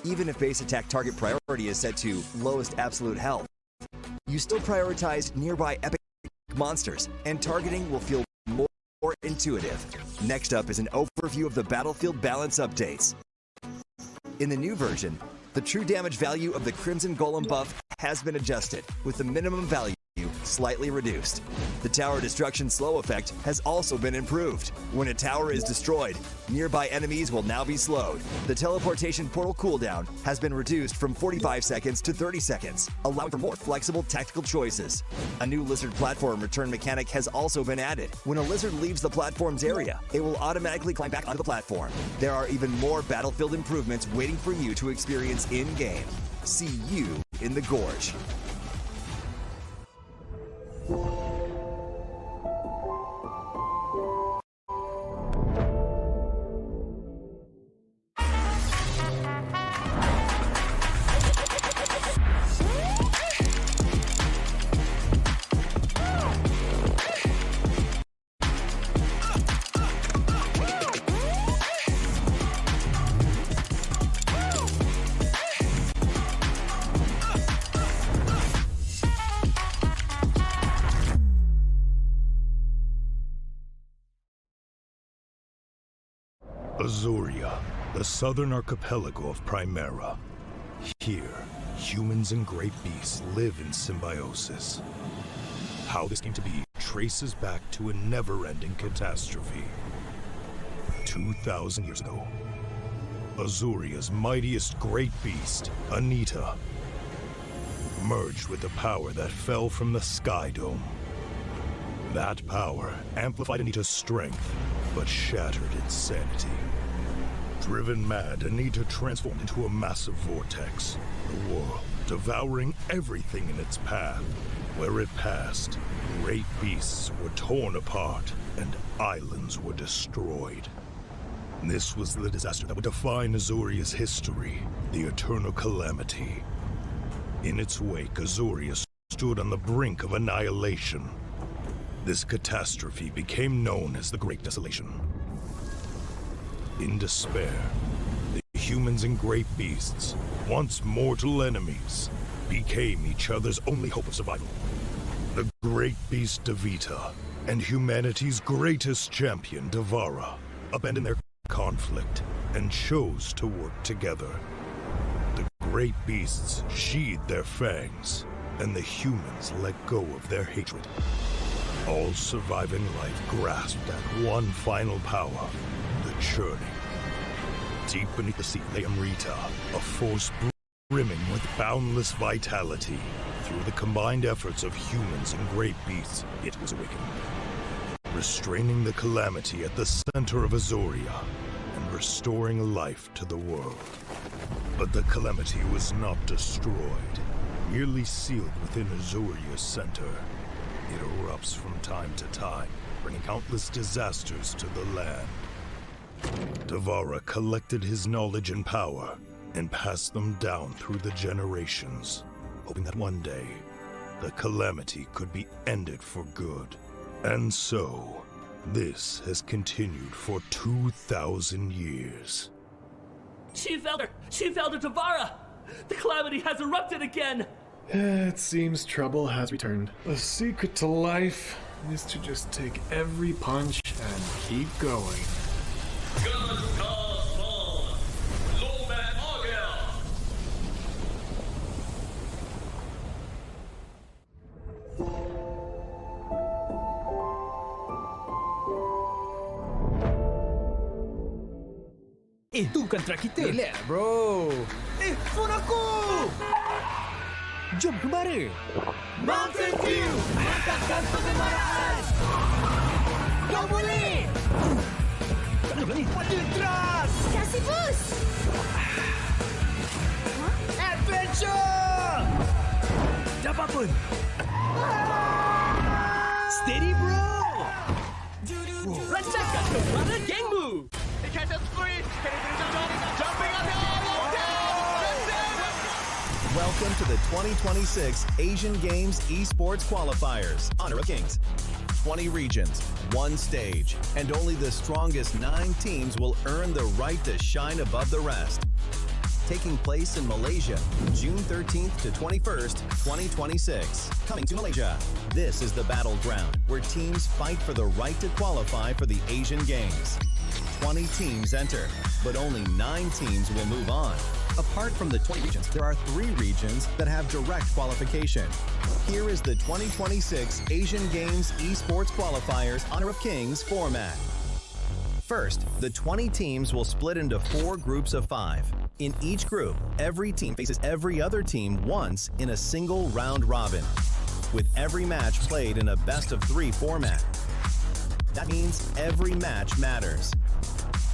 Even if base attack target priority is set to lowest absolute health, you still prioritize nearby epic monsters, and targeting will feel more intuitive. Next up is an overview of the battlefield balance updates. In the new version, the true damage value of the Crimson Golem buff has been adjusted, with the minimum value slightly reduced. The tower destruction slow effect has also been improved. When a tower is destroyed, nearby enemies will now be slowed. The teleportation portal cooldown has been reduced from 45 seconds to 30 seconds, allowing for more flexible tactical choices. A new lizard platform return mechanic has also been added. When a lizard leaves the platform's area, it will automatically climb back onto the platform. There are even more battlefield improvements waiting for you to experience in-game. See you in the Gorge. Azuria, the southern archipelago of Primera. Here, humans and great beasts live in symbiosis. How this came to be traces back to a never-ending catastrophe. 2,000 years ago, Azuria's mightiest great beast, Anita, merged with the power that fell from the Sky Dome. That power amplified Anita's strength, but shattered its sanity. Driven mad, Anita transformed into a massive vortex, the world devouring everything in its path. Where it passed, great beasts were torn apart, and islands were destroyed. This was the disaster that would define Azuria's history, the Eternal Calamity. In its wake, Azuria stood on the brink of annihilation. This catastrophe became known as the Great Desolation. In despair, the humans and great beasts, once mortal enemies, became each other's only hope of survival. The great beast Devita and humanity's greatest champion, Devara, abandoned their conflict and chose to work together. The great beasts sheathed their fangs, and the humans let go of their hatred. All surviving life grasped at one final power, the churning. Deep beneath the sea lay Amrita, a force brimming with boundless vitality. Through the combined efforts of humans and great beasts, it was awakened, restraining the calamity at the center of Azuria and restoring life to the world. But the calamity was not destroyed, merely sealed within Azuria's center. It erupts from time to time, bringing countless disasters to the land. Devara collected his knowledge and power and passed them down through the generations, hoping that one day the calamity could be ended for good. And so, this has continued for 2,000 years. Chief Elder Devara! The calamity has erupted again! It seems trouble has returned. The secret to life is to just take every punch and keep going. Itu kan track kita. Relax, bro. Phone aku! Jom kembali. Mountain Dew! Mantapkan pengembaraan! Kau boleh! Pada teras! Kasih boost! Adventure! Dapat pun! Steady, bro! Lancarkan kembali gengmu! He catches three! Can he finish the jumping up Welcome to the 2026 Asian Games Esports Qualifiers, Honor of Kings. 20 regions, one stage, and only the strongest 9 teams will earn the right to shine above the rest. taking place in Malaysia, June 13th to 21st, 2026. Coming to Malaysia. This is the battleground where teams fight for the right to qualify for the Asian Games. 20 teams enter, but only 9 teams will move on. Apart from the 20 regions, there are 3 regions that have direct qualification. Here is the 2026 Asian Games eSports Qualifiers Honor of Kings format. First, the 20 teams will split into 4 groups of 5. In each group, every team faces every other team once in a single round robin, with every match played in a best-of-3 format. That means every match matters.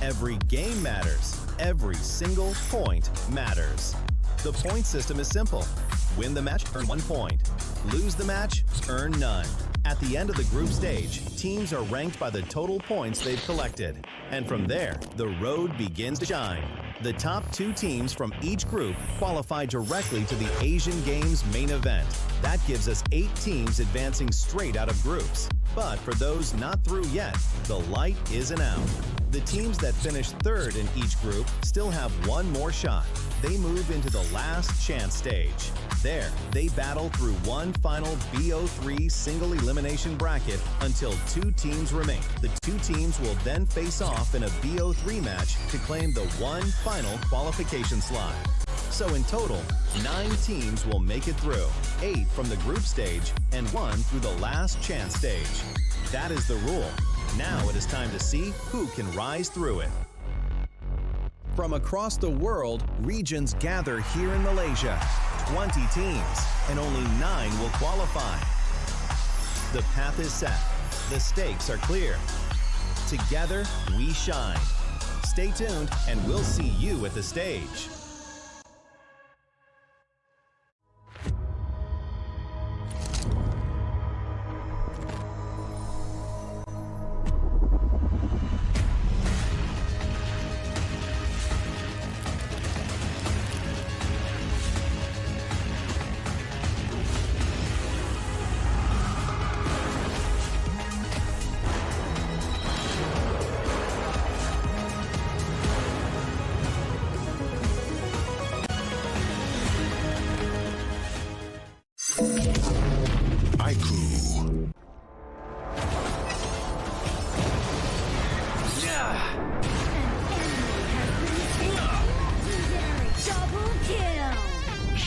Every game matters. Every single point matters. The point system is simple. Win the match, earn 1 point. Lose the match, earn none. At the end of the group stage, teams are ranked by the total points they've collected. And from there, the road begins to shine. The top 2 teams from each group qualify directly to the Asian Games main event. That gives us 8 teams advancing straight out of groups. But for those not through yet, the light isn't out. The teams that finish 3rd in each group still have 1 more shot. They move into the last chance stage. There, they battle through one final BO3 single elimination bracket until 2 teams remain. The 2 teams will then face off in a BO3 match to claim the one final qualification slot. So in total, 9 teams will make it through, 8 from the group stage and 1 through the last chance stage. That is the rule. Now it is time to see who can rise through it. From across the world, regions gather here in Malaysia. 20 teams, and only 9 will qualify. The path is set. The stakes are clear. Together, we shine. Stay tuned, and we'll see you at the stage.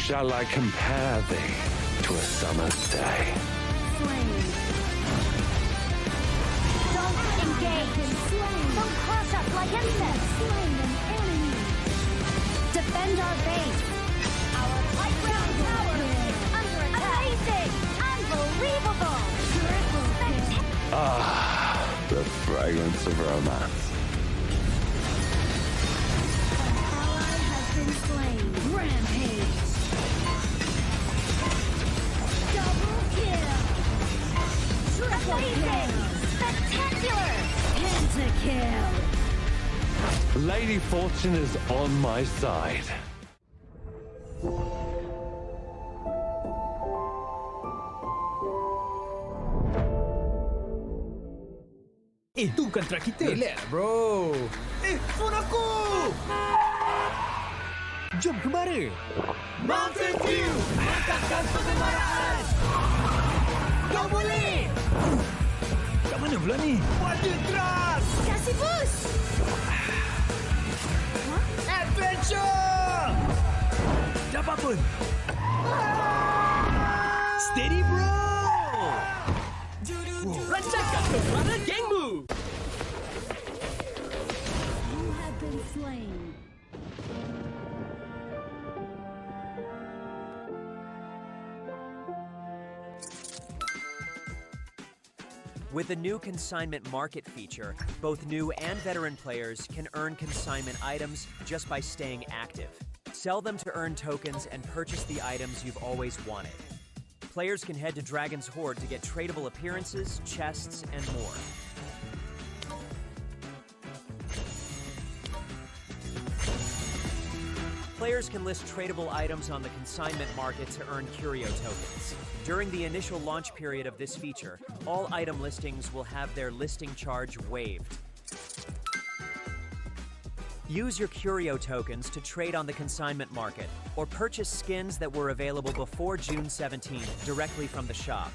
Shall I compare thee to a summer's day? Don't engage. Don't cross us like insects. Defend our base. Our high ground tower is under attack. Amazing! Unbelievable! Ah, the fragrance of romance. An ally has been slain. Rampage. Double kill. Triple kill. Spectacular. Pentakill. Lady Fortune is on my side. Itu kontra kita. Relax, bro. Phone aku! Jom kemara. Mountain View! Mantapkan pengemaraan! Kau boleh! Kat mana pula ni? Water Trust! Kasih boost. Adventure! Dapat pun! Steady, bro! Lancarkan suara gengmu! You have been slain. With the new consignment market feature, both new and veteran players can earn consignment items just by staying active. Sell them to earn tokens and purchase the items you've always wanted. Players can head to Dragon's Hoard to get tradable appearances, chests, and more. Players can list tradable items on the consignment market to earn curio tokens. During the initial launch period of this feature, all item listings will have their listing charge waived. Use your Curio tokens to trade on the consignment market, or purchase skins that were available before June 17th directly from the shop.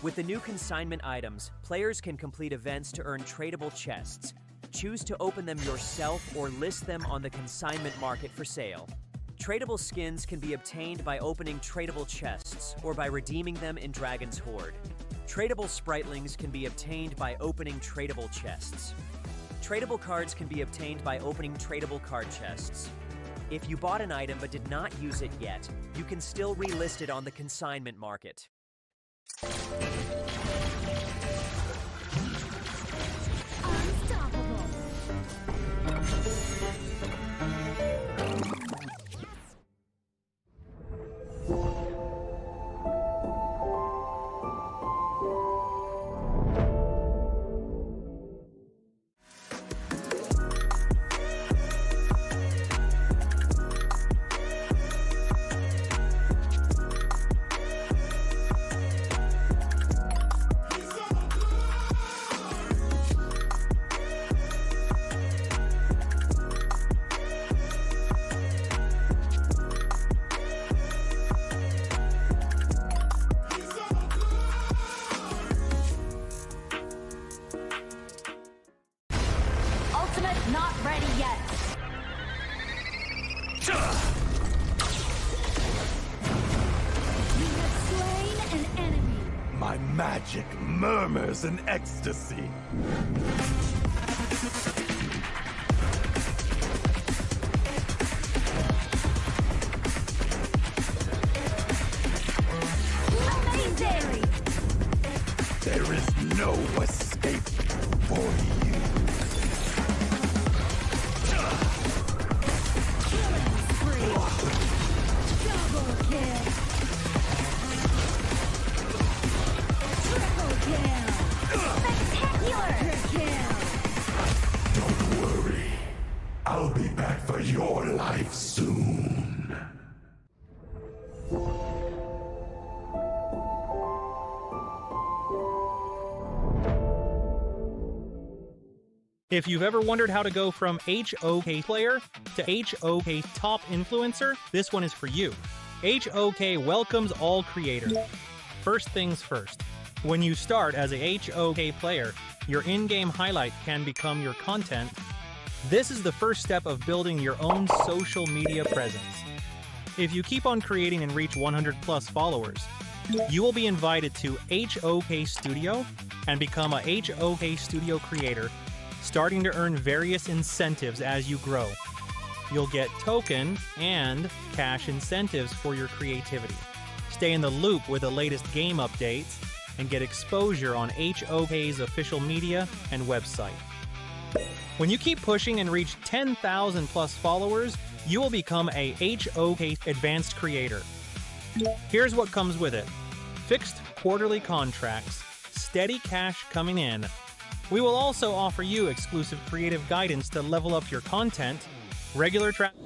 With the new consignment items, players can complete events to earn tradable chests. Choose to open them yourself or list them on the consignment market for sale. Tradable skins can be obtained by opening tradable chests or by redeeming them in Dragon's Hoard. Tradable spritlings can be obtained by opening tradable chests. Tradable cards can be obtained by opening tradable card chests. If you bought an item but did not use it yet, you can still relist it on the consignment market. Unstoppable. Ultimate not ready yet. You have slain an enemy. My magic murmurs in ecstasy. Amazing! There is no escape for you. Killing spree. Double kill. Triple kill. Spectacular kill. Don't worry. I'll be back for your life soon. If you've ever wondered how to go from HOK player to HOK top influencer, this one is for you. HOK welcomes all creators. First things first. When you start as a HOK player, your in-game highlight can become your content. This is the first step of building your own social media presence. If you keep on creating and reach 100 plus followers, you will be invited to HOK Studio and become a HOK Studio creator, starting to earn various incentives as you grow. You'll get token and cash incentives for your creativity. Stay in the loop with the latest game updates and get exposure on HOK's official media and website. When you keep pushing and reach 10,000 plus followers, you will become a HOK advanced creator. Here's what comes with it: fixed quarterly contracts, steady cash coming in. We will also offer you exclusive creative guidance to level up your content, regular traffic.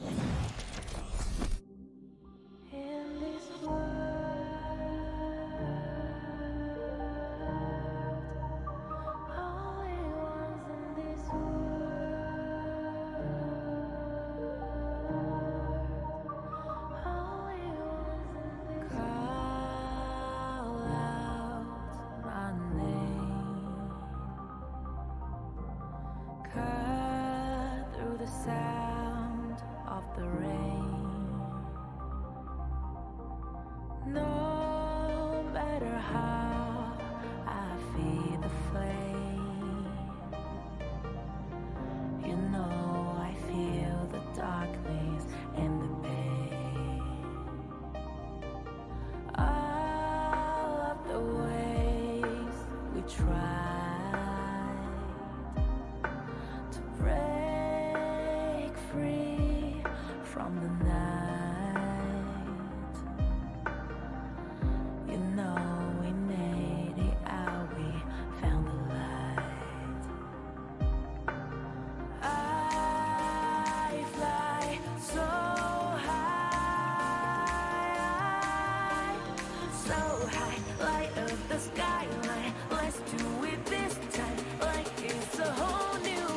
Light of the skyline, let's do it this time like it's a whole new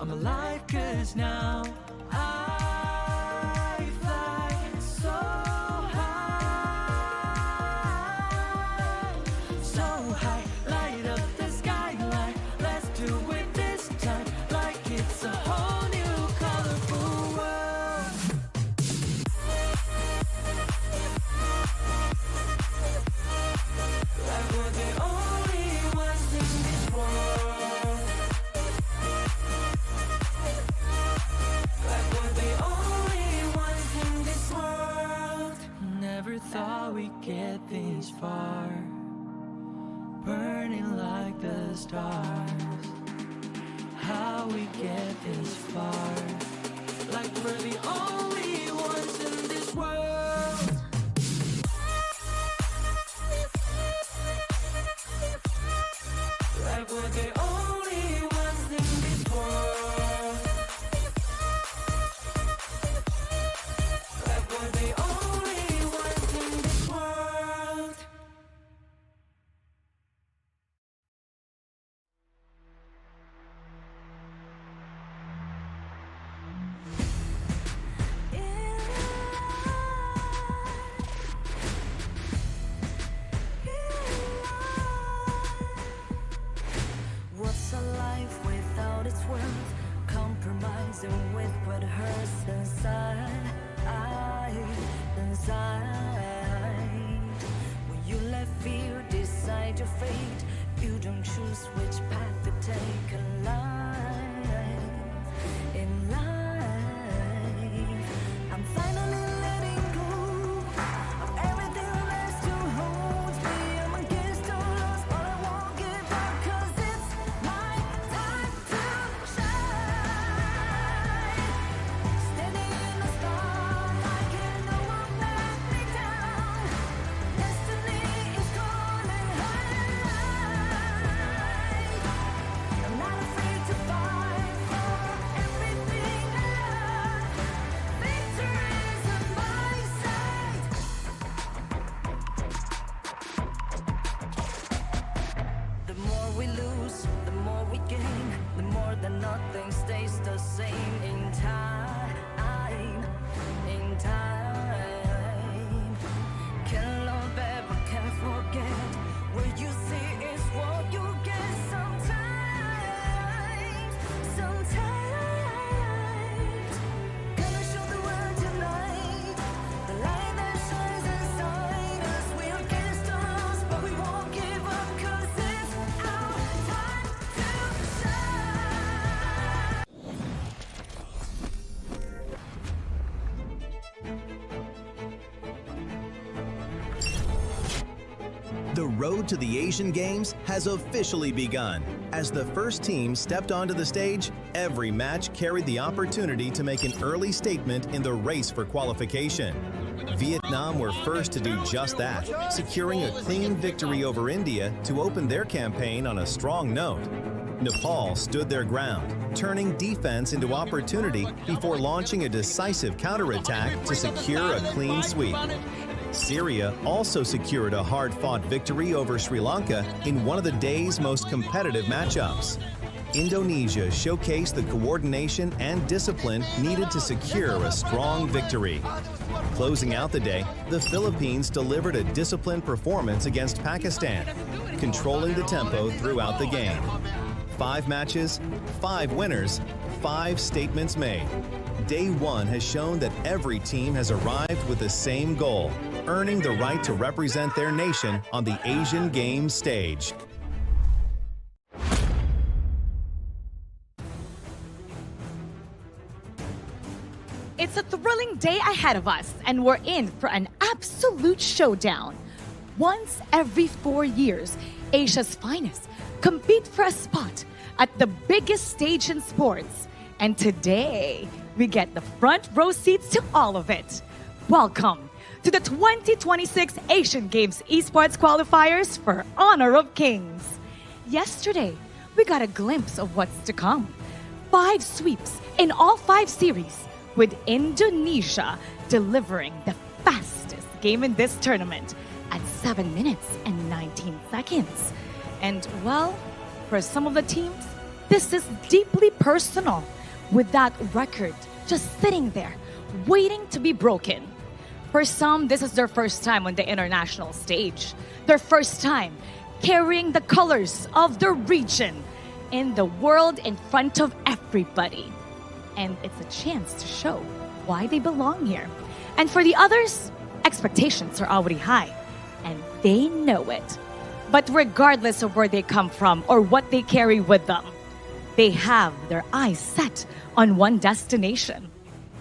I'm alive 'cause now I fly so high, so high, light up the skyline. Let's do it this time, like it's a whole new colorful world. Like we're the only ones in this world. Like we're the only ones in this world. Never thought we'd get this far, burning like the stars. How we get this far? Like we're the only ones in this world. Like we're the only ones in this world. Like we're the only ones in this world. What's a life without its worth? Compromising with what hurts inside. When you let fear decide your fate, you don't choose which path to take in life. In life, I'm finally letting go of everything that still holds me. I'm against the odds, but I won't give up 'cause it's my time to shine. Standing in the spotlight, and no one let me down. Destiny is calling high. I'm not afraid to fight for everything I love. Victory's on my side. The more we lose, the more we gain. The more that nothing stays the same in time. In time. Can't love ever, can't forget. What you see is what you get sometimes. Sometimes. Gonna show the world tonight. The light that shines inside us. We're against the odds, but we won't give up 'cause it's our time to shine. The road to the Asian Games has officially begun. As the first team stepped onto the stage, every match carried the opportunity to make an early statement in the race for qualification. Vietnam were first to do just that, securing a clean victory over India to open their campaign on a strong note. Nepal stood their ground, turning defense into opportunity before launching a decisive counterattack to secure a clean sweep. Syria also secured a hard-fought victory over Sri Lanka in one of the day's most competitive matchups. Indonesia showcased the coordination and discipline needed to secure a strong victory. Closing out the day, the Philippines delivered a disciplined performance against Pakistan, controlling the tempo throughout the game. 5 matches, 5 winners, 5 statements made. Day 1 has shown that every team has arrived with the same goal, earning the right to represent their nation on the Asian Games stage. It's a thrilling day ahead of us, and we're in for an absolute showdown. Once every 4 years, Asia's finest compete for a spot at the biggest stage in sports. And today, we get the front row seats to all of it. Welcome to the 2026 Asian Games Esports qualifiers for Honor of Kings. Yesterday, we got a glimpse of what's to come. 5 sweeps in all 5 series, with Indonesia delivering the fastest game in this tournament at 7 minutes and 19 seconds. And well, for some of the teams, this is deeply personal, with that record just sitting there, waiting to be broken. For some, this is their first time on the international stage, their first time carrying the colors of the region in the world in front of everybody. And it's a chance to show why they belong here. And for the others, expectations are already high, and they know it. But regardless of where they come from or what they carry with them, they have their eyes set on one destination,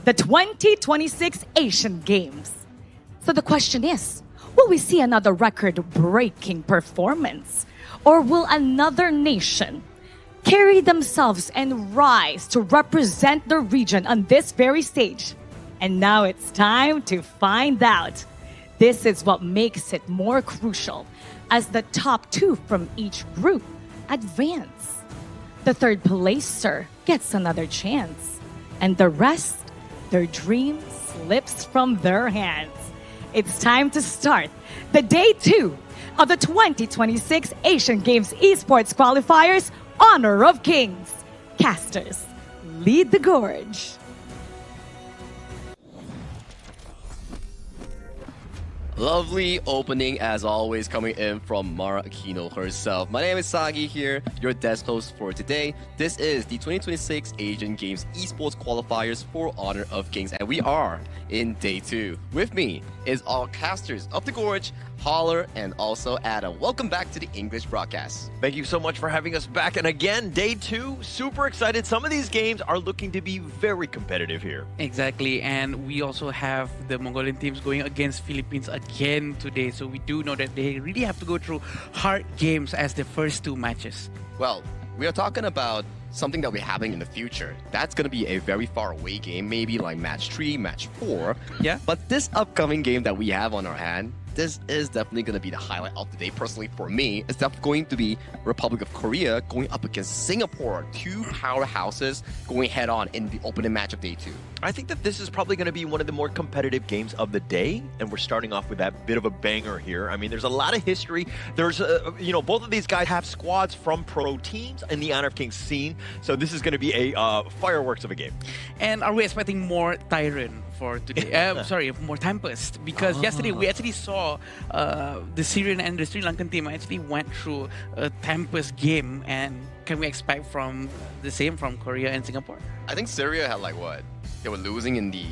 the 2026 Asian Games. So the question is, will we see another record-breaking performance? Or will another nation carry themselves and rise to represent the region on this very stage? And now it's time to find out. This is what makes it more crucial as the top two from each group advance. The third placer gets another chance, and the rest, their dream slips from their hands. It's time to start the day 2 of the 2026 Asian Games Esports Qualifiers Honor of Kings. Casters, lead the gorge. Lovely opening as always, coming in from Mara Aquino herself. My name is Sagi here, your desk host for today. This is the 2026 Asian Games Esports Qualifiers for Honor of Kings, and we are in day 2. With me is all casters of the Gorge, Holler, and also Adam. Welcome back to the English broadcast. Thank you so much for having us back. And again, day 2, super excited. Some of these games are looking to be very competitive here. Exactly, and we also have the Mongolian teams going against Philippines again today. So we do know that they really have to go through hard games as the first 2 matches. Well, we are talking about something that will be happening in the future. That's going to be a very far away game, maybe like match 3, match 4. Yeah. But this upcoming game that we have on our hand, this is definitely going to be the highlight of the day. Personally, for me, it's definitely going to be Republic of Korea going up against Singapore. 2 powerhouses going head-on in the opening match of day 2. I think that this is probably going to be one of the more competitive games of the day, and we're starting off with that bit of a banger here. I mean, there's a lot of history. There's, both of these guys have squads from pro teams in the Honor of Kings scene, so this is going to be a fireworks of a game. And are we expecting more Tyrant for today? Sorry, more Tempest, because yesterday we actually saw the Syrian and the Sri Lankan team actually went through a Tempest game, and can we expect from the same from Korea and Singapore? I think Syria had like what? They were losing in the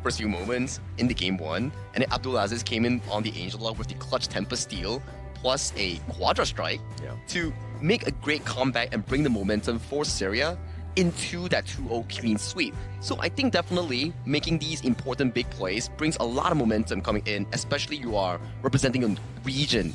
first few moments in the game 1, and then Abdulaziz came in on the Angela with the clutch Tempest steal plus a Quadra strike to make a great comeback and bring the momentum for Syria into that 2-0 clean sweep. So I think definitely making these important big plays brings a lot of momentum coming in, especially you are representing a region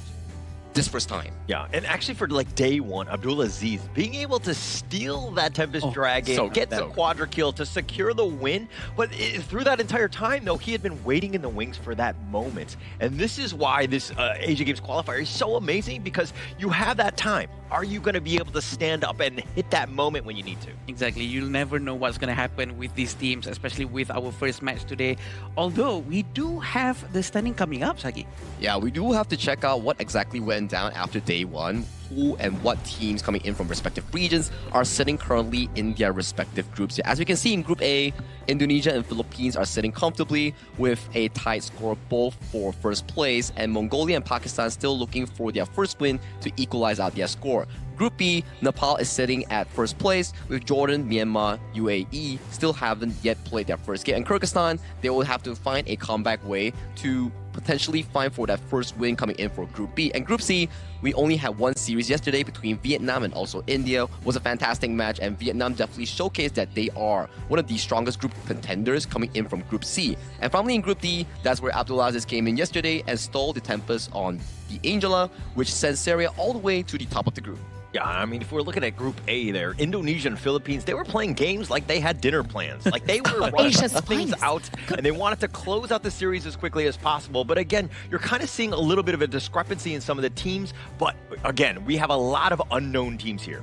this first time. Yeah, and actually for like day 1, Abdulaziz being able to steal that Tempest Dragon, get the Quadra kill to secure the win, but through that entire time though, he had been waiting in the wings for that moment. And this is why this Asia Games qualifier is so amazing, because you have that time. Are you going to be able to stand up and hit that moment when you need to? Exactly. You'll never know what's going to happen with these teams, especially with our first match today. Although we do have the standing coming up, Sagi. Yeah, we do have to check out what exactly went down after day 1. Who and what teams coming in from respective regions are sitting currently in their respective groups. As we can see in Group A, Indonesia and Philippines are sitting comfortably with a tight score both for first place, and Mongolia and Pakistan still looking for their first win to equalize out their score. Group B, Nepal is sitting at first place with Jordan, Myanmar, UAE still haven't yet played their first game, and Kyrgyzstan, they will have to find a comeback way to potentially find for that first win coming in for Group B. And Group C, we only had one series yesterday between Vietnam and also India. It was a fantastic match, and Vietnam definitely showcased that they are one of the strongest group contenders coming in from Group C. And finally in Group D, that's where Abdulaziz came in yesterday and stole the Tempest on the Angela, which sends Syria all the way to the top of the group. Yeah, I mean, if we're looking at Group A there, Indonesia and Philippines, they were playing games like they had dinner plans. Like they were rushing things out, and they wanted to close out the series as quickly as possible. But again, you're kind of seeing a little bit of a discrepancy in some of the teams. But again, we have a lot of unknown teams here.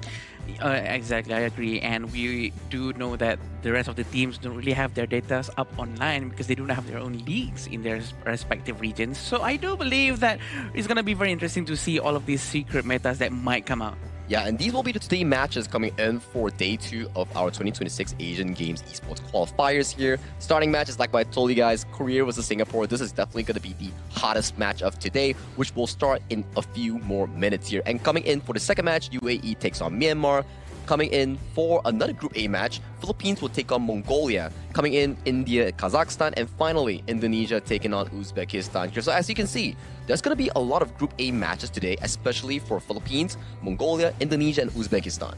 Exactly, I agree. And we do know that the rest of the teams don't really have their data up online because they do not have their own leagues in their respective regions. So I do believe that it's going to be very interesting to see all of these secret metas that might come out. Yeah, and these will be the 3 matches coming in for day 2 of our 2026 Asian Games esports qualifiers here. Starting matches, like I told you guys, Korea versus Singapore. This is definitely going to be the hottest match of today, which will start in a few more minutes here. And coming in for the second match, UAE takes on Myanmar. Coming in for another Group A match, Philippines will take on Mongolia. Coming in, India, Kazakhstan, and finally, Indonesia taking on Uzbekistan. So as you can see, there's going to be a lot of Group A matches today, especially for Philippines, Mongolia, Indonesia, and Uzbekistan.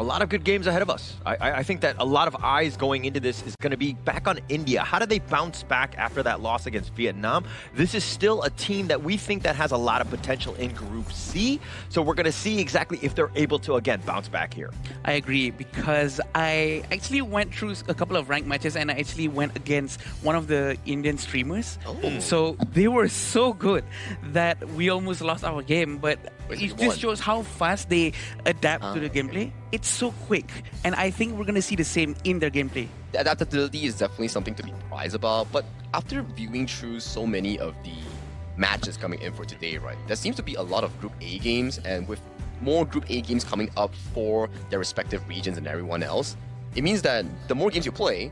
A lot of good games ahead of us. I think that a lot of eyes going into this is going to be back on India. How do they bounce back after that loss against Vietnam? This is still a team that we think that has a lot of potential in Group C. So we're going to see exactly if they're able to, again, bounce back here. I agree, because I actually went through a couple of ranked matches and I actually went against one of the Indian streamers. Oh. So they were so good that we almost lost our game, but it just shows how fast they adapt to the gameplay. It's so quick, and I think we're going to see the same in their gameplay. The adaptability is definitely something to be prized about, but after viewing through so many of the matches coming in for today, right, there seems to be a lot of Group A games, and with more Group A games coming up for their respective regions and everyone else, it means that the more games you play,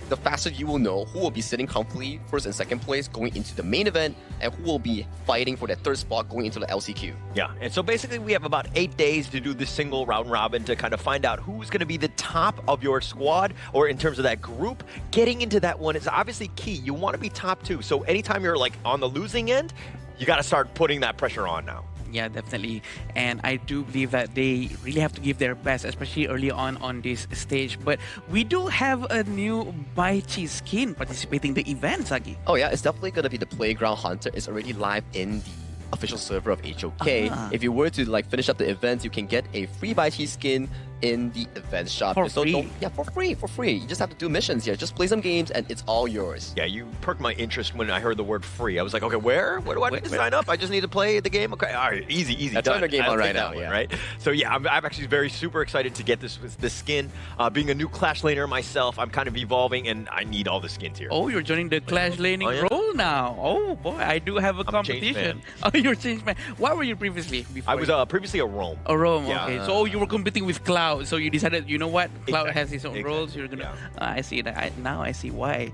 the faster you will know who will be sitting comfortably first and second place going into the main event, and who will be fighting for that third spot going into the LCQ. Yeah, and so basically we have about 8 days to do this single round robin to kind of find out who's going to be the top of your squad, or in terms of that group. Getting into that one is obviously key. You want to be top 2. So anytime you're like on the losing end, you got to start putting that pressure on now. Yeah, definitely. And I do believe that they really have to give their best, especially early on this stage. But we do have a new Baichi skin participating in the event, Sagi. Oh yeah, it's definitely going to be the Playground Hunter. It's already live in the official server of HOK. If you were to like finish up the event, you can get a free Baichi skin in the event shop. For free? Yeah, for free. You just have to do missions here. Just play some games and it's all yours. Yeah, you perked my interest when I heard the word free. I was like, okay, where do I need to sign up? I just need to play the game? Okay, all right, easy. That's done. our game on right now, one, right? So yeah, I'm actually super excited to get this skin. Being a new Clash laner myself, I'm kind of evolving and I need all the skins here. Oh, you're joining the Clash laning role now. Oh boy, I do have a competition. Oh, you're changed man. What were you previously? I was previously a roam. A roam, yeah. okay. So you were competing with Cloud, so you decided, you know what? Cloud has his own roles. You're gonna. Yeah. I see that. Now I see why.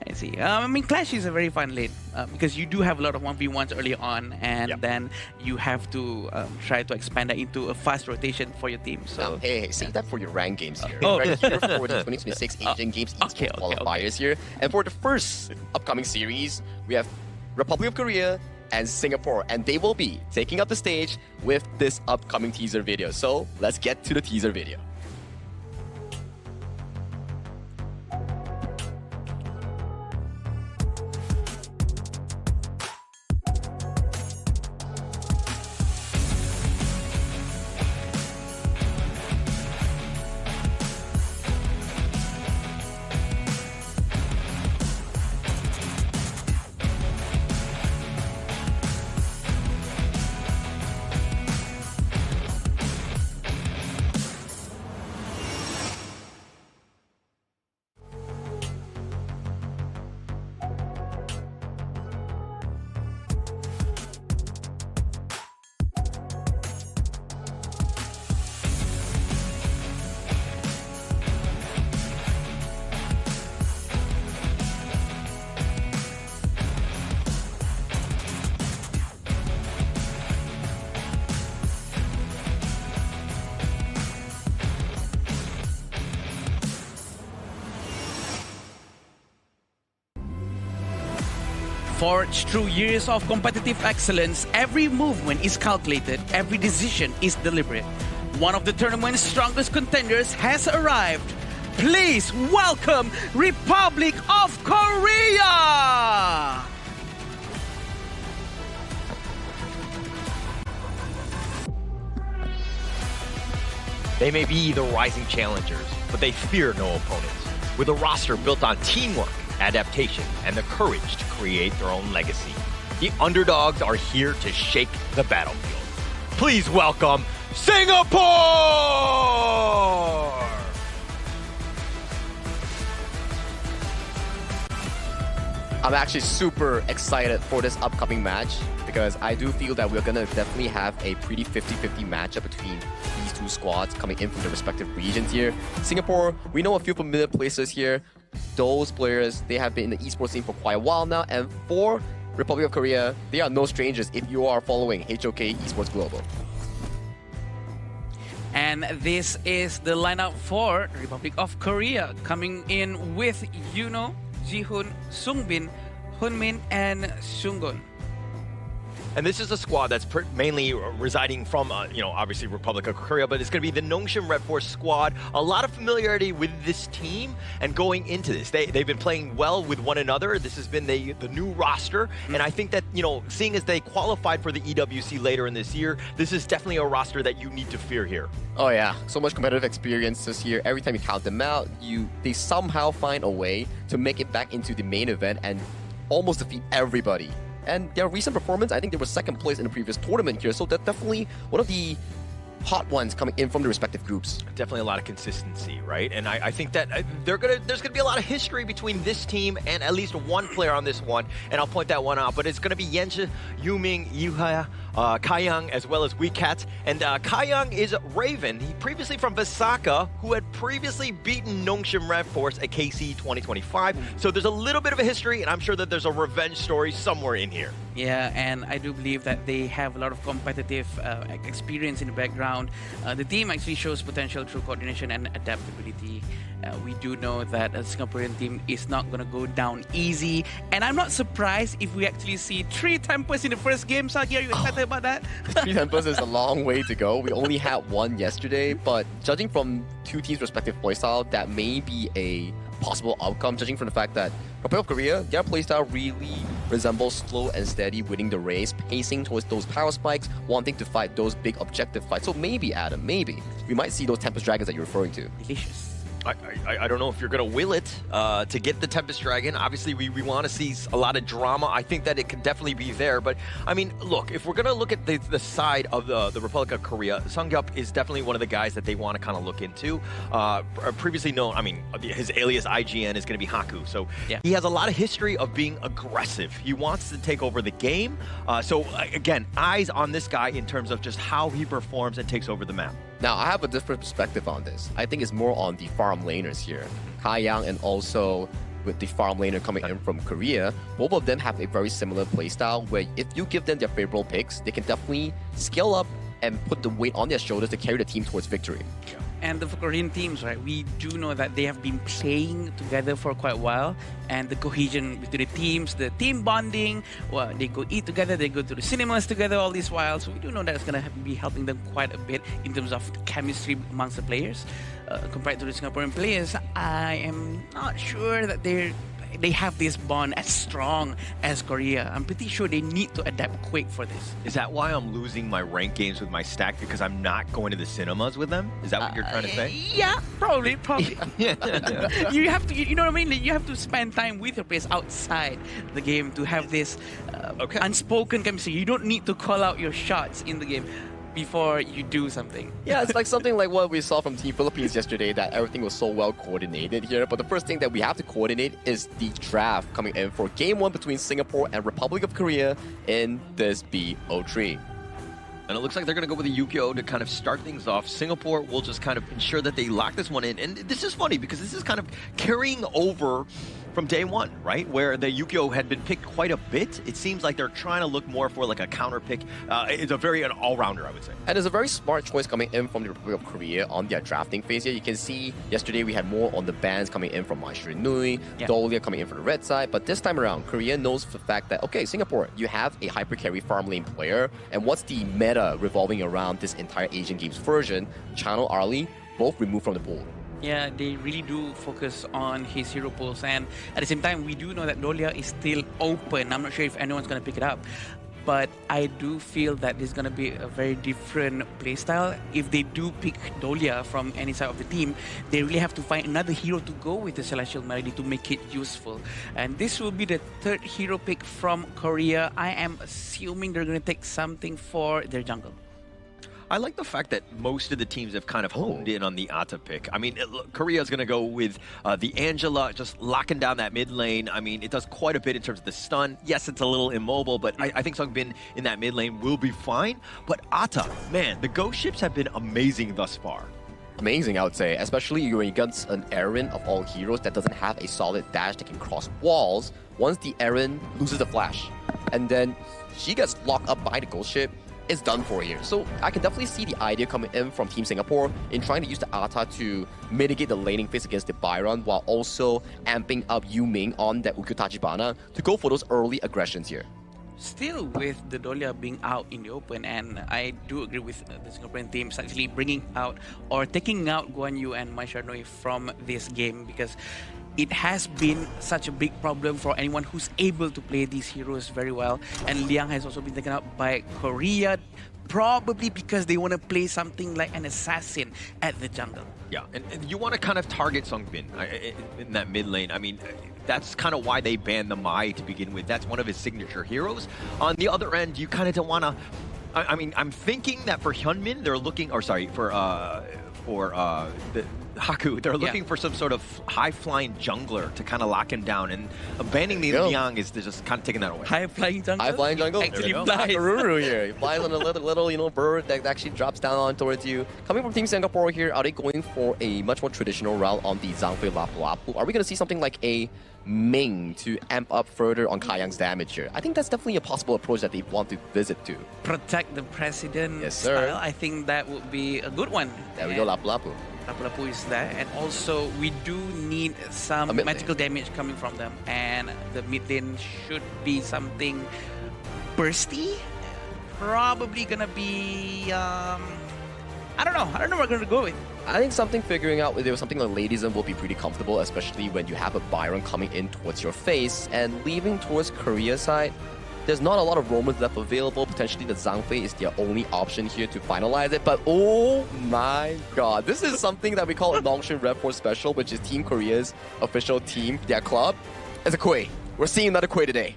I see. I mean, Clash is a very fun lane because you do have a lot of 1v1s early on, and then you have to try to expand that into a fast rotation for your team. So hey, save that for your rank games here. Right here for the 2026 Asian Games esports qualifiers here, and for the first upcoming series, we have Republic of Korea and Singapore, and they will be taking up the stage with this upcoming teaser video. So let's get to the teaser video. Forged through years of competitive excellence, every movement is calculated, every decision is deliberate. One of the tournament's strongest contenders has arrived. Please welcome Republic of Korea! They may be the rising challengers, but they fear no opponents. With a roster built on teamwork, adaptation, and the courage to create their own legacy, the underdogs are here to shake the battlefield. Please welcome Singapore! I'm actually super excited for this upcoming match because I do feel that we're going to definitely have a pretty 50-50 matchup between these two squads coming in from their respective regions here. Singapore, we know a few familiar places here. Those players, they have been in the esports scene for quite a while now, and for Republic of Korea, they are no strangers if you are following HOK Esports Global. And this is the lineup for Republic of Korea, coming in with Yuno, Jihoon, Sungbin, Hunmin, and Sungun. And this is a squad that's mainly residing from, obviously Republic of Korea, but it's going to be the Nongshim Red Force squad. A lot of familiarity with this team, and going into this, they've been playing well with one another. This has been the new roster, and I think that, seeing as they qualified for the EWC later in this year, this is definitely a roster that you need to fear here. Oh yeah, so much competitive experience this year. Every time you count them out, they somehow find a way to make it back into the main event and almost defeat everybody. And their recent performance, I think they were second place in the previous tournament here, so they're definitely one of the hot ones coming in from the respective groups. Definitely a lot of consistency, right? And I think that there's gonna be a lot of history between this team and at least one player on this one, and I'll point that one out. But it's gonna be Yenji, Yuming, Yuha, Kaiyang, as well as WeCat. And Kaiyang is Raven. He previously from Visaka, who had previously beaten Nongshim Red Force at KC 2025. So there's a little bit of a history, and I'm sure that there's a revenge story somewhere in here. Yeah, and I do believe that they have a lot of competitive experience in the background. The team actually shows potential through coordination and adaptability. We do know that a Singaporean team is not going to go down easy, and I'm not surprised if we actually see 3 Tempers in the first game. Sagi, are you excited about that? 3 Tempers is a long way to go. We only had one yesterday, but judging from two teams' respective playstyle, that may be a possible outcome, judging from the fact that Republic of Korea, their playstyle really resembles slow and steady, winning the race, pacing towards those power spikes, wanting to fight those big objective fights. So maybe, Adam, maybe we might see those Tempest Dragons that you're referring to. Delicious. I don't know if you're going to will it to get the Tempest Dragon. Obviously, we want to see a lot of drama. I think that it can definitely be there. But, I mean, look, if we're going to look at the side of the Republic of Korea, Sungyup is definitely one of the guys that they want to kind of look into. Previously known, I mean, his alias IGN is going to be Haku. So yeah, he has a lot of history of being aggressive. He wants to take over the game. So, again, eyes on this guy in terms of just how he performs and takes over the map. Now, I have a different perspective on this. I think it's more on the farm laners here. Kaiyang and also with the farm laner coming in from Korea, both of them have a very similar playstyle where if you give them their favorable picks, they can definitely scale up and put the weight on their shoulders to carry the team towards victory. And the Korean teams, right, we do know that they have been playing together for quite a while, and the cohesion between the teams, the team bonding, well, they go eat together, they go to the cinemas together all these while, so we do know that it's going to be helping them quite a bit in terms of chemistry amongst the players. Compared to the Singaporean players, I am not sure that they have this bond as strong as Korea. I'm pretty sure they need to adapt quick for this. Is that why I'm losing my ranked games with my stack, because I'm not going to the cinemas with them? Is that what you're trying to say? Yeah, probably. You have to, you know what I mean? You have to spend time with your players outside the game to have this unspoken chemistry. You don't need to call out your shots in the game before you do something. Yeah, it's like something like what we saw from Team Philippines yesterday, that everything was so well coordinated here. But the first thing that we have to coordinate is the draft coming in for Game 1 between Singapore and Republic of Korea in this BO3. And it looks like they're going to go with a Yu-Gi-Oh! To kind of start things off. Singapore will just kind of ensure that they lock this one in. And this is funny because this is kind of carrying over from day one, right? Where the Yu-Gi-Oh! Had been picked quite a bit. It seems like they're trying to look more for like a counter pick. It's a very an all-rounder, I would say. And it's a very smart choice coming in from the Republic of Korea on their drafting phase here. You can see yesterday we had more on the bans coming in from Maestro Nui, Dolia coming in for the red side. But this time around, Korea knows for the fact that, okay, Singapore, you have a hyper carry farm lane player. And what's the meta revolving around this entire Asian Games version? Channel, Arlie, both removed from the pool. Yeah, they really do focus on his hero pools, and at the same time, we do know that Dolia is still open. I'm not sure if anyone's going to pick it up, but I do feel that this is going to be a very different playstyle. If they do pick Dolia from any side of the team, they really have to find another hero to go with the Celestial Melody to make it useful. And this will be the third hero pick from Korea. I am assuming they're going to take something for their jungle. I like the fact that most of the teams have kind of honed in on the Ata pick. I mean, Korea's going to go with the Angela, just locking down that mid lane. I mean, it does quite a bit in terms of the stun. Yes, it's a little immobile, but I think Sungbin in that mid lane will be fine. But Ata, man, the Ghost ships have been amazing thus far. Amazing, I would say, especially when against an Eren of all heroes that doesn't have a solid dash that can cross walls. Once the Eren loses the flash, and then she gets locked up by the Ghost ship, it's done for here. So I can definitely see the idea coming in from Team Singapore in trying to use the Ata to mitigate the laning phase against the Byron while also amping up Yuming on that Ukutachibana to go for those early aggressions here. Still with the Dolia being out in the open, and I do agree with the Singaporean teams actually bringing out or taking out Guan Yu and Mai Sharnoi from this game, because it has been such a big problem for anyone who's able to play these heroes very well. And Liang has also been taken out by Korea, probably because they want to play something like an assassin at the jungle. Yeah, and you want to kind of target Sungbin in that mid lane. I mean, that's kind of why they banned the Mai to begin with. That's one of his signature heroes. On the other end, you kind of don't want to... I mean, I'm thinking that for Hyunmin, they're looking... Or sorry, for the Haku, they're looking for some sort of high-flying jungler to kind of lock him down, and banning the Liang is just kind of taking that away. High-flying jungler? High-flying jungle? Actually flies. Ruru here. He flies on a little bird that actually drops down on towards you. Coming from Team Singapore here, are they going for a much more traditional route on the Zhangfei Lapu Lapu? Are we going to see something like a Ming to amp up further on Kai Yang's damage here? I think that's definitely a possible approach that they want to visit to. Protect the president Yes, sir. style. I think that would be a good one. There we go, Lapu Lapu. Lapu Lapu is there, and also we do need some magical damage coming from them, and the mid lane should be something bursty. Probably gonna be I don't know what we're gonna go with. I think figuring out whether something like Ladyism will be pretty comfortable, especially when you have a Byron coming in towards your face and leaving towards Korea's side. There's not a lot of Romans left available. Potentially the Zhangfei is their only option here to finalize it. But oh my god, this is something that we call a Longshin Rev 4 Special, which is Team Korea's official team, their club. It's a Quay. We're seeing another Quay today.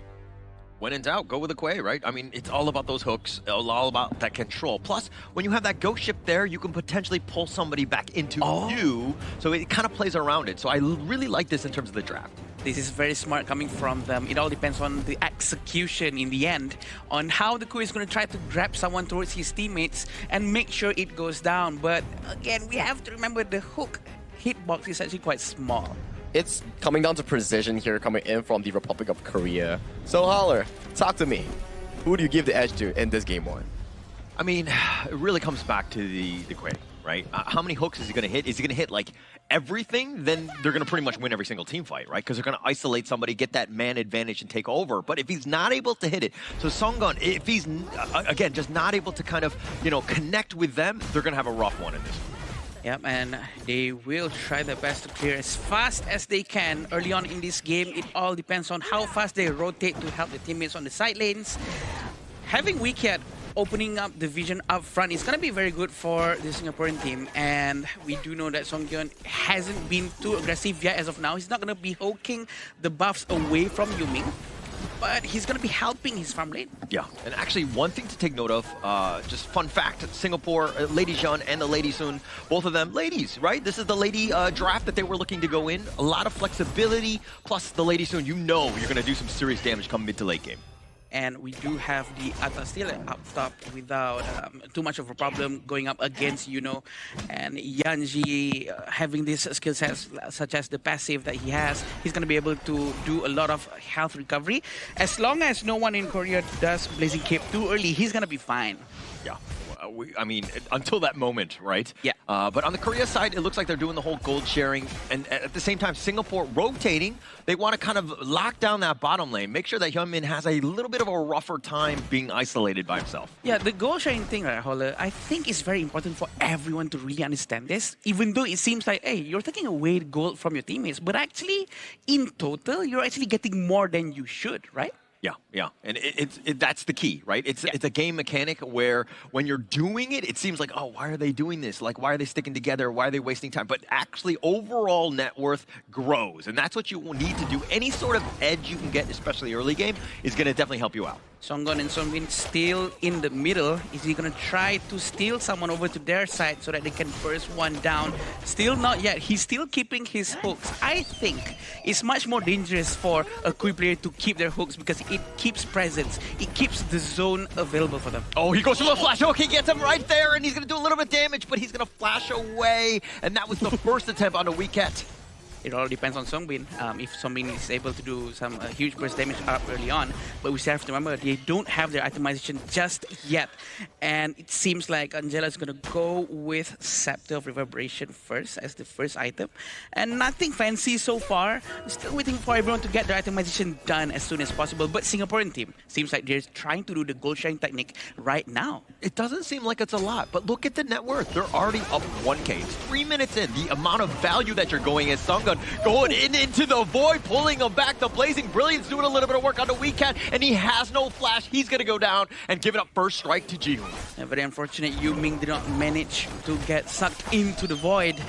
When in doubt, go with the Quay, right? I mean, it's all about those hooks, all about that control. Plus, when you have that ghost ship there, you can potentially pull somebody back into you, so it kind of plays around it. So I really like this in terms of the draft. This is very smart coming from them. It all depends on the execution in the end, on how the Quay is going to try to grab someone towards his teammates and make sure it goes down. But again, we have to remember the hook hitbox is actually quite small. It's coming down to precision here, coming in from the Republic of Korea. So Holler, talk to me. Who do you give the edge to in this game one? I mean, it really comes back to the Quay, right? How many hooks is he going to hit? Is he going to hit like everything? Then they're going to pretty much win every single team fight, right? Because they're going to isolate somebody, get that man advantage and take over. But if he's not able to hit it, so Songun, if he's, again, just not able to kind of, connect with them, they're going to have a rough one in this one. Yep, and they will try their best to clear as fast as they can early on in this game. It all depends on how fast they rotate to help the teammates on the side lanes. Having Wicked opening up the vision up front is going to be very good for the Singaporean team. And we do know that Songkyun hasn't been too aggressive yet as of now. He's not going to be hoking the buffs away from Yuming, but he's going to be helping his farm lane. Yeah, and actually one thing to take note of, just fun fact, Singapore, Lady Jean and the Lady Sun, both of them ladies, right? This is the lady draft that they were looking to go in. A lot of flexibility, plus the Lady Sun, you're going to do some serious damage come mid to late game. And we do have the Ata still up top without too much of a problem going up against Yuno. And Yanji having these skill sets such as the passive that he has, he's going to be able to do a lot of health recovery. As long as no one in Korea does Blazing Cape too early, he's going to be fine. Yeah. I mean, until that moment, right? Yeah. But on the Korea side, it looks like they're doing the whole gold sharing. And at the same time, Singapore rotating. They want to kind of lock down that bottom lane, make sure that Hyunmin has a little bit of a rougher time being isolated by himself. Yeah, the gold sharing thing, right, Holler, I think is very important for everyone to really understand this. Even though it seems like, hey, you're taking away gold from your teammates. But actually, in total, you're actually getting more than you should, right? Yeah, and that's the key, right? It's a game mechanic where when you're doing it, it seems like, oh, why are they doing this? Like, why are they sticking together? Why are they wasting time? But actually, overall net worth grows, and that's what you need to do. Any sort of edge you can get, especially early game, is going to definitely help you out. Songgon and Songbin still in the middle. Is he gonna try to steal someone over to their side so that they can burst one down? Still not yet. He's still keeping his hooks. I think it's much more dangerous for a Kui player to keep their hooks because it keeps presence. It keeps the zone available for them. Oh, he goes for the flash hook. He gets him right there, and he's going to do a little bit of damage, but he's going to flash away. And that was the first attempt on the Weecat. It all depends on Songbin. If Songbin is able to do some huge burst damage up early on, but we still have to remember they don't have their itemization just yet. And it seems like Angela is going to go with Scepter of Reverberation first as the first item. And nothing fancy so far. Still waiting for everyone to get their itemization done as soon as possible. But Singaporean team seems like they're trying to do the gold sharing technique right now. It doesn't seem like it's a lot, but look at the net worth. They're already up 1K. It's 3 minutes in. The amount of value that you're going is Songgun going into the void, pulling him back. The Blazing Brilliance doing a little bit of work on the Weecat, and he has no flash. He's going to go down and give it up first strike to Jihoon. Very unfortunate, Yu Ming did not manage to get sucked into the void.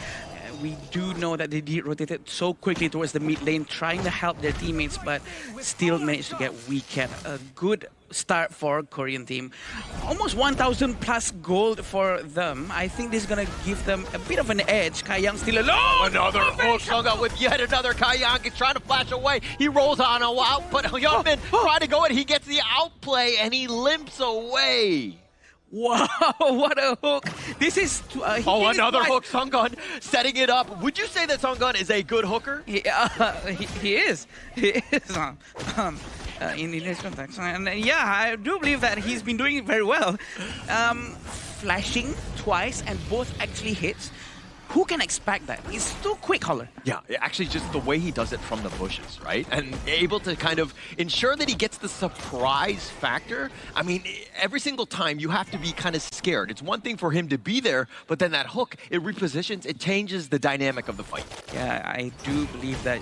We do know that they did rotate it so quickly towards the mid lane, trying to help their teammates, but still managed to get Weecat. A good start for Korean team. Almost 1,000 plus gold for them. I think this is going to give them a bit of an edge. Kai Yang still alone. Another hook Songgun with yet another Kai Yang. He's trying to flash away. He rolls on a wow, but Yeonmin trying to go and he gets the outplay and he limps away. Wow, what a hook. This is... another hook. Songgun setting it up. Would you say that Songgun is a good hooker? He is. He is. In this context. And yeah, I do believe that he's been doing it very well. Flashing twice and both actually hits. Who can expect that? He's too quick, Holler. Yeah, actually just the way he does it from the bushes, right? And able to kind of ensure that he gets the surprise factor. I mean, every single time you have to be kind of scared. It's one thing for him to be there, but then that hook, it repositions, it changes the dynamic of the fight. Yeah, I do believe that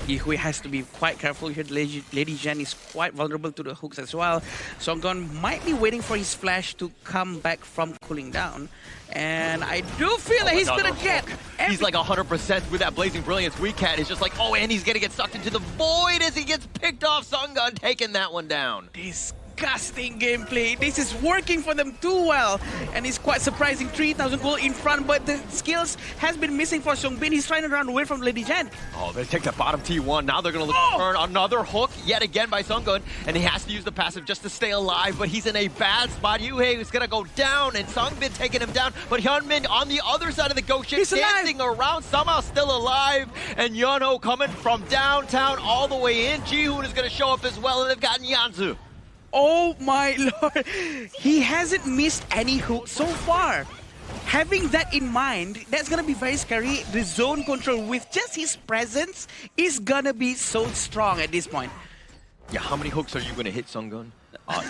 Yihui has to be quite careful here. Lady Zhen is quite vulnerable to the hooks as well. Songgon might be waiting for his flash to come back from cooling down. And I do feel that he's going to get... He's like 100% with that Blazing Brilliance. Weecat is just like, oh, and he's going to get sucked into the void as he gets picked off. Songgun taking that one down. Disgusting gameplay. This is working for them too well. And it's quite surprising. 3,000 gold in front, but the skills has been missing for Songbin. He's trying to run away from Lady Zhen. Oh, they take the bottom T1. Now they're going to look to turn another hook yet again by Songgun. And he has to use the passive just to stay alive, but he's in a bad spot. Yuhei is going to go down, and Songbin taking him down. But Hyunmin on the other side of the ghost ship, dancing around, somehow still alive. And Yeonho coming from downtown all the way in. Jihoon is going to show up as well, and they've got Nyanzu. Oh my lord, he hasn't missed any hooks so far. Having that in mind, that's gonna be very scary. The zone control with just his presence is gonna be so strong at this point. Yeah, how many hooks are you gonna hit, Songgun?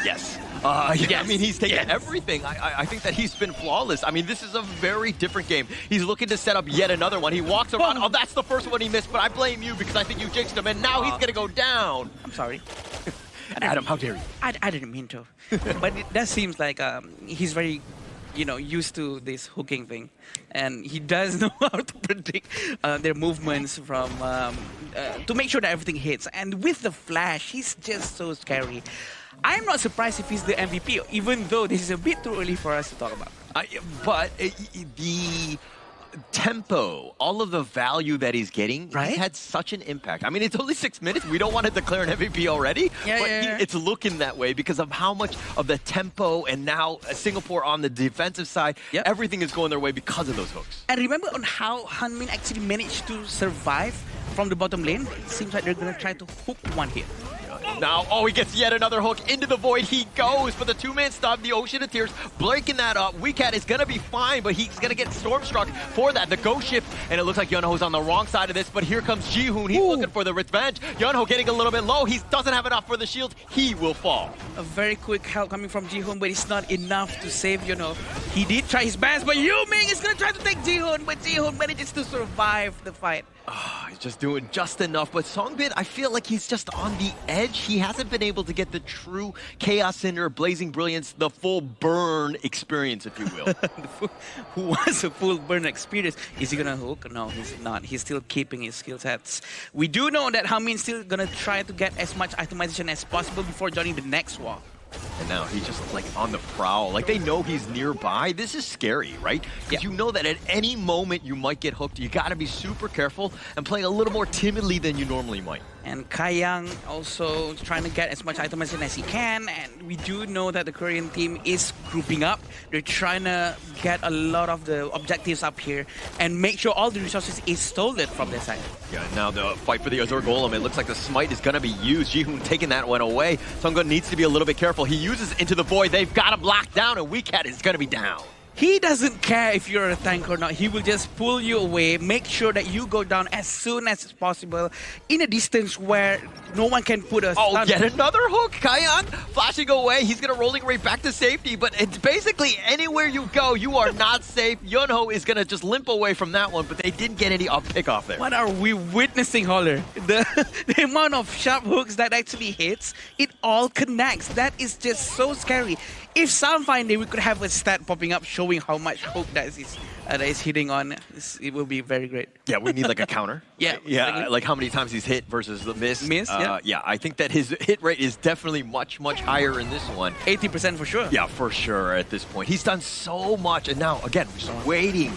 Yes. Yeah, I mean, he's taken everything. I think that he's been flawless. I mean, this is a very different game. He's looking to set up yet another one. He walks around. Oh, that's the first one he missed, but I blame you because I think you jinxed him, and now he's gonna go down. I'm sorry. Adam, how dare you? I didn't mean to. But that seems like he's very, used to this hooking thing. And he does know how to predict their movements from to make sure that everything hits. And with the flash, he's just so scary. I'm not surprised if he's the MVP, even though this is a bit too early for us to talk about. But the tempo, all of the value that he's getting, he had such an impact. I mean, it's only 6 minutes. We don't want to declare an MVP already, but it's looking that way because of how much of the tempo and now Singapore on the defensive side, everything is going their way because of those hooks. And remember on how Hanmin actually managed to survive from the bottom lane? It seems like they're going to try to hook one here. Now, he gets yet another hook into the void. He goes for the two-man stop, the Ocean of Tears, breaking that up. Weecat is going to be fine, but he's going to get storm-struck for that. The ghost ship, and it looks like Yeonho's on the wrong side of this, but here comes Jihoon. He's looking for the revenge. Yeonho getting a little bit low. He doesn't have enough for the shield. He will fall. A very quick help coming from Jihoon, but it's not enough to save Yeonho. He did try his best, but Yu Ming is going to try to take Jihoon, but Jihoon manages to survive the fight. He's just doing just enough, but Songbin, I feel like he's just on the edge. He hasn't been able to get the true Chaos Cinder, Blazing Brilliance, the full burn experience, if you will. Who wants a full burn experience? Is he gonna hook? No, he's not. He's still keeping his skill sets. We do know that Hamin's still gonna try to get as much itemization as possible before joining the next wall. And now he's just like on the prowl. Like they know he's nearby. This is scary, right? Because you know that at any moment you might get hooked. You gotta be super careful and play a little more timidly than you normally might. And Kayang also trying to get as much itemization as he can. And we do know that the Korean team is grouping up. They're trying to get a lot of the objectives up here and make sure all the resources is stolen from their side. Yeah, now the fight for the Azure Golem. It looks like the smite is gonna be used. Jihoon taking that one away. Sungun needs to be a little bit careful. He uses Into the Void. They've got him locked down, and Weecat is gonna be down. He doesn't care if you're a tank or not. He will just pull you away, make sure that you go down as soon as possible in a distance where no one can put us. Oh, yet another hook. Kayang flashing away. He's going to rolling right back to safety, but it's basically anywhere you go, you are not safe. Yunho is going to just limp away from that one, but they didn't get any pick off there. What are we witnessing, Holler? The amount of sharp hooks that actually hits, it all connects. That is just so scary. If Soundfinder, we could have a stat popping up showing how much hook that is hitting on, it will be very great. Yeah, we need like a counter. Yeah, like how many times he's hit versus the miss. Yeah. Yeah, I think that his hit rate is definitely much, much higher in this one. 80% for sure. Yeah, for sure at this point. He's done so much, and now, again, we're just waiting.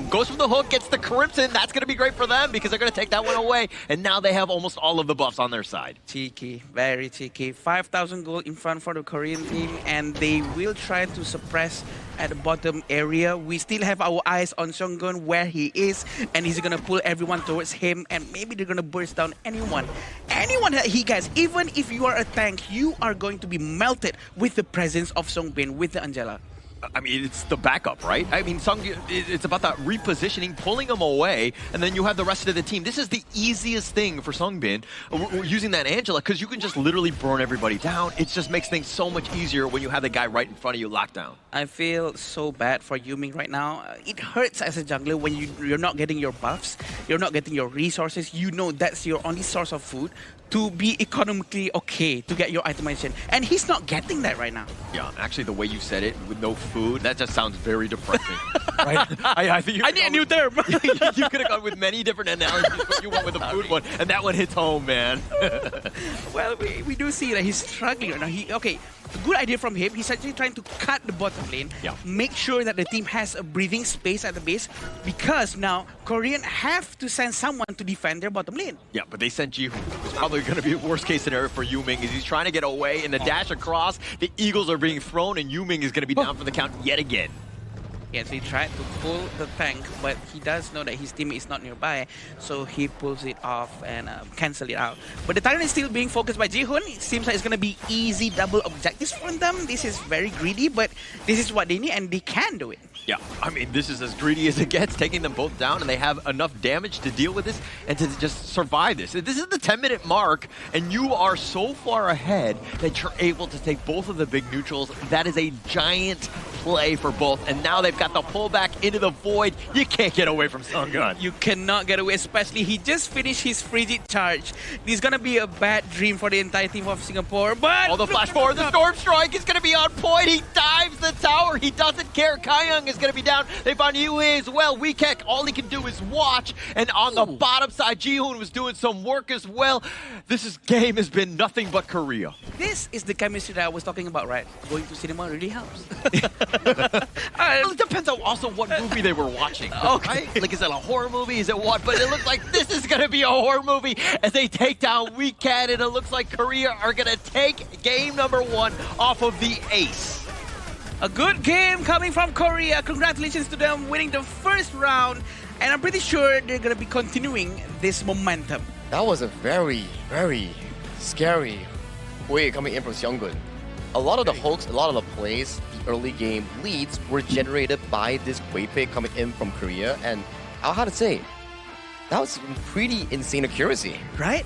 Goes for the hook, gets the Crimson. That's going to be great for them because they're going to take that one away. And now they have almost all of the buffs on their side. Cheeky, very cheeky. 5,000 gold in front for the Korean team, and they will try to suppress at the bottom area. We still have our eyes on Seonggun where he is, and he's going to pull everyone towards him, and maybe they're going to burst down anyone. Anyone that he gets, even if you are a tank, you are going to be melted with the presence of Songbin, with the Angela. I mean, it's the backup, right? I mean, it's about that repositioning, pulling them away, and then you have the rest of the team. This is the easiest thing for Songbin, using that Angela, because you can just literally burn everybody down. It just makes things so much easier when you have the guy right in front of you locked down. I feel so bad for Yuming right now. It hurts as a jungler when you're not getting your buffs, you're not getting your resources. You know that's your only source of food to be economically okay to get your itemization. And he's not getting that right now. Yeah, actually the way you said it, with no food, that just sounds very depressing. Right? I think I need a new term. You could have gone with many different analogies, but you went with the food one, and that one hits home, man. Well, we do see that he's struggling right now. Okay, good idea from him. He's actually trying to cut the bottom lane, make sure that the team has a breathing space at the base, because now Korean have to send someone to defend their bottom lane. Yeah, but they sent Jihoon. It's probably going to be a worst case scenario for Yuming, is he's trying to get away, and the dash across, the Eagles are being thrown, and Yuming is going to be down for the count yet again. Yes, he tried to pull the tank, but he does know that his teammate is not nearby, so he pulls it off and cancel it out. But the Tyrant is still being focused by Jihoon. It seems like it's going to be easy double objectives for them. This is very greedy, but this is what they need, and they can do it. Yeah, I mean, this is as greedy as it gets, taking them both down, and they have enough damage to deal with this and to just survive this. This is the 10-minute mark, and you are so far ahead that you're able to take both of the big neutrals. That is a giant play for both, and now they've got the pullback into the void. You can't get away from Sungun. You cannot get away, especially he just finished his frigid charge. This is going to be a bad dream for the entire team of Singapore, but... All the flash forward, the Storm Strike is going to be on point. He dives the tower. He doesn't care. Kayang is going to be down. They found Yue as well. Weekek, all he can do is watch, and on the bottom side, Jihoon was doing some work as well. This game has been nothing but Korea. This is the chemistry that I was talking about, right? Going to cinema really helps. It depends on also what movie they were watching. Okay. Right? Like, is it a horror movie? Is it what? But it looks like this is going to be a horror movie as they take down Weecat, and it looks like Korea are going to take game number 1 off of the ace. A good game coming from Korea. Congratulations to them winning the first round. And I'm pretty sure they're going to be continuing this momentum. That was a very, very scary way coming in from Seonggun. A lot of the hooks, a lot of the plays, the early game leads were generated by this Quay pick coming in from Korea. And I'll have to say, that was pretty insane accuracy. Right?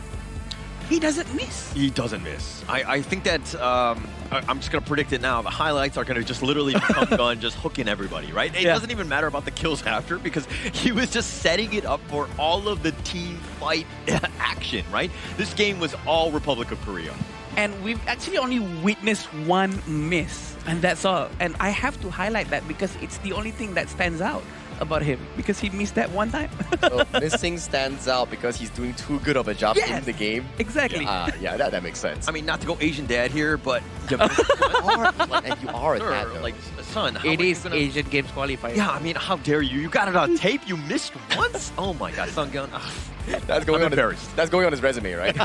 he doesn't miss. He doesn't miss. I think that I'm just gonna predict it now. The highlights are gonna just literally become gun, just hooking everybody, right? It doesn't even matter about the kills after because he was just setting it up for all of the team fight action, right? This game was all Republic of Korea. And we've actually only witnessed one miss, and that's all. And I have to highlight that because it's the only thing that stands out about him, because he missed that one time. So missing stands out because he's doing too good of a job in the game. Exactly. Yeah, that makes sense. I mean, not to go Asian dad here, but you are a dad, though. like son. It is Asian Games qualifier. Yeah, I mean, how dare you? You got it on tape. You missed once. Oh my God, Sungyeon. That's going on his resume, right?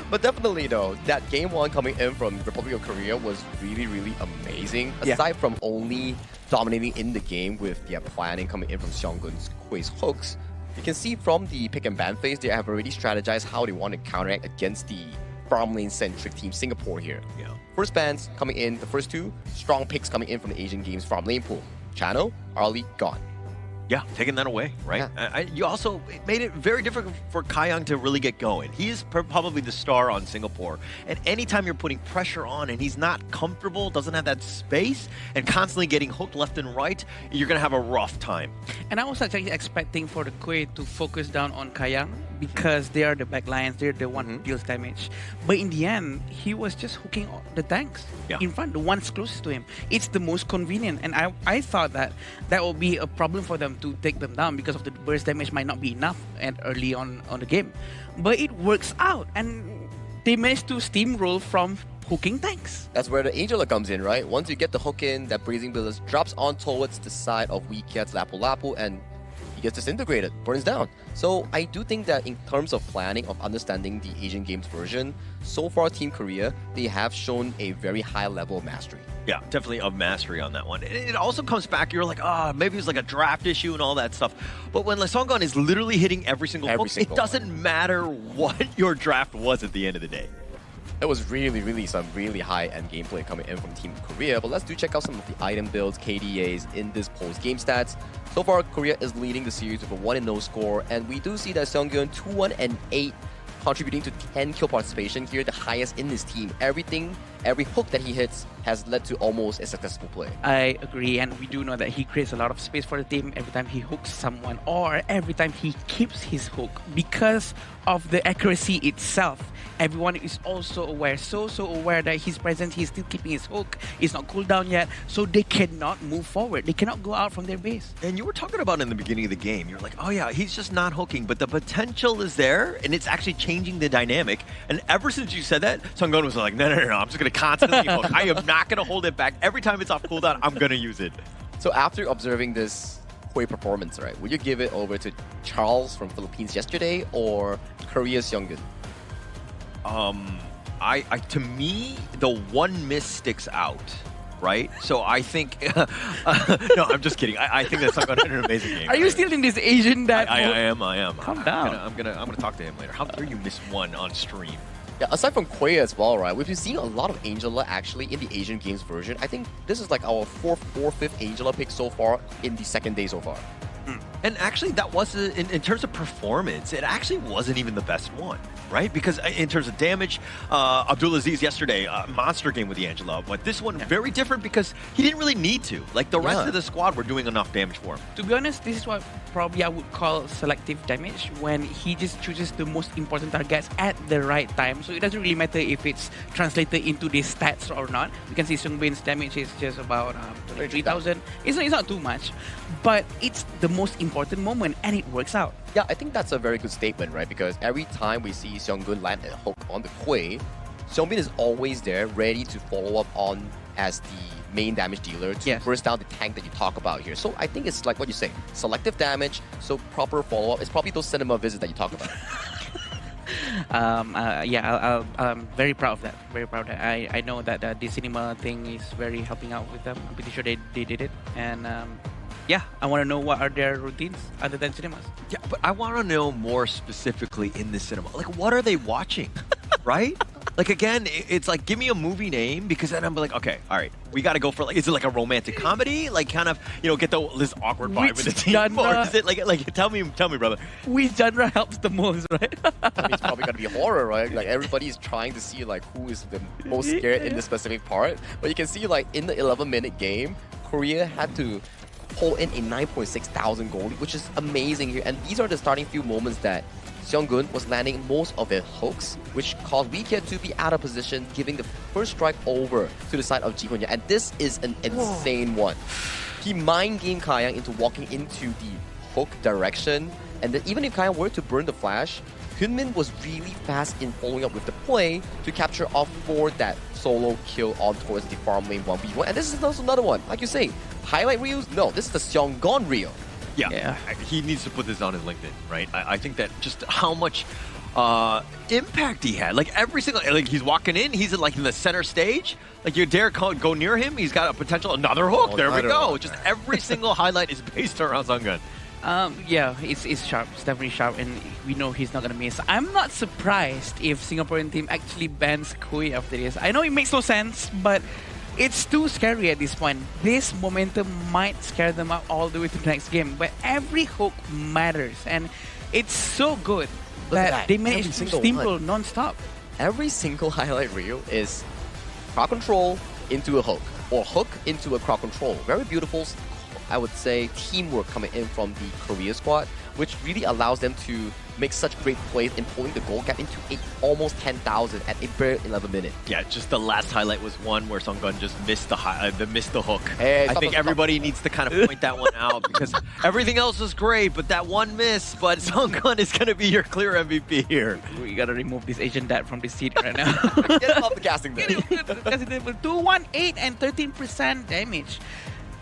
But definitely, though, that game one coming in from Republic of Korea was really, really amazing. Aside from only dominating in the game with their planning coming in from Seonggun's Kui's hooks, you can see from the pick and ban phase, they have already strategized how they want to counteract against the farm lane-centric team Singapore here. Yeah. First bans coming in, the first two, strong picks coming in from the Asian Games farm lane pool. Channel, Arlie, gone. Yeah, taking that away, right? Yeah. You also made it very difficult for Kaiyang to really get going. He is probably the star on Singapore. And anytime you're putting pressure on and he's not comfortable, doesn't have that space, and constantly getting hooked left and right, you're going to have a rough time. And I was actually expecting for the Kui to focus down on Kaiyang because they are the backlines, they're the one who deals damage. But in the end, he was just hooking the tanks in front, the ones closest to him. It's the most convenient, and I thought that would be a problem for them to take them down because of the burst damage might not be enough and early on the game. But it works out, and they managed to steamroll from hooking tanks. That's where the Angela comes in, right? Once you get the hook in, that Blazing Billows drops on towards the side of Weekat's Lapu Lapu, and he gets disintegrated, burns down. So I do think that in terms of planning, of understanding the Asian Games version, so far Team Korea, they have shown a very high level of mastery. Yeah, definitely of mastery on that one. It also comes back, you're like, maybe it's like a draft issue and all that stuff. But when Songgon is literally hitting every single hook, it doesn't matter what your draft was at the end of the day. It was really some really high-end gameplay coming in from Team Korea, but let's check out some of the item builds, KDAs in this post-game stats. So far, Korea is leading the series with a 1-0 score, and we do see that Seonggun 2-1-8, contributing to 10 kill participation here, the highest in this team. Every hook that he hits has led to almost a successful play. I agree, and we do know that he creates a lot of space for the team every time he hooks someone or every time he keeps his hook because of the accuracy itself. Everyone is also aware, so aware that his presence, he's still keeping his hook. It's not cooled down yet, so they cannot move forward. They cannot go out from their base. And you were talking about in the beginning of the game, you're like, oh yeah, he's just not hooking, but the potential is there, and it's actually changing the dynamic. And ever since you said that, Sunggun was like, no, I'm just going to constantly hook. I am not going to hold it back. Every time it's off cooldown, I'm going to use it. So after observing this Hui performance, right, would you give it over to Charles from Philippines yesterday or Korea's Seonggun? To me, the one miss sticks out, right? So I think, no, I'm just kidding. I think that's not an amazing game. Are you still in this Asian dad? I am. Calm down. I'm gonna talk to him later. How dare you miss one on stream? Yeah, aside from Korea as well, right? We've been seeing a lot of Angela actually in the Asian Games version. I think this is like our fourth, fifth Angela pick so far in the second day so far. And actually, that was, in terms of performance, it actually wasn't even the best one, right? Because in terms of damage, Abdulaziz yesterday, monster game with the Angela, but this one, very different because he didn't really need to. Like, the rest of the squad were doing enough damage for him. To be honest, this is what probably I would call selective damage, when he just chooses the most important targets at the right time. So it doesn't really matter if it's translated into the stats or not. You can see Sungbin's damage is just about 3,000. It's not too much, but it's the most important moment, and it works out. Yeah, I think that's a very good statement, right? Because every time we see Seonggun land a hook on the Hui, Seongbin is always there, ready to follow up on as the main damage dealer to burst down the tank that you talk about here. So I think it's like what you say, selective damage, so proper follow-up. It's probably those cinema visits that you talk about. I'm very proud of that. Very proud of that. I know that the cinema thing is very helping out with them. I'm pretty sure they did it. And yeah, I want to know what are their routines other than cinemas. Yeah, but I want to know more specifically in the cinema. Like, what are they watching, right? Like again, it's like give me a movie name because then I'm like, okay, all right, we got to go for like, is it like a romantic comedy? Like kind of, you know, get this awkward vibe with the team, or is it like tell me, brother? Which genre helps the most, right? I mean, it's probably gonna be horror, right? Like everybody's trying to see like who is the most scared in this specific part. But you can see like in the 11-minute game, Korea had to pull in a 9,600 goal lead, which is amazing here. And these are the starting few moments that Seonggun was landing most of their hooks, which caused Wikia to be out of position, giving the first strike over to the side of Ji Hoon-ya. And this is an insane one. He mind gamed Kayang into walking into the hook direction, and then even if Kayang were to burn the flash, Hyunmin was really fast in following up with the play to capture off for that solo kill on towards the farm lane 1v1. And this is also another one. Like you say, highlight reels? No, this is the Seonggun reel. Yeah, he needs to put this on his LinkedIn, right? I think that just how much impact he had. Like every single, like he's walking in, he's in the center stage. Like you dare go near him, he's got a potential another hook. There we go. Just every single highlight is based around Seonggun. Yeah, it's sharp. It's definitely sharp, and we know he's not gonna miss. I'm not surprised if Singaporean team actually bans Kui after this. I know it makes no sense, but it's too scary at this point. This momentum might scare them up all the way to the next game. But every hook matters, and it's so good that they manage to steamroll non-stop. Every single highlight reel is crowd control into a hook, or hook into a crowd control. Very beautiful, I would say, teamwork coming in from the Korea squad, which really allows them to make such great plays in pulling the goal gap into almost 10,000 at a bare 11 minutes. Yeah, just the last highlight was one where Seonggun just missed the hook. Hey, I think everybody needs to kind of point that one out because everything else was great, but that one miss. But Seonggun is going to be your clear MVP here. We got to remove this Asian dad from the seat right now. Get him off the casting bed. 218 and 13% damage.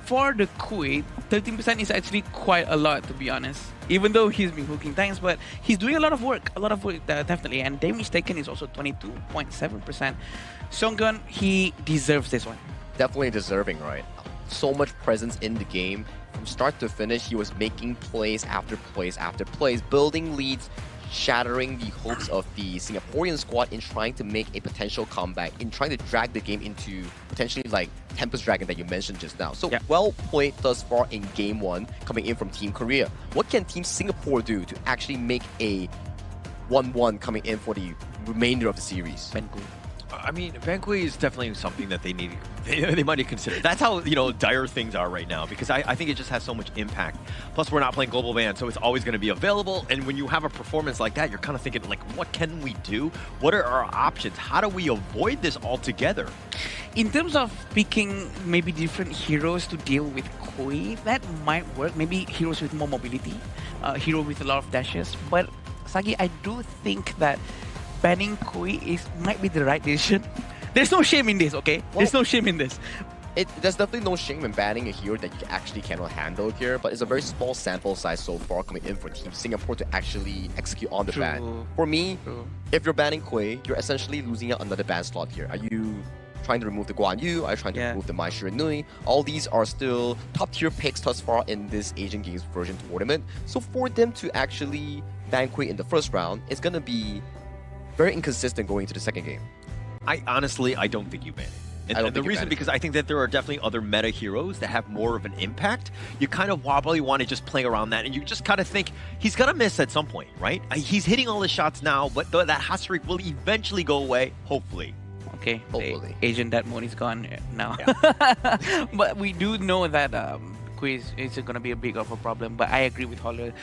For the Kui, 13% is actually quite a lot, to be honest. Even though he's been hooking tanks, but he's doing a lot of work, definitely. And damage taken is also 22.7%. Seonggun, he deserves this one. Definitely deserving, right? So much presence in the game. From start to finish, he was making plays after plays after plays, building leads, shattering the hopes of the Singaporean squad in trying to make a potential comeback, in trying to drag the game into potentially like Tempest Dragon that you mentioned just now. So well played thus far in Game 1 coming in from Team Korea. What can Team Singapore do to actually make a 1-1 coming in for the remainder of the series? I mean, Vankui is definitely something that they might need to consider. That's how, dire things are right now, because I think it just has so much impact. Plus, we're not playing global ban, so it's always going to be available. And when you have a performance like that, you're kind of thinking, like, what can we do? What are our options? How do we avoid this altogether? In terms of picking maybe different heroes to deal with Kui, that might work. Maybe heroes with more mobility, hero with a lot of dashes. But, Sagi, I do think that banning Kui might be the right decision. There's no shame in this, okay? There's no shame in this. There's definitely no shame in banning a hero that you actually cannot handle here, but it's a very small sample size so far coming in for Team Singapore to actually execute on the ban. For me, if you're banning Kui, you're essentially losing out another ban slot here. Are you trying to remove the Guan Yu? Are you trying to remove the Mai Shiranui? All these are still top tier picks thus far in this Asian Games version tournament. So for them to actually ban Kui in the first round, it's going to be very inconsistent going into the second game. I don't think you ban it. And the reason, because I think that there are definitely other meta heroes that have more of an impact. You kind of probably want to just play around that, and you just kind of think he's going to miss at some point, right? He's hitting all the shots now, but that hot streak will eventually go away, hopefully. Okay, hopefully. Asian dad mode is gone now. But we do know that Kui is going to be a big of a problem, but I agree with Holler.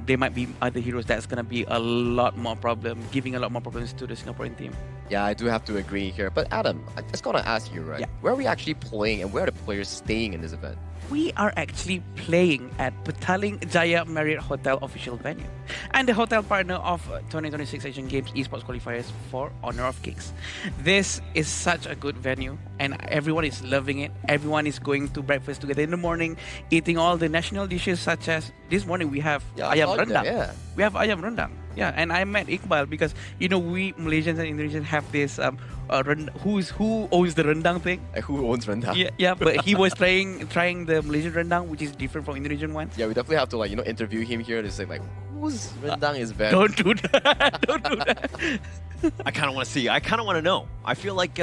There might be other heroes that's going to be a lot more problem, giving a lot more problems to the Singaporean team. Yeah, I do have to agree here. But Adam, I just got to ask you, right? Where are we actually playing, and where are the players staying in this event? We are actually playing at Petaling Jaya Marriott Hotel official venue and the hotel partner of 2026 Asian Games esports qualifiers for Honor of Kings. This is such a good venue and everyone is loving it. Everyone is going to breakfast together in the morning, eating all the national dishes, such as this morning we have ayam rendang. We have ayam rendang. Yeah, and I met Iqbal because, we Malaysians and Indonesians have this who owns the rendang thing. Who owns rendang? Yeah, but he was trying the Malaysian rendang, which is different from Indonesian ones. Yeah, we definitely have to interview him here to say whose rendang is better. Don't do that. Don't do that. I kind of want to see. I kind of want to know. I feel like,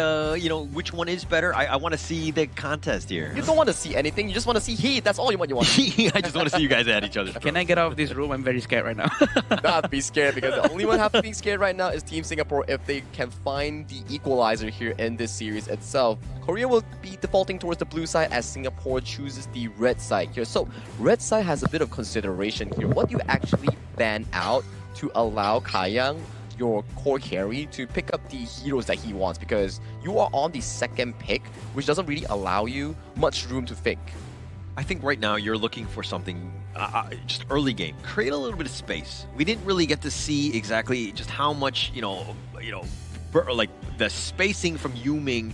which one is better. I want to see the contest here. You don't want to see anything. You just want to see heat. That's all you want. I just want to see you guys at each other's Can I get out of this room? I'm very scared right now. Not be scared, because the only one have to be scared right now is Team Singapore if they can find the equalizer here in this series itself. Korea will be defaulting towards the blue side as Singapore chooses the red side here. So red side has a bit of consideration here. What do you actually ban out to allow Kayang, your core carry, to pick up the heroes that he wants? Because you are on the second pick, which doesn't really allow you much room to think. I think right now you're looking for something just early game. Create a little bit of space. We didn't really get to see exactly just how much, like the spacing from Yuming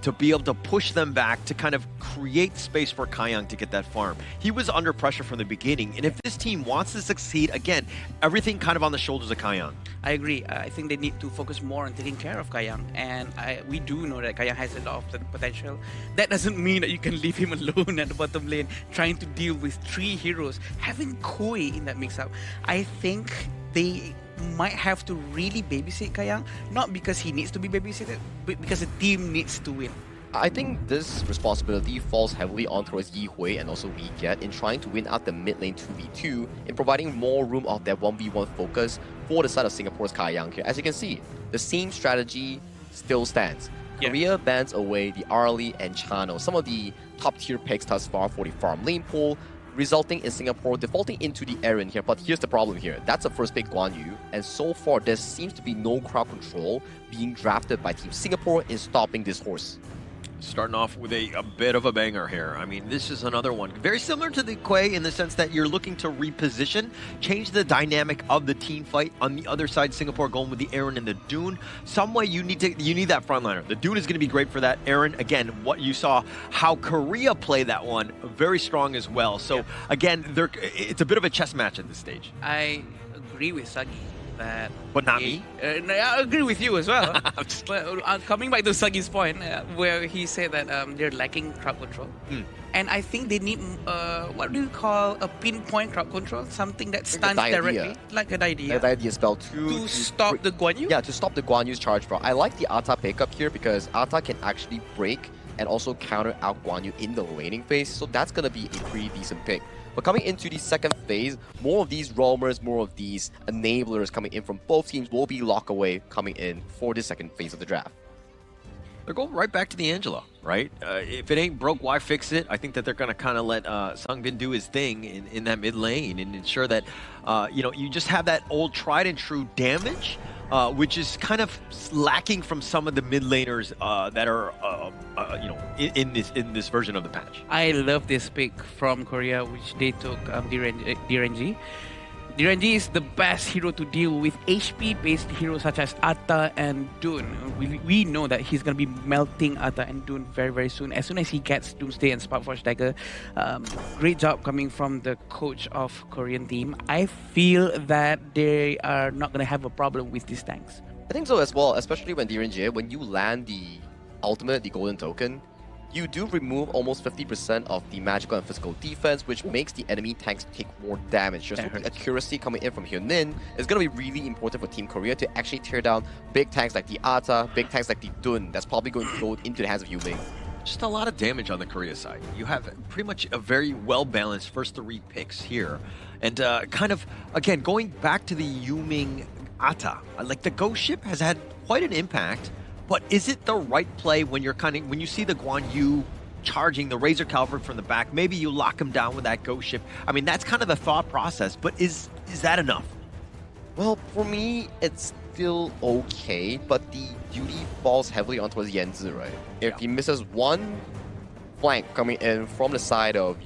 to be able to push them back to kind of create space for Kayang to get that farm. He was under pressure from the beginning, and if this team wants to succeed, again, everything kind of on the shoulders of Kayang. I agree. I think they need to focus more on taking care of Kayang, and we do know that Kayang has a lot of potential. That doesn't mean that you can leave him alone at the bottom lane trying to deal with 3 heroes. Having Koi in that mix-up, I think they might have to really babysit Kayang, not because he needs to be babysitted, but because the team needs to win. I think this responsibility falls heavily on towards Yi Hui and also Wee Kiat in trying to win out the mid lane 2v2, in providing more room of their 1v1 focus for the side of Singapore's Kayang here. As you can see, the same strategy still stands. Korea bans away the Arlie and Chano, some of the top tier picks thus far for the farm lane pool, resulting in Singapore defaulting into the Aaron here. But here's the problem here. That's the first pick Guan Yu, and so far there seems to be no crowd control being drafted by Team Singapore in stopping this horse. Starting off with a bit of a banger here. I mean, this is another one. Very similar to the Quay in the sense that you're looking to reposition, change the dynamic of the team fight. On the other side, Singapore going with the Aaron and the Dune. Some way you need that frontliner. The Dune is going to be great for that. Aaron, again, what you saw, how Korea play that one, very strong as well. So again, it's a bit of a chess match at this stage. I agree with Sagi. But not me. I agree with you as well. But coming back to Sagi's point, where he said that they're lacking crowd control. And I think they need, what do you call a pinpoint crowd control? Something that stuns directly, like an idea. Like an idea spell to stop the Guan Yu? Yeah, to stop the Guan Yu's charge bro. I like the Ata pickup here because Ata can actually break and also counter out Guan Yu in the laning phase. So that's going to be a pretty decent pick. But coming into the second phase, more of these roamers, more of these enablers coming in from both teams will be lock away coming in for the second phase of the draft. They're going right back to the Angela, right? If it ain't broke, why fix it? I think that they're going to kind of let Sungbin do his thing in that mid lane and ensure that, you just have that old tried and true damage, which is kind of lacking from some of the mid laners that are, in this version of the patch. I love this pick from Korea, which they took DRNG. DRNG is the best hero to deal with HP-based heroes such as Atta and Dune. We know that he's going to be melting Atta and Dune very, very soon. As soon as he gets Doomsday and Sparkforge Dagger, great job coming from the coach of Korean team. I feel that they are not going to have a problem with these tanks. I think so as well, especially when DRNG, when you land the ultimate, the golden token, you do remove almost 50% of the magical and physical defense, which makes the enemy tanks take more damage. Just with the accuracy coming in from Hyunin is going to be really important for Team Korea to actually tear down big tanks like the Ata, big tanks like the Dun. That's probably going to go into the hands of Yuming. Just a lot of damage on the Korea side. You have pretty much a very well-balanced first 3 picks here. And kind of, again, going back to the Yuming Ata, like the Ghost Ship has had quite an impact. But is it the right play when you see the Guan Yu charging the Razor Cavalry from the back? Maybe you lock him down with that Ghost Ship. I mean, that's kind of the thought process. But is that enough? Well, for me, it's still okay. But the duty falls heavily on towards Yanzi, right? If he misses one flank coming in from the side of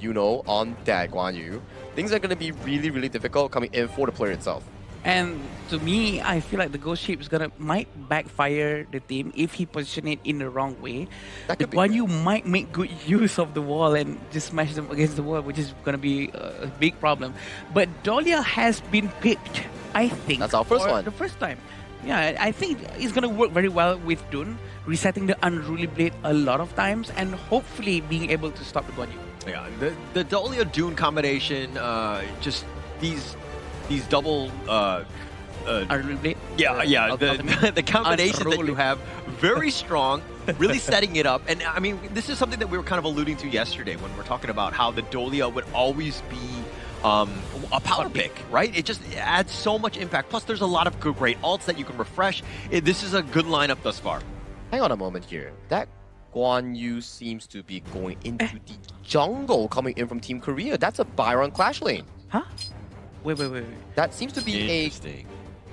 on that Guan Yu, things are going to be really, really difficult coming in for the player itself. And to me, I feel like the Ghost Ship might backfire the team if he position it in the wrong way. The Guan Yu might make good use of the wall and just smash them against the wall, which is going to be a big problem. But Dahlia has been picked, I think. That's our first one. The first time. Yeah, I think it's going to work very well with Dun, resetting the Unruly Blade a lot of times and hopefully being able to stop the Guan Yu. Yeah, the Dahlia Dune combination, just these double Arguably. Yeah. The combination that you have, very strong, really setting it up. And I mean, this is something that we were kind of alluding to yesterday when we were talking about how the Dolia would always be a power pick, right? It just adds so much impact. Plus, there's a lot of great ults that you can refresh. This is a good lineup thus far. Hang on a moment here. That Guan Yu seems to be going into the jungle coming in from Team Korea. That's a Byron Clash lane. Huh? Wait. That seems to be a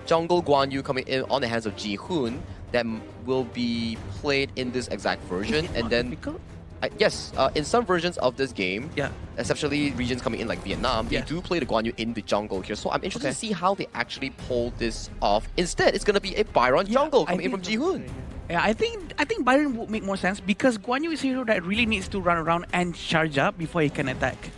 jungle Guan Yu coming in on the hands of Ji-hoon that will be played in this exact version. And then, yes, in some versions of this game, especially regions coming in like Vietnam, they do play the Guan Yu in the jungle here. So I'm interested to see how they actually pull this off. Instead, it's going to be a Byron jungle coming in from Ji-hoon. Yeah, I think Byron would make more sense because Guan Yu is a hero that really needs to run around and charge up before he can attack.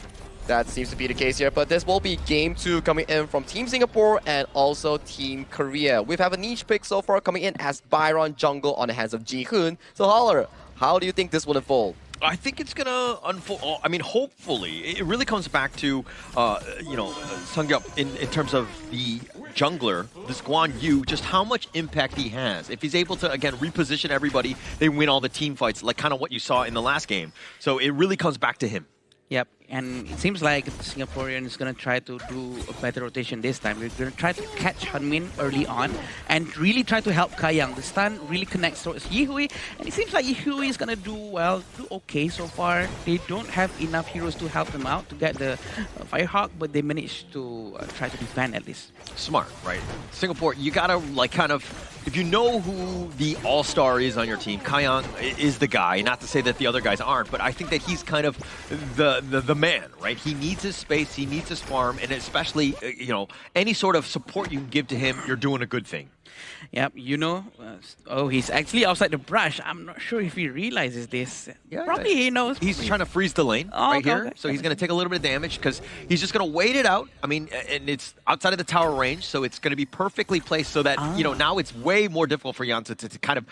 That seems to be the case here, but this will be Game 2 coming in from Team Singapore and also Team Korea. We have a niche pick so far coming in as Byron jungle on the hands of Ji-hoon. So Holler, how do you think this will unfold? I think it's gonna unfold. I mean, hopefully, it really comes back to, Sungyup in terms of the jungler, this Guan Yu, just how much impact he has. If he's able to, again, reposition everybody, they win all the team fights, like kind of what you saw in the last game. So it really comes back to him. Yep, and it seems like the Singaporean is going to try to do a better rotation this time. We're going to try to catch Hunmin early on and really try to help Kayang. The stun really connects towards Yihui, and it seems like Yihui is going to do okay so far. They don't have enough heroes to help them out to get the Firehawk, but they managed to try to defend at least. Smart, right? Singapore, you got to if you know who the all-star is on your team, Kayang is the guy. Not to say that the other guys aren't, but I think that he's kind of the man, right? He needs his space, he needs his farm, and especially, any sort of support you can give to him, you're doing a good thing. Yep, he's actually outside the brush. I'm not sure if he realizes this. Yeah, probably he knows. He's trying to freeze the lane here, so he's going to take a little bit of damage because he's just going to wait it out. I mean, and it's outside of the tower range, so it's going to be perfectly placed so that, now it's way more difficult for Yan to kind of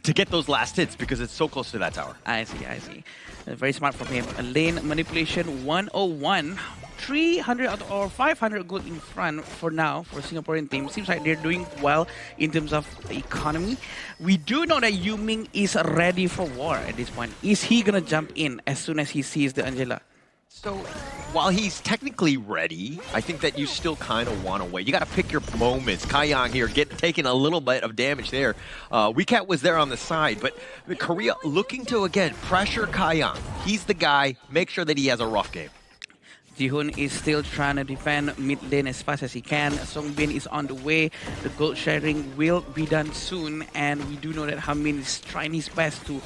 to get those last hits because it's so close to that tower. I see. Very smart from him. A lane manipulation 101. 300 or 500 gold in front for now for Singaporean team. Seems like they're doing well in terms of the economy. We do know that Yu Ming is ready for war at this point. Is he gonna jump in as soon as he sees the Angela? So, while he's technically ready, I think that you still kind of want to wait. You got to pick your moments. Kayang here taking a little bit of damage there. Weecat was there on the side, but Korea looking to, again, pressure Kayang. He's the guy. Make sure that he has a rough game. Ji-hoon is still trying to defend mid lane as fast as he can. Songbin is on the way. The gold sharing will be done soon, and we do know that Hamin is trying his best to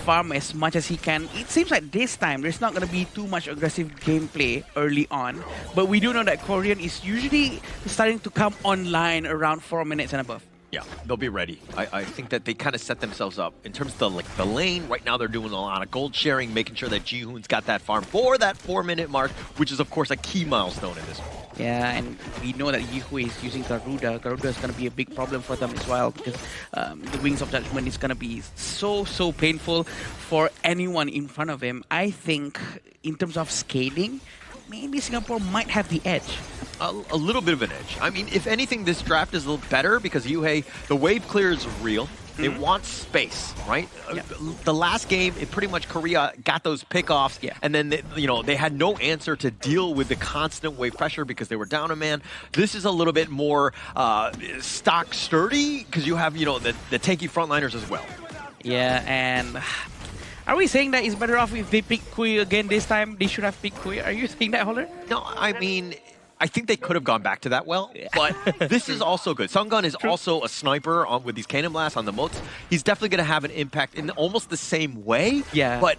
farm as much as he can. It seems like this time there's not going to be too much aggressive gameplay early on, but we do know that Korean is usually starting to come online around 4 minutes and above. Yeah, they'll be ready. I think that they kind of set themselves up in terms of the lane. Right now, they're doing a lot of gold sharing, making sure that Ji-hoon's got that farm for that 4-minute mark, which is, of course, a key milestone in this one. Yeah, and we know that Yihui is using Garuda. Garuda is going to be a big problem for them as well because the Wings of Judgment is going to be so painful for anyone in front of him. I think in terms of scaling, maybe Singapore might have the edge. A little bit of an edge. I mean, if anything, this draft is a little better because Yuhei, the wave clear is real. It wants space, right? Yeah. The last game, it pretty much Korea got those pickoffs, and then they had no answer to deal with the constant wave pressure because they were down a man. This is a little bit more stock sturdy because you have the tanky frontliners as well. Yeah, and are we saying that it's better off if they pick Kui again this time? They should have picked Kui. Are you saying that, Holler? No, I mean, I think they could have gone back to that but this is also good. Sunggun is also a sniper with these cannon blasts on the moats. He's definitely going to have an impact in almost the same way. Yeah. But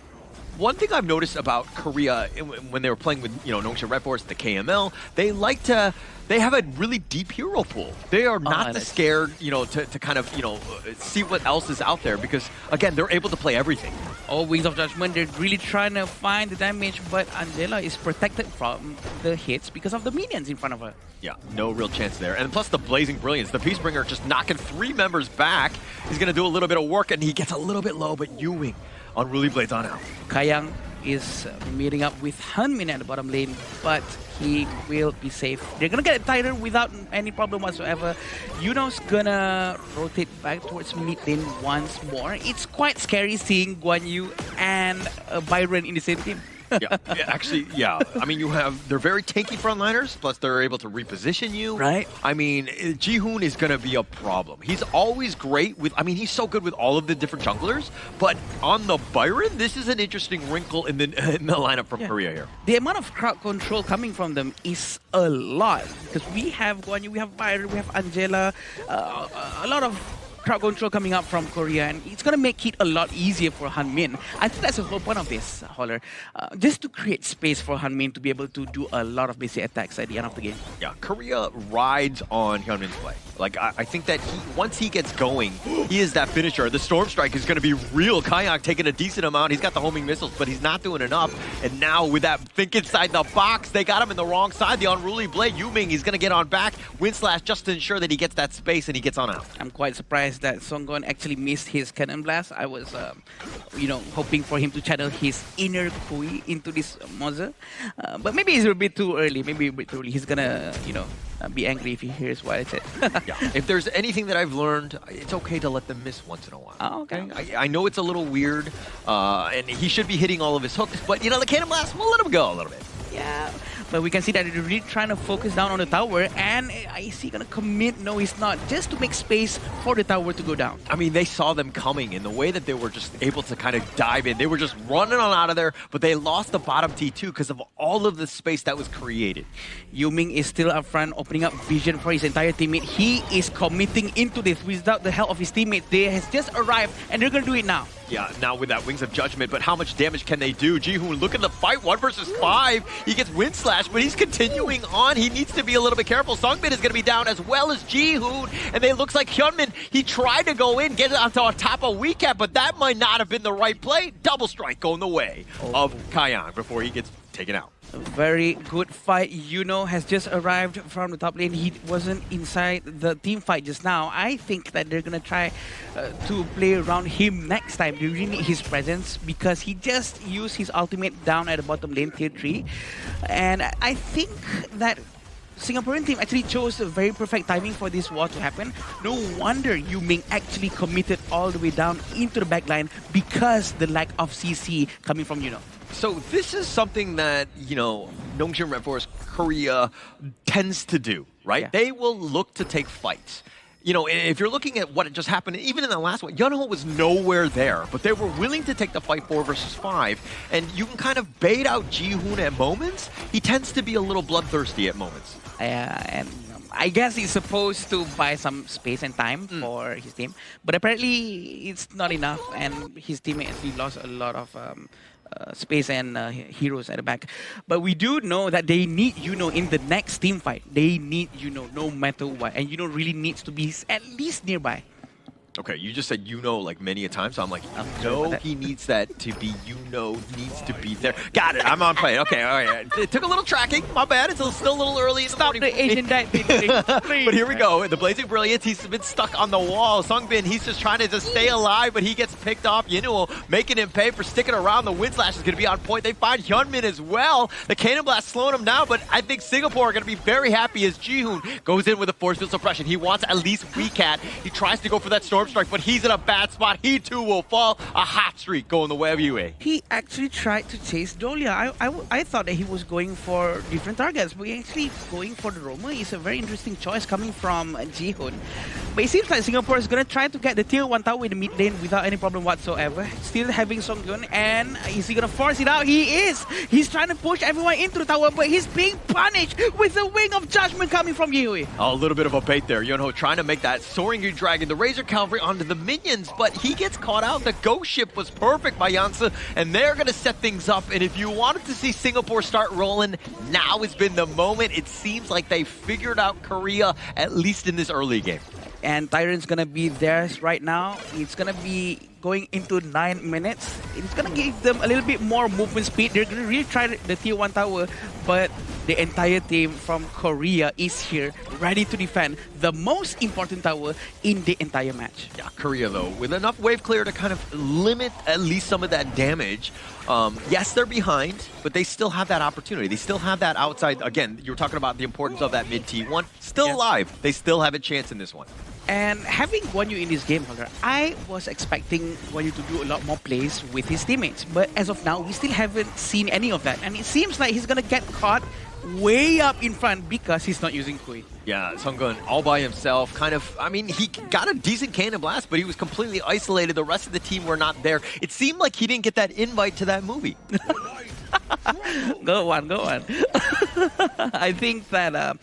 one thing I've noticed about Korea when they were playing with Nongshim Red Force, the KML, they have a really deep hero pool. They are not scared, to kind of, see what else is out there because, again, they're able to play everything. All Wings of Judgment, they're really trying to find the damage, but Angela is protected from the hits because of the minions in front of her. Yeah, no real chance there. And plus the Blazing Brilliance, the Peacebringer just knocking 3 members back. He's going to do a little bit of work, and he gets a little bit low, but Ewing Unruly Blades on out. Kayang is meeting up with Hunmin at the bottom lane, but he will be safe. They're gonna get a Titan without any problem whatsoever. Yuno's gonna rotate back towards mid lane once more. It's quite scary seeing Guan Yu and Byron in the same team. Yeah, actually, yeah. I mean, they're very tanky frontliners, plus they're able to reposition you. Right. I mean, Jihoon is going to be a problem. He's always great with, I mean, he's so good with all of the different junglers, but on the Byron, this is an interesting wrinkle in the lineup from Korea here. The amount of crowd control coming from them is a lot, because we have Guan Yu, we have Byron, we have Angela, a lot of crowd control coming up from Korea, and it's going to make it a lot easier for Hunmin. I think that's the whole point of this, Holler. Just to create space for Hunmin to be able to do a lot of basic attacks at the end of the game. Yeah, Korea rides on Hyunmin's play. Like, I think that once he gets going, he is that finisher. The Storm Strike is going to be real. Kayak taking a decent amount. He's got the homing missiles, but he's not doing enough. And now with that think inside the box, they got him in the wrong side. The Unruly Blade, Yuming, he's going to get on back. Wind Slash just to ensure that he gets that space and he gets on out. I'm quite surprised that Songgon actually missed his Cannon Blast. I was, hoping for him to channel his inner Kui into this Moza. But maybe it's a bit too early. Maybe a bit too early. He's going to, be angry if he hears what I said. Yeah. If there's anything that I've learned, it's okay to let them miss once in a while. Oh, okay. I know it's a little weird, and he should be hitting all of his hooks, but, the Cannon Blast, we'll let him go a little bit. Yeah, but we can see that they're really trying to focus down on the tower, and is he gonna commit? No, he's not. Just to make space for the tower to go down. I mean, they saw them coming in the way that they were just able to kind of dive in. They were just running on out of there, but they lost the bottom T2 because of all of the space that was created. Yuming is still up front, opening up vision for his entire teammate. He is committing into this without the help of his teammate. They has just arrived, and they're gonna do it now. Yeah, now with that Wings of Judgment, but how much damage can they do? Jihoon looking to fight 1 versus 5. He gets Wind Slash, but he's continuing on. He needs to be a little bit careful. Songbin is going to be down as well as Jihoon, and it looks like Hyunmin, he tried to go in, get it onto on top of Weecap, but that might not have been the right play. Double strike going the way of Kayang before he gets taken out. A very good fight. Yuno has just arrived from the top lane. He wasn't inside the team fight just now. I think that they're going to try to play around him next time. They really need his presence because he just used his ultimate down at the bottom lane, tier 3. And I think that Singaporean team actually chose a very perfect timing for this war to happen. No wonder Yuming actually committed all the way down into the backline because the lack of CC coming from Yuno. So this is something that, Nongshim Red Forest Korea tends to do, right? Yeah. They will look to take fights. If you're looking at what just happened, even in the last one, Yeonho was nowhere there, but they were willing to take the fight 4 versus 5, and you can kind of bait out Jihoon at moments. He tends to be a little bloodthirsty at moments. And I guess he's supposed to buy some space and time for his team, but apparently it's not enough, and his teammate actually lost a lot of space and heroes at the back. But we do know that they need Yuno in the next team fight. They need Yuno no matter what, and Yuno really needs to be at least nearby. Okay, you just said like many a time, so I'm like, no, he needs that to be needs to be there. Got it, I'm on play. Okay, all right. It took a little tracking, my bad. It's still a little early in the morning. Stop the Asian diet thing, please. But here we go, the Blazing Brilliance, he's been stuck on the wall. Songbin, he's just trying to just stay alive, but he gets picked off. Yinuo making him pay for sticking around. The Wind Slash is going to be on point. They find Hyunmin as well. The Cannon Blast slowing him down, but I think Singapore are going to be very happy as Jihoon goes in with a force field suppression. He wants at least Weecat. He tries to go for that Storm Strike, but he's in a bad spot. He too will fall. A hot streak going the way of UA. He actually tried to chase Dolia. I thought that he was going for different targets, but actually going for the Roma is a very interesting choice coming from Jihoon. But it seems like Singapore is going to try to get the tier 1 tower in the mid lane without any problem whatsoever. Still having Songhyun, and is he going to force it out? He is! He's trying to push everyone into the tower, but he's being punished with the Wing of Judgment coming from Yui. A little bit of a bait there. Yeonho trying to make that Soaring Green Dragon, the Razor Cavalry onto the minions, but he gets caught out. The Ghost Ship was perfect by Yansa, and they're going to set things up. And if you wanted to see Singapore start rolling, now has been the moment. It seems like they figured out Korea, at least in this early game. And Tyrant's gonna be theirs right now. It's gonna be going into 9 minutes. It's gonna give them a little bit more movement speed. They're gonna really try the tier 1 tower, but the entire team from Korea is here, ready to defend the most important tower in the entire match. Yeah, Korea though, with enough wave clear to kind of limit at least some of that damage. Yes, they're behind, but they still have that opportunity. They still have that outside. Again, you were talking about the importance of that mid T1. Still alive. They still have a chance in this one. And having Guan Yu in this game, Hunter, I was expecting Guan Yu to do a lot more plays with his teammates. But as of now, we still haven't seen any of that. And it seems like he's going to get caught way up in front because he's not using Kui. Yeah, Sunggun all by himself, kind of, I mean, he got a decent cannon blast, but he was completely isolated. The rest of the team were not there. It seemed like he didn't get that invite to that movie. Go on, go on. I think that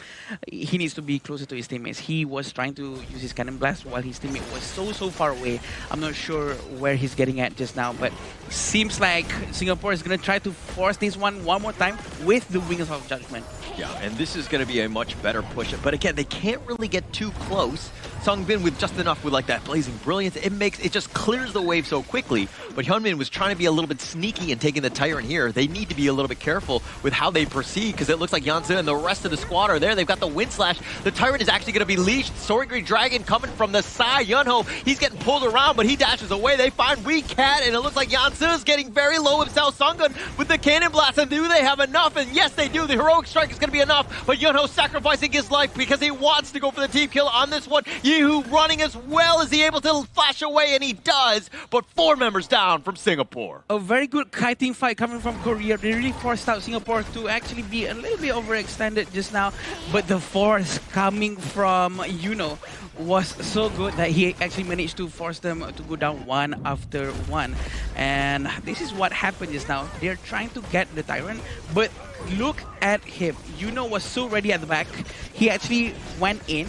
he needs to be closer to his teammates. He was trying to use his cannon blast while his teammate was so far away. I'm not sure where he's getting at just now, but seems like Singapore is going to try to force this one more time with the Wings of Judgment. Yeah, and this is going to be a much better push. But again, they can't really get too close. Sungbin with just enough with like that Blazing Brilliance, it just clears the wave so quickly. But Hyunmin was trying to be a little bit sneaky and taking the Tyrant here. They need to be a little bit careful with how they proceed because it looks like Yansu and the rest of the squad are there. They've got the Wind Slash. The Tyrant is actually going to be leashed. Soaring Green Dragon coming from the side. Yunho, he's getting pulled around, but he dashes away. They find Weak Cat, and it looks like Yansu is getting very low himself. Sungun with the Cannon Blast, and do they have enough? And yes, they do. The Heroic Strike is going to be enough, but Yunho sacrificing his life because he wants to go for the team kill on this one. Yehu running as well. Is he able to flash away? And he does, but 4 members down from Singapore. A very good kiting fight coming from Korea. They really forced out Singapore to actually be a little bit overextended just now, but the force coming from Yuno was so good that he actually managed to force them to go down one after one. And this is what happened just now. They're trying to get the Tyrant, but look at him. Yuno was so ready at the back. He actually went in,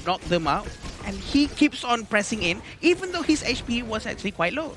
knocked them out, and he keeps on pressing in, even though his HP was actually quite low.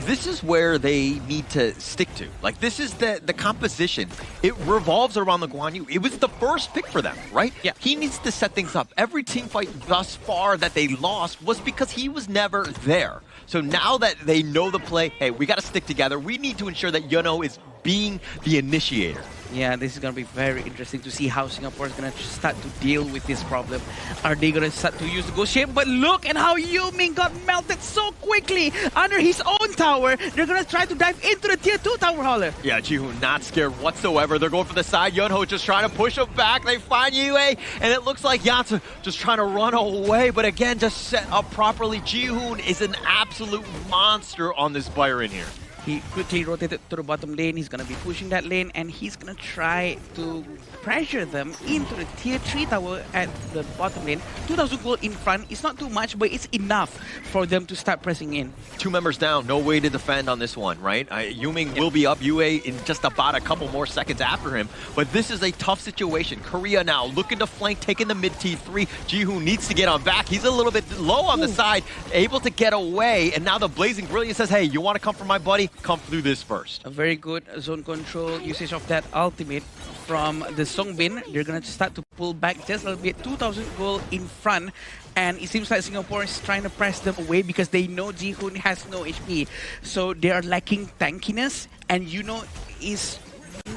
This is where they need to stick to. Like, this is the composition. It revolves around the Guan Yu. It was the first pick for them, right? Yeah. He needs to set things up. Every team fight thus far that they lost was because he was never there. So now that they know the play, hey, we got to stick together. We need to ensure that Yuno is being the initiator. Yeah, this is going to be very interesting to see how Singapore is going to start to deal with this problem. Are they going to start to use the Ghost Shape? But look at how Yuming got melted so quickly under his own tower. They're going to try to dive into the tier 2 tower hauler. Yeah, Jihoon not scared whatsoever. They're going for the side. Yunho just trying to push him back. They find Yue, and it looks like Yansu just trying to run away. But again, just set up properly. Jihoon is an absolute monster on this Byron here. He quickly rotated to the bottom lane. He's going to be pushing that lane, and he's going to try to pressure them into the tier 3 tower at the bottom lane. 2,000 gold in front. It's not too much, but it's enough for them to start pressing in. 2 members down. No way to defend on this one, right? Yuming will be up. Yue in just about a couple more seconds after him. But this is a tough situation. Korea now looking to flank, taking the mid T3. Jihoon needs to get on back. He's a little bit low on the side, able to get away. And now the Blazing Brilliance says, hey, you want to come for my buddy? Come through this first. A very good zone control usage of that ultimate from the Songbin. They're going to start to pull back just a little bit. 2,000 gold in front. And it seems like Singapore is trying to press them away because they know Jihoon has no HP. So they are lacking tankiness. And Yuno is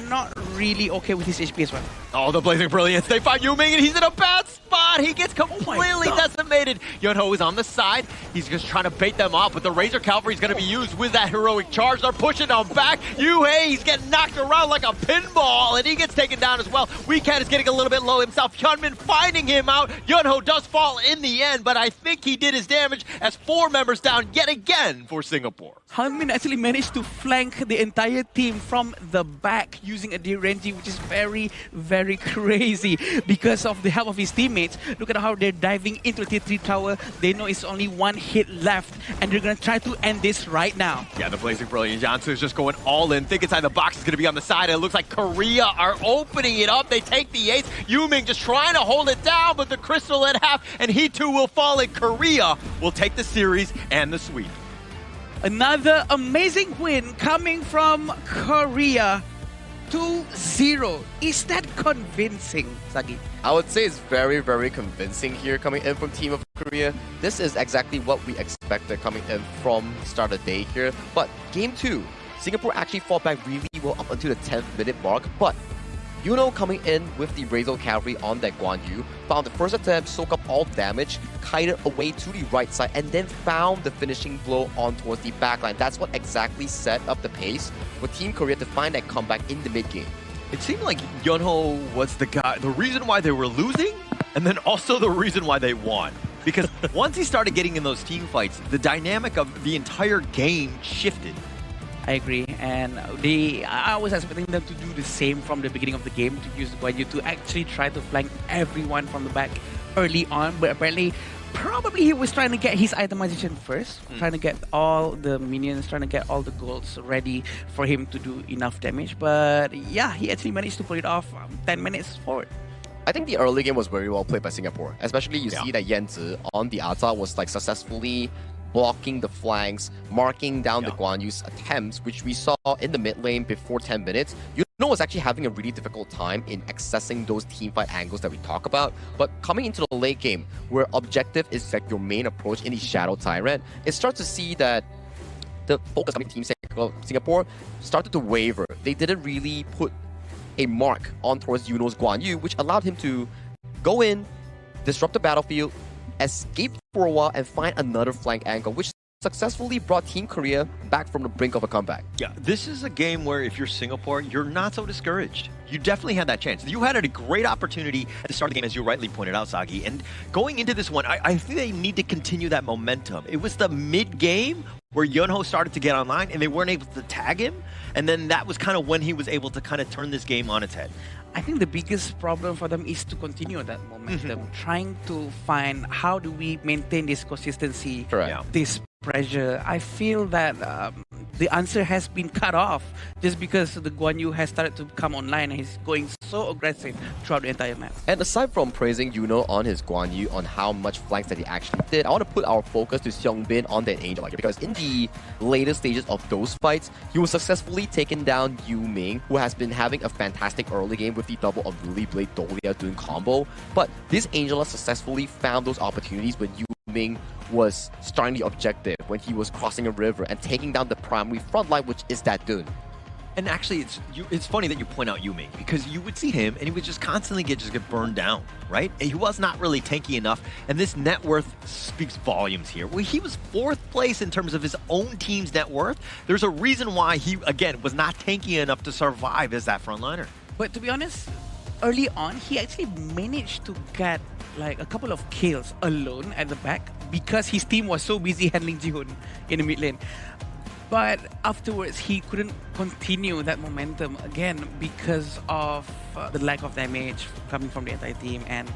not really okay with his HP as well. Oh, the Blazing Brilliance. They find Yuming, and he's in a bad spot. He gets completely decimated. Yunho is on the side. He's just trying to bait them off, but the Razor Cavalry is going to be used with that heroic charge. They're pushing him back. Yuhei, he's getting knocked around like a pinball, and he gets taken down as well. Weecat is getting a little bit low himself. Hyunmin finding him out. Yunho does fall in the end, but I think he did his damage as 4 members down yet again for Singapore. Hyunmin actually managed to flank the entire team from the back using a DRNG, which is very, very crazy because of the help of his teammates. Look at how they're diving into the tier 3 tower. They know it's only 1 hit left, and they're going to try to end this right now. Yeah, the Blazing Brilliance. Jansu is just going all in. Think inside the box is going to be on the side. And it looks like Korea are opening it up. They take the ace. Yuming just trying to hold it down, but the Crystal in half, and he too will fall, and Korea will take the series and the sweep. Another amazing win coming from Korea. 2-0. Is that convincing, Sagi? I would say it's very, very convincing here coming in from Team of Korea, this is exactly what we expected coming in from start of the day here. But game 2, Singapore actually fought back really well up until the 10th minute mark. But coming in with the Razor Cavalry on that Guan Yu, found the first attempt, soak up all damage, kited away to the right side, and then found the finishing blow on towards the backline. That's what exactly set up the pace for Team Korea to find that comeback in the mid-game. It seemed like Yeonho was the reason why they were losing, and then also the reason why they won. Because once he started getting in those team fights, the dynamic of the entire game shifted. I agree, and I was expecting them to do the same from the beginning of the game, to use Guan Yu to actually try to flank everyone from the back early on, but apparently probably he was trying to get his itemization first, trying to get all the minions, trying to get all the golds ready for him to do enough damage. But yeah, he actually managed to pull it off 10 minutes forward. I think the early game was very well played by Singapore. Especially you see that Yanzi on the outside was like successfully blocking the flanks, marking down the Guan Yu's attempts, which we saw in the mid lane before 10 minutes. Was actually having a really difficult time in accessing those teamfight angles that we talk about. But coming into the late game, where objective is like your main approach in the Shadow Tyrant, it starts to see that the focus coming Team Singapore started to waver. They didn't really put a mark on towards Yuno's Guan Yu, which allowed him to go in, disrupt the battlefield, escape for a while, and find another flank angle, which successfully brought Team Korea back from the brink of a comeback. Yeah, this is a game where if you're Singapore, you're not so discouraged. You definitely had that chance. You had a great opportunity at the start of the game, as you rightly pointed out, Sagi. And going into this one, I think they need to continue that momentum. It was the mid-game where Yeonho started to get online and they weren't able to tag him. And then that was kind of when he was able to kind of turn this game on its head. I think the biggest problem for them is to continue that momentum, trying to find how do we maintain this consistency, this pressure. I feel that the answer has been cut off just because the Guan Yu has started to come online and he's going so aggressive throughout the entire map. And aside from praising Yuno on his Guan Yu, on how much flanks that he actually did, I want to put our focus to Seongbin on that Angel Archer, because in the later stages of those fights, he was successfully taken down Yu Ming, who has been having a fantastic early game with the double of Luli Blade Dolia doing combo. But this Angela successfully found those opportunities when Yu Ming was starting the objective, when he was crossing a river and taking down the primary front line, which is that Dun. And actually, it's funny that you point out Yu Ming, because you would see him and he would just constantly get burned down, right? And he was not really tanky enough, and this net worth speaks volumes here. Well, he was 4th place in terms of his own team's net worth. There's a reason why he, again, was not tanky enough to survive as that frontliner. But to be honest, early on, he actually managed to get like a couple of kills alone at the back because his team was so busy handling Jihoon in the mid lane. But afterwards, he couldn't continue that momentum again because of the lack of damage coming from the entire team, and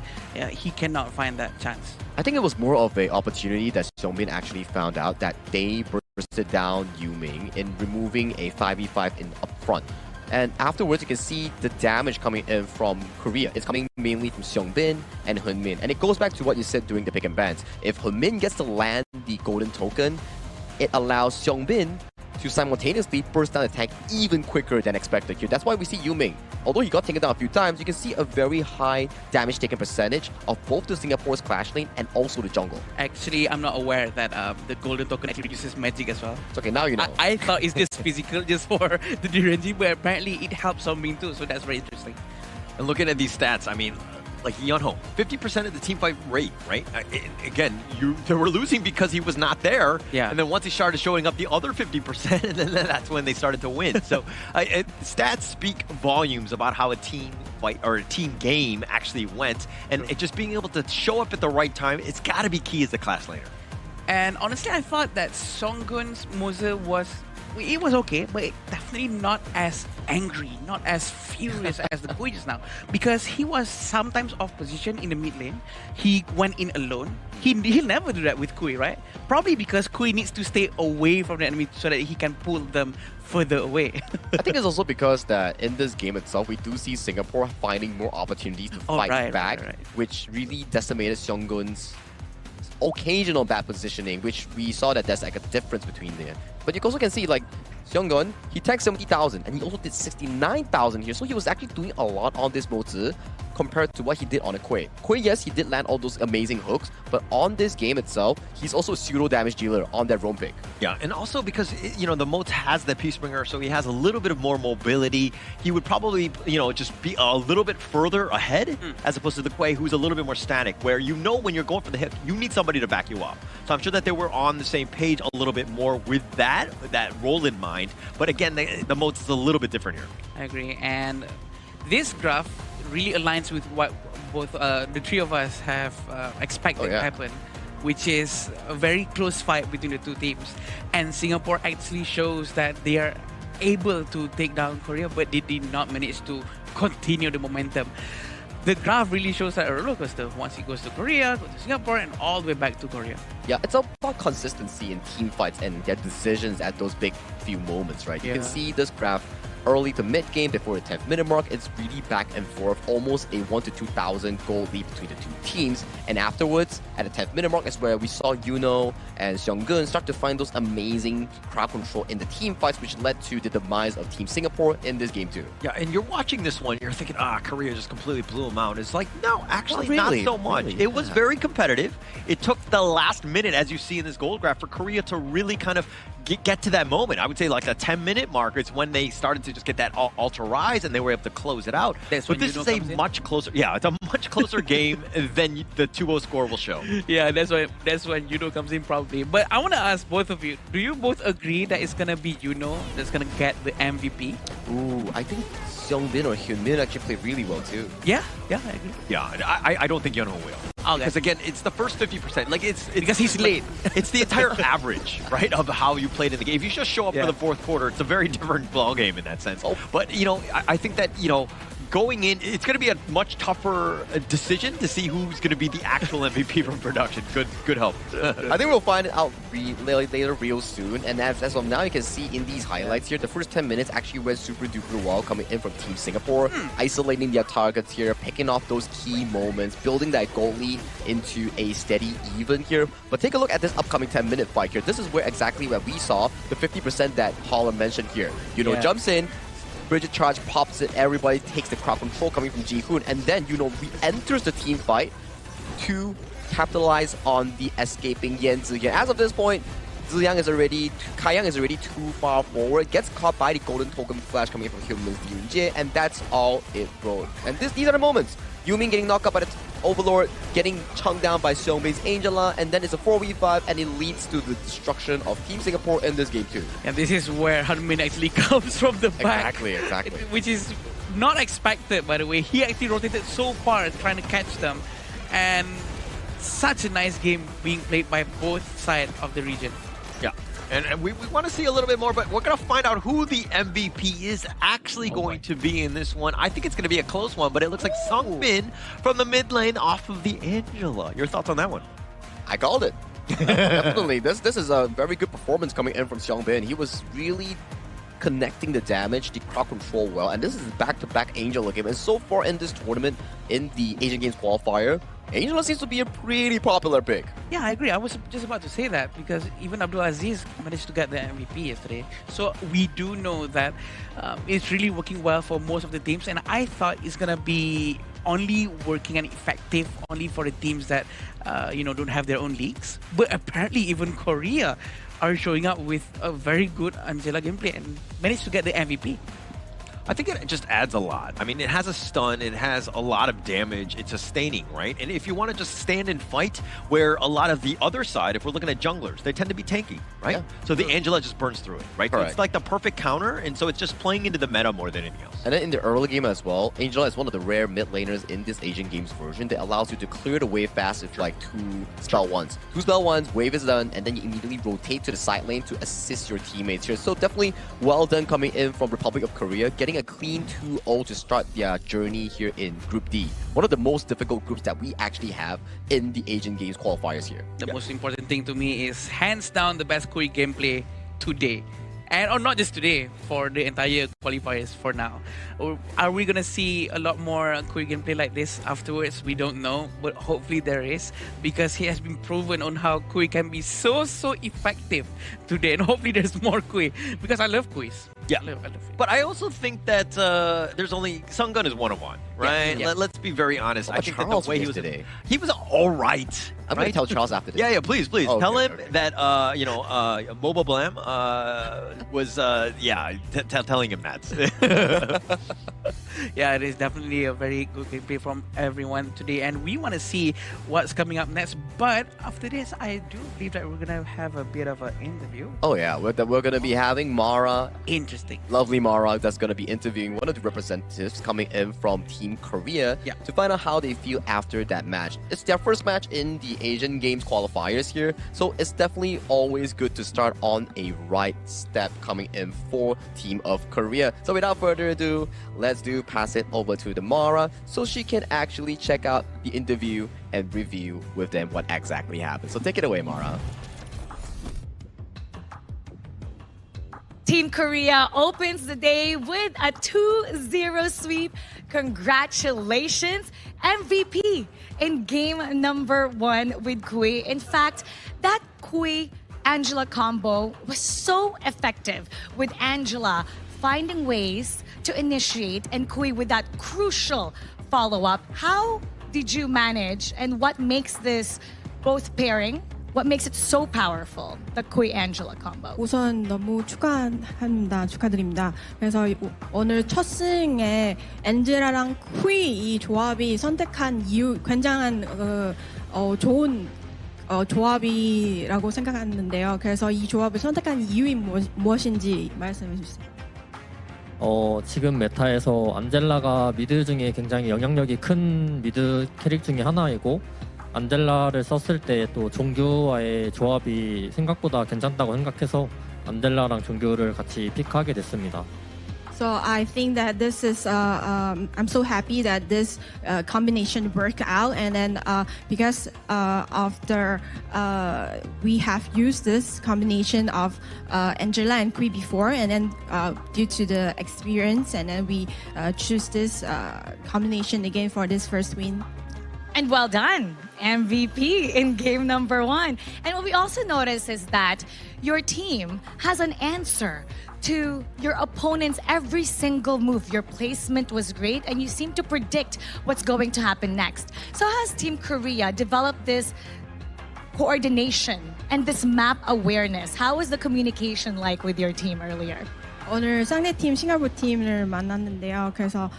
he cannot find that chance. I think it was more of an opportunity that Seongbin actually found out, that they bursted down Yu Ming in removing a 5v5 in up front. And afterwards, you can see the damage coming in from Korea. It's coming mainly from Seongbin and Hunmin. And it goes back to what you said during the pick and bans. If Hunmin gets to land the golden token, it allows Seongbin to simultaneously burst down the tank even quicker than expected here. That's why we see Yu Ming. Although he got taken down a few times, you can see a very high damage taken percentage of both the Singapore's Clash lane and also the jungle. Actually, I'm not aware that the golden token actually reduces magic as well. It's okay, now you know. I thought it's just physical, just for the DRNG, but apparently it helps on Ming too, so that's very interesting. And looking at these stats, I mean, like Yeonho, 50% of the teamfight rate, right? Again, they were losing because he was not there. Yeah. And then once he started showing up the other 50%, and then that's when they started to win. So stats speak volumes about how a team fight or a team game actually went. And it just being able to show up at the right time, it's got to be key as the class laner. And honestly, I thought that Songgun's Moza was okay, but definitely not as angry, not as furious as the Kui just now, because he was sometimes off position in the mid lane. He went in alone. He'll never do that with Kui, right? Probably because Kui needs to stay away from the enemy so that he can pull them further away. I think it's also because that in this game itself, we do see Singapore finding more opportunities to fight back, which really decimated Seonggun's occasional bad positioning, which we saw that there's like a difference between there. But you also can see like Seonggun, he tagged 70,000 and he also did 69,000 here, so he was actually doing a lot on this Mozi. compared to what he did on a Quay. Quay, yes, he did land all those amazing hooks, but on this game itself, he's also a pseudo damage dealer on that roam pick. Yeah, and also because, the Moat has the Peacebringer, so he has a little bit of more mobility. He would probably, just be a little bit further ahead as opposed to the Quay, who's a little bit more static, where when you're going for the hit, you need somebody to back you up. So I'm sure that they were on the same page a little bit more with that role in mind. But again, the Moat is a little bit different here. I agree. And this graph really aligns with what both the three of us have expected to happen, which is a very close fight between the two teams. And Singapore actually shows that they are able to take down Korea, but they did not manage to continue the momentum. The graph really shows that a roller coaster. Once it goes to Korea, goes to Singapore, and all the way back to Korea. Yeah, it's about consistency in team fights and their decisions at those big few moments, right? You can see this graph early to mid game before the 10th minute mark. It's really back and forth, almost a 1 to 2,000 goal lead between the two teams. And afterwards, at the 10th minute mark, is where we saw Yuno and Seonggun start to find those amazing crowd control in the team fights, which led to the demise of Team Singapore in this game too. Yeah, and you're watching this one, you're thinking, Korea just completely blew them out. It's like, no, actually Not really, not so much. really. It was very competitive. It took the last minute, as you see in this gold graph, for Korea to really kind of get to that moment. I would say like the 10-minute mark is when they started to just get that ultra rise and they were able to close it out. But this is a much closer, it's a much closer game than the 2-0 score will show. Yeah, that's when Yuno comes in probably. But I want to ask both of you, do you both agree that it's going to be Yuno that's going to get the MVP? Ooh, I think Seongbin or Hyunmin actually played really well too. Yeah, I agree. Yeah, I don't think Yeonho will. Okay. Because again, it's the first 50%. Like it's because he's late. It's the entire average, right, of how you played in the game. If you just show up for the fourth quarter, it's a very different ball game in that sense. But I think that going in, it's going to be a much tougher decision to see who's going to be the actual MVP from production. Good help. I think we'll find it out later real soon. And as of now, you can see in these highlights here, the first 10 minutes actually went super duper well coming in from Team Singapore, isolating their targets here, picking off those key moments, building that goal lead into a steady even here. But take a look at this upcoming 10-minute fight here. This is where we saw the 50% that Holland mentioned here. Jumps in, Bridget charge pops it, everybody takes the crowd control coming from Ji-hoon, and then re-enters the team fight to capitalize on the escaping Yan Ziyang. As of this point, Kai Yang is already too far forward, gets caught by the golden token flash coming in from Hyunmin's Yoonjae, and that's all it wrote. And these are the moments. Yumin getting knocked up by the Overlord, getting chunked down by Seongbin's Angela, and then it's a 4v5, and it leads to the destruction of Team Singapore in this game too. And this is where Hanmin actually comes from the back. Exactly. Which is not expected, by the way. He actually rotated so far trying to catch them. And such a nice game being played by both sides of the region. Yeah. And we want to see a little bit more, but we're going to find out who the MVP is actually going to be in this one. I think it's going to be a close one, but it looks like Seongbin from the mid lane off of the Angela. Your thoughts on that one? I called it. Definitely. This is a very good performance coming in from Seongbin. He was really connecting the damage, the crowd control well, and this is back-to-back Angela game. And so far in this tournament, in the Asian Games qualifier, Angela seems to be a pretty popular pick. Yeah, I agree. I was just about to say that because even Abdulaziz managed to get the MVP yesterday. So we do know that it's really working well for most of the teams. And I thought it's going to be only working and effective only for the teams that, don't have their own leagues. But apparently even Korea are showing up with a very good Angela gameplay and managed to get the MVP. I think it just adds a lot. I mean, it has a stun, it has a lot of damage, it's sustaining, right? And if you want to just stand and fight, where a lot of the other side, if we're looking at junglers, they tend to be tanky, right? Yeah. So the Angela just burns through it, right? So it's like the perfect counter, and so it's just playing into the meta more than anything else. And then in the early game as well, Angela is one of the rare mid laners in this Asian Games version that allows you to clear the wave fast with like 2 spell ones. 2 spell ones, wave is done, and then you immediately rotate to the side lane to assist your teammates here. So definitely well done coming in from Republic of Korea, getting a clean 2-0 to start their journey here in Group D. One of the most difficult groups that we actually have in the Asian Games qualifiers here. The most important thing to me is hands down the best Korea gameplay today. Or not just today, for the entire qualifiers for now. Or are we going to see a lot more Korea gameplay like this afterwards? We don't know, but hopefully there is, because he has been proven on how Korea can be so effective today. And hopefully there's more Korea, because I love Koreas. Yeah, but I also think that there's only Sunggun is one of one, right? Yeah. Let's be very honest. I think that the Charles way he was today. he was all right. I'm going to tell Charles after this. Yeah, please. Oh, Tell okay, him okay. that, Mobile Blam was, telling him that. Yeah, it is definitely a very good gameplay from everyone today, and we want to see what's coming up next. But after this, I do believe that we're gonna have a bit of an interview. Oh yeah, we're going to be having Mara. Interesting. Lovely Mara that's going to be interviewing one of the representatives coming in from Team Korea to find out how they feel after that match. It's their first match in the Asian Games qualifiers here, so it's definitely always good to start on a right step coming in for Team of Korea. So without further ado, let's pass it over to the Mara so she can actually check out the interview and review with them what exactly happened. So take it away, Mara. Team Korea opens the day with a 2-0 sweep. Congratulations, MVP in game number 1 with Kui. In fact, that Kui-Angela combo was so effective, with Angela finding ways to initiate and Kui with that crucial follow-up. How did you manage, and what makes this both pairing, what makes it so powerful, the Kui-Angela combo? 우선 너무 축하드립니다. 그래서 오늘 첫 승에 엔젤라랑 쿠이 이 조합이 선택한 이유 굉장한 좋은 조합이라고 생각하는데요. 그래서 이 조합을 선택한 이유이 무엇인지 말씀해 주세요. 지금 메타에서 안젤라가 미드 중에 굉장히 영향력이 큰 미드 캐릭 중에 하나이고, 안젤라를 썼을 때 또 종규와의 조합이 생각보다 괜찮다고 생각해서 안젤라랑 종규를 같이 픽하게 됐습니다. So I think that this is I'm so happy that this combination worked out, and then because after we have used this combination of Angela and Kui before, and then due to the experience, and then we choose this combination again for this first win. And well done, MVP in game number 1. And what we also notice is that your team has an answer to your opponent's every single move. Your placement was great, and you seem to predict what's going to happen next. So how has Team Korea developed this coordination and this map awareness? How was the communication like with your team earlier? 오늘 상대팀 싱가포르 팀을 만났는데요. 그래서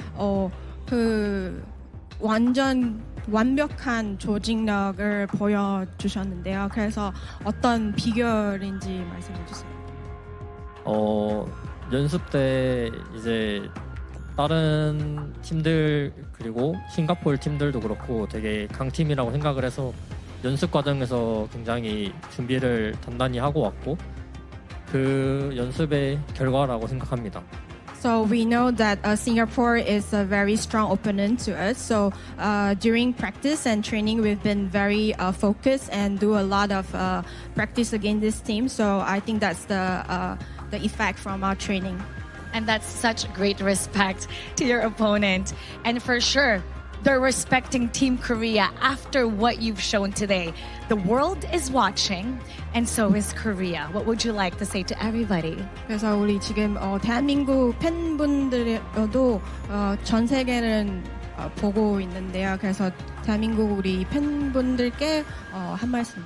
완전 완벽한 조직력을 보여주셨는데요. 그래서 어떤 비결인지 말씀해 주세요. 연습 때 이제 다른 팀들 그리고 싱가포르 팀들도 그렇고 되게 강팀이라고 생각을 해서 연습 과정에서 굉장히 준비를 단단히 하고 왔고, 그 연습의 결과라고 생각합니다. So we know that Singapore is a very strong opponent to us. So during practice and training, we've been very focused and do a lot of practice against this team. So I think that's the effect from our training. And that's such great respect to your opponent. And for sure, they're respecting Team Korea after what you've shown today. The world is watching, and so is Korea. What would you like to say to everybody? 그래서 우리 지금 대한민국 팬분들도 전 세계는 보고 있는데요. 그래서 대한민국 우리 팬분들께 한 말씀.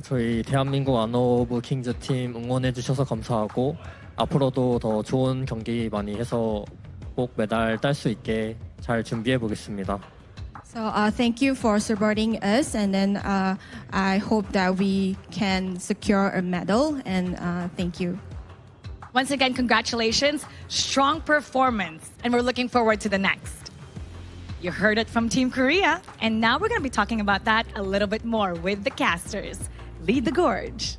저희 대한민국 Honor of Kings 팀 응원해 주셔서 감사하고, 앞으로도 더 좋은 경기 많이 해서 꼭 메달 딸 수 있게 잘 준비해 보겠습니다. So thank you for supporting us, and then I hope that we can secure a medal, and thank you. Once again, congratulations. Strong performance, and we're looking forward to the next. You heard it from Team Korea, and now we're going to be talking about that a little bit more with the casters. Lead the gorge.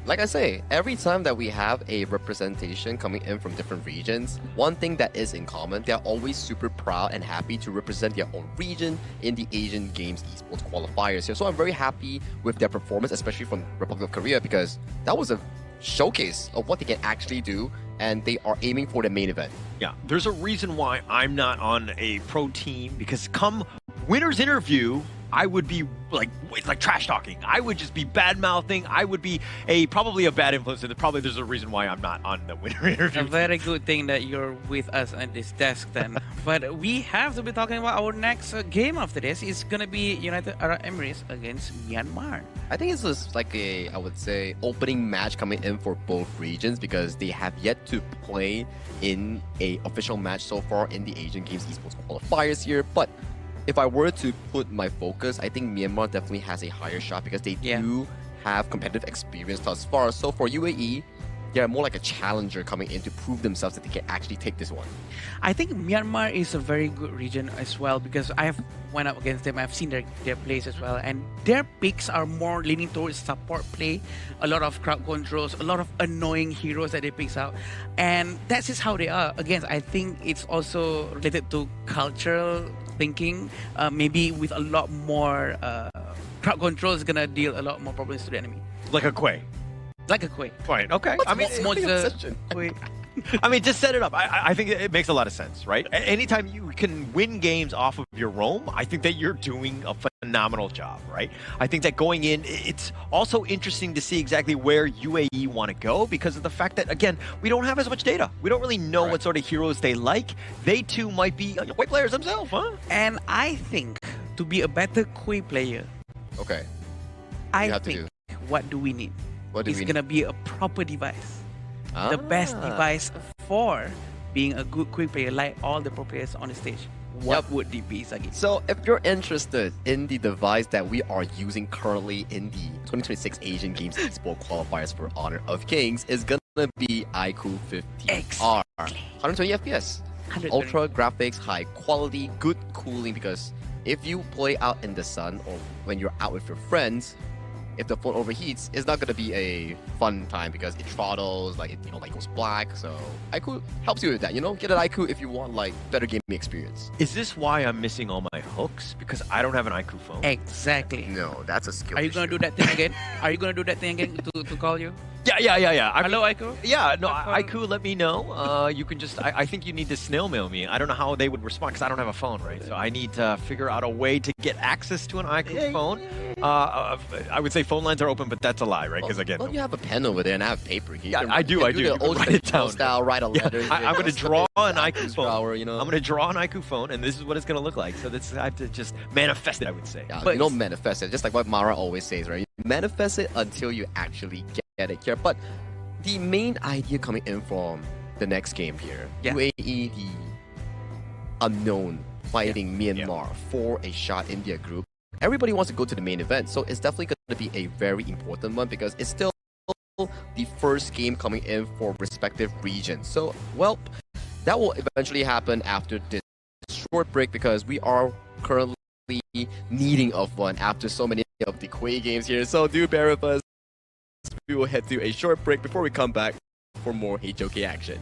Like I say, every time that we have a representation coming in from different regions, one thing that is in common, they're always super proud and happy to represent their own region in the Asian Games esports qualifiers here. So I'm very happy with their performance, especially from Republic of Korea, because that was a showcase of what they can actually do, and they are aiming for the main event. Yeah, there's a reason why I'm not on a pro team, because come winner's interview, I would be like, it's like trash talking. I would just be bad mouthing. I would be probably a bad influence, and probably there's a reason why I'm not on the winner interview. A very good thing that you're with us at this desk then. But we have to be talking about our next game after this. It's gonna be United Arab Emirates against Myanmar. I think it's just like I would say, opening match coming in for both regions because they have yet to play in a official match so far in the Asian Games esports qualifiers here. But if I were to put my focus, I think Myanmar definitely has a higher shot because they do have competitive experience thus far. So for UAE, they're more like a challenger coming in to prove themselves that they can actually take this one. I think Myanmar is a very good region as well because I have went up against them. I've seen their plays as well, and their picks are more leaning towards support play, a lot of crowd controls, a lot of annoying heroes that they pick out, and that's just how they are. Again, I think it's also related to cultural thinking, maybe with a lot more crowd control is gonna deal a lot more problems to the enemy. Like a Quay. Like a Quay. Right, okay. I mean, just set it up. I think it makes a lot of sense, right? Anytime you can win games off of your roam, I think that you're doing a phenomenal job, right? I think that going in, it's also interesting to see exactly where UAE want to go because of the fact that, again, we don't have as much data. We don't really know what sort of heroes they like. They too might be white players themselves, huh? And I think to be a better Quay player, okay, I think what do we need? It's gonna be a proper device. The best device for being a good Quay player, like all the pro players on the stage. What would it be, Sagi? So if you're interested in the device that we are using currently in the 2026 Asian Games esports qualifiers for Honor of Kings, is gonna be iQOO 15R. 120 FPS. Ultra graphics, high quality, good cooling, because if you play out in the sun or when you're out with your friends, if the phone overheats, it's not gonna be a fun time because it throttles, like it goes black. So iQOO helps you with that. Get an iQOO if you want like better gaming experience. Is this why I'm missing all my hooks? Because I don't have an iQOO phone. Exactly. No, that's a skill. Are you gonna do that thing again? Are you gonna do that thing again to call you? Yeah. Hello, iQOO? Yeah, no, iQOO, let me know. You can just, I think you need to snail mail me. I don't know how they would respond because I don't have a phone, right? So I need to figure out a way to get access to an iQOO phone. I would say phone lines are open, but that's a lie, right? Because again, you have a pen over there and I have paper here. Yeah, I do. The old write it down. Style, write a letter. I'm going to draw an iQOO phone. I'm going to draw an iQOO phone, and this is what it's going to look like. So I have to just manifest it, I would say. Yeah, but you don't manifest it. Just like what Mara always says, right? You manifest it until you actually get it here. But the main idea coming in from the next game here, UAE, the unknown, fighting Myanmar for a shot in their group. Everybody wants to go to the main event, so it's definitely going to be a very important one because it's still the first game coming in for respective regions. So, well, that will eventually happen after this short break because we are currently needing of one after so many of the Quay games here. So do bear with us. We will head to a short break before we come back for more HOK action.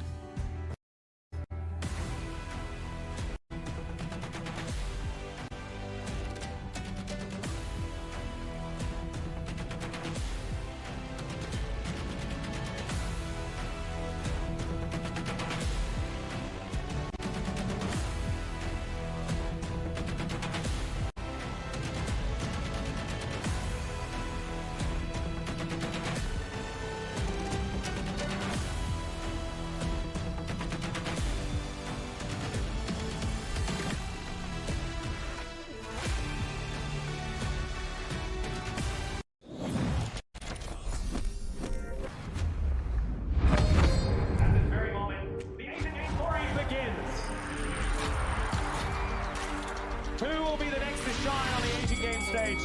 Who will be the next to shine on the Asian Games stage?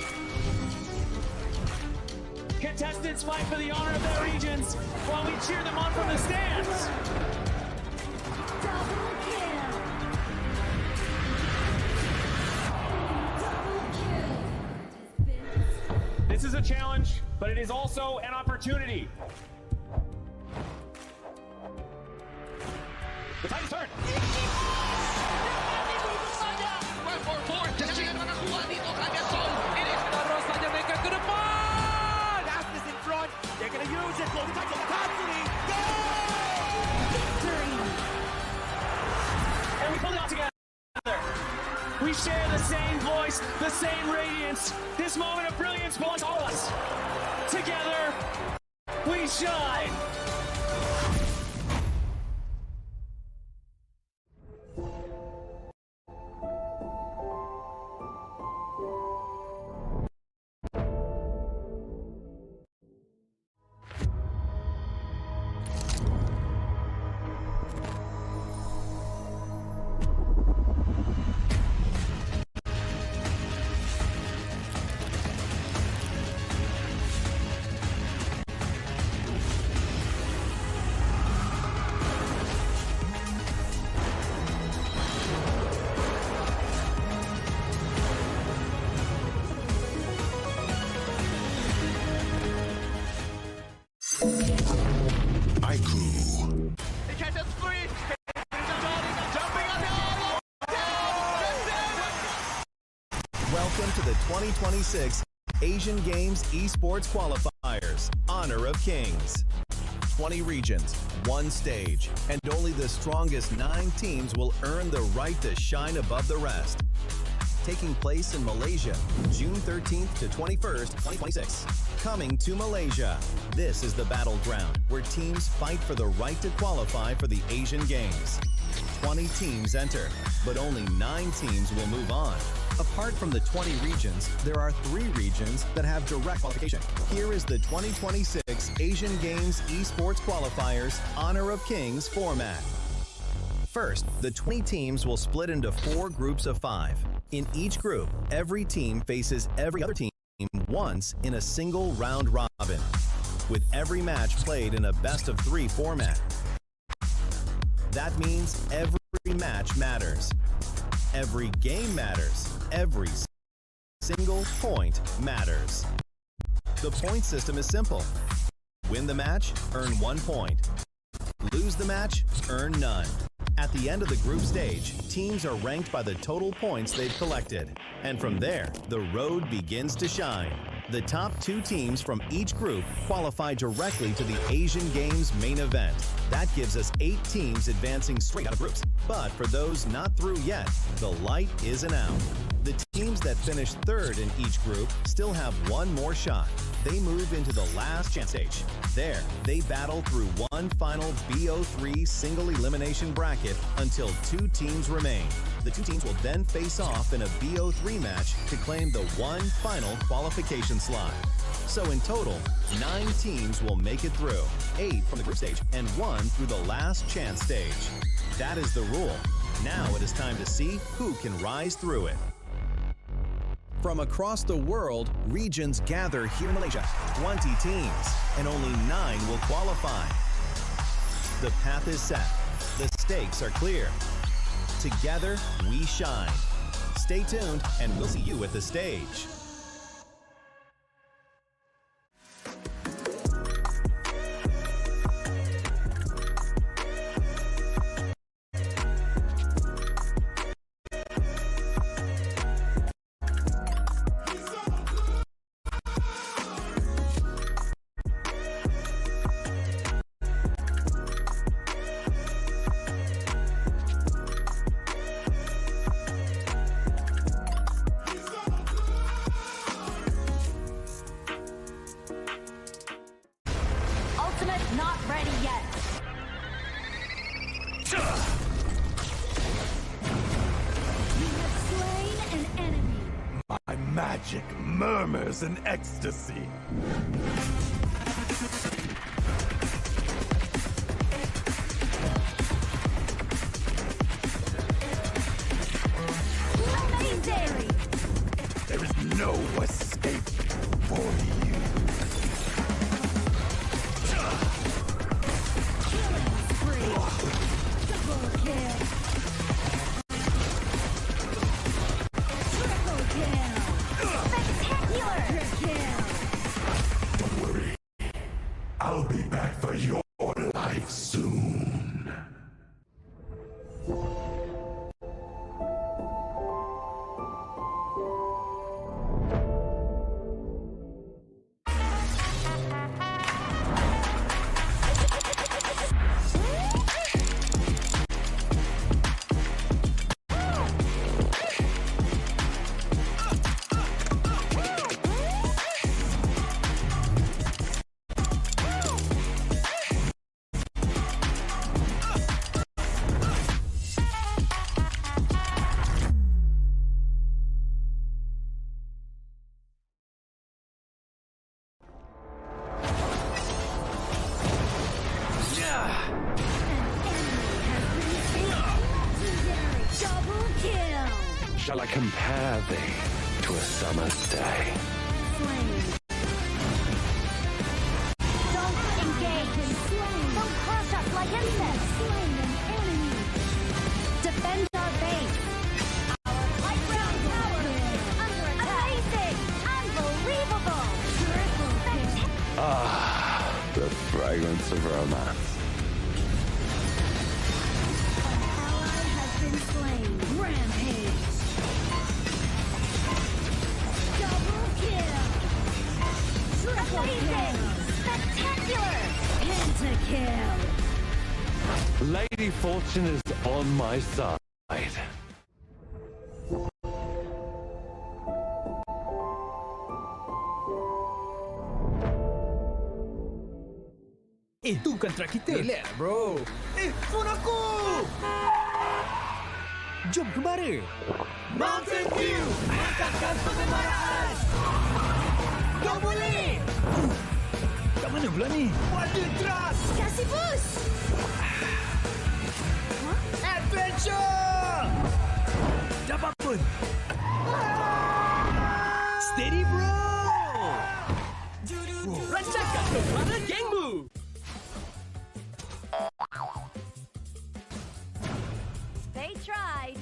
Contestants fight for the honor of their regions while we cheer them on from the stands. This is a challenge, but it is also an opportunity. The time's turn. Aspas in front. They're going to use it. Blow the title capacity. Go! Victory! And we pull it all together. We share the same voice, the same radiance. This moment of brilliance belongs to all of us. Together, we shine. Welcome to the 2026 Asian Games eSports Qualifiers, Honor of Kings. 20 regions, one stage, and only the strongest 9 teams will earn the right to shine above the rest. Taking place in Malaysia, June 13th to 21st, 2026. Coming to Malaysia, this is the battleground where teams fight for the right to qualify for the Asian Games. 20 teams enter, but only 9 teams will move on. Apart from the 20 regions, there are 3 regions that have direct qualification. Here is the 2026 Asian Games eSports Qualifiers Honor of Kings format. First, the 20 teams will split into 4 groups of 5. In each group, every team faces every other team once in a single round robin, with every match played in a best-of-3 format. That means every match matters. Every game matters. Every single point matters. The point system is simple. Win the match, earn 1 point. Lose the match, earn none. At the end of the group stage, teams are ranked by the total points they've collected. And from there, the road begins to shine. The top 2 teams from each group qualify directly to the Asian Games main event. That gives us 8 teams advancing straight out of groups. But for those not through yet, the light isn't out. The teams that finish 3rd in each group still have 1 more shot. They move into the last chance stage. There, they battle through one final BO3 single elimination bracket until 2 teams remain. The 2 teams will then face off in a BO3 match to claim the one final qualification slot. So in total, 9 teams will make it through, 8 from the group stage and 1 through the last chance stage. That is the rule. Now it is time to see who can rise through it. From across the world, regions gather here in Malaysia. 20 teams, and only 9 will qualify. The path is set. The stakes are clear. Together, we shine. Stay tuned, and we'll see you at the stage. Ultimate not ready yet. You have slain an enemy. My magic murmurs in ecstasy. Amazing! There is no escape for you. Double kill. Triple kill. Spectacular. Kill. Don't worry. compare thee to a summer's day? Don't engage. Don't crush us like insects. Defend our base. Our high ground tower is under attack. Amazing! Unbelievable! Ah, the fragrance of romance. Ally has been slain. Rampage. Double kill. Triple kill. Spectacular. Pentakill. Lady Fortune is on my side. Itu kan track kita. Relax, bro. Phone aku! Jom kembali. Mountain Dew! Angkatkan pengembaraan! Kau boleh! Kat mana pula ni? Water Trust! Kasih boost! Adventure! Dapat pun! Steady, bro! Rancangkan kepala gengmu! They tried.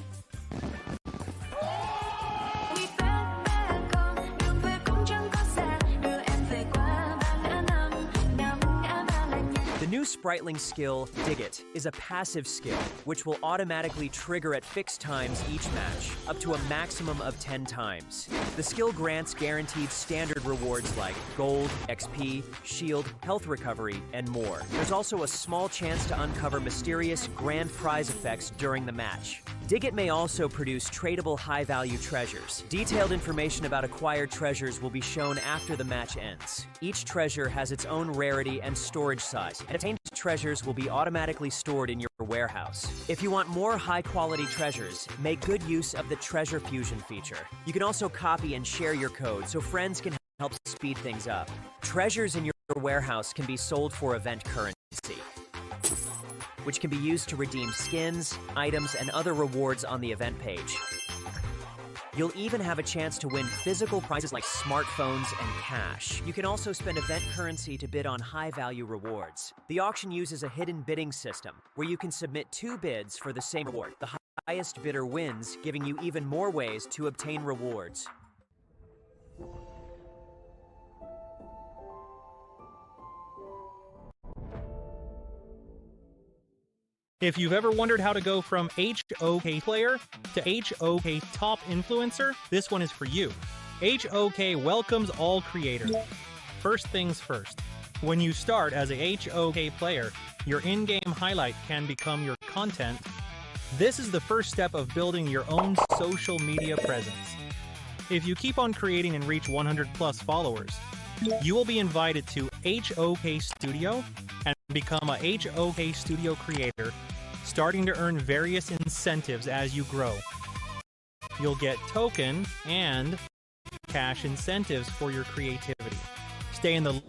The new Spritling skill, Dig It, is a passive skill, which will automatically trigger at fixed times each match, up to a maximum of 10 times. The skill grants guaranteed standard rewards like gold, XP, shield, health recovery, and more. There's also a small chance to uncover mysterious grand prize effects during the match. Dig It may also produce tradable high-value treasures. Detailed information about acquired treasures will be shown after the match ends. Each treasure has its own rarity and storage size, and obtained treasures will be automatically stored in your warehouse. If you want more high-quality treasures, make good use of the Treasure Fusion feature. You can also copy and share your code so friends can help speed things up. Treasures in your warehouse can be sold for event currency, which can be used to redeem skins, items, and other rewards on the event page. You'll even have a chance to win physical prizes like smartphones and cash. You can also spend event currency to bid on high-value rewards. The auction uses a hidden bidding system, where you can submit 2 bids for the same reward. The highest bidder wins, giving you even more ways to obtain rewards. If you've ever wondered how to go from HOK player to HOK top influencer, this one is for you. HOK welcomes all creators. First things first. When you start as a HOK player, your in-game highlight can become your content. This is the first step of building your own social media presence. If you keep on creating and reach 100 plus followers, you will be invited to HOK Studio and become a HOK Studio creator, starting to earn various incentives as you grow. You'll get token and cash incentives for your creativity. Stay in the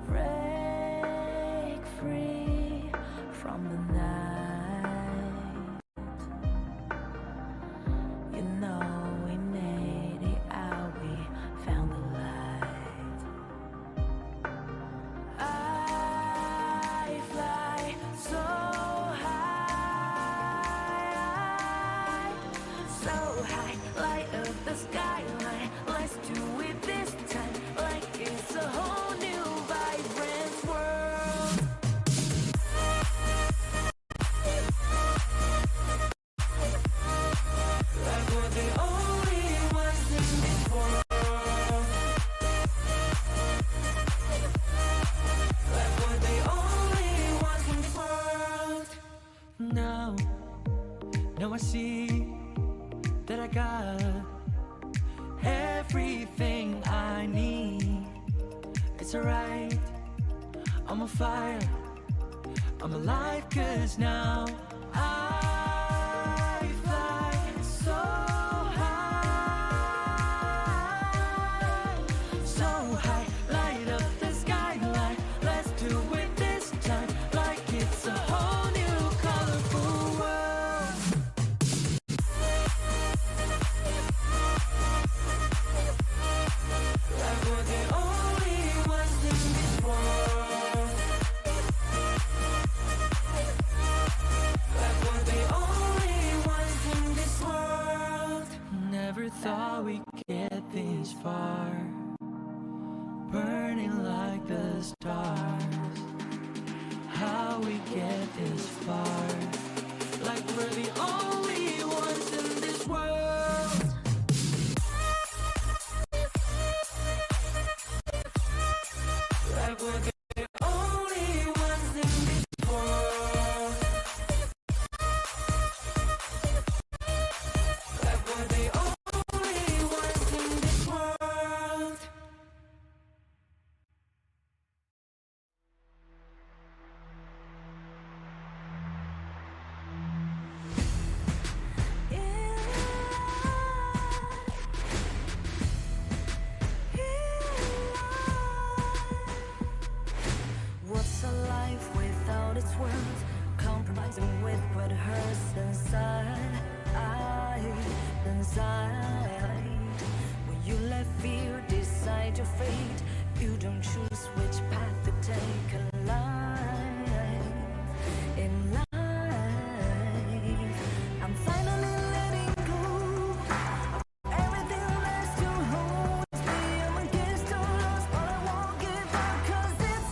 Break free. see that I got everything I need. It's alright, I'm on fire, I'm alive, 'cause now I fly so high, so high, light up the skyline. Let's do it this time, like it's a whole new colorful world. Like we're the only ones in this world. Like we're the only ones in this world. Never thought we'd get this far, burning like the stars. How we get this far? Like we're the only ones in this world. Like we're the only ones in this world. Like we're the only ones in this world. What's a life without its words? Compromising with what hurts inside. When you let fear decide your fate, you don't choose which path to take in life. In life, I'm finally letting go of everything left to hold me. I'm against the loss, but I won't give up, 'cause it's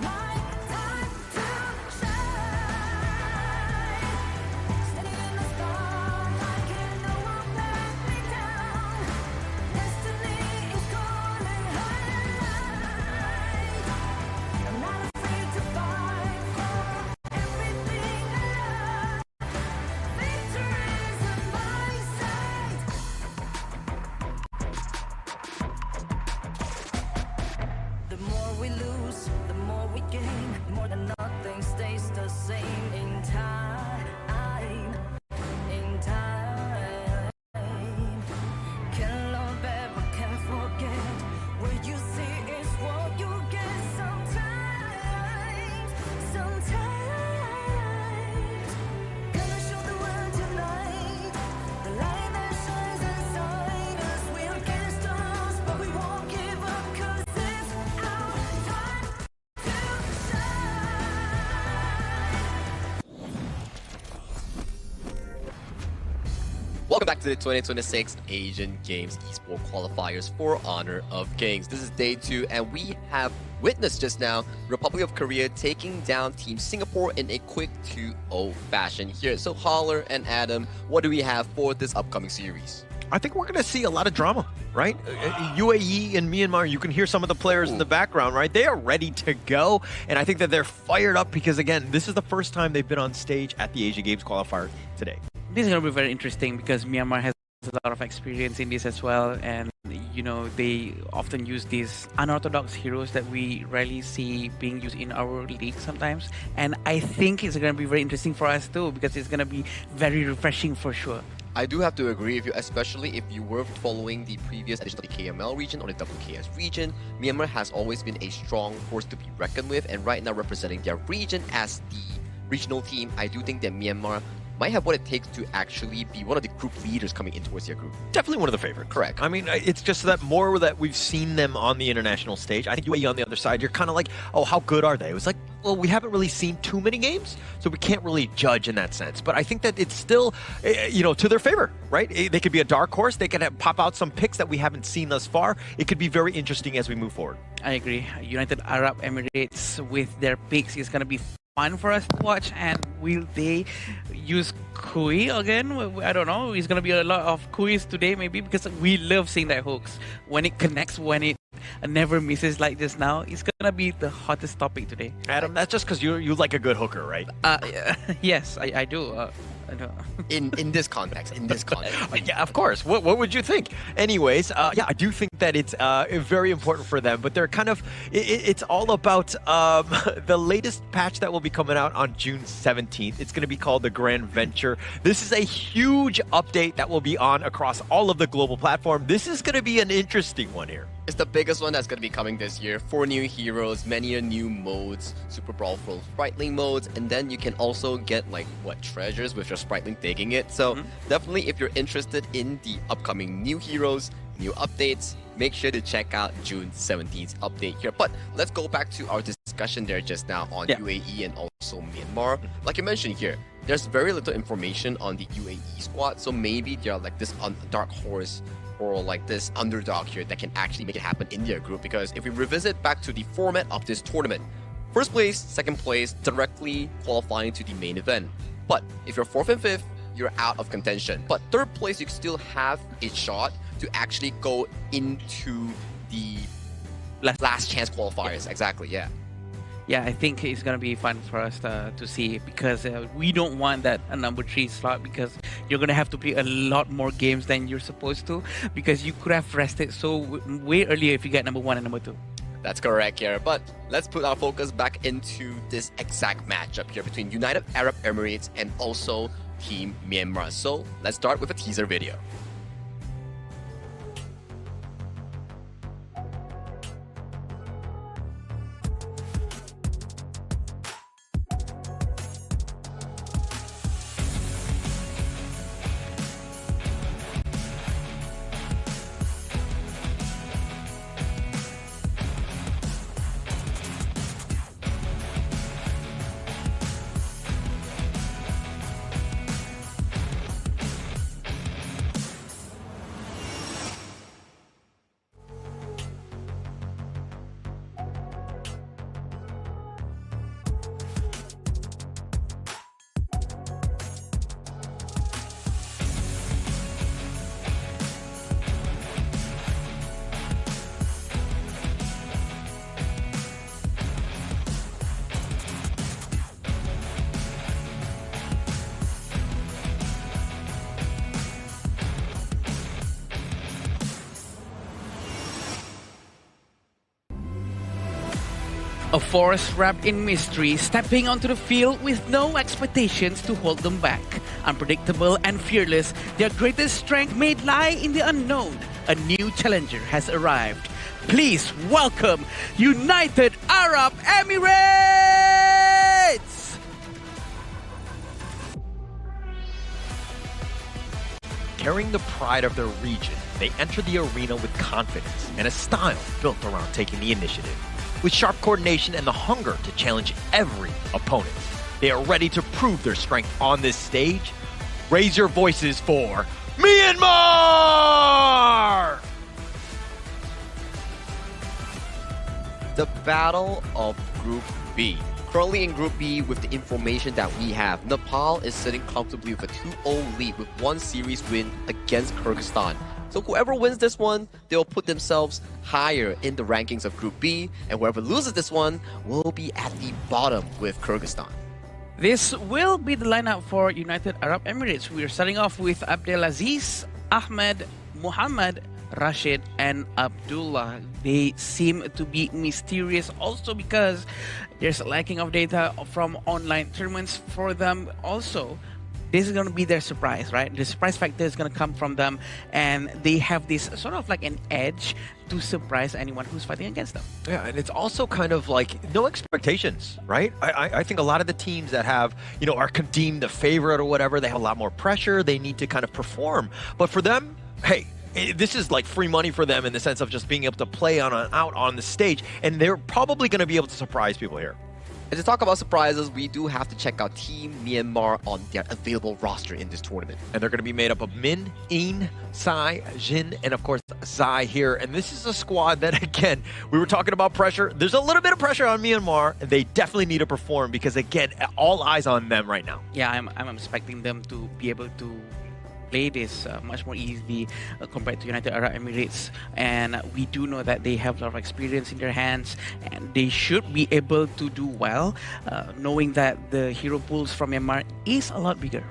my time to shine. Standing in the spotlight, and no one let me down. Destiny is calling high. I'm not afraid to fight for everything I love. Victory is in my sight. The more we lose, the more we gain. More than nothing stays the same in time. In time. Can't love ever, can't forget. What you see is what you get sometimes. Sometimes. Gonna show the world tonight. The light that shines inside us. We're against the odds, but we won't give up, 'cause it's our time to Welcome back to the 2026 Asian Games Esports Qualifiers for Honor of Kings. This is day 2, and we have witnessed just now Republic of Korea taking down Team Singapore in a quick 2-0 fashion here. So Holler and Adam, what do we have for this upcoming series? I think we're going to see a lot of drama, right? UAE and Myanmar, you can hear some of the players in the background, right? They are ready to go, and I think that they're fired up because, again, this is the first time they've been on stage at the Asian Games Qualifier today. This is going to be very interesting because Myanmar has a lot of experience in this as well, and you know, they often use these unorthodox heroes that we rarely see being used in our league sometimes. And I think it's going to be very interesting for us too, because it's going to be very refreshing for sure. I do have to agree with you, especially if you were following the previous edition of the KML region or the WKS region. Myanmar has always been a strong force to be reckoned with, and right now representing their region as the regional team, I do think that Myanmar might have what it takes to actually be one of the group leaders coming in towards their group. Definitely one of the favorites. Correct. I mean, it's just that more that we've seen them on the international stage. I think UAE on the other side, you're kind of like, oh, how good are they? It was like, well, we haven't really seen too many games, so we can't really judge in that sense. But I think that it's still, you know, to their favor, right? They could be a dark horse. They could pop out some picks that we haven't seen thus far. It could be very interesting as we move forward. I agree. United Arab Emirates with their picks is going to be fun for us to watch. And will they use Kui again? I don't know. It's going to be a lot of Kuis today maybe, because we love seeing that hooks. When it connects, when it never misses like this now, it's going to be the hottest topic today. Adam, that's just because you like a good hooker, right? Yes, I do. In this context, Yeah, of course. What would you think? Anyways, yeah, I do think that it's very important for them, but they're kind of, it's all about the latest patch that will be coming out on June 17th. It's going to be called the Grand Venture. This is a huge update that will be on across all of the global platform. This is going to be an interesting one here. It's the biggest one that's going to be coming this year. 4 new heroes, many new modes, Super Brawl full Sprite modes, and then you can also get like treasures with your Sprite Link taking it. So definitely, if you're interested in the upcoming new heroes, new updates, make sure to check out June 17th update here. But let's go back to our discussion there just now on UAE and also Myanmar. Like you mentioned here, there's very little information on the UAE squad, so maybe they're like this dark horse or like this underdog here that can actually make it happen in their group. Because if we revisit back to the format of this tournament, first place, second place, directly qualifying to the main event. But if you're 4th and 5th, you're out of contention. But 3rd place, you can still have a shot to actually go into the last chance qualifiers. Exactly, yeah. Yeah, I think it's going to be fun for us to see, because we don't want that number 3 slot, because you're going to have to play a lot more games than you're supposed to, because you could have rested so way earlier if you get number 1 and number 2. That's correct here, but let's put our focus back into this exact matchup here between United Arab Emirates and also Team Myanmar. So let's start with a teaser video. A force wrapped in mystery, stepping onto the field with no expectations to hold them back. Unpredictable and fearless, their greatest strength may lie in the unknown. A new challenger has arrived. Please welcome United Arab Emirates! Carrying the pride of their region, they enter the arena with confidence and a style built around taking the initiative. With sharp coordination and the hunger to challenge every opponent, they are ready to prove their strength on this stage. Raise your voices for Myanmar! The Battle of Group B. Currently in Group B, with the information that we have, Nepal is sitting comfortably with a 2-0 lead with 1 series win against Kyrgyzstan. So whoever wins this one, they'll put themselves higher in the rankings of Group B, and whoever loses this one will be at the bottom with Kyrgyzstan. This will be the lineup for United Arab Emirates. We are starting off with Abdelaziz, Ahmed, Muhammad, Rashid, and Abdullah. They seem to be mysterious also because there's a lacking of data from online tournaments for them also. This is going to be their surprise, right? The surprise factor is going to come from them, and they have this sort of like an edge to surprise anyone who's fighting against them. Yeah, and it's also kind of like no expectations, right? I think a lot of the teams that have, are deemed the favorite or whatever, they have a lot more pressure. They need to kind of perform. But for them, hey, this is like free money for them in the sense of just being able to play out on the stage, and they're probably going to be able to surprise people here. And to talk about surprises, we do have to check out Team Myanmar on their available roster in this tournament. And they're going to be made up of Min, Een, Sai, Jin, and of course Zai here. And this is a squad that, again, we were talking about pressure. There's a little bit of pressure on Myanmar, and they definitely need to perform because, again, all eyes on them right now. Yeah, I'm expecting them to be able to play this much more easily compared to United Arab Emirates, and we do know that they have a lot of experience in their hands, and they should be able to do well, knowing that the hero pools from Myanmar is a lot bigger.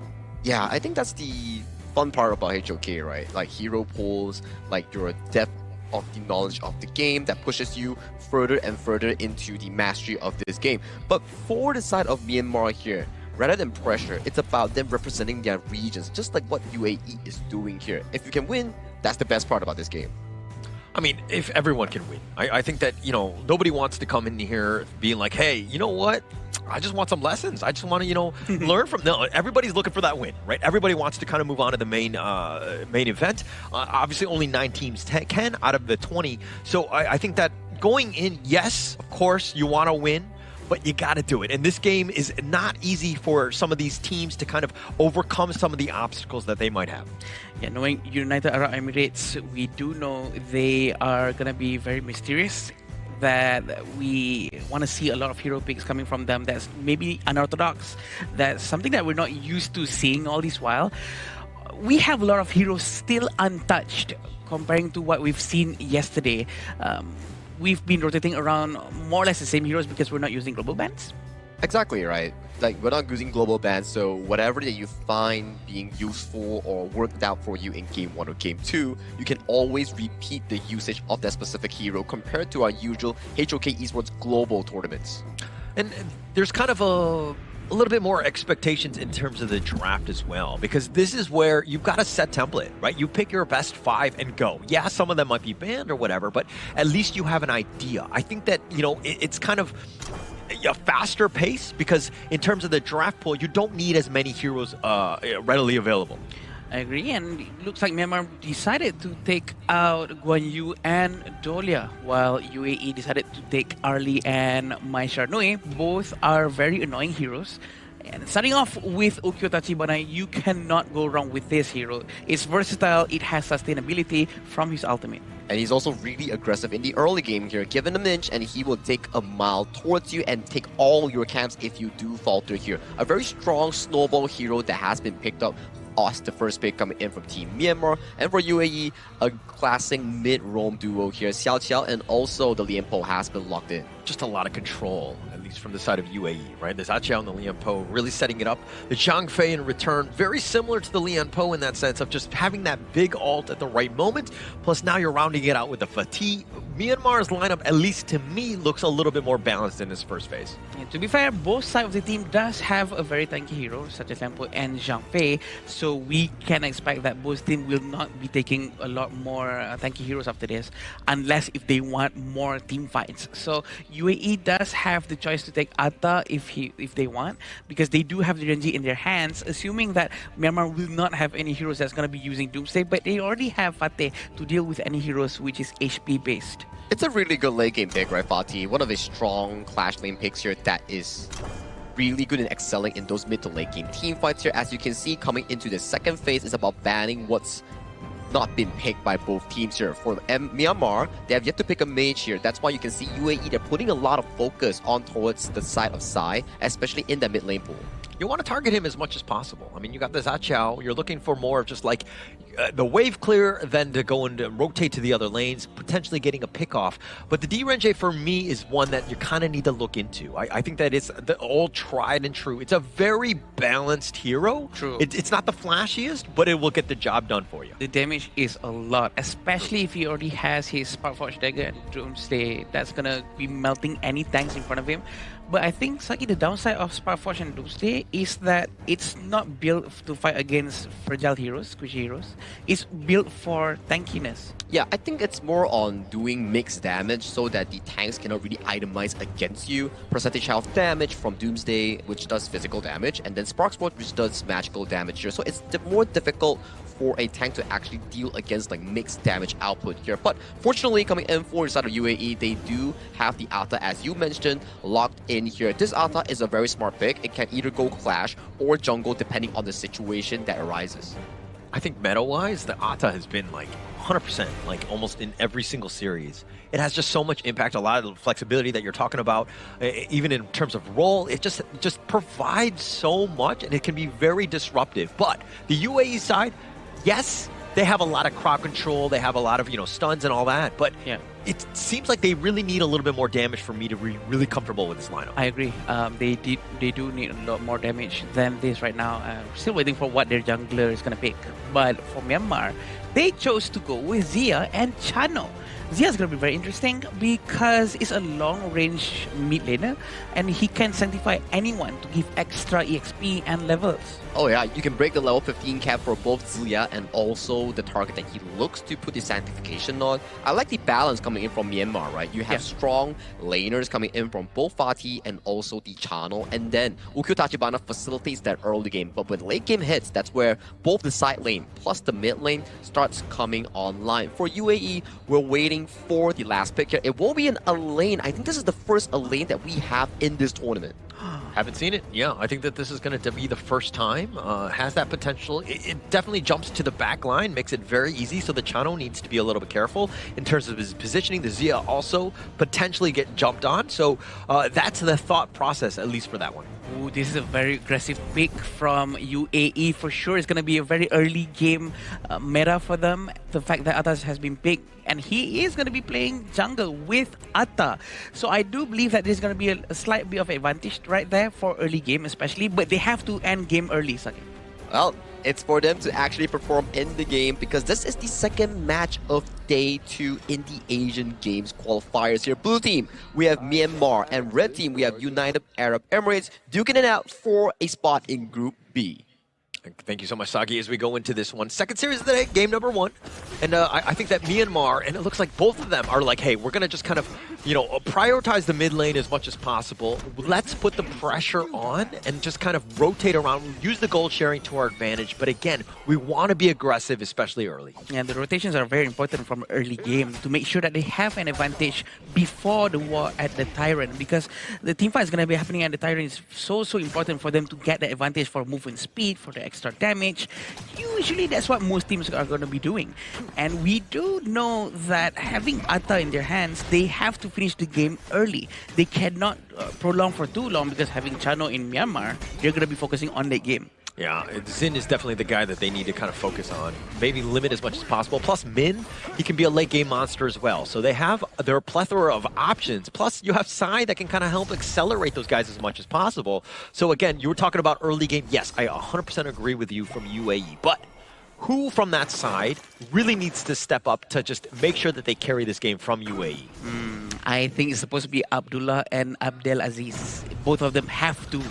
Yeah, I think that's the fun part about HOK, right? Like hero pools, like your depth of the knowledge of the game that pushes you further and further into the mastery of this game. But for the side of Myanmar here, rather than pressure, it's about them representing their regions, just like what UAE is doing here. If you can win, that's the best part about this game. I mean, if everyone can win. I think that, you know, nobody wants to come in here being like, hey, you know what? I just want some lessons. I just want to, you know, learn from... No, everybody's looking for that win, right? Everybody wants to kind of move on to the main event. Obviously, only 9 teams can out of the 20. So I think that going in, yes, of course, you want to win, but you got to do it. And this game is not easy for some of these teams to kind of overcome some of the obstacles that they might have. Yeah, knowing United Arab Emirates, we do know they are going to be very mysterious, that we want to see a lot of hero picks coming from them that's maybe unorthodox. That's something that we're not used to seeing all this while. We have a lot of heroes still untouched comparing to what we've seen yesterday. We've been rotating around more or less the same heroes because we're not using global bans. Exactly, right? Like, we're not using global bans, so whatever that you find being useful or worked out for you in Game 1 or Game 2, you can always repeat the usage of that specific hero compared to our usual HOK Esports global tournaments. And there's kind of a little bit more expectations in terms of the draft as well, because this is where you've got a set template, right? You pick your best 5 and go. Yeah, some of them might be banned or whatever, but at least you have an idea. I think that, you know, it's kind of a faster pace because in terms of the draft pool, you don't need as many heroes readily available. I agree, and it looks like Myanmar decided to take out Guan Yu and Dolia, while UAE decided to take Arlie and Mai Sharnui. Both are very annoying heroes. And starting off with Ukyo Tachibana, you cannot go wrong with this hero. It's versatile, it has sustainability from his ultimate. And he's also really aggressive in the early game here. Give him a minch and he will take a mile towards you and take all your camps if you do falter here. A very strong snowball hero that has been picked up as the first pick coming in from Team Myanmar. And for UAE, a classic mid-roam duo here. Xiao Qiao and also the Lian Po has been locked in. Just a lot of control, at least from the side of UAE, right? The Xiao and the Lian Po really setting it up. The Zhang Fei in return, very similar to the Lian Po in that sense of just having that big ult at the right moment. Plus now you're rounding it out with the Fatih. Myanmar's lineup, at least to me, looks a little bit more balanced in this first phase. Yeah, to be fair, both sides of the team does have a very tanky hero, such as Lian Po and Zhang Fei. So we can expect that both teams will not be taking a lot more tanky heroes after this, unless if they want more team fights. So UAE does have the choice to take Atta if they want, because they do have the Renji in their hands, assuming that Myanmar will not have any heroes that's going to be using Doomsday, but they already have Fateh to deal with any heroes which is HP based. It's a really good late game pick, right, Fatih? One of the strong Clash lane picks here that is really good in excelling in those mid to late game team fights here. As you can see, coming into the second phase is about banning what's not been picked by both teams here. For Myanmar, they have yet to pick a mage here. That's why you can see UAE, they're putting a lot of focus on towards the side of Sai, especially in the mid lane pool. You want to target him as much as possible. I mean, you got the Zachao. You're looking for more of just like the wave clear, then to go and rotate to the other lanes, potentially getting a pick off. But the D-Renje for me is one that you kind of need to look into. I think that it's the all tried and true. It's a very balanced hero. True. It's not the flashiest, but it will get the job done for you. The damage is a lot, especially if he already has his Sparkforge Dagger and Doomsday. That's gonna be melting any tanks in front of him. But I think slightly the downside of Sparkforge and Doomsday is that it's not built to fight against fragile heroes, squishy heroes. It's built for tankiness. Yeah, I think it's more on doing mixed damage so that the tanks cannot really itemize against you. Percentage health damage from Doomsday, which does physical damage, and then Sparkforge, which does magical damage here. So it's more difficult for a tank to actually deal against like mixed damage output here. But fortunately, coming in for the side of UAE, they do have the Atta, as you mentioned, locked in here. This Atta is a very smart pick. It can either go Clash or jungle depending on the situation that arises. I think meta-wise, the Atta has been like 100%, like almost in every single series. It has just so much impact, a lot of the flexibility that you're talking about, even in terms of role. It just provides so much, and it can be very disruptive. But the UAE side, yes, they have a lot of crowd control, they have a lot of, stuns and all that, but yeah, it seems like they really need a little bit more damage for me to be really comfortable with this lineup. I agree. They do need a lot more damage than this right now. Still waiting for what their jungler is gonna pick. But for Myanmar, they chose to go with Zia and Chano. Zia is going to be very interesting because it's a long-range mid laner and he can sanctify anyone to give extra EXP and levels. Oh yeah, you can break the level 15 cap for both Zia and also the target that he looks to put his sanctification on. I like the balance coming in from Myanmar, right? You have strong laners coming in from both Fatih and also the Channel, and then Ukyo Tachibana facilitates that early game. But when late game hits, that's where both the side lane plus the mid lane starts coming online. For UAE, we're waiting for the last pick here. It will be an Elaine. I think this is the first Elaine that we have in this tournament. Haven't seen it. Yeah, I think that this is going to be the first time. Has that potential. It definitely jumps to the back line, makes it very easy. So the Chano needs to be a little bit careful in terms of his positioning. The Zia also potentially get jumped on. So that's the thought process, at least for that one. Ooh, this is a very aggressive pick from UAE for sure. It's going to be a very early game meta for them. The fact that Atta has been picked and he is going to be playing jungle with Atta. So I do believe that there's going to be a slight bit of advantage right there for early game especially, but they have to end game early, Saki. Well, it's for them to actually perform in the game because this is the second match of day 2 in the Asian Games qualifiers here. Blue team, we have Myanmar, and red team, we have United Arab Emirates duking it out for a spot in Group B. Thank you so much, Sagi, as we go into this one. Second series of the day, game number 1. And I think that Myanmar, and it looks like both of them are like, hey, we're going to just kind of, prioritize the mid lane as much as possible. Let's put the pressure on and just kind of rotate around, use the gold sharing to our advantage. But again, we want to be aggressive, especially early. Yeah, the rotations are very important from early game to make sure that they have an advantage before the war at the Tyrant, because the teamfight is going to be happening at the Tyrant. Is so important for them to get the advantage for movement speed, for the extra damage. Usually that's what most teams are going to be doing. And we do know that having Atta in their hands, they have to finish the game early. They cannot prolong for too long because having Chano in Myanmar, they're going to be focusing on late game. Yeah, Xin is definitely the guy that they need to kind of focus on. Maybe limit as much as possible. Plus, Min, he can be a late game monster as well. So they have their plethora of options. Plus, you have Sai that can kind of help accelerate those guys as much as possible. So again, you were talking about early game. Yes, I 100% agree with you from UAE. But who from that side really needs to step up to just make sure that they carry this game from UAE? I think it's supposed to be Abdullah and Abdel Aziz. Both of them have to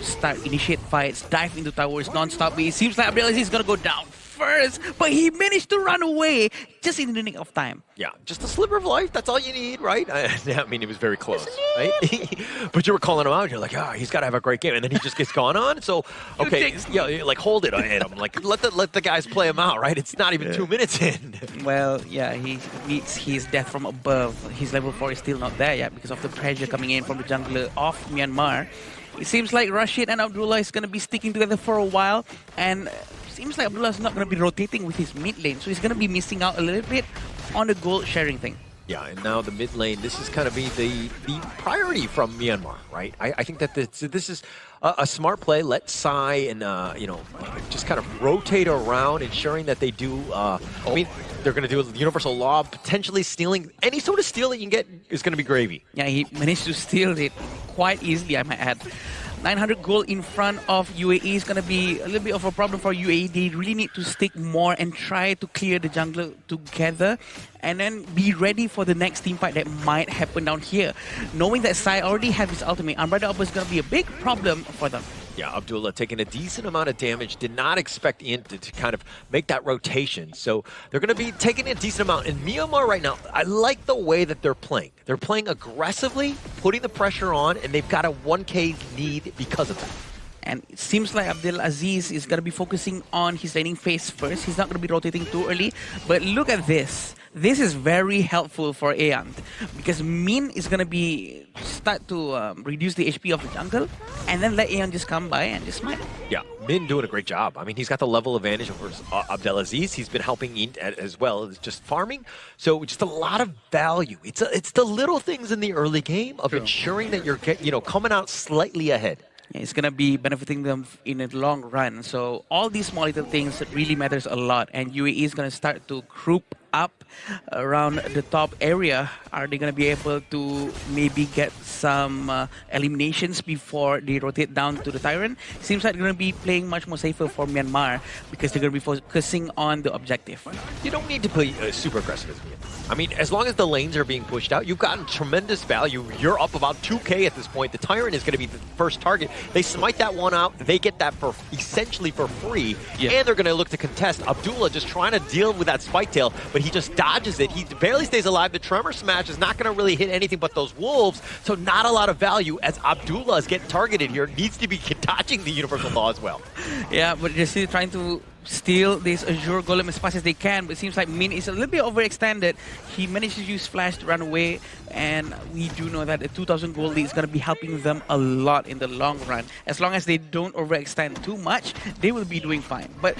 initiate fights, dive into towers non-stop. But it seems like Abdel Aziz is going to go down first, but he managed to run away just in the nick of time. Yeah, just a sliver of life. That's all you need, right? I mean, it was very close, right? But you were calling him out. You're like, he's got to have a great game, and then he just gets gone on. So, okay, yeah, like hold it on him. Like let the guys play him out, right? It's not even 2 minutes in. Well, yeah, he meets his death from above. His level 4 is still not there yet because of the pressure coming in from the jungler of Myanmar. It seems like Rashid and Abdullah is going to be sticking together for a while, and seems like Abdullah is not going to be rotating with his mid lane, so he's going to be missing out a little bit on the gold sharing thing. Yeah, and now the mid lane, this is kind of be the priority from Myanmar, right? I think that this is a smart play. Let Sai and, just kind of rotate around, ensuring that they do, I mean, they're going to do a universal law, potentially stealing. Any sort of steal that you can get is going to be gravy. Yeah, he managed to steal it quite easily, I might add. 900 gold in front of UAE is going to be a little bit of a problem for UAE. They really need to stick more and try to clear the jungle together and then be ready for the next team fight that might happen down here. Knowing that Sai already have his ultimate, Umbrella Up is going to be a big problem for them. Yeah, Abdullah taking a decent amount of damage. Did not expect Ian to kind of make that rotation. So they're going to be taking a decent amount. And Myanmar right now, I like the way that they're playing. They're playing aggressively, putting the pressure on, and they've got a 1K lead because of that. And it seems like Abdel Aziz is going to be focusing on his laning phase first. He's not going to be rotating too early. But look at this. This is very helpful for Aeon because Min is going to start to reduce the HP of the jungle and then let Aeon just come by and just smite. Yeah, Min doing a great job. I mean, he's got the level advantage over Abdelaziz. He's been helping Int as well as just farming. So just a lot of value. It's the little things in the early game of ensuring that you're coming out slightly ahead. Yeah, it's going to be benefiting them in the long run. So all these small little things really matters a lot. And UAE is going to start to group up around the top area. Are they going to be able to maybe get some eliminations before they rotate down to the Tyrant? Seems like they're going to be playing much more safer for Myanmar because they're going to be focusing on the objective. You don't need to play super aggressive as Myanmar. I mean, as long as the lanes are being pushed out, you've gotten tremendous value. You're up about 2K at this point. The Tyrant is going to be the first target. They smite that one out. They get that for essentially for free. Yeah. And they're going to look to contest. Abdullah just trying to deal with that spike tail, but he just dodges it. He barely stays alive. The Tremor Smash is not going to really hit anything but those wolves, so not a lot of value as Abdullah is getting targeted here. Needs to be dodging the Universal Law as well. Yeah, but they're still trying to steal this Azure Golem as fast as they can, but it seems like Min is a little bit overextended. He managed to use Flash to run away, and we do know that the 2,000 gold lead is going to be helping them a lot in the long run. As long as they don't overextend too much, they will be doing fine. But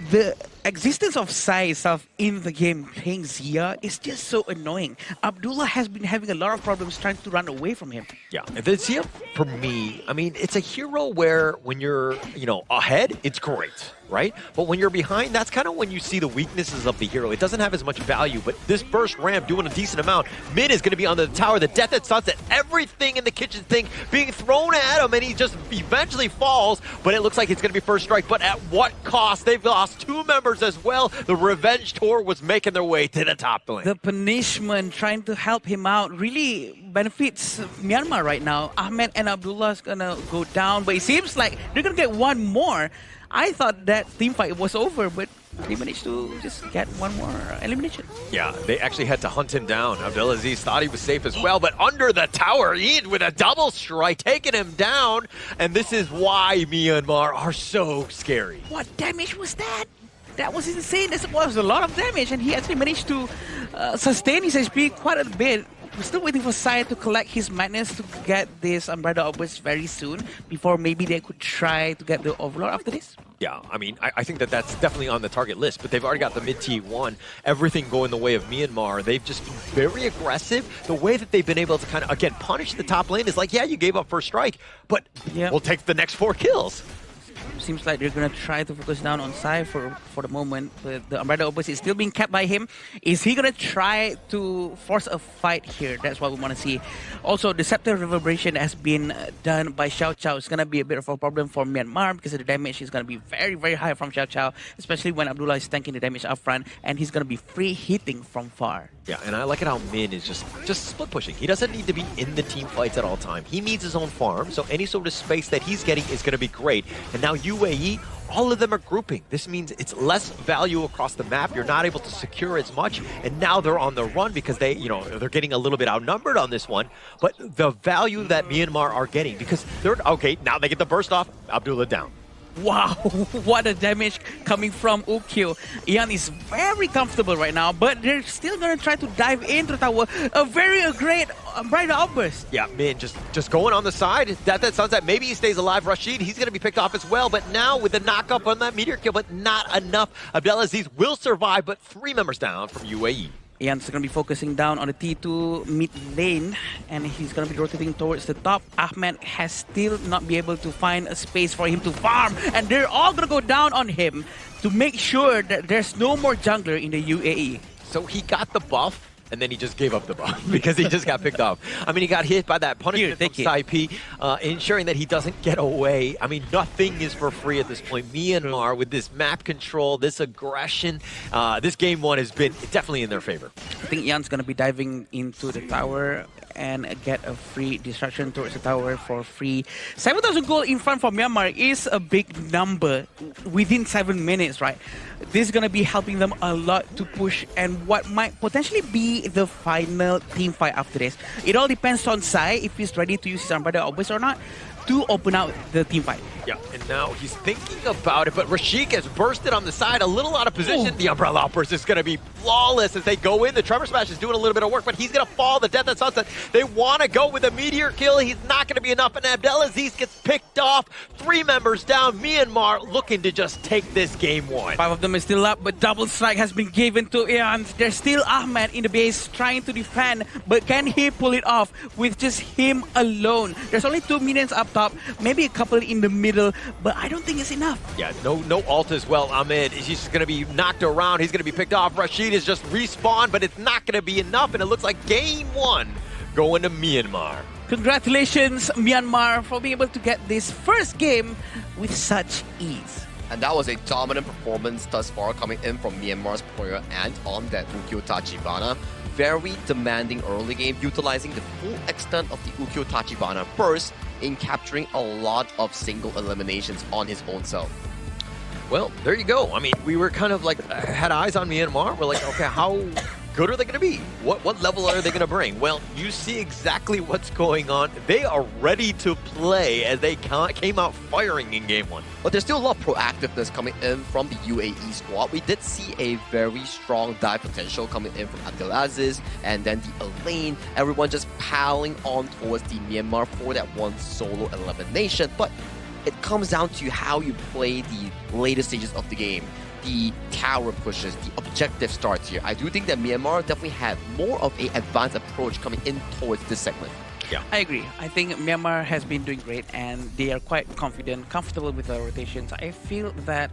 the existence of Sai itself in the game playing Zia is just so annoying. Abdullah has been having a lot of problems trying to run away from him. Yeah, the Zia, for me, I mean, it's a hero where when you're, ahead, it's great, right? But when you're behind, that's kind of when you see the weaknesses of the hero. It doesn't have as much value, but this burst ramp doing a decent amount. Min is going to be on the tower, the Death at Sunset, everything in the kitchen sink being thrown at him, and he just eventually falls, but it looks like it's going to be first strike. But at what cost? They've lost 2 members as well. The Revenge Tour was making their way to the top lane. The punishment trying to help him out really benefits Myanmar right now. Ahmed and Abdullah is going to go down, but it seems like they're going to get one more. I thought that team fight was over, but they managed to just get one more elimination. Yeah, they actually had to hunt him down. Abdelaziz thought he was safe as well, but under the tower, Ian with a double strike, taking him down. And this is why Myanmar are so scary. What damage was that? That was insane. That was a lot of damage, and he actually managed to sustain his HP quite a bit. We're still waiting for Sai to collect his madness to get this Umbrella Outburst very soon before maybe they could try to get the Overlord after this. Yeah, I mean, I think that that's definitely on the target list, but they've already got the mid-T1, everything going the way of Myanmar. They've just been very aggressive. The way that they've been able to kind of, again, punish the top lane is like, yeah, you gave up first strike, but we'll take the next 4 kills. Seems like they're going to try to focus down on Sai for the moment, but the Umbrella Opus is still being kept by him. Is he going to try to force a fight here? That's what we want to see. Also, the Scepter Reverberation has been done by Xiao Chao. It's going to be a bit of a problem for Myanmar because the damage is going to be very, very high from Xiao Chao, especially when Abdullah is tanking the damage up front, and he's going to be free hitting from far. Yeah, and I like it how Min is just split pushing. He doesn't need to be in the team fights at all time. He needs his own farm, so any sort of space that he's getting is going to be great. And now UAE, all of them are grouping. This means it's less value across the map. You're not able to secure as much, and now they're on the run because they're getting a little bit outnumbered on this one. But the value that Myanmar are getting, because they're okay, now they get the burst off. Abdullah down. Wow, what a damage coming from Ukyo. Ian is very comfortable right now, but they're still going to try to dive into the tower. A very great bright outburst. Yeah, Min just going on the side. That Sunset, maybe he stays alive. Rashid, he's going to be picked off as well, but now with the knock-up on that meteor kill, but not enough. Abdelaziz will survive, but 3 members down from UAE. Ian's going to be focusing down on the T2 mid lane, and he's going to be rotating towards the top. Ahmed has still not been able to find a space for him to farm, and they're all going to go down on him to make sure that there's no more jungler in the UAE. So he got the buff, and then he just gave up the buff because he just got picked off. I mean, he got hit by that punishment from Saipi, ensuring that he doesn't get away. I mean, nothing is for free at this point. Myanmar, with this map control, this aggression, this game 1 has been definitely in their favor. I think Ian's going to be diving into the tower and get a free distraction towards the tower for free. 7,000 gold in front for Myanmar is a big number within 7 minutes, right? This is going to be helping them a lot to push and what might potentially be the final team fight after this. It all depends on Sai if he's ready to use his Umbrella Obus or not to open out the team fight. Yeah, and now he's thinking about it, but Rashik has bursted on the side, a little out of position. Ooh. The Umbrella Outburst is going to be flawless as they go in. The Tremor Smash is doing a little bit of work, but he's going to fall. The Death at Sunset. They want to go with a meteor kill. He's not going to be enough, and Abdelaziz gets picked off. 3 members down. Myanmar looking to just take this game 1. 5 of them momentum is still up, but double strike has been given to Ian. There's still Ahmed in the base trying to defend, but can he pull it off with just him alone? There's only 2 minions up top, maybe a couple in the middle, but I don't think it's enough. Yeah, no ult as well. Ahmed, he's just going to be knocked around. He's going to be picked off. Rashid is just respawned, but it's not going to be enough, and it looks like game 1 going to Myanmar. Congratulations, Myanmar, for being able to get this first game with such ease. And that was a dominant performance thus far coming in from Myanmar's player and on that Ukyo Tachibana. Very demanding early game, utilizing the full extent of the Ukyo Tachibana burst in capturing a lot of single eliminations on his own self. Well, there you go. I mean, we were kind of like, had eyes on Myanmar. We're like, okay, how good are they going to be? What level are they going to bring? Well, you see exactly what's going on. They are ready to play as they came out firing in game 1. But there's still a lot of proactiveness coming in from the UAE squad. We did see a very strong dive potential coming in from Abdelaziz and then the Elaine. Everyone just piling on towards the Myanmar for that one solo elimination. But it comes down to how you play the later stages of the game. The tower pushes, the objective starts here. I do think that Myanmar definitely had more of an advanced approach coming in towards this segment. Yeah, I agree. I think Myanmar has been doing great and they are quite confident, comfortable with the rotations. I feel that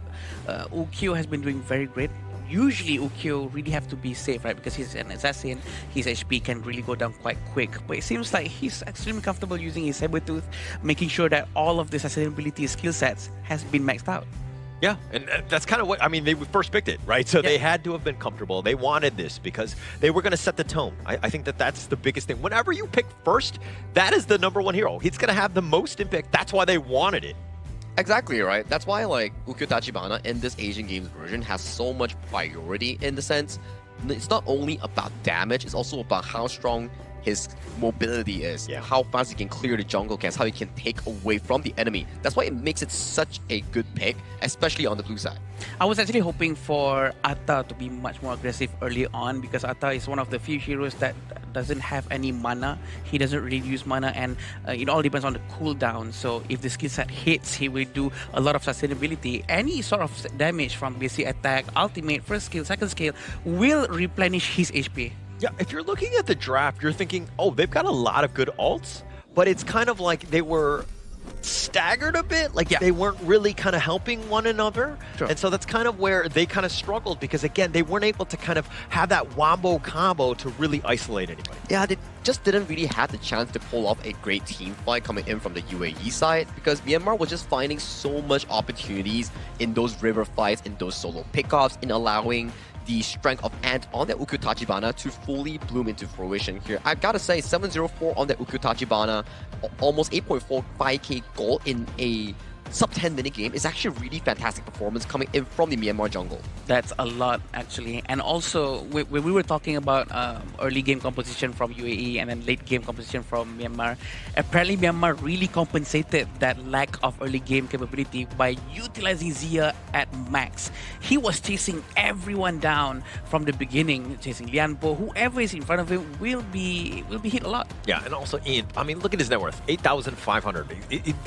Ukyo has been doing very great. Usually Ukyo really have to be safe, right? Because he's an assassin, his HP can really go down quite quick. But it seems like he's extremely comfortable using his Sabertooth, making sure that all of the sustainability skill sets has been maxed out. Yeah, and that's kind of what, I mean, they first picked it, right? So they had to have been comfortable. They wanted this because they were going to set the tone. I think that that's the biggest thing. Whenever you pick first, that is the #1 hero. He's going to have the most impact. That's why they wanted it. Exactly, right? That's why, like, Ukyo Tachibana in this Asian Games version has so much priority in the sense. It's not only about damage, it's also about how strong his mobility is, how fast he can clear the jungle camps, how he can take away from the enemy. That's why it makes it such a good pick, especially on the blue side. I was actually hoping for Atta to be much more aggressive early on because Atta is one of the few heroes that doesn't have any mana. He doesn't really use mana and it all depends on the cooldown. So if the skill set hits, he will do a lot of sustainability. Any sort of damage from basic attack, ultimate, first skill, second skill will replenish his HP. Yeah, if you're looking at the draft, you're thinking, oh, they've got a lot of good ults, but it's kind of like they were staggered a bit, like they weren't really kind of helping one another. And so that's kind of where they kind of struggled because, again, they weren't able to kind of have that wombo combo to really isolate anybody. Yeah, they just didn't really have the chance to pull off a great team fight coming in from the UAE side because Myanmar was just finding so much opportunities in those river fights, in those solo pickoffs, in allowing the strength of Ant on that Ukyo Tachibana to fully bloom into fruition here. I gotta say, 704 on that Ukyo Tachibana, almost 8.45k gold in a sub-10 minute game is actually a really fantastic performance coming in from the Myanmar jungle. That's a lot, actually. And also, when we were talking about early game composition from UAE and then late game composition from Myanmar, apparently Myanmar really compensated that lack of early game capability by utilizing Zia at max. He was chasing everyone down from the beginning, chasing Lianpo. Whoever is in front of him will be hit a lot. Yeah, and also Ian, I mean, look at his net worth, 8,500.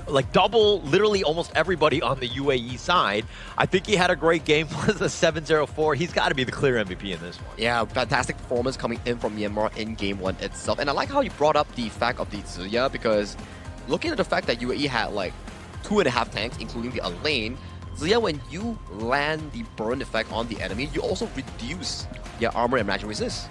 Like double, literally almost everybody on the UAE side. I think he had a great game, was a 704. He's got to be the clear MVP in this one. Yeah, fantastic performance coming in from Myanmar in game 1 itself. And I like how you brought up the fact of the Zia because looking at the fact that UAE had like 2.5 tanks, including the Elaine, Zia, when you land the burn effect on the enemy, you also reduce their armor and magic resist.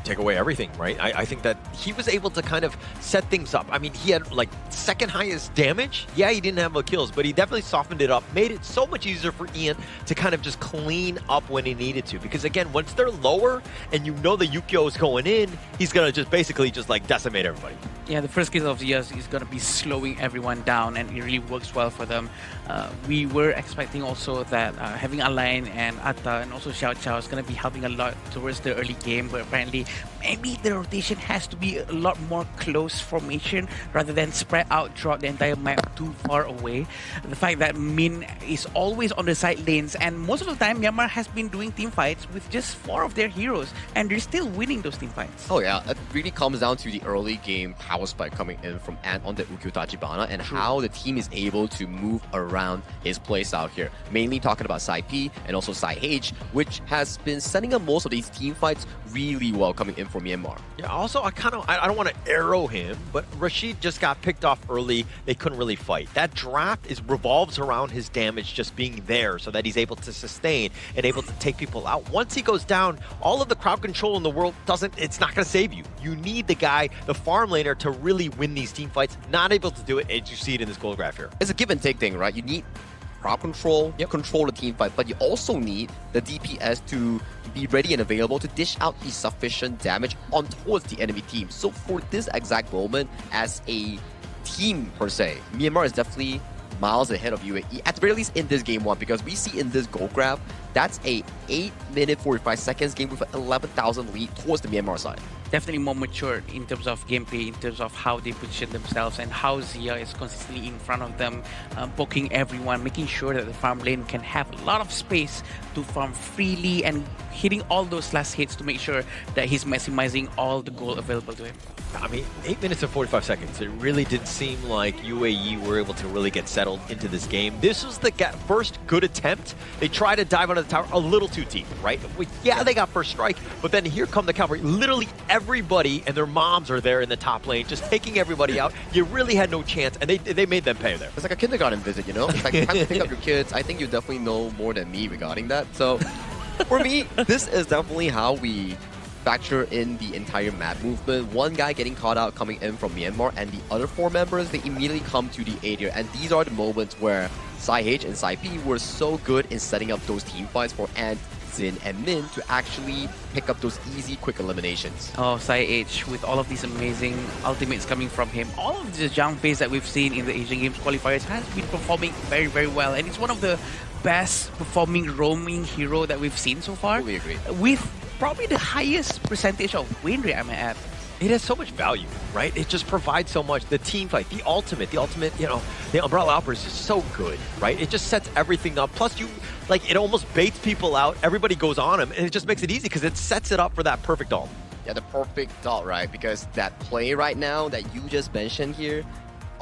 Take away everything, right? I think that he was able to kind of set things up. I mean, he had like second highest damage. Yeah, he didn't have the kills, but he definitely softened it up, made it so much easier for Ian to kind of just clean up when he needed to. Because again, once they're lower and you know the Ukyo is going in, he's gonna just basically just like decimate everybody. Yeah, the first skill of Zia is gonna be slowing everyone down, and it really works well for them. We were expecting also that having Alain and Atta and also Xiao Chao is gonna be helping a lot towards the early game, but apparently maybe the rotation has to be a lot more close formation rather than spread out throughout the entire map too far away. The fact that Min is always on the side lanes, and most of the time Myanmar has been doing team fights with just 4 of their heroes, and they're still winning those team fights. Oh yeah, it really comes down to the early game power spike coming in from Ant on the Ukkyo Tachibana and how the team is able to move around his playstyle here. Mainly talking about Sai P and also Sai H, which has been setting up most of these team fights really well coming in from Myanmar. Yeah, also, I don't want to arrow him, but Rashid just got picked off early. They couldn't really fight. That draft revolves around his damage just being there so that he's able to sustain and able to take people out. Once he goes down, all of the crowd control in the world it's not going to save you. You need the guy, the farm laner, to really win these team fights. Not able to do it, as you see it in this gold graph here. It's a give and take thing, right? You need crowd control, control the team fight, but you also need the DPS to be ready and available to dish out the sufficient damage on towards the enemy team. So for this exact moment, as a team per se, Myanmar is definitely miles ahead of UAE, at the very least in this game 1, because we see in this gold graph, that's a 8-minute 45 seconds game with an 11,000 lead towards the Myanmar side. Definitely more mature in terms of gameplay, in terms of how they position themselves and how Zia is consistently in front of them, poking everyone, making sure that the farm lane can have a lot of space to farm freely and hitting all those last hits to make sure that he's maximizing all the gold available to him. I mean, 8 minutes and 45 seconds. It really did seem like UAE were able to really get settled into this game. This was the first good attempt. They tried to dive under the tower a little too deep, right? Yeah, they got first strike, but then here come the cavalry. Literally everybody and their moms are there in the top lane, just taking everybody out. You really had no chance, and they made them pay there. It's like a kindergarten visit, you know? It's like time to pick up your kids. I think you definitely know more than me regarding that. So for me, this is definitely how we factor in the entire map movement. One guy getting caught out coming in from Myanmar, and the other 4 members, they immediately come to the aid here. And these are the moments where Sai H and Sai P were so good in setting up those team fights for Ant, Xin, and Min to actually pick up those easy, quick eliminations. Oh, Sai H, with all of these amazing ultimates coming from him, all of the jump phase that we've seen in the Asian Games qualifiers has been performing very, very well. And it's one of the best performing roaming hero that we've seen so far. Totally agree. With probably the highest percentage of win rate, I might add. It has so much value, right? It just provides so much. The team fight, the ultimate, you know, the Umbrella Opera is just so good, right? It just sets everything up. Plus, it almost baits people out. Everybody goes on him, and it just makes it easy because it sets it up for that perfect ult. Yeah, the perfect ult, right? Because that play right now that you just mentioned here,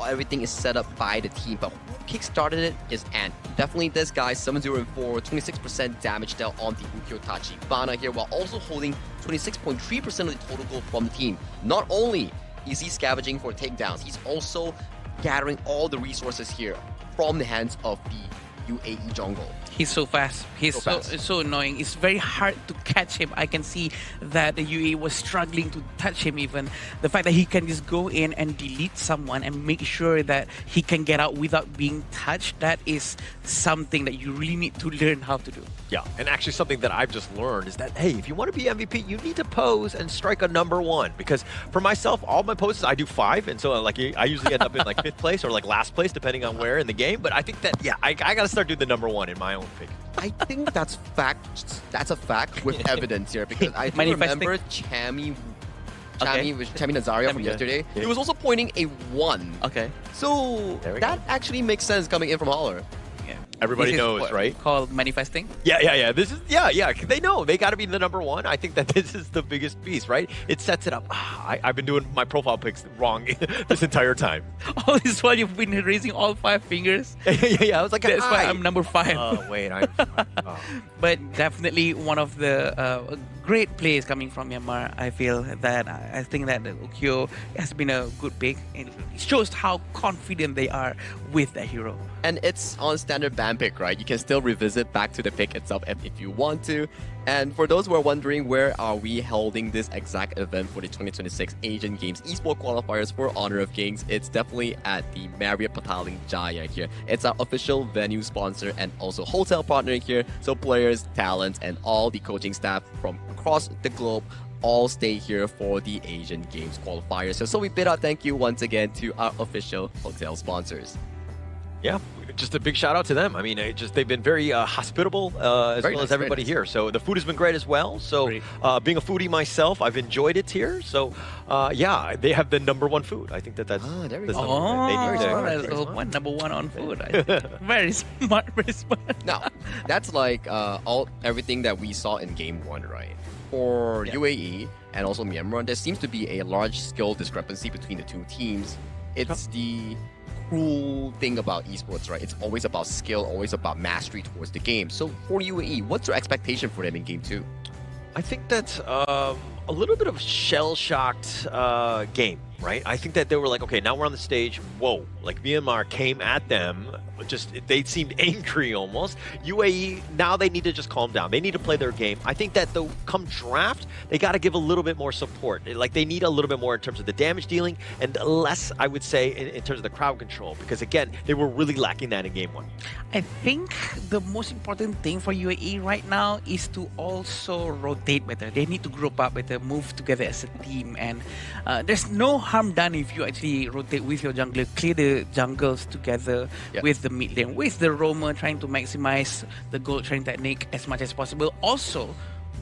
everything is set up by the team, but who kickstarted it is Ant. Definitely this guy, 7-0-4, 26% damage dealt on the Ukkyo Tachibana here, while also holding 26.3% of the total goal from the team. Not only is he scavenging for takedowns, he's also gathering all the resources here from the hands of the UAE jungle. He's so fast. He's so annoying. It's very hard to catch him. I can see that the UAE was struggling to touch him even. The fact that he can just go in and delete someone and make sure that he can get out without being touched, that is something that you really need to learn how to do. Yeah, and actually something that I've just learned is that, hey, if you want to be MVP, you need to pose and strike a #1. Because for myself, all my poses, I do 5. And so I usually end up in 5th place or last place, depending on where in the game. But I think that, yeah, I got to start doing the #1 in my own pick. I think that's fact. That's a fact with evidence here, because I do remember Chami Nazaria from yesterday. He was also pointing a 1. Okay. So that actually makes sense coming in from Holler. Everybody knows, right? Called manifesting? Yeah. This is, yeah. They know. They got to be the #1. I think that this is the biggest piece, right? It sets it up. I've been doing my profile picks wrong this entire time. All this while you've been raising all 5 fingers? Yeah, I was like, that's why I'm #5. Oh, wait. But definitely one of the great plays coming from Myanmar. I feel that I think that Ukkyo has been a good pick. It shows how confident they are with that hero. And it's on standard ban pick, right? You can still revisit back to the pick itself if you want to. And for those who are wondering, where are we holding this exact event for the 2026 Asian Games eSport qualifiers for Honor of Kings? It's definitely at the Marriott Pataling Jaya here. It's our official venue sponsor and also hotel partner here. So players, talents, and all the coaching staff from across the globe all stay here for the Asian Games qualifiers. So we bid our thank you once again to our official hotel sponsors. Yeah, just a big shout out to them. I mean, they've been very hospitable as well as everybody here. So the food has been great as well. So being a foodie myself, I've enjoyed it here. So yeah, they have the #1 food. I think that's there we go. Number one on food. Very smart, very smart. Now, that's like everything that we saw in Game 1, right? For UAE and also Myanmar, there seems to be a large skill discrepancy between the two teams. It's the cruel thing about esports, right? It's always about skill, always about mastery towards the game. So for UAE, what's your expectation for them in Game 2? I think that's a little bit of a shell-shocked game, right? I think that they were like, okay, now we're on the stage. Whoa, like Myanmar came at them. They seemed angry almost. UAE, now they need to just calm down. They need to play their game. I think that come draft, they got to give a little bit more support. Like they need a little bit more in terms of the damage dealing and less, I would say, in terms of the crowd control. Because again, they were really lacking that in Game 1. I think the most important thing for UAE right now is to also rotate better. They need to group up better, move together as a team. And there's no harm done if you actually rotate with your jungler, clear the jungles together with the mid lane, with the roamer, trying to maximize the gold train technique as much as possible. Also,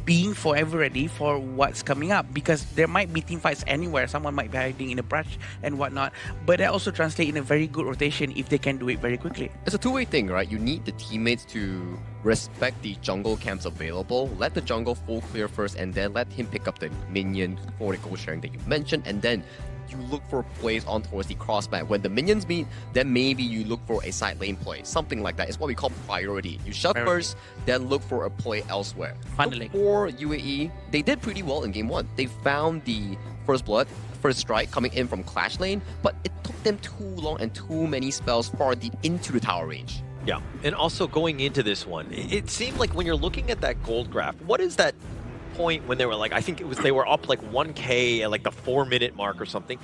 being forever ready for what's coming up, because there might be team fights anywhere. Someone might be hiding in a brush and whatnot, but that also translates in a very good rotation if they can do it very quickly. It's a two-way thing, right? You need the teammates to respect the jungle camps available, let the jungle full clear first, and then let him pick up the minion for the gold sharing that you mentioned, and then you look for plays on towards the crossback. When the minions meet, then maybe you look for a side lane play. Something like that. It's what we call priority. You shove first, then look for a play elsewhere. Finally. For UAE, they did pretty well in Game 1. They found the first blood, first strike coming in from Clash lane, but it took them too long and too many spells far deep into the tower range. Yeah, and also going into this one, it seemed like when you're looking at that gold graph, what is that point when they were like, I think it was they were up like 1K at like the 4-minute mark or something.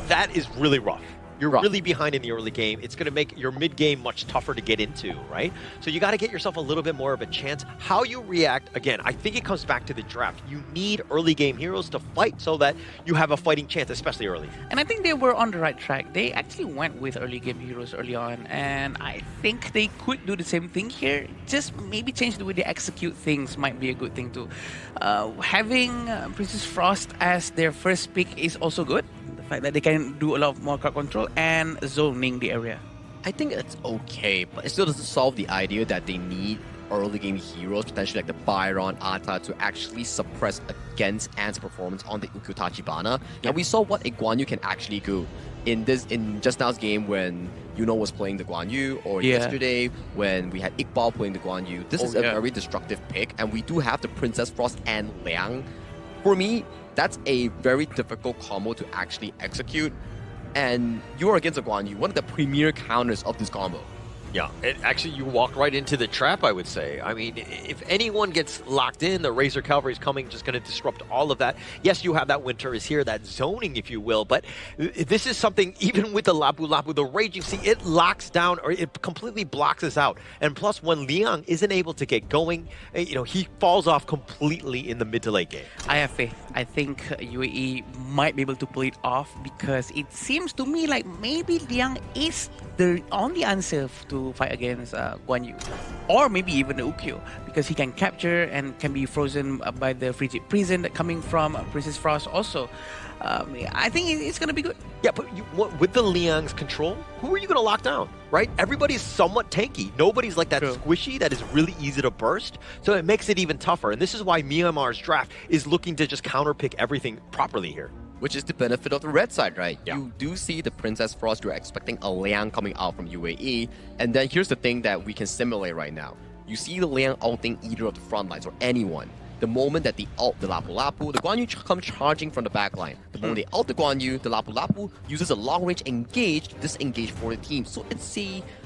That is really rough. You're really behind in the early game. It's going to make your mid game much tougher to get into, right? So you got to get yourself a little bit more of a chance. How you react, again, I think it comes back to the draft. You need early game heroes to fight so that you have a fighting chance, especially early. And I think they were on the right track. They actually went with early game heroes early on, and I think they could do the same thing here. Just maybe change the way they execute things might be a good thing too. Having Princess Frost as their first pick is also good. Fact that they can do a lot more crowd control and zoning the area. I think it's okay, but it still doesn't solve the idea that they need early game heroes, potentially like the Byron, Ata, to actually suppress against Ant's performance on the Ukyu Tachibana. And we saw what a Guan Yu can actually do in just now's game when Yuno was playing the Guan Yu, or yesterday when we had Iqbal playing the Guan Yu. This is a very destructive pick, and we do have the Princess Frost and Liang. For me, that's a very difficult combo to actually execute, and you're against a Guan Yu, one of the premier counters of this combo. Yeah, actually you walk right into the trap, I would say. I mean, if anyone gets locked in, the Razor Cavalry is coming, just going to disrupt all of that. Yes, you have that Winter is here, that zoning, if you will, but this is something, even with the Lapu Lapu, the Raging Sea, it locks down, or it completely blocks us out. And plus, when Liang isn't able to get going, he falls off completely in the mid to late game. I have faith. I think UAE might be able to pull it off, because it seems to me like maybe Liang is the only answer to fight against Guan Yu, or maybe even the Ukyu, because he can capture and can be frozen by the frigid prison that coming from Princess Frost also. I think it's going to be good. Yeah, but with the Liang's control, who are you going to lock down, right? Everybody's somewhat tanky. Nobody's like that squishy that is really easy to burst, so it makes it even tougher. And this is why Myanmar's draft is looking to just counterpick everything properly here. Which is the benefit of the red side, right? Yeah. You do see the Princess Frost, you're expecting a Liang coming out from UAE, and then here's the thing that we can simulate right now. You see the Liang ulting either of the front lines or anyone. The moment that they ult the Lapu Lapu, the Guan Yu come charging from the back line. The moment they ult the Guan Yu, the Lapu Lapu uses a long-range engage to disengage for the team. So it's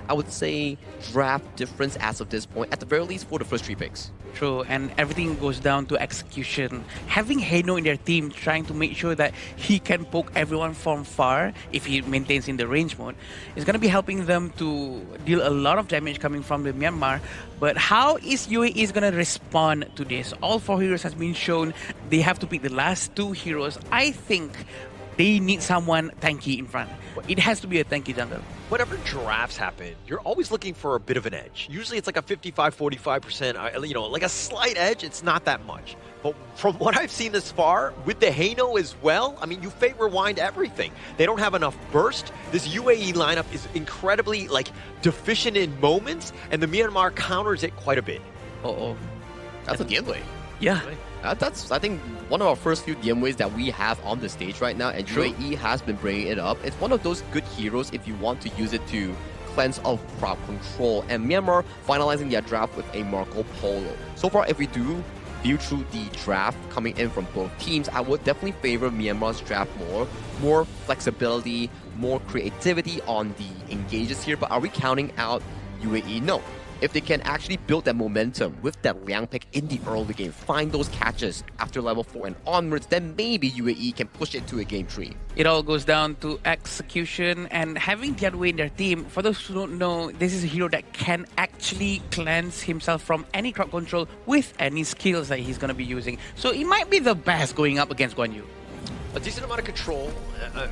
I would say, draft difference as of this point, at the very least for the first 3 picks. True, and everything goes down to execution. Having Heno in their team, trying to make sure that he can poke everyone from far, if he maintains in the range mode, is going to be helping them to deal a lot of damage coming from the Myanmar. But how is UAE going to respond to this? All 4 heroes has been shown. They have to pick the last 2 heroes. I think they need someone tanky in front. It has to be a tanky jungle. Whenever drafts happen, you're always looking for a bit of an edge. Usually it's like a 55-45%, you know, like a slight edge. It's not that much. But from what I've seen this far, with the Hano as well, I mean, you fate rewind everything. They don't have enough burst. This UAE lineup is incredibly, like, deficient in moments, and the Myanmar counters it quite a bit. Uh-oh. That's a giveaway. Yeah. That's, I think, one of our first few giveaways that we have on the stage right now, and UAE has been bringing it up. It's one of those good heroes if you want to use it to cleanse of crowd control, and Myanmar finalizing their draft with a Marco Polo. So far, if we do view through the draft coming in from both teams, I would definitely favor Myanmar's draft more. More flexibility, more creativity on the engages here, but are we counting out UAE? No. If they can actually build that momentum with that Liang pick in the early game, find those catches after level 4 and onwards, then maybe UAE can push it to a game 3. It all goes down to execution and having Tianwei in their team. For those who don't know, this is a hero that can actually cleanse himself from any crowd control with any skills that he's going to be using. So it might be the best going up against Guan Yu. A decent amount of control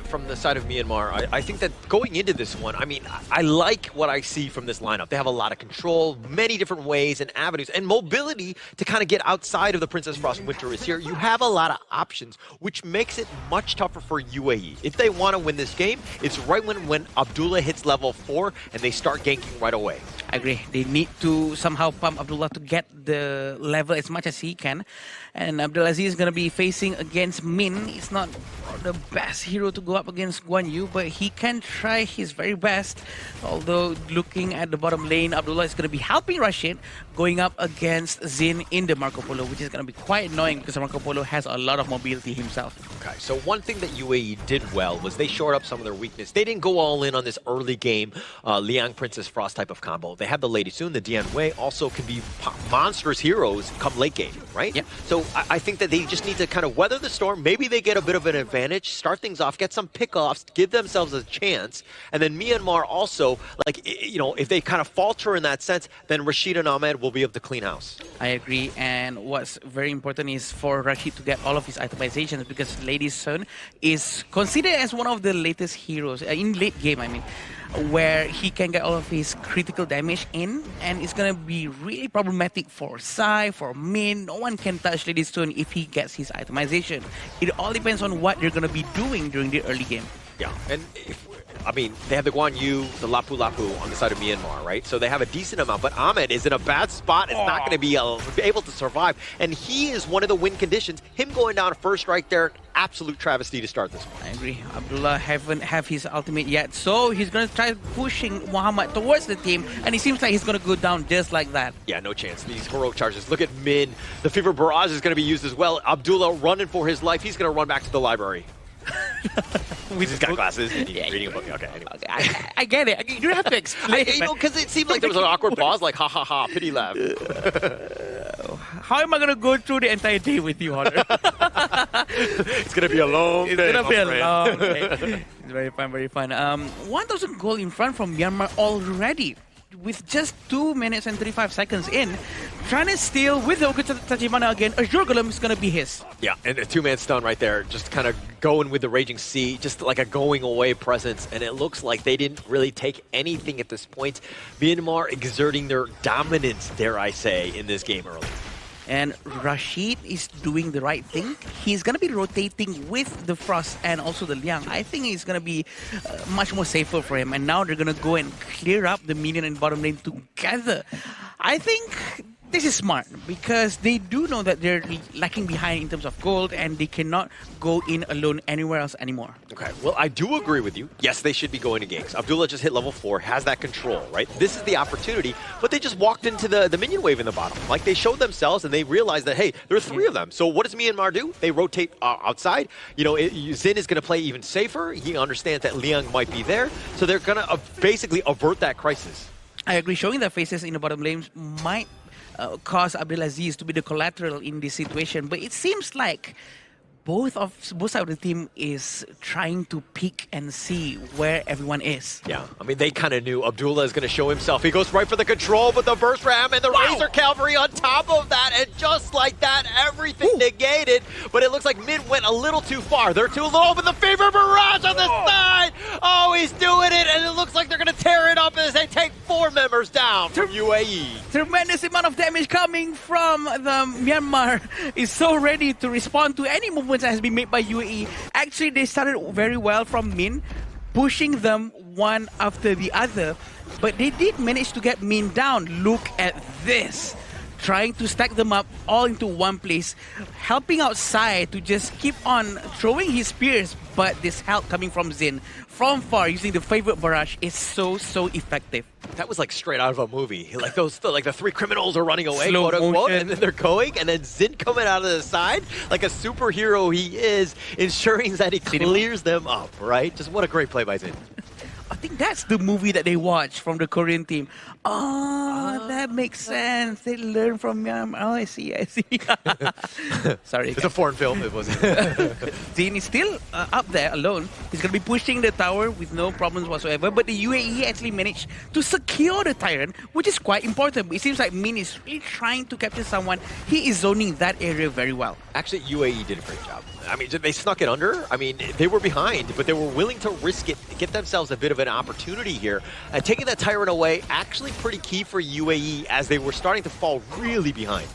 from the side of Myanmar. I think that going into this one, I mean, I like what I see from this lineup. They have a lot of control, many different ways and avenues, and mobility to kind of get outside of the Princess Frost Winter is here. You have a lot of options, which makes it much tougher for UAE. If they want to win this game, it's right when Abdullah hits level 4 and they start ganking right away. I agree. They need to somehow pump Abdullah to get the level as much as he can. And Abdulaziz is going to be facing against Min. It's not the best hero to go up against Guan Yu, but he can try his very best. Although looking at the bottom lane, Abdullah is going to be helping Rashid going up against Zin in the Marco Polo, which is going to be quite annoying because Marco Polo has a lot of mobility himself. Okay, so one thing that UAE did well was they shored up some of their weakness. They didn't go all in on this early game Liang Princess Frost type of combo. They have the Lady Soon, the Dian Wei also can be monstrous heroes come late game, right? Yeah. So I think that they just need to kind of weather the storm. Maybe they get a bit of an advantage, start things off, get some pickoffs, give themselves a chance. And then Myanmar also, like, you know, if they kind of falter in that sense, then Rashid and Ahmed will be able to clean house. I agree. And what's very important is for Rashid to get all of his itemizations because Lady Sun is considered as one of the latest heroes in late game, I mean, where he can get all of his critical damage in, and it's gonna be really problematic for Sai, for Min. No one can touch Lady Stone if he gets his itemization. It all depends on what you're gonna be doing during the early game. Yeah, and I mean, they have the Guan Yu, the Lapu Lapu on the side of Myanmar, right? So they have a decent amount, but Ahmed is in a bad spot. It's not going to be able to survive, and he is one of the win conditions. Him going down first right there, absolute travesty to start this one. I agree. Abdullah haven't have his ultimate yet, so he's going to try pushing Muhammad towards the team, and it seems like he's going to go down just like that. Yeah, no chance. These heroic charges. Look at Min. The Fever Barrage is going to be used as well. Abdullah running for his life. He's going to run back to the library. He's got glasses and he's reading a book. Okay, anyway. I get it. You don't have to explain. You know, because it seemed like there was an awkward pause, like ha ha ha, pity laugh. How am I gonna go through the entire day with you, Honor? It's gonna be a long day. It's gonna be a long day. It's very fun, very fun. 1,000 goal in front from Myanmar already. With just 2 minutes and 35 seconds in, trying to steal with the Tachibana again. Azure Golem is going to be his. Yeah, and a two-man stun right there. Just kind of going with the Raging Sea, just like a going-away presence. And it looks like they didn't really take anything at this point. Myanmar exerting their dominance, dare I say, in this game early. And Rashid is doing the right thing. He's going to be rotating with the Frost and also the Liang. I think it's going to be much more safer for him. And now they're going to go and clear up the minion and bottom lane together. I think this is smart because they do know that they're lacking behind in terms of gold and they cannot go in alone anywhere else anymore. Okay, well, I do agree with you. Yes, they should be going to ganks. Abdullah just hit level 4, has that control, right? This is the opportunity, but they just walked into the minion wave in the bottom. Like, they showed themselves and they realized that, hey, there are 3 of them. So what does Myanmar do? They rotate outside. You know, Zin is going to play even safer. He understands that Liang might be there. So they're going to basically avert that crisis. I agree. Showing their faces in the bottom lanes might cause Abdulaziz to be the collateral in this situation, but it seems like both sides of the team is trying to peek and see where everyone is. Yeah, I mean, they kind of knew Abdullah is going to show himself. He goes right for the control, but the burst ram and the Razor Cavalry on top of that, and just like that, everything negated. But it looks like Min went a little too far. They're too low, but the Fever Barrage on the side! Oh, he's doing it, and it looks like they're going to tear it up as they take 4 members down from UAE. Tremendous amount of damage coming from the Myanmar is so ready to respond to any movement that has been made by UAE. Actually, they started very well from Min, pushing them one after the other, but they did manage to get Min down. Look at this. Trying to stack them up all into one place, helping outside to just keep on throwing his spears, but this help coming from Zin from far using the favorite barrage is so effective. That was like straight out of a movie. Like the 3 criminals are running away, Slow quote unquote, motion. and then they're going, and then Zin coming out of the side like a superhero he is, ensuring that he clears them up, right? Just what a great play by Zin. I think that's the movie that they watch from the Korean team. Oh, that makes sense. They learn from Myanmar. Oh, I see. Sorry. It's a foreign film. It wasn't. Zin is still up there alone. He's going to be pushing the tower with no problems whatsoever. But the UAE actually managed to secure the Tyrant, which is quite important. But it seems like Min is really trying to capture someone. He is zoning that area very well. Actually, UAE did a great job. I mean, they snuck it under. I mean, they were behind, but they were willing to risk it, get themselves a bit of an opportunity here. And taking that Tyrant away, actually pretty key for UAE as they were starting to fall really behind.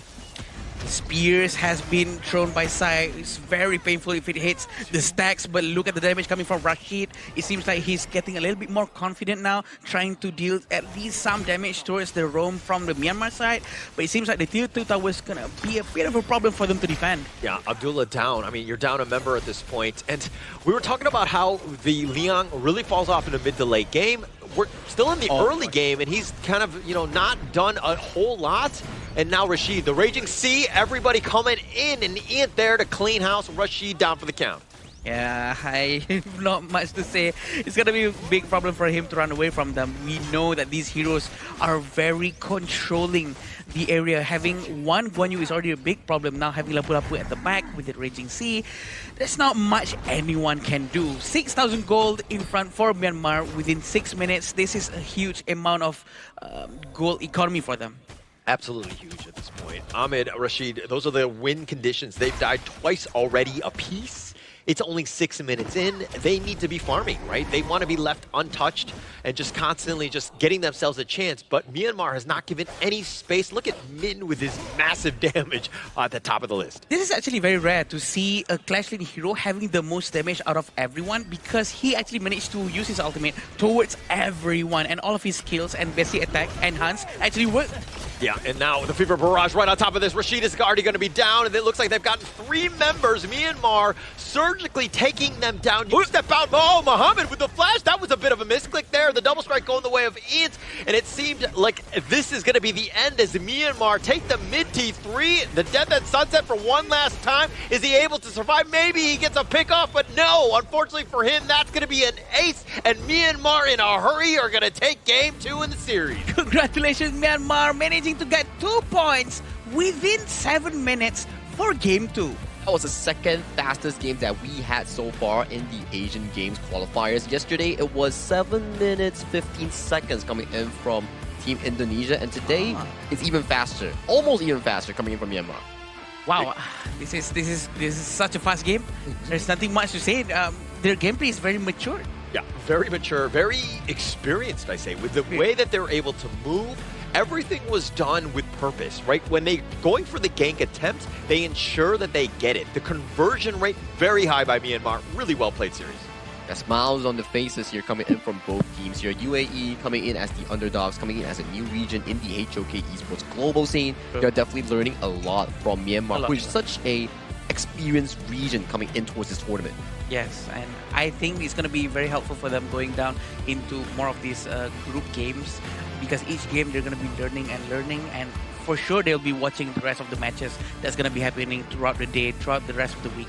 Spears has been thrown by Sai. It's very painful if it hits the stacks, but look at the damage coming from Rashid. It seems like he's getting a little bit more confident now, trying to deal at least some damage towards the roam from the Myanmar side. But it seems like the tier 2 tower is going to be a bit of a problem for them to defend. Yeah, Abdullah down. I mean, you're down a member at this point. And we were talking about how the Liang really falls off in the mid to late game. We're still in the early game, and he's kind of, not done a whole lot. And now Rashid, the Raging Sea, everybody coming in, and he ain't there to clean house. Rashid down for the count. Yeah, I have not much to say. It's going to be a big problem for him to run away from them. We know that these heroes are very controlling the area. Having one Guan Yu is already a big problem. Now having Lapu Lapu at the back with the Raging Sea, there's not much anyone can do. 6,000 gold in front for Myanmar within 6 minutes. This is a huge amount of gold economy for them. Absolutely huge at this point. Ahmed, Rashid, those are the win conditions. They've died twice already apiece. It's only 6 minutes in. They need to be farming, right? They want to be left untouched and just constantly just getting themselves a chance. But Myanmar has not given any space. Look at Min with his massive damage at the top of the list. This is actually very rare to see a Clash Lane hero having the most damage out of everyone, because he actually managed to use his ultimate towards everyone, and all of his skills and basic attack enhance actually work. Yeah, and now the Fever Barrage right on top of this. Rashid is already going to be down, and it looks like they've gotten 3 members. Myanmar surgically taking them down. You step out. Oh, Muhammad with the flash. That was a bit of a misclick there. The double strike going the way of Int, and it seemed like this is going to be the end as Myanmar take the mid T3. The Death at Sunset for one last time. Is he able to survive? Maybe he gets a pick off, but no. Unfortunately for him, that's going to be an ace, and Myanmar in a hurry are going to take game 2 in the series. Congratulations, Myanmar, managing to get 2 points within 7 minutes for game 2. That was the second fastest game that we had so far in the Asian Games qualifiers. Yesterday, it was 7 minutes, 15 seconds coming in from Team Indonesia, and today it's even faster, almost even faster coming in from Myanmar. Wow, this is such a fast game. There's nothing much to say. Their gameplay is very mature. Yeah, very mature, very experienced, I say, with the way that they're able to move. Everything was done with purpose, right? When they going for the gank attempt, they ensure that they get it. The conversion rate, very high by Myanmar. Really well played series. Smiles on the faces here coming in from both teams here. UAE coming in as the underdogs, coming in as a new region in the HOK esports global scene. They're definitely learning a lot from Myanmar, which is such a experienced region coming in towards this tournament. Yes, and I think it's going to be very helpful for them going down into more of these group games, because each game they're going to be learning, and for sure they'll be watching the rest of the matches that's going to be happening throughout the day, throughout the rest of the week.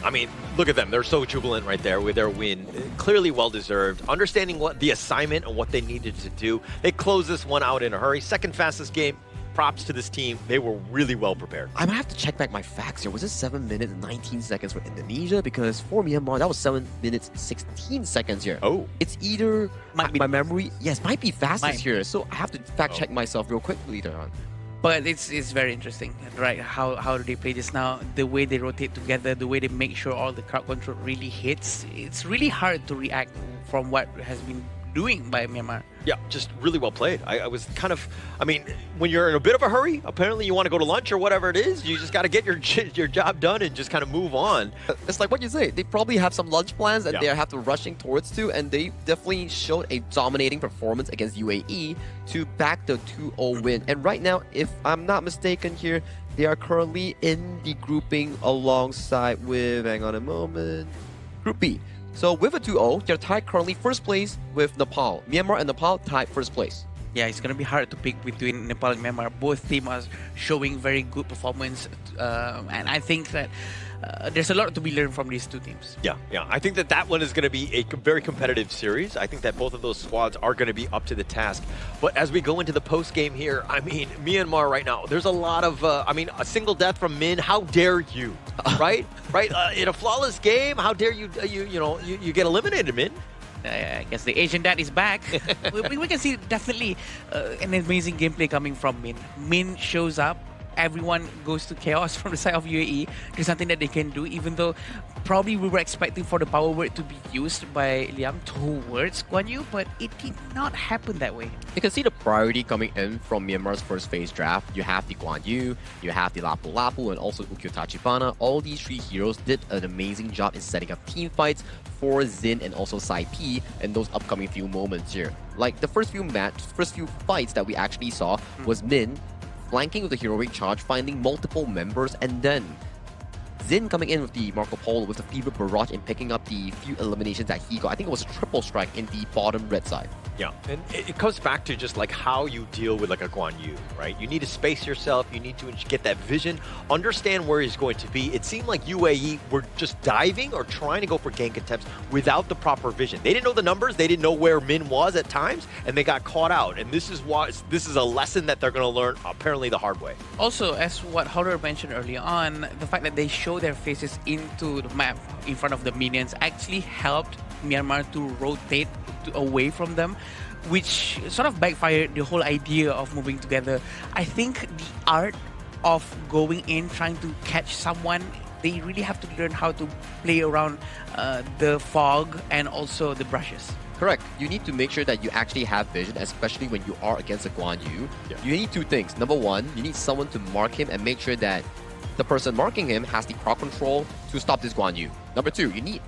I mean, look at them. They're so jubilant right there with their win. Clearly well-deserved. Understanding what the assignment and what they needed to do. They closed this one out in a hurry. Second fastest game props to this team. They were really well prepared. I might have to check back my facts here. Was it 7 minutes and 19 seconds for Indonesia? Because for Myanmar, that was 7 minutes 16 seconds here. Oh. It's either my memory. Yes, might be fastest here. So I have to fact check myself real quick later on. But it's very interesting, right? How do they play this now? The way they rotate together, the way they make sure all the crowd control really hits. It's really hard to react from what has been doing by Myanmar. Yeah, just really well played. I was kind of, I mean, when you're in a bit of a hurry, apparently you want to go to lunch or whatever it is, you just got to get your job done and just kind of move on. It's like what you say. They probably have some lunch plans that they have to rushing towards to, and they definitely showed a dominating performance against UAE to back the 2-0 win. And right now, if I'm not mistaken here, they are currently in the grouping alongside with, hang on a moment, Group B. So with a 2-0, they're tied currently first place with Nepal. Myanmar and Nepal tied first place. Yeah, it's going to be hard to pick between Nepal and Myanmar. Both teams are showing very good performance. And I think that there's a lot to be learned from these two teams. Yeah. I think that one is going to be a very competitive series. I think that both of those squads are going to be up to the task. But as we go into the post game here, I mean, Myanmar right now, there's a lot of, I mean, a single death from Min. How dare you, right? In a flawless game, how dare you, you get eliminated, Min. I guess the Asian dad is back. we can see definitely an amazing gameplay coming from Min. Min shows up. Everyone goes to chaos from the side of UAE. There's something that they can do, even though probably we were expecting for the power word to be used by Liang towards Guan Yu, but it did not happen that way. You can see the priority coming in from Myanmar's first phase draft. You have the Guan Yu, you have the Lapu Lapu, and also Ukyo Tachibana. All these three heroes did an amazing job in setting up team fights for Zin and also Sai P in those upcoming few moments here. Like the first few fights that we actually saw was Min flanking with the heroic charge, finding multiple members, and then Zin coming in with the Marco Polo with the Fever Barrage and picking up the few eliminations that he got. I think it was a triple strike in the bottom red side. Yeah, and it comes back to just like how you deal with like a Guan Yu, right? You need to space yourself, you need to get that vision, understand where he's going to be. It seemed like UAE were just diving or trying to go for gank attempts without the proper vision. They didn't know the numbers, they didn't know where Min was at times, and they got caught out. And this is a lesson that they're going to learn apparently the hard way. Also, as what Honor mentioned earlier on, the fact that they show their faces into the map in front of the minions actually helped Myanmar to rotate away from them, which sort of backfired the whole idea of moving together. I think the art of going in, trying to catch someone, they really have to learn how to play around the fog and also the brushes. Correct. You need to make sure that you actually have vision, especially when you are against a Guan Yu. Yeah. You need two things. Number one, you need someone to mark him and make sure that the person marking him has the crowd control to stop this Guan Yu. Number two, you need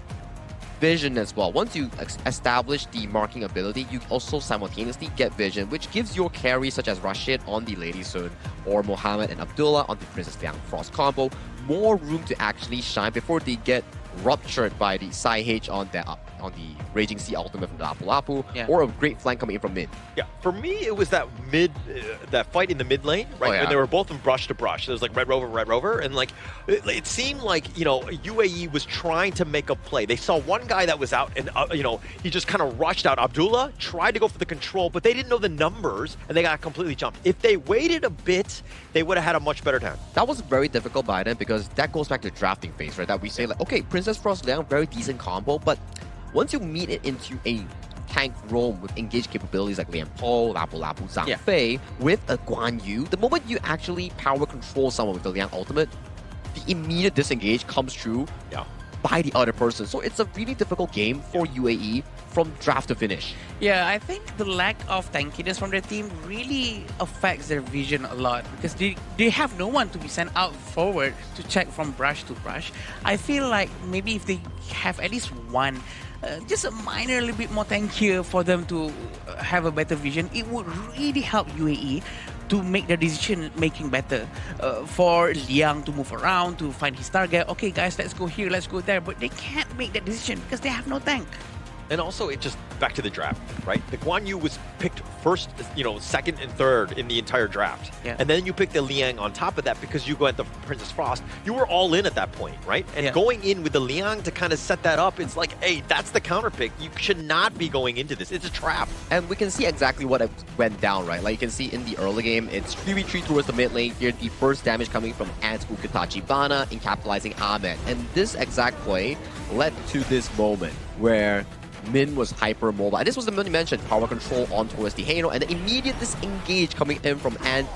vision as well. Once you establish the marking ability, you also simultaneously get vision, which gives your carries such as Rashid on the Lady Sun or Mohammed and Abdullah on the Princess Liang Frost combo more room to actually shine before they get ruptured by the Sai H on the Raging Sea ultimate from the Lapu Lapu, or a great flank coming in from mid. Yeah, for me it was that that fight in the mid lane, right? When they were both from brush to brush. There was like Red Rover, and like it seemed like UAE was trying to make a play. They saw one guy that was out, and he just kind of rushed out. Abdullah tried to go for the control, but they didn't know the numbers, and they got completely jumped. If they waited a bit, they would have had a much better time. That was very difficult by them because that goes back to the drafting phase, right? That we say like, okay, Princess Frost Liang, very decent combo, but once you meet it into a tank roam with engaged capabilities like Lian Po, Lapu Lapu, Zhang Fei, with a Guan Yu, the moment you actually power control someone with the Liang ultimate, the immediate disengage comes through by the other person. So it's a really difficult game for UAE from draft to finish. Yeah, I think the lack of tankiness from their team really affects their vision a lot because they have no one to be sent out forward to check from brush to brush. I feel like maybe if they have at least one, just a minor little bit more tankier for them to have a better vision, it would really help UAE to make their decision making better. For Liang to move around, to find his target, okay guys, let's go here, let's go there, but they can't make that decision because they have no tank. And also, it just back to the draft, right? The Guan Yu was picked first, second and third in the entire draft. Yeah. And then you picked the Liang on top of that because you go at the Princess Frost. You were all in at that point, right? And going in with the Liang to kind of set that up, it's like, hey, that's the counter pick. You should not be going into this. It's a trap. And we can see exactly what went down, right? Like you can see in the early game, it's 3v3 towards the mid lane. Here, the first damage coming from Ant Ukitachibana in capitalizing Ahmed. And this exact play led to this moment where Min was hyper mobile. And this was the moment you mentioned, power control on towards the Hano, and the immediate disengage coming in from Ant,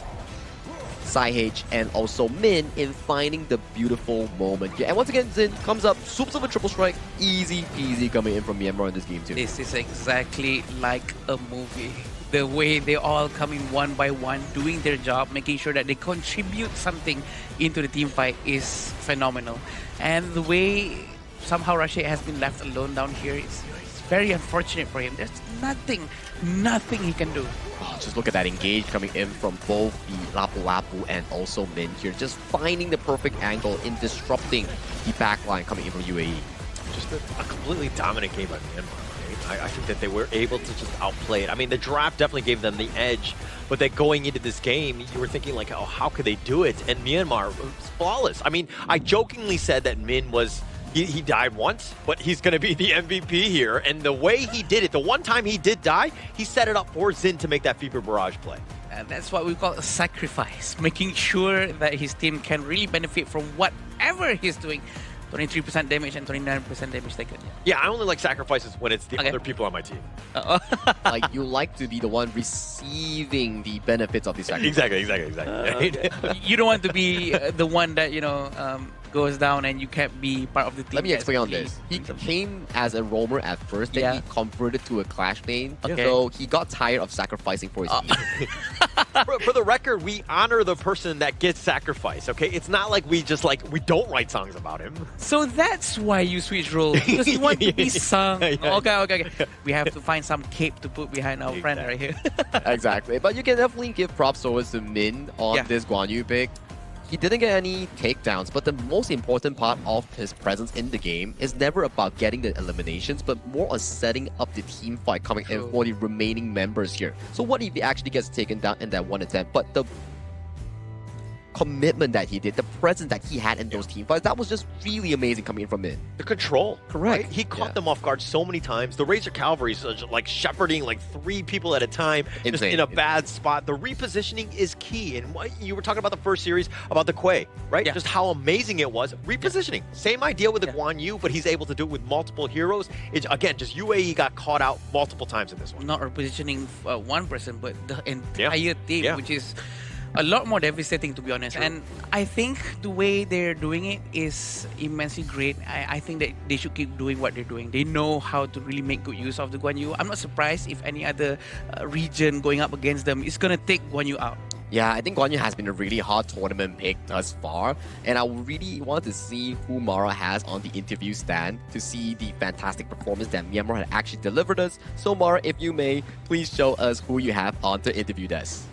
Sai-H, and also Min in finding the beautiful moment. Yeah, and once again, Zin comes up, swoops of a triple strike, easy peasy coming in from Myanmar in this game too. This is exactly like a movie. The way they all come in one by one, doing their job, making sure that they contribute something into the team fight is phenomenal. And the way somehow Rashid has been left alone down here is very unfortunate for him. There's nothing he can do. Oh, just look at that engage coming in from both the Lapu Lapu and also Min here. Just finding the perfect angle in disrupting the backline coming in from UAE. Just a completely dominant game by Myanmar. I think that they were able to just outplay it. I mean, the draft definitely gave them the edge, but that going into this game, you were thinking like, oh, how could they do it? And Myanmar was flawless. I mean, I jokingly said that Min was, he died once, but he's going to be the MVP here. And the way he did it, the one time he did die, he set it up for Zin to make that Fever Barrage play. And that's what we call a sacrifice, making sure that his team can really benefit from whatever he's doing. 23% damage and 29% damage taken. Yeah, I only like sacrifices when it's the other people on my team. Like, you like to be the one receiving the benefits of the sacrifice. Exactly. You don't want to be the one that, goes down and you can't be part of the team. Let me explain on this. He came as a roamer at first, then he converted to a clash lane. Okay. So he got tired of sacrificing for his team. For the record, we honor the person that gets sacrificed, okay? It's not like we don't write songs about him. So that's why you switch roles, because you want to be sung. Okay. We have to find some cape to put behind our friend right here. Exactly. But you can definitely give props towards to Min on this Guan Yu pick. He didn't get any takedowns, but the most important part of his presence in the game is never about getting the eliminations, but more on setting up the team fight coming in for the remaining members here. So what if he actually gets taken down in that one attempt? But the commitment that he did, the presence that he had in those team fights, that was just really amazing coming in from Min. The control. Correct. Right? He caught them off guard so many times. The Razor Cavalry is like shepherding like 3 people at a time, just in a bad spot. The repositioning is key. And what you were talking about the first series about the Quay, right? Just how amazing it was. Repositioning. Same idea with the Guan Yu, but he's able to do it with multiple heroes. It's, again, just UAE got caught out multiple times in this one. Not repositioning one person, but the entire team, which is a lot more devastating, to be honest. And I think the way they're doing it is immensely great. I think that they should keep doing what they're doing. They know how to really make good use of the Guan Yu. I'm not surprised if any other region going up against them is going to take Guan Yu out. Yeah, I think Guan Yu has been a really hard tournament pick thus far, and I really want to see who Mara has on the interview stand to see the fantastic performance that Myanmar had actually delivered us. So Mara, if you may, please show us who you have on the interview desk.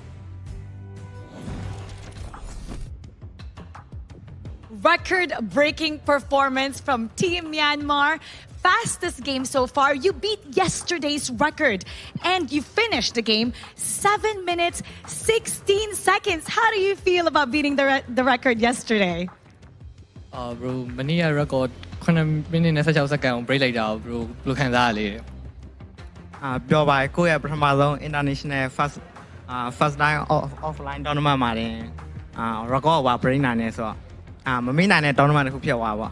Record-breaking performance from Team Myanmar. Fastest game so far. You beat yesterday's record and you finished the game 7 minutes 16 seconds. How do you feel about beating the record yesterday? Bro, many record 9 minutes 16 seconds break လိုက်တာ bro ဘယ်လိုခံစားရလဲ ပြောပါကိုယ့်ရဲ့ပထမဆုံး international first time offline tournament မှာတင်record က break နိုင်နေဆိုတော့မမေ့နိုင်တဲ့ tournament တစ်ခုဖြစ်သွားပါ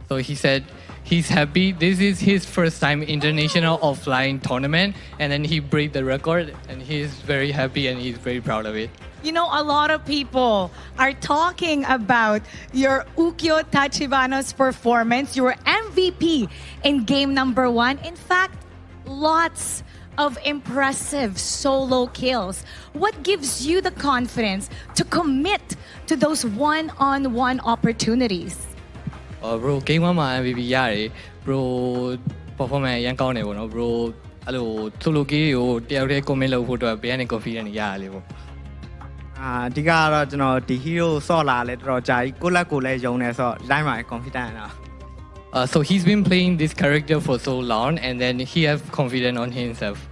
So he said he's happy. This is his first time international offline tournament, and then he break the record, and he's very happy and he's very proud of it. You know, a lot of people are talking about your Ukyo Tachibana's performance. You were MVP in game number 1. In fact, lots of impressive solo kills. What gives you the confidence to commit to those one-on-one opportunities? Bro, game 1 မှာ MVP ရတယ် bro performance ရန်ကောင်းတယ်ပေါ့နော် bro အဲ့လို solo game ကိုတယောက်တည်း comment လုပ်ဖို့အတွက်ဘယ်ကနေ confidence ရရလဲပေါ့ အဓိကကတော့ကျွန်တော်ဒီ hero ဆော့လာလဲတော်တော်ကြာကြီးကိုယ့်လက်ကိုယ်လဲယုံနေဆိုတော့ line မှာ confidence ရတာ So he's been playing this character for so long, and then he has confidence on himself.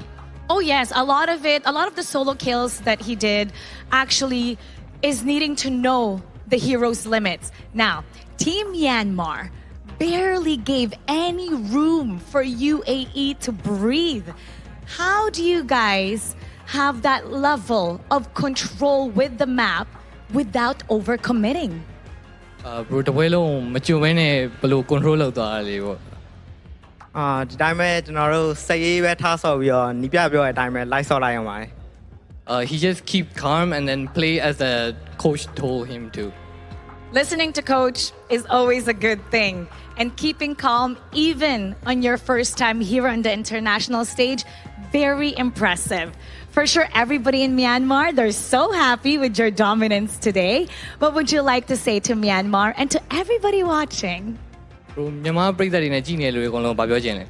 Oh yes, a lot of the solo kills that he did actually is needing to know the hero's limits. Now, Team Myanmar barely gave any room for UAE to breathe. How do you guys have that level of control with the map without overcommitting? Bro တပွဲလုံးမကြုံမဲနဲ့ဘယ်လို control လုပ်သွားတာလဲပေါ့ ဒီတိုင်းပဲကျွန်တော်တို့စိတ်အေးပဲထားဆော့ပြီးတော့နီးပြပြောတဲ့အတိုင်းပဲလိုက်ဆော့လိုက်အောင်ပါတယ် He just keep calm and then play as the coach told him to. Listening to coach is always a good thing, and keeping calm even on your first time here on the international stage, very impressive. For sure, everybody in Myanmar, they're so happy with your dominance today. What would you like to say to Myanmar and to everybody watching? Bro မြန်မာပြည်သက်တွေနဲ့ကြည့်နေလို့အကုန်လုံးဗာပြောချင်တယ်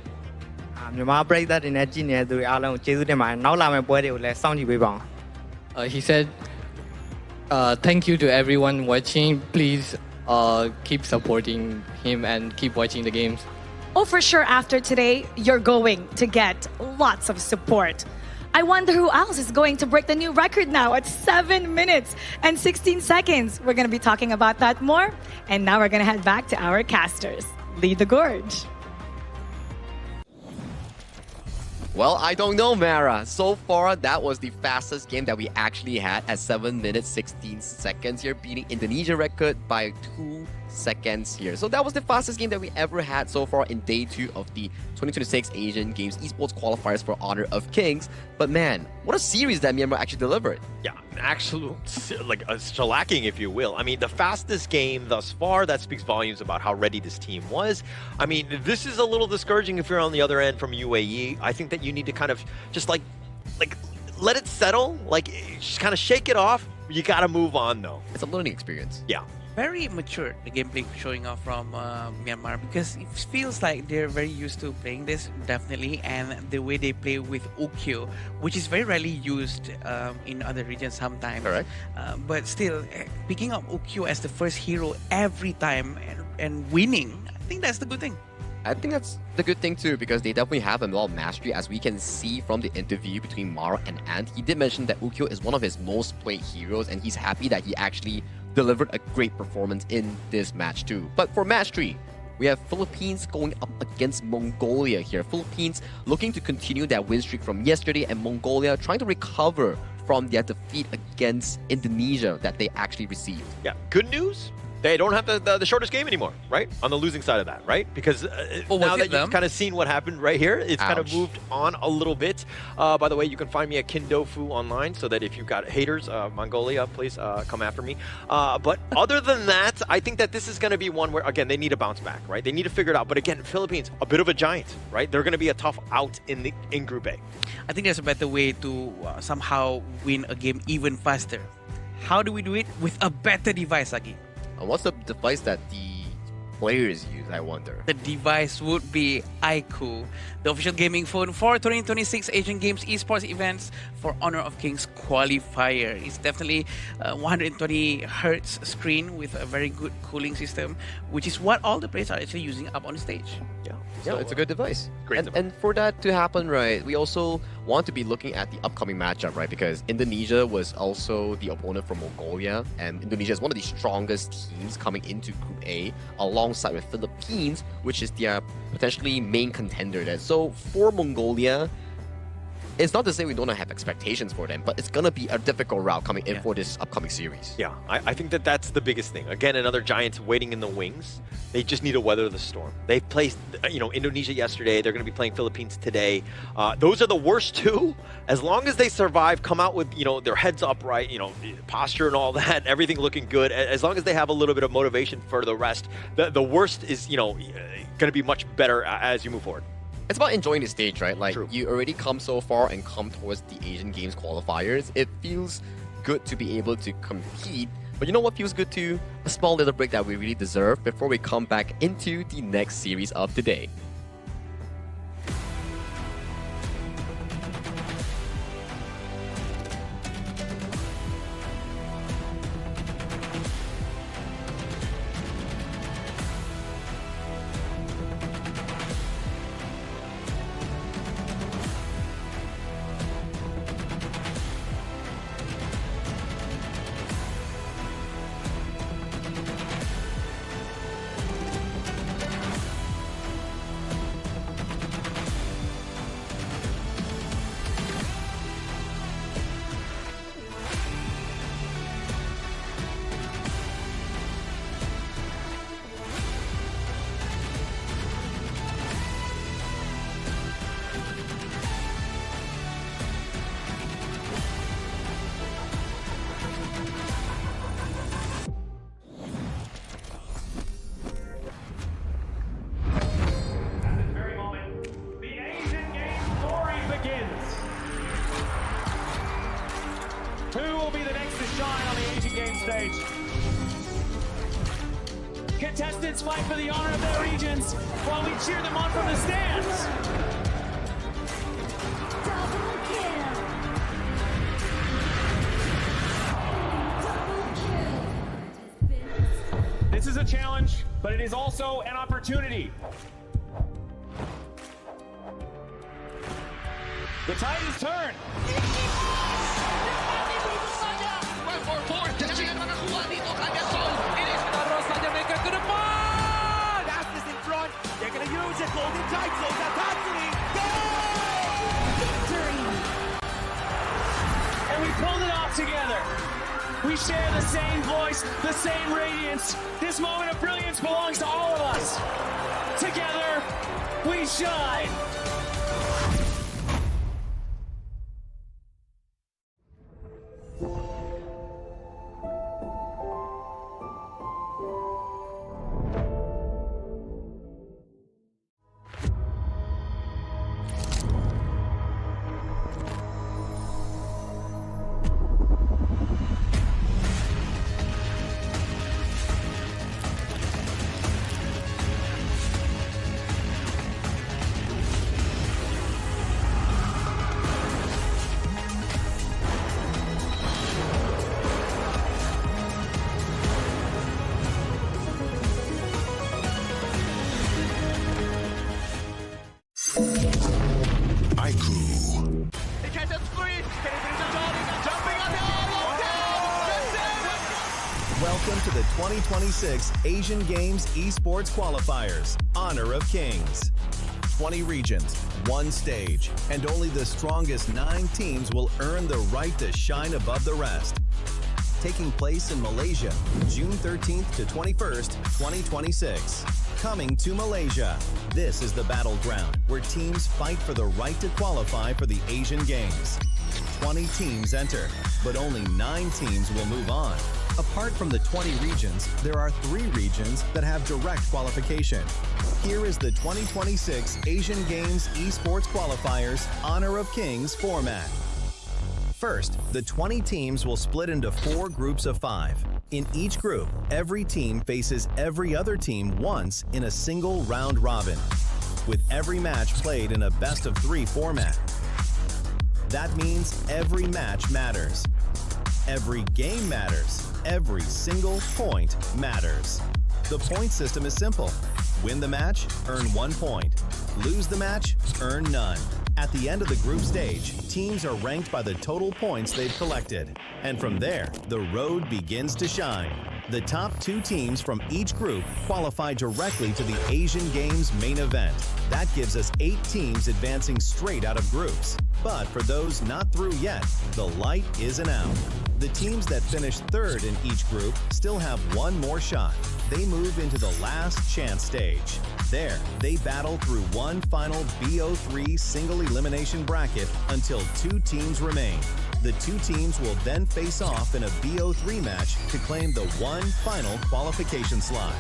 မြန်မာပြည်သက်တွေနဲ့ကြည့်နေတဲ့သူတွေအားလုံးကိုကျေးဇူးတင်ပါတယ်နောက်လာမယ့်ပွဲတွေကိုလည်းစောင့်ကြည့်ပေးပါအောင် He said thank you to everyone watching. Please keep supporting him and keep watching the games. Oh, for sure, after today, you're going to get lots of support. I wonder who else is going to break the new record now at 7 minutes and 16 seconds. We're going to be talking about that more. And now we're going to head back to our casters. Lead the gorge. Well, I don't know, Mara. So far, that was the fastest game that we actually had at 7 minutes 16 seconds here, beating Indonesia record by 2 seconds here. So that was the fastest game that we ever had so far in day 2 of the 2026 Asian Games esports qualifiers for Honor of Kings. But man, what a series that Myanmar actually delivered. Yeah, absolute, like a shellacking, if you will. I mean, the fastest game thus far, that speaks volumes about how ready this team was. I mean, this is a little discouraging if you're on the other end from UAE. I think that you need to kind of just like let it settle, like just kind of shake it off. You got to move on though. It's a learning experience. Yeah. Very mature, the gameplay showing off from Myanmar, because it feels like they're very used to playing this, definitely, and the way they play with Ukyo, which is very rarely used in other regions sometimes. Correct. But still, picking up Ukyo as the first hero every time and winning, I think that's the good thing. I think that's the good thing too, because they definitely have a lot of mastery, as we can see from the interview between Mara and Ant. He did mention that Ukyo is one of his most played heroes, and he's happy that he actually delivered a great performance in this match too. But for match 3, we have Philippines going up against Mongolia here. Philippines looking to continue their win streak from yesterday, and Mongolia trying to recover from their defeat against Indonesia that they actually received. Yeah, good news. They don't have the shortest game anymore, right? On the losing side of that, right? Because now that you've kind of seen what happened right here, it's kind of moved on a little bit. By the way, you can find me at Kindofu online, so that if you've got haters, Mongolia, please come after me. But other than that, I think that this is going to be one where, again, they need to bounce back, right? They need to figure it out. But again, Philippines, a bit of a giant, right? They're going to be a tough out in Group A. I think there's a better way to somehow win a game even faster. How do we do it? With a better device, Agi. What's the device that the players use, I wonder? The device would be iQOO, the official gaming phone for 2026 Asian Games esports events for Honor of Kings qualifier. It's definitely a 120 hertz screen with a very good cooling system, which is what all the players are actually using up on the stage. Yeah, so it's a good device. Great device. And for that to happen, right, we also want to be looking at the upcoming matchup, right? Because Indonesia was also the opponent from Mongolia, and Indonesia is one of the strongest teams coming into Group A, alongside with Philippines, which is their potentially main contender there. So for Mongolia, it's not to say we don't have expectations for them, but it's going to be a difficult route coming in for this upcoming series. Yeah, I think that that's the biggest thing. Again, another giant waiting in the wings. They just need to weather the storm. They placed, Indonesia yesterday. They're going to be playing Philippines today. Those are the worst two. As long as they survive, come out with, their heads upright, posture and all that, everything looking good. As long as they have a little bit of motivation for the rest, the worst is, going to be much better as you move forward. It's about enjoying the stage, right? Like, you already come so far and come towards the Asian Games qualifiers. It feels good to be able to compete. But you know what feels good too? A small little break that we really deserve before we come back into the next series of the day. Who will be the next to shine on the Asian Games stage? Contestants fight for the honor of their regions while we cheer them on from the stands. This is a challenge, but it is also an opportunity. The tide has turned. Fastest in front. They're going to use it. Golden Tide close out Tatsumi. Victory! And we pulled it off together. We share the same voice, the same radiance. This moment of brilliance belongs to all of us. Together, we shine. Welcome to the 2026 Asian Games Esports Qualifiers, Honor of Kings. 20 regions, one stage, and only the strongest 9 teams will earn the right to shine above the rest. Taking place in Malaysia, June 13th to 21st, 2026. Coming to Malaysia, this is the battleground where teams fight for the right to qualify for the Asian Games. 20 teams enter, but only 9 teams will move on. Apart from the 20 regions, there are 3 regions that have direct qualification. Here is the 2026 Asian Games Esports Qualifiers Honor of Kings format. First, the 20 teams will split into 4 groups of 5. In each group, every team faces every other team once in a single round robin, with every match played in a best-of-3 format. That means every match matters. Every game matters. Every single point matters. The point system is simple. Win the match, earn 1 point. Lose the match, earn none. At the end of the group stage, teams are ranked by the total points they've collected. And from there, the road begins to shine. The top 2 teams from each group qualify directly to the Asian Games main event. That gives us 8 teams advancing straight out of groups. But for those not through yet, the light isn't out. The teams that finish 3rd in each group still have 1 more shot. They move into the last chance stage. There, they battle through one final BO3 single elimination bracket until 2 teams remain. The 2 teams will then face off in a BO3 match to claim the one final qualification slot.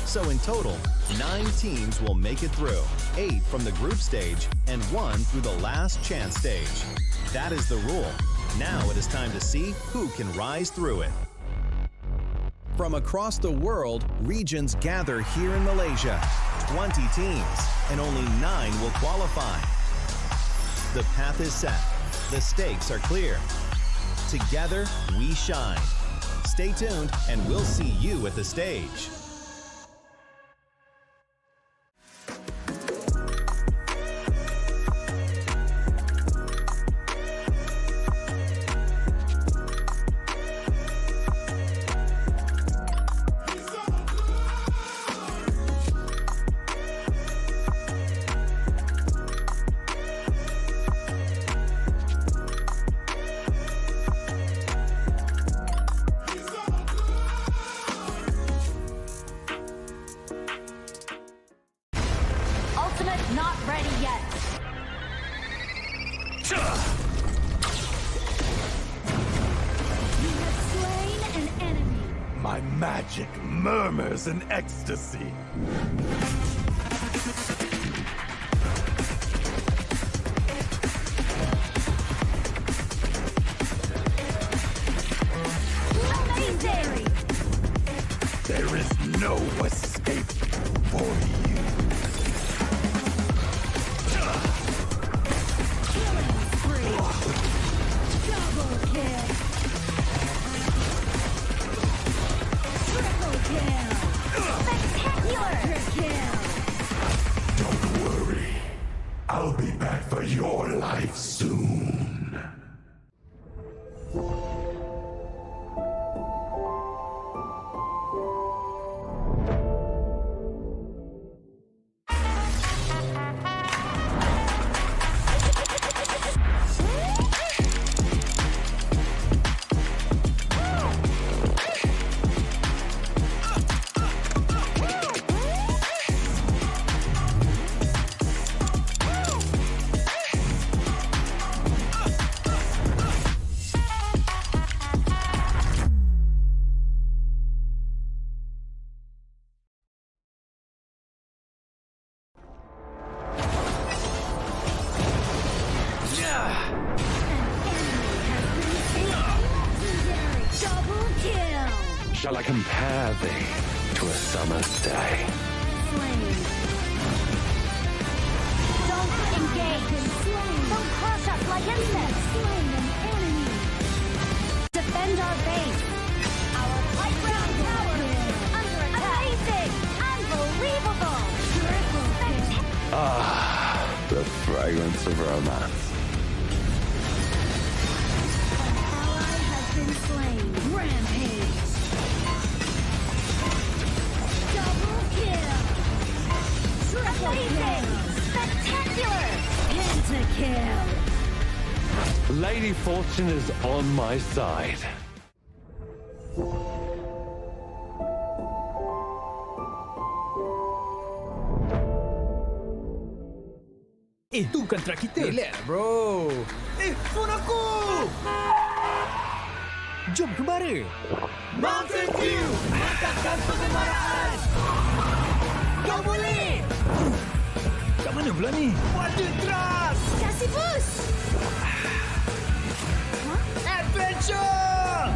So in total, 9 teams will make it through, 8 from the group stage and 1 through the last chance stage. That is the rule. Now it is time to see who can rise through it. From across the world, regions gather here in Malaysia. 20 teams, and only 9 will qualify. The path is set. The stakes are clear. Together, we shine. Stay tuned, and we'll see you at the stage. Ultimate not ready yet. You have slain an enemy. My magic murmurs in ecstasy. No escape for you. Double kill. Triple kill. Spectacular kill. Don't worry. I'll be back for your life soon. Double kill. Shall I compare thee to a summer's day? Slain. Don't engage. Slain. Don't crush us like insects. Slain an enemy. Defend our base. Our playground tower under attack. Amazing. Unbelievable. Triple kill. Ah, the fragrance of romance. Ally has been slain. Rampage. Double kill. Triple kill. Spectacular. Pentakill. Lady Fortune is on my side. Itu kontra kita. Relax, bro. Phone aku! Jom kembara. Mountain Dew! Mantapkan pengemaraan! Kau boleh! Kat mana pula ni? Water Trust! Kasih boost. Adventure!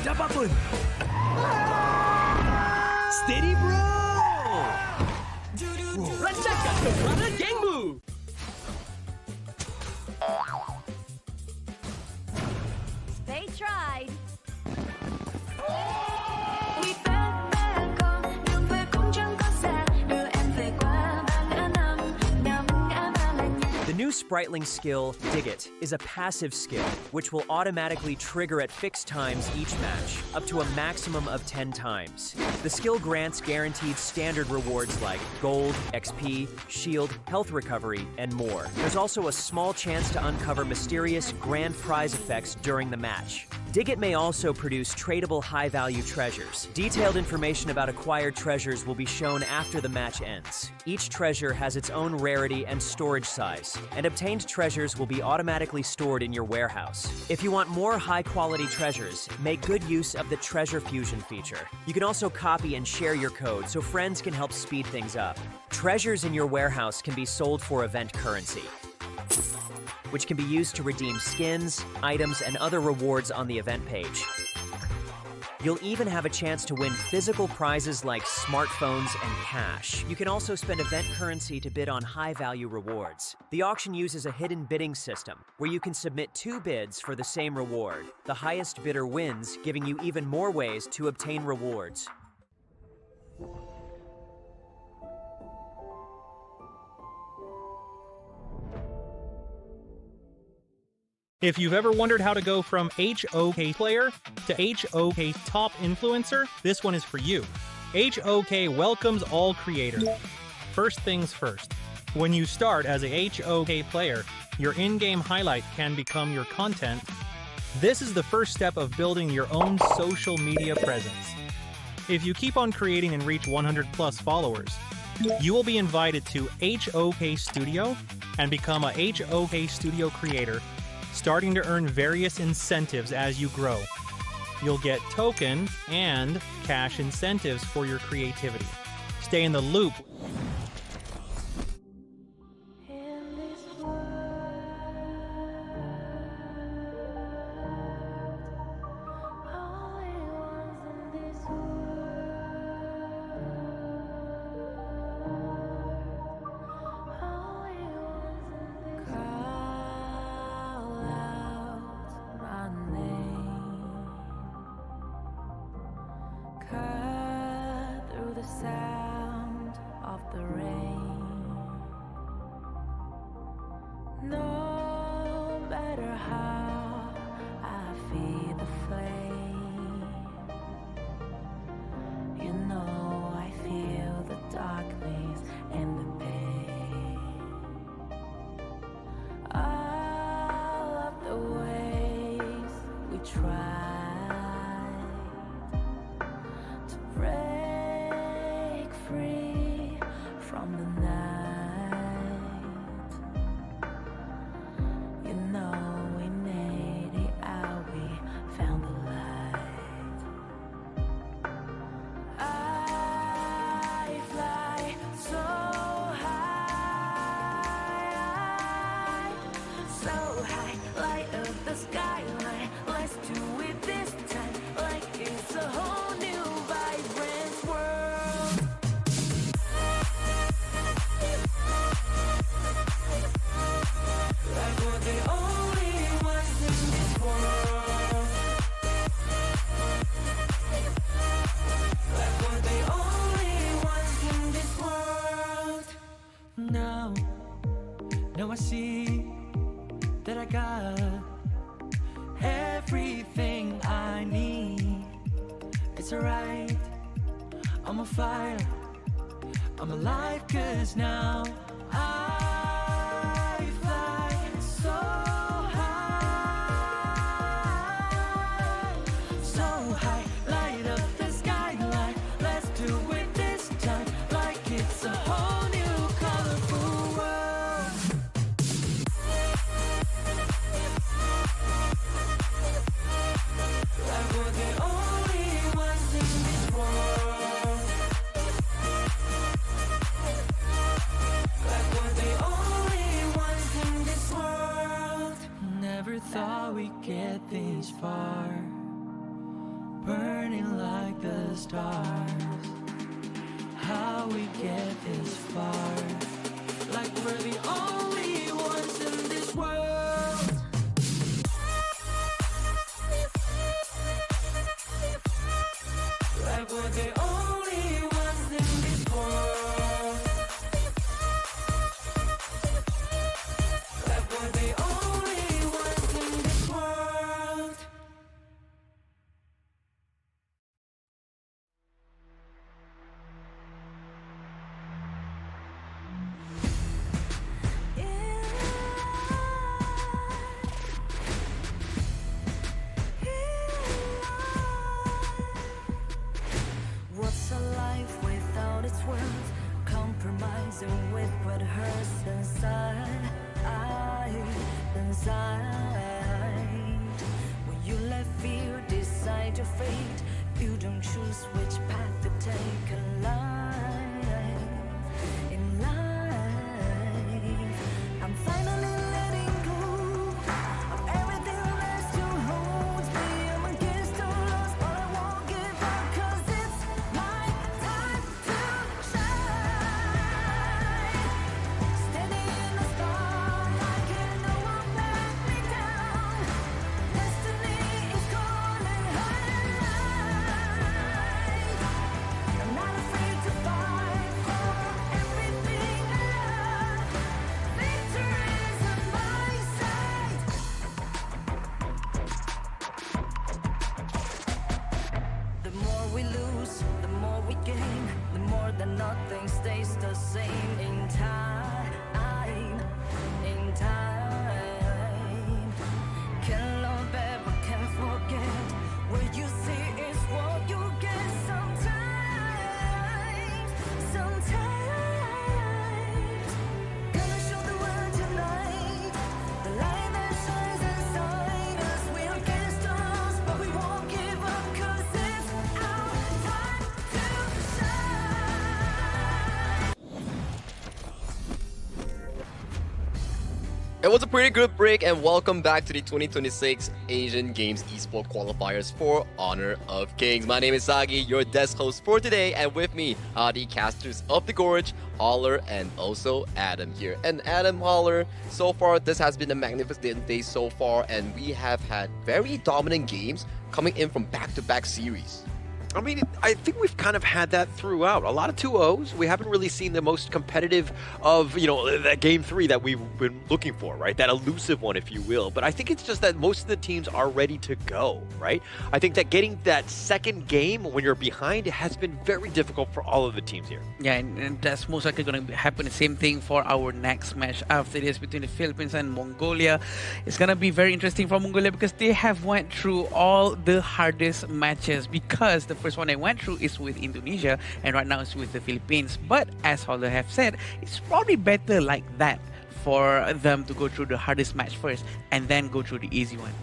Dapat pun. Steady, bro! Rancangkan kepala gengmu! They tried. The new Spritling skill, Dig It, is a passive skill which will automatically trigger at fixed times each match, up to a maximum of 10 times. The skill grants guaranteed standard rewards like gold, XP, shield, health recovery, and more. There's also a small chance to uncover mysterious grand prize effects during the match. Dig It may also produce tradable high-value treasures. Detailed information about acquired treasures will be shown after the match ends. Each treasure has its own rarity and storage size, and obtained treasures will be automatically stored in your warehouse. If you want more high-quality treasures, make good use of the Treasure Fusion feature. You can also copy and share your code so friends can help speed things up. Treasures in your warehouse can be sold for event currency, which can be used to redeem skins, items, and other rewards on the event page. You'll even have a chance to win physical prizes like smartphones and cash. You can also spend event currency to bid on high-value rewards. The auction uses a hidden bidding system, where you can submit 2 bids for the same reward. The highest bidder wins, giving you even more ways to obtain rewards. If you've ever wondered how to go from HOK player to HOK top influencer, this one is for you. HOK welcomes all creators. First things first. When you start as a HOK player, your in-game highlight can become your content. This is the first step of building your own social media presence. If you keep on creating and reach 100 plus followers, you will be invited to HOK Studio and become a HOK Studio creator, starting to earn various incentives as you grow. You'll get token and cash incentives for your creativity. Stay in the loop. it's alright. I'm on fire, I'm alive, 'cause now I fly so high, so high. Light up the skyline, let's do it this time, like it's a whole new colorful world. Like we're the only ones in this world. Like we're the only ones in this world. Never thought we'd get this far, burning like the stars. How we get this far? Like we're the only ones in this world. Like we're the only ones in this world. Like we're the only ones in this world. What's a life without its worth? Compromising with what hurts inside. When you let fear decide your fate, you don't choose which path to take in life. In life, I'm finally letting go of everything that still holds me. I'm against all odds, but I won't give up, 'cause it's my time to shine. Standing in the spotlight, and no one let me down. Destiny is calling I'm not afraid to fight for everything I love. Victory is on my side. The more we lose, the more we gain. The more that nothing stays the same in time. In time. Can't love ever, can't forget. What you see is what you get sometimes. Sometimes. Gonna show the world tonight. The light that shines inside us. We're against all odds, but we won't give up, 'cause it's our time to shine. It was a pretty good break, and welcome back to the 2026 Asian Games Esports Qualifiers for Honor of Kings. My name is Sagi, your desk host for today, and with me are the casters of the Gorge, Holler, and also Adam here. And Adam, Holler, so far this has been a magnificent day so far, and we have had very dominant games coming in from back-to-back series. I mean, I think we've kind of had that throughout. A lot of 2-0s. We haven't really seen the most competitive of, that game 3 that we've been looking for, right? That elusive one, if you will. But I think it's just that most of the teams are ready to go, right? I think that getting that second game when you're behind has been very difficult for all of the teams here. Yeah, and that's most likely going to happen. The same thing for our next match after this between the Philippines and Mongolia. It's going to be very interesting for Mongolia because they have went through all the hardest matches, because the first one they went through is with Indonesia, and right now it's with the Philippines. But as Holder have said, it's probably better like that for them to go through the hardest match first and then go through the easy ones.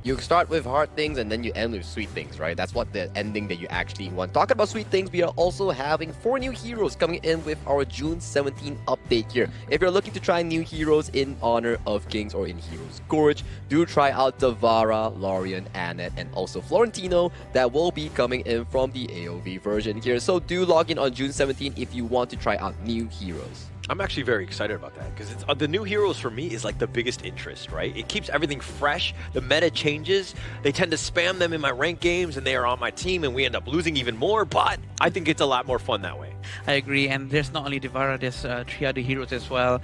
You start with hard things and then you end with sweet things, right? That's what the ending that you actually want. Talking about sweet things, we are also having 4 new heroes coming in with our June 17 update here. If you're looking to try new heroes in Honor of Kings or in Heroes Gorge, do try out Davara, Lorian, Annette, and also Florentino. That will be coming in from the AOV version here. So do log in on June 17 if you want to try out new heroes. I'm actually very excited about that because it's the new heroes for me is like the biggest interest, right? It keeps everything fresh. The meta changes changes. They tend to spam them in my ranked games, and they are on my team, and we end up losing even more. But I think it's a lot more fun that way. I agree, and there's not only Devara, there's 3 other heroes as well.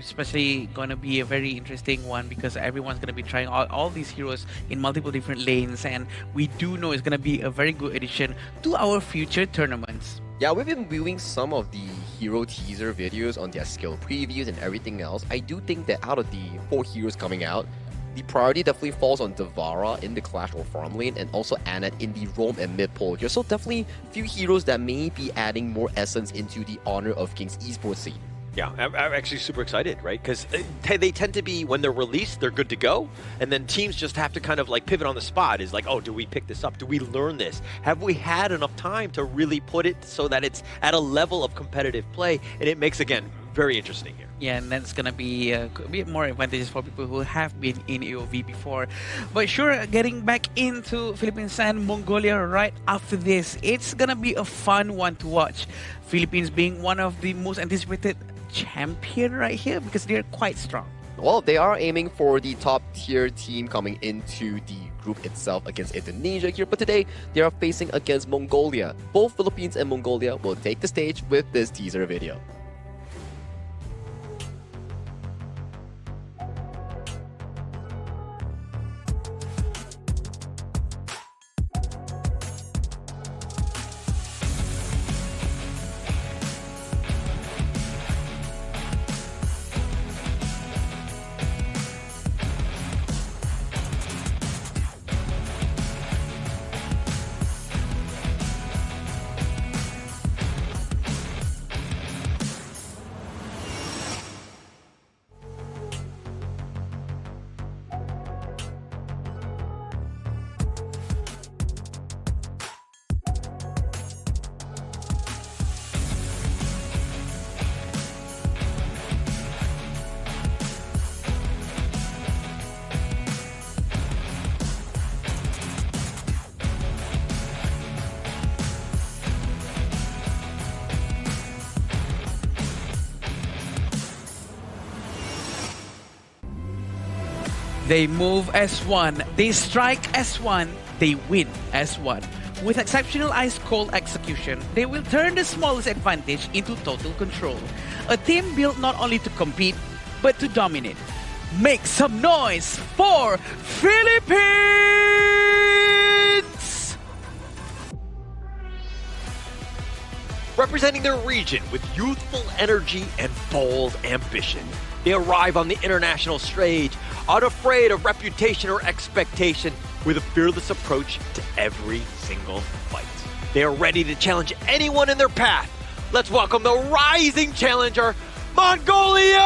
Especially going to be a very interesting one because everyone's going to be trying all these heroes in multiple different lanes, and we do know it's going to be a very good addition to our future tournaments. Yeah, we've been viewing some of the hero teaser videos on their skill previews and everything else. I do think that out of the 4 heroes coming out, the priority definitely falls on Devara in the Clash or farm lane, and also Anna in the roam and mid pole here. So definitely few heroes that may be adding more essence into the Honor of Kings esports scene. Yeah, I'm actually super excited, right? Because they tend to be, when they're released, they're good to go. And then teams just have to kind of like pivot on the spot. Is like, oh, do we pick this up? Do we learn this? Have we had enough time to really put it so that it's at a level of competitive play? And it makes, again, very interesting here. Yeah, and that's going to be a bit more advantageous for people who have been in AOV before. But sure, getting back into Philippines and Mongolia right after this, it's going to be a fun one to watch. Philippines being one of the most anticipated champion right here because they're quite strong. Well, they are aiming for the top tier team coming into the group itself against Indonesia here, but today they are facing against Mongolia. Both Philippines and Mongolia will take the stage with this teaser video. They move as one, they strike as one, they win as one. With exceptional ice-cold execution, they will turn the smallest advantage into total control. A team built not only to compete, but to dominate. Make some noise for Philippines! Representing their region with youthful energy and bold ambition, they arrive on the international stage unafraid of reputation or expectation, with a fearless approach to every single fight. They are ready to challenge anyone in their path. Let's welcome the rising challenger, Mongolia!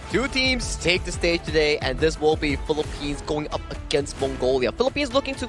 2 teams take the stage today, and this will be Philippines going up against Mongolia. Philippines looking to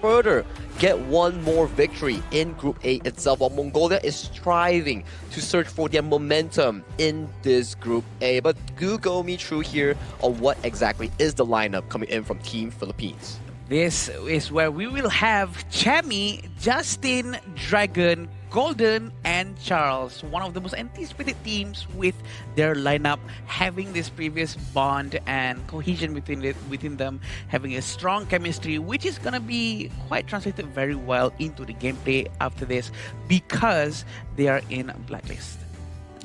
further get one more victory in Group A itself, while Mongolia is striving to search for their momentum in this Group A. But do go me through here on what exactly is the lineup coming in from Team Philippines. This is where we will have Chami, Justin, Dragon, Golden, and Charles, one of the most anticipated teams with their lineup having this previous bond and cohesion within them, having a strong chemistry, which is going to be quite translated very well into the gameplay after this because they are in Blacklist.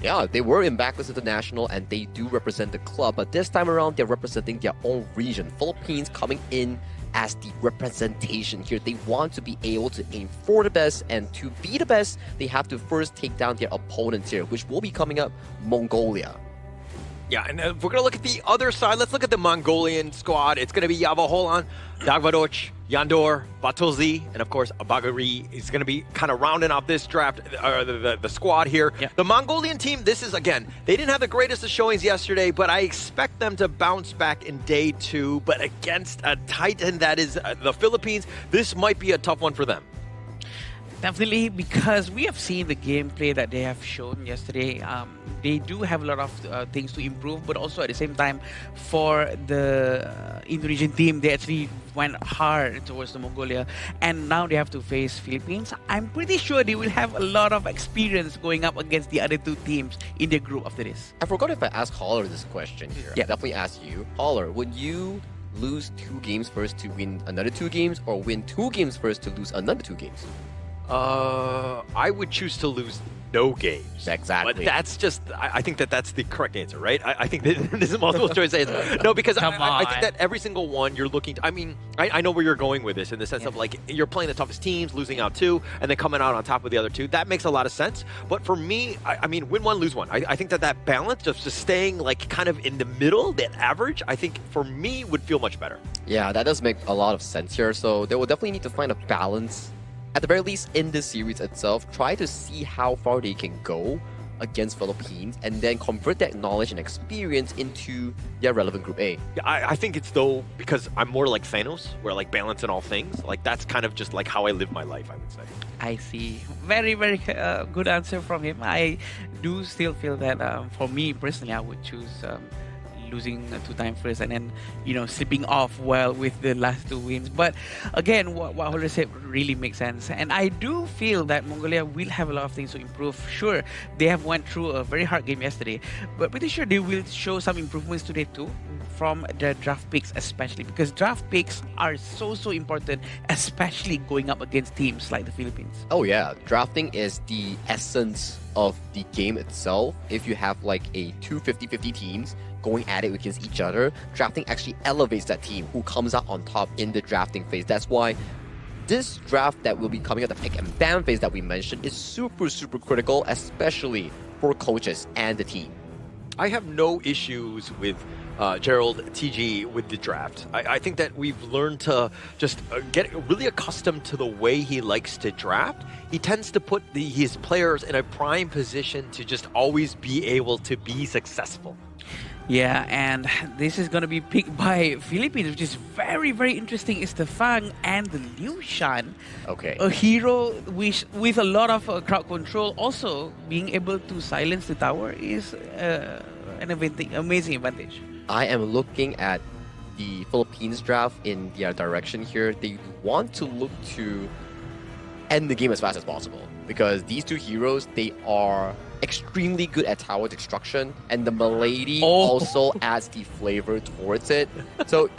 Yeah, they were in Blacklist International and they do represent the club, but this time around they're representing their own region. Philippines coming in as the representation here. They want to be able to aim for the best, and to be the best, they have to first take down their opponents here, which will be coming up, Mongolia. Yeah, and if we're going to look at the other side, let's look at the Mongolian squad. It's going to be Yavaholan, Dagvadoch, Yandor, Batulzi, and of course, Abagari is going to be kind of rounding off this draft, the squad here. Yeah. The Mongolian team, this is, again, they didn't have the greatest of showings yesterday, but I expect them to bounce back in day 2. But against a titan that is the Philippines, this might be a tough one for them. Definitely, because we have seen the gameplay that they have shown yesterday. They do have a lot of things to improve, but also at the same time, for the Indonesian team, they actually went hard towards the Mongolia, and now they have to face Philippines. I'm pretty sure they will have a lot of experience going up against the other two teams in their group after this. I forgot if I asked Holler this question here. Yeah. I'll definitely ask you. Holler, would you lose 2 games first to win another 2 games, or win 2 games first to lose another 2 games? I would choose to lose no games. Exactly. But that's just, I think that's the correct answer, right? I think that this is a multiple choice answer. No, because I think that every single one you're looking to, I know where you're going with this in the sense of like, you're playing the toughest teams, losing out 2, and then coming out on top of the other 2. That makes a lot of sense. But for me, I mean, win 1, lose 1. I think that balance of just staying like kind of in the middle, that average, I think for me would feel much better. Yeah, that does make a lot of sense here. So they will definitely need to find a balance. At the very least, in this series itself, try to see how far they can go against Philippines and then convert that knowledge and experience into their relevant Group A. Yeah, I think it's though, because I'm more like Thanos, where like balance in all things, like that's kind of just like how I live my life, I would say. I see. Very, very good answer from him. I do still feel that for me personally, I would choose losing 2 times first and then, slipping off well with the last 2 wins. But again, what Holler said really makes sense. And I do feel that Mongolia will have a lot of things to improve. Sure, they have went through a very hard game yesterday, but pretty sure they will show some improvements today too, from their draft picks especially, because draft picks are so important, especially going up against teams like the Philippines. Oh yeah, drafting is the essence of the game itself. If you have like a 2 50-50 teams going at it against each other, drafting actually elevates that team who comes out on top in the drafting phase. That's why this draft that will be coming at the pick and ban phase that we mentioned is super critical, especially for coaches and the team. I have no issues with Gerald TG with the draft. I think that we've learned to just get really accustomed to the way he likes to draft. He tends to put his players in a prime position to just always be able to be successful. Yeah, and this is going to be picked by Philippines, which is very interesting. It's the Fang and the Liu Shan. Okay. A hero with a lot of crowd control. Also, being able to silence the tower is an amazing advantage. I am looking at the Philippines draft in their direction here. They want to look to end the game as fast as possible, because these 2 heroes, they are extremely good at tower destruction, and the Milady also adds the flavor towards it. So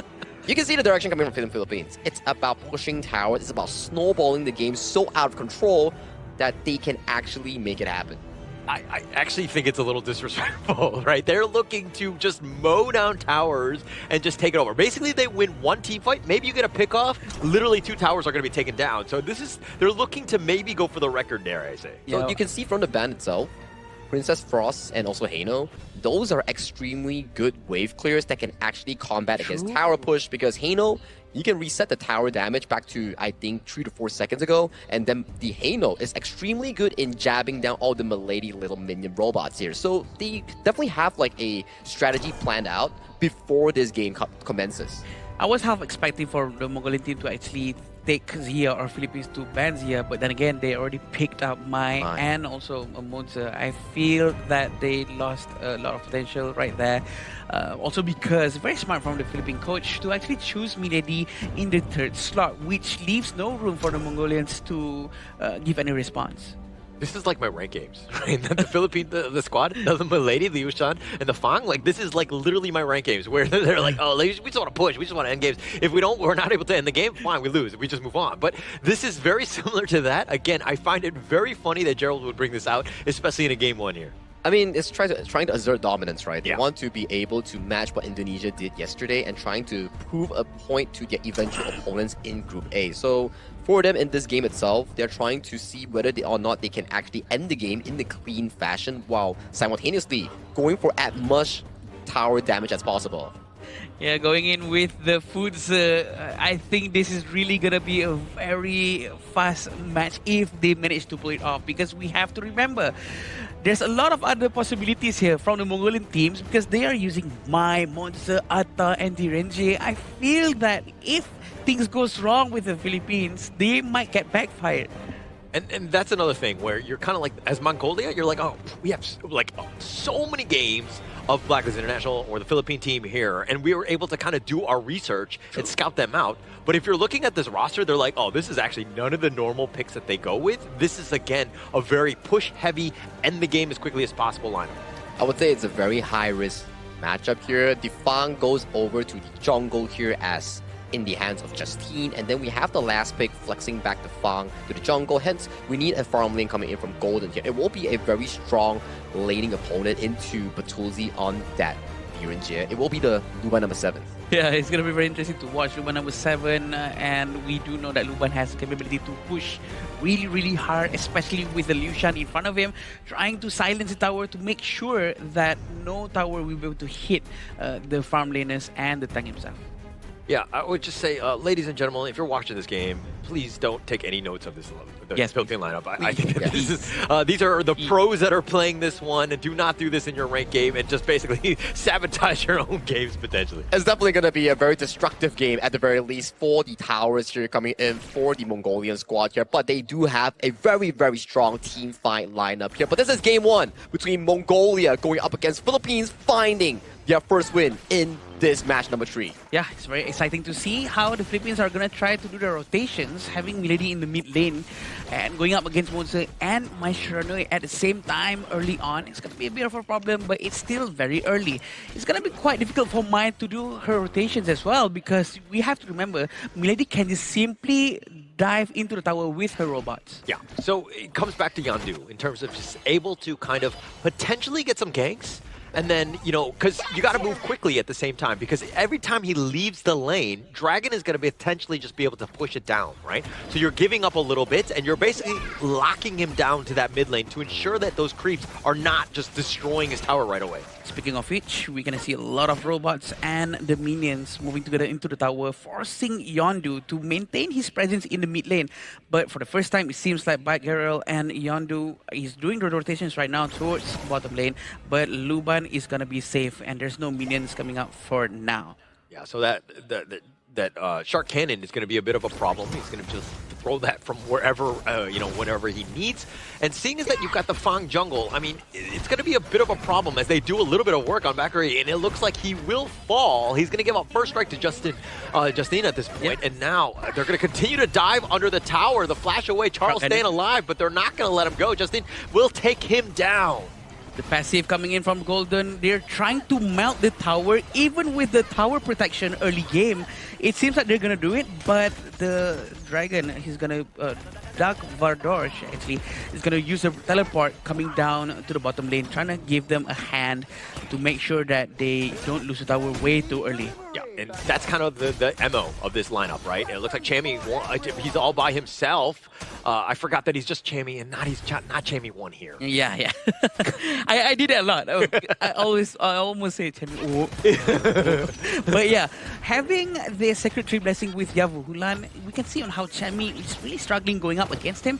you can see the direction coming from the Philippines. It's about pushing towers, it's about snowballing the game so out of control that they can actually make it happen. I actually think it's a little disrespectful, right? They're looking to just mow down towers and just take it over. Basically, they win 1 team fight. Maybe you get a pick off. Literally, 2 towers are going to be taken down. So they're looking to maybe go for the record there, I say. So you can see from the ban itself, Princess Frost and also Haino, those are extremely good wave clears that can actually combat against tower push, because Haino, you can reset the tower damage back to, I think, 3 to 4 seconds ago, and then the Haino is extremely good in jabbing down all the Milady little minion robots here. So they definitely have like a strategy planned out before this game commences. I was half expecting for the Mongolian team to actually take Zia or Philippines to ban Zia, but then again, they already picked up Mai and also Monza. I feel that they lost a lot of potential right there. Also because very smart from the Philippine coach to actually choose Milady in the 3rd slot, which leaves no room for the Mongolians to give any response. This is like my rank games, right? The Philippine, the squad, the Milady, the Liu Shan, and the Fang. Like, this is like literally my rank games, where they're like, oh, we just want to push, we just want to end games. If we're not able to end the game, fine, we lose. We just move on. But this is very similar to that. Again, I find it very funny that Gerald would bring this out, especially in a game 1 here. I mean, it's trying to assert dominance, right? They want to be able to match what Indonesia did yesterday and trying to prove a point to their eventual opponents in Group A. So for them in this game itself, they're trying to see whether or not they can actually end the game in the clean fashion while simultaneously going for as much tower damage as possible. Yeah, going in with the foods, I think this is really going to be a very fast match if they manage to pull it off, because we have to remember there's a lot of other possibilities here from the Mongolian teams, because they are using Mai, Monster, Atta, and Direnje. I feel that if things goes wrong with the Philippines, they might get backfired. And that's another thing where you're kind of like, as Mongolia, you're like, oh, we have like so many games of Blacklist International or the Philippine team here, and we were able to kind of do our research and scout them out. But if you're looking at this roster, they're like, oh, this is actually none of the normal picks that they go with. This is, again, a very push-heavy, end the game as quickly as possible lineup. I would say it's a very high-risk matchup here. The Fang goes over to the jungle here as in the hands of Justine, and then we have the last pick flexing back the Fang to the jungle. Hence, we need a farm lane coming in from Golden here. It will be a very strong laning opponent into Batulzi on that Virenjie. It will be the Luban number 7. Yeah, it's going to be very interesting to watch Luban number 7, and we do know that Luban has the capability to push really, really hard, especially with the Liu Shan in front of him, trying to silence the tower to make sure that no tower will be able to hit the farm laners and the tank himself. Yeah, I would just say, ladies and gentlemen, if you're watching this game, please don't take any notes of this Philippine lineup. I think that this is, these are the pros that are playing this one, and do not do this in your ranked game and just basically sabotage your own games potentially. It's definitely going to be a very destructive game at the very least for the towers here coming in for the Mongolian squad here. But they do have a very, very strong team fight lineup here. But this is game 1 between Mongolia going up against Philippines, finding their first win in this match number 3. Yeah, it's very exciting to see how the Philippines are going to try to do the rotations, having Milady in the mid lane and going up against Monse and Maishirano at the same time early on. It's going to be a bit of a problem, but it's still very early. It's going to be quite difficult for Mai to do her rotations as well, because we have to remember Milady can just simply dive into the tower with her robots. Yeah, so it comes back to Yandu in terms of just able to kind of potentially get some ganks. And then, you know, because you got to move quickly at the same time, because every time he leaves the lane, Dragon is going to potentially just be able to push it down, right? So you're giving up a little bit, and you're basically locking him down to that mid lane to ensure that those creeps are not just destroying his tower right away. Speaking of which, we're going to see a lot of robots and the minions moving together into the tower, forcing Yondu to maintain his presence in the mid lane. But for the first time, it seems like Geralt and Yondu is doing the rotations right now towards bottom lane, but Luban is going to be safe, and there's no minions coming up for now. Yeah, so that Shark Cannon is going to be a bit of a problem. He's going to just throw that from wherever, you know, whenever he needs. And seeing as that you've got the Fang jungle, I mean, it's going to be a bit of a problem as they do a little bit of work on Bakary, and it looks like he will fall. He's going to give up first strike to Justine at this point, and now they're going to continue to dive under the tower. The flash away, Charles staying alive, but they're not going to let him go. Justine will take him down. The passive coming in from Golden, they're trying to melt the tower, even with the tower protection early game. It seems like they're going to do it, but the Dragon, he's going to, Dark Vardorsh actually, is going to use a teleport coming down to the bottom lane, trying to give them a hand to make sure that they don't lose the tower way too early. Yeah, and that's kind of the MO of this lineup, right? It looks like Chammy, he's all by himself. I forgot that he's just Chammy and not Chammy 1 here. Yeah. I did that a lot. I almost say Chammy. Oh. But yeah, having the Sacred Tree Blessing with Yavu Hulan, we can see on how Chammy is really struggling going up against him.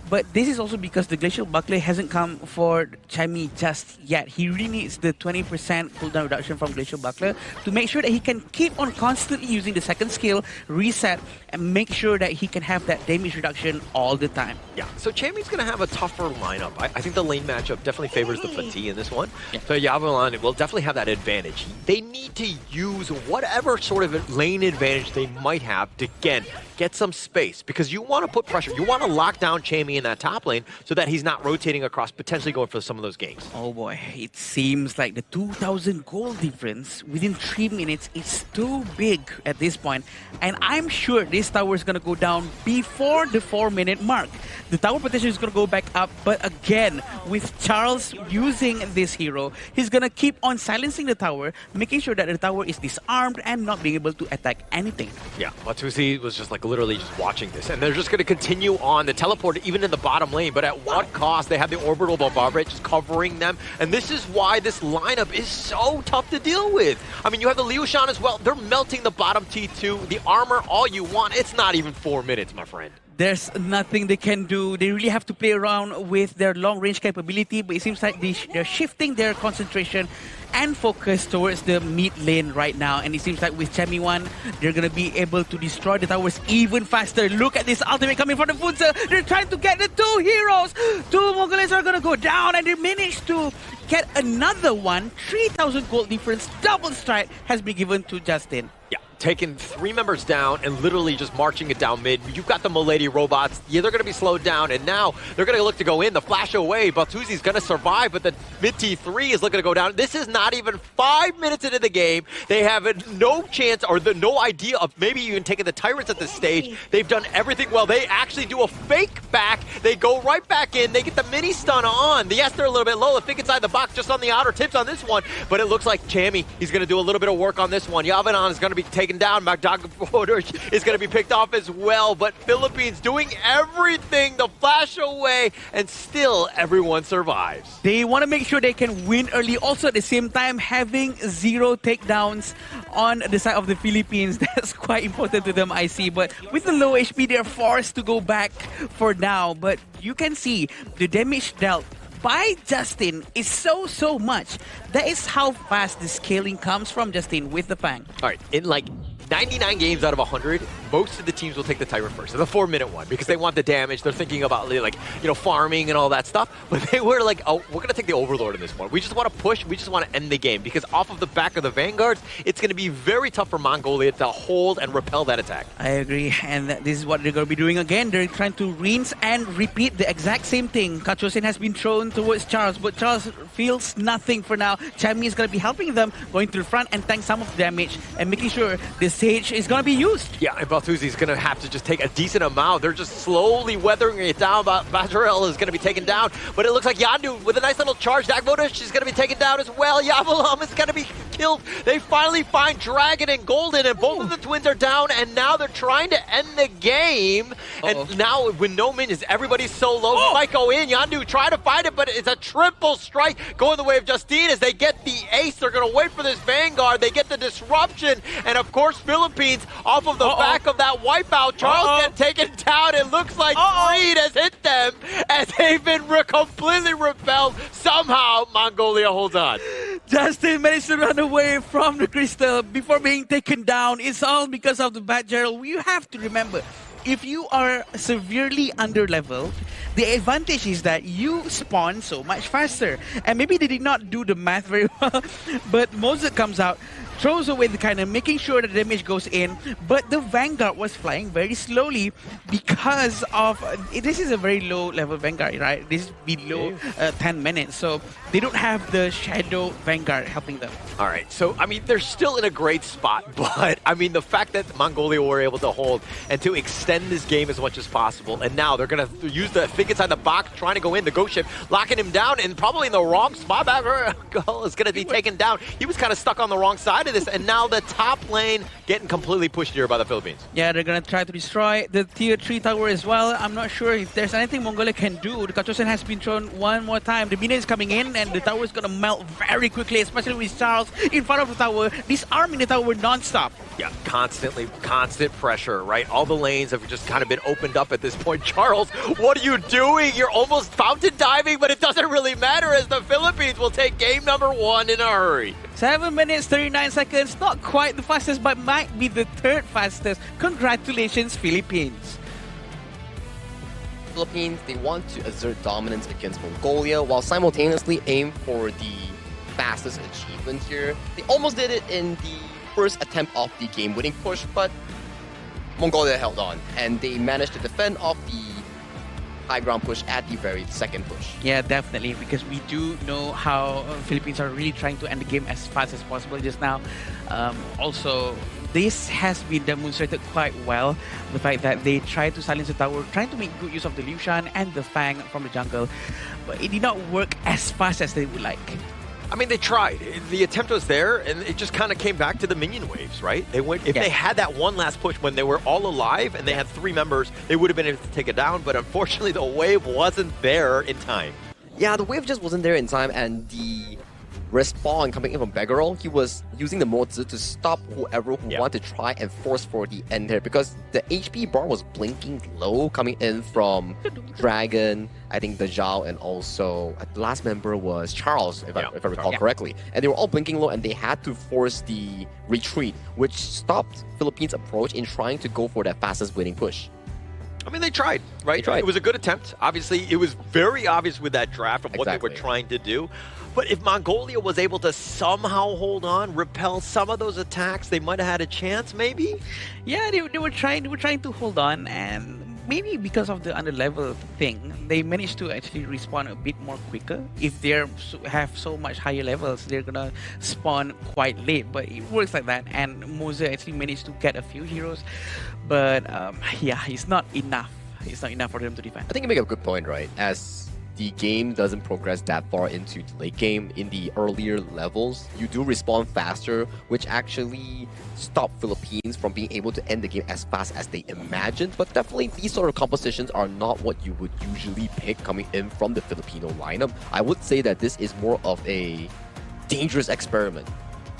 But this is also because the Glacial Buckler hasn't come for Chammy just yet. He really needs the 20% cooldown reduction from Glacial Buckler to make sure that he can keep on constantly using the second skill, reset, and make sure that he can have that damage reduction all the time. Yeah, so Chammy's going to have a tougher lineup. I think the lane matchup definitely favors the Fati in this one. Yeah. So Yavulan will definitely have that advantage. They need to use whatever sort of lane advantage they might have to, again, get some space, because you want to put pressure. You want to lock down Chammy in that top lane so that he's not rotating across, potentially going for some of those games. Oh boy, it seems like the 2,000 gold difference within 3 minutes is too big at this point. And I'm sure this tower is going to go down before the 4-minute mark. The tower potential is going to go back up, but again, with Charles using this hero, he's going to keep on silencing the tower, making sure that the tower is disarmed and not being able to attack anything. Yeah, Watusi was just like literally just watching this, and they're just going to continue on the teleport even in the bottom lane, but at what cost? They have the orbital bombardment just covering them, and this is why this lineup is so tough to deal with. I mean, you have the Liu Shan as well. They're melting the bottom T2, the armor, all you want. It's not even 4 minutes, my friend. there's nothing they can do. They really have to play around with their long-range capability, but it seems like they're shifting their concentration and focus towards the mid lane right now. And it seems like with Chemi 1, they're going to be able to destroy the towers even faster. Look at this ultimate coming from the Funza. They're trying to get the two heroes. Two Mongols are going to go down, and they managed to get another one. 3,000 gold difference. Double strike has been given to Justin. Yeah, taking 3 members down and literally just marching it down mid. You've got the Milady robots. Yeah, they're going to be slowed down, and now they're going to look to go in. The flash away. Baltuzi's going to survive, but the mid T3 is looking to go down. This is not even 5 minutes into the game. They have no chance or no idea of maybe even taking the Tyrants at this stage. They've done everything well. They actually do a fake back. They go right back in. They get the mini stun on. Yes, they're a little bit low. The think inside the box just on the outer tips on this one, but it looks like Chami, he's going to do a little bit of work on this one. Yavanon is going to be taken down. Magdagapoders is going to be picked off as well, but Philippines doing everything, the flash away, and still everyone survives. They want to make sure they can win early. Also, at the same time, having 0 takedowns on the side of the Philippines, that's quite important to them, I see. But with the low HP, they're forced to go back for now. But you can see the damage dealt by Justin is so much. That is how fast the scaling comes from Justin with the Fang. All right, in like 99 games out of 100, most of the teams will take the Tyrant first, the 4-minute one, because they want the damage. They're thinking about, like, you know, farming and all that stuff. But they were like, oh, we're going to take the Overlord in this one. We just want to push. We just want to end the game, because off of the back of the Vanguards, it's going to be very tough for Mongolia to hold and repel that attack. I agree, and this is what they're going to be doing again. They're trying to rinse and repeat the exact same thing. Kachosin has been thrown towards Charles, but Charles feels nothing for now. Chami is going to be helping them, going to the front and tank some of the damage and making sure the Sage is going to be used. Yeah, and Baltuzi is going to have to just take a decent amount. They're just slowly weathering it down. Bajrel is going to be taken down, but it looks like Yandu with a nice little charge. Dagvoda, she's going to be taken down as well. Yavalam is going to be killed. They finally find Dragon and Golden, and both of the twins are down, and now they're trying to end the game. And now with no minions, everybody's so low. Might go in. Yandu try to find it, but it's a triple strike going the way of Justine as they get the ace. They're going to wait for this Vanguard. They get the disruption, and of course, Philippines off of the back of that wipeout. Charles gets taken down. It looks like Greed has hit them as they've been completely repelled. Somehow, Mongolia holds on. Justin managed to run away from the crystal before being taken down. It's all because of the bad Gerald. You have to remember, if you are severely under-leveled, the advantage is that you spawn so much faster. And maybe they did not do the math very well, but Mozart comes out, throws away the cannon, making sure the damage goes in, but the Vanguard was flying very slowly because of... this is a very low-level Vanguard, right? This is below 10 minutes, so they don't have the Shadow Vanguard helping them. All right, so, I mean, they're still in a great spot, but, I mean, the fact that Mongolia were able to hold and to extend this game as much as possible, and now they're going to use the think inside the box, trying to go in, the Ghost Ship, locking him down, and probably in the wrong spot. Bagel is going to be taken down. He was kind of stuck on the wrong side of this, and now the top lane getting completely pushed here by the Philippines. Yeah, they're going to try to destroy the tier 3 tower as well. I'm not sure if there's anything Mongolia can do. The Kachosin has been thrown one more time. The minion is coming in, and the tower is going to melt very quickly, especially with Charles in front of the tower, disarming the tower non-stop. Yeah, constant pressure, right? All the lanes have just kind of been opened up at this point. Charles, what are you doing? You're almost fountain diving, but it doesn't really matter as the Philippines will take game number 1 in a hurry. 7 minutes, 39 seconds. Not quite the fastest, but might be the 3rd fastest. Congratulations, Philippines. Philippines, they want to assert dominance against Mongolia while simultaneously aim for the fastest achievement here. They almost did it in the first attempt of the game-winning push, but Mongolia held on, and they managed to defend off the high ground push at the very second push. Yeah, definitely, because we do know how Philippines are really trying to end the game as fast as possible just now. Also, this has been demonstrated quite well, the fact that they tried to silence the tower, trying to make good use of the Liu Shan and the Fang from the jungle, but it did not work as fast as they would like. I mean, they tried. The attempt was there, and it just kind of came back to the minion waves, right? They went. If they had that one last push when they were all alive and they had 3 members, they would have been able to take it down, but unfortunately the wave wasn't there in time. Yeah, the wave just wasn't there in time, and the respawn coming in from Beggarol, he was using the Mozi to stop whoever who wanted to try and force for the end here, because the HP bar was blinking low coming in from Dragon, I think the Zhao, and also the last member was Charles, if I recall correctly. And they were all blinking low, and they had to force the retreat, which stopped Philippines' approach in trying to go for that fastest winning push. I mean, they tried, right? They tried. It was a good attempt. Obviously, it was very obvious with that draft of what they were trying to do. But if Mongolia was able to somehow hold on, repel some of those attacks, they might have had a chance, maybe? Yeah, they were trying to hold on, and maybe because of the underlevel thing, they managed to actually respawn a bit more quicker. If they have so much higher levels, they're gonna spawn quite late. But it works like that, and Moza actually managed to get a few heroes. But yeah, it's not enough. It's not enough for them to defend. I think you make a good point, right? As the game doesn't progress that far into the late game, in the earlier levels, you do respawn faster, which actually stopped Philippines from being able to end the game as fast as they imagined. But definitely, these sort of compositions are not what you would usually pick coming in from the Filipino lineup. I would say that this is more of a dangerous experiment.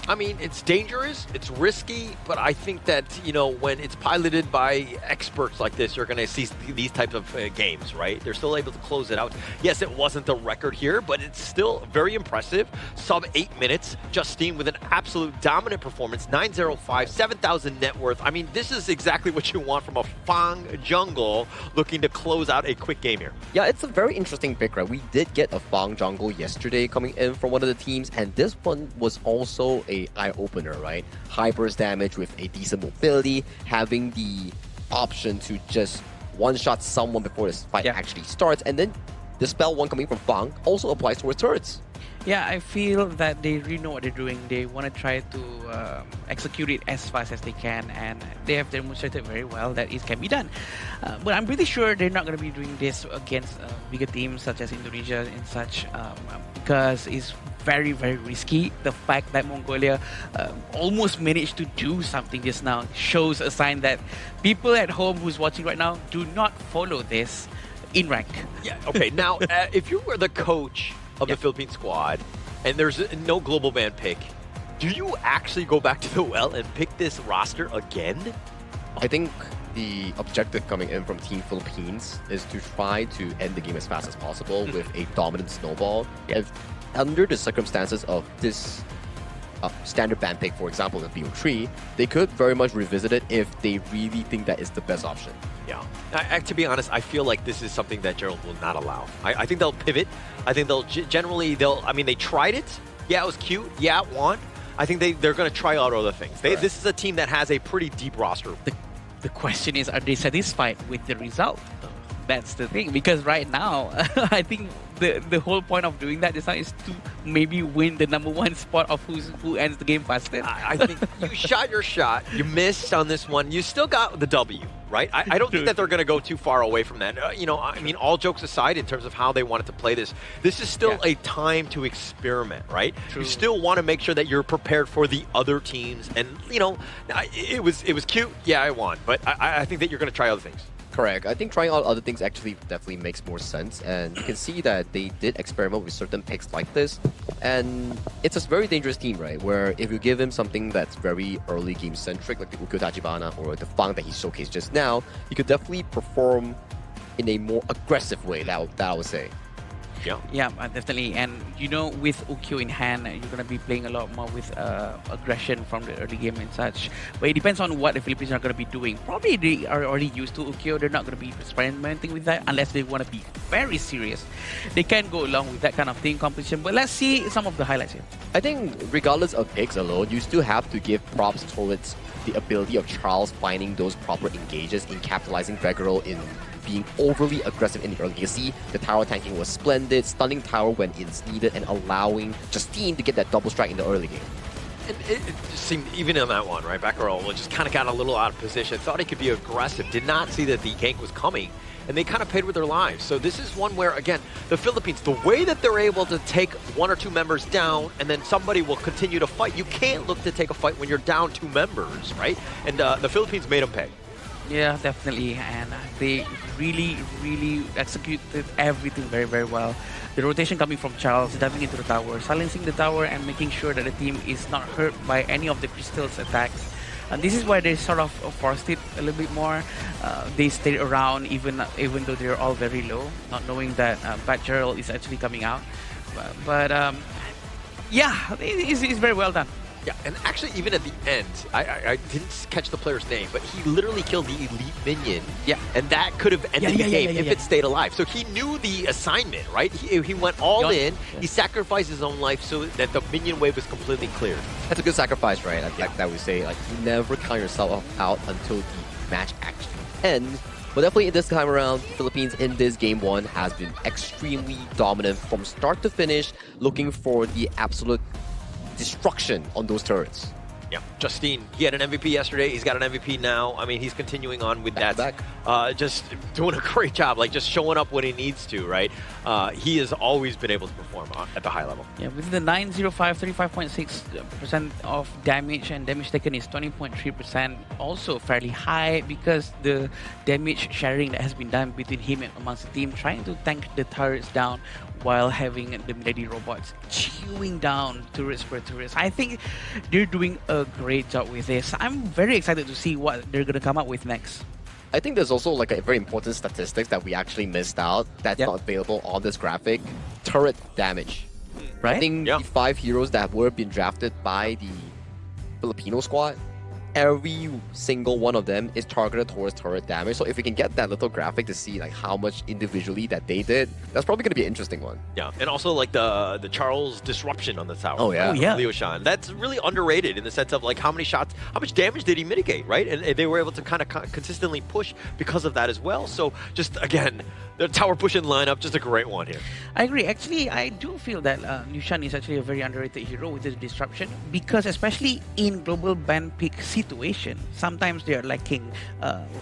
I mean, it's dangerous, it's risky, but I think that, you know, when it's piloted by experts like this, you're going to see these types of games, right? They're still able to close it out. Yes, it wasn't the record here, but it's still very impressive. Sub 8 minutes, Justine with an absolute dominant performance, 905, 7,000 net worth. I mean, this is exactly what you want from a Fang jungle looking to close out a quick game here. Yeah, it's a very interesting pick, right? We did get a Fang jungle yesterday coming in from one of the teams, and this one was also a eye-opener, right? High burst damage with a decent mobility, having the option to just one-shot someone before this fight actually starts, and then the spell one coming from Fang also applies towards turrets. Yeah, I feel that they really know what they're doing. They want to try to execute it as fast as they can, and they have demonstrated very well that it can be done. But I'm pretty sure they're not going to be doing this against bigger teams such as Indonesia and such, because it's very, very risky. The fact that Mongolia almost managed to do something just now shows a sign that people at home who's watching right now do not follow this in rank. Yeah, okay. Now, if you were the coach of the Philippine squad and there's no global ban pick, do you actually go back to the well and pick this roster again? I think the objective coming in from Team Philippines is to try to end the game as fast as possible with a dominant snowball. If under the circumstances of this standard ban pick, for example, the BO3, they could very much revisit it if they really think that is the best option. Yeah. To be honest, I feel like this is something that Gerald will not allow. I think they'll pivot. I think they'll generally, I mean, they tried it. Yeah, it was cute. Yeah, it won. I think they're going to try out other things. This is a team that has a pretty deep roster. The question is, are they satisfied with the result? That's the thing, because right now, I think the whole point of doing that is to maybe win the #1 spot of who ends the game fastest. I think you shot your shot, you missed on this one, you still got the W, right? I don't think that they're going to go too far away from that. You know, I mean, all jokes aside, in terms of how they wanted to play this is still a time to experiment, right? True. You still want to make sure that you're prepared for the other teams, and you know, it was cute. Yeah, I won, but I think that you're going to try other things. Correct. I think trying out other things actually definitely makes more sense, and you can see that they did experiment with certain picks like this, and it's a very dangerous team, right? Where if you give him something that's very early game centric, like the Ukyo Tachibana or the Fang that he showcased just now, you could definitely perform in a more aggressive way, that I would say. Yeah, definitely. And you know, with Ukyo in hand, you're going to be playing a lot more with aggression from the early game and such. But it depends on what the Philippines are going to be doing. Probably they are already used to Ukyo. They're not going to be experimenting with that unless they want to be very serious. They can go along with that kind of thing competition. But let's see some of the highlights here. I think regardless of picks alone, you still have to give props towards the ability of Charles finding those proper engages in capitalizing Beggarol in being overly aggressive in the early game. You see, the tower tanking was splendid, stunning tower when it's needed, and allowing Justine to get that double strike in the early game. And it just seemed, even in that one, right, Beggarol just kind of got a little out of position, thought he could be aggressive, did not see that the gank was coming, and they kind of paid with their lives. So this is one where, again, the Philippines, the way that they're able to take 1 or 2 members down and then somebody will continue to fight, you can't look to take a fight when you're down 2 members, right? And the Philippines made them pay. Yeah, definitely, and they really executed everything very well. The rotation coming from Charles, diving into the tower, silencing the tower, and making sure that the team is not hurt by any of the crystals attacks. And this is why they sort of forced it a little bit more. They stayed around even though they're all very low, not knowing that Bad Gerald is actually coming out. But yeah, it's very well done. Yeah, and actually, even at the end, I didn't catch the player's name, but he literally killed the elite minion. Yeah. And that could have ended the game if it stayed alive. So he knew the assignment, right? He went all in. Yeah. He sacrificed his own life so that the minion wave was completely cleared. That's a good sacrifice, right? Like that we say, like, you never count yourself out until the match actually ends. But definitely this time around, Philippines in this game one has been extremely dominant from start to finish, looking for the absolute destruction on those turrets. Yeah, Justine, he had an MVP yesterday. He's got an MVP now. I mean, he's continuing on with that. Just doing a great job, like just showing up when he needs to, right? He has always been able to perform at the high level. Yeah, with the 905, 35.6% of damage, and damage taken is 20.3%. Also fairly high because the damage sharing that has been done between him and amongst the team, trying to tank the turrets down while having the Milady robots chewing down turrets per turrets. I think they're doing a great job with this. I'm very excited to see what they're going to come up with next. I think there's also like a very important statistics that we actually missed out that's not available on this graphic. Turret damage. Right? I think the 5 heroes that were being drafted by the Filipino squad, every single one of them is targeted towards turret damage. So if we can get that little graphic to see like how much individually that they did, that's probably going to be an interesting one. Yeah, and also like the Charles disruption on the tower. Oh yeah, Leo Shan. That's really underrated in the sense of like how many shots, how much damage did he mitigate, right? And they were able to kind of consistently push because of that as well. So just again, the tower pushing lineup, just a great one here. I agree. Actually, I do feel that Liu Shan is actually a very underrated hero with his disruption, because especially in global ban pick situation, sometimes they are lacking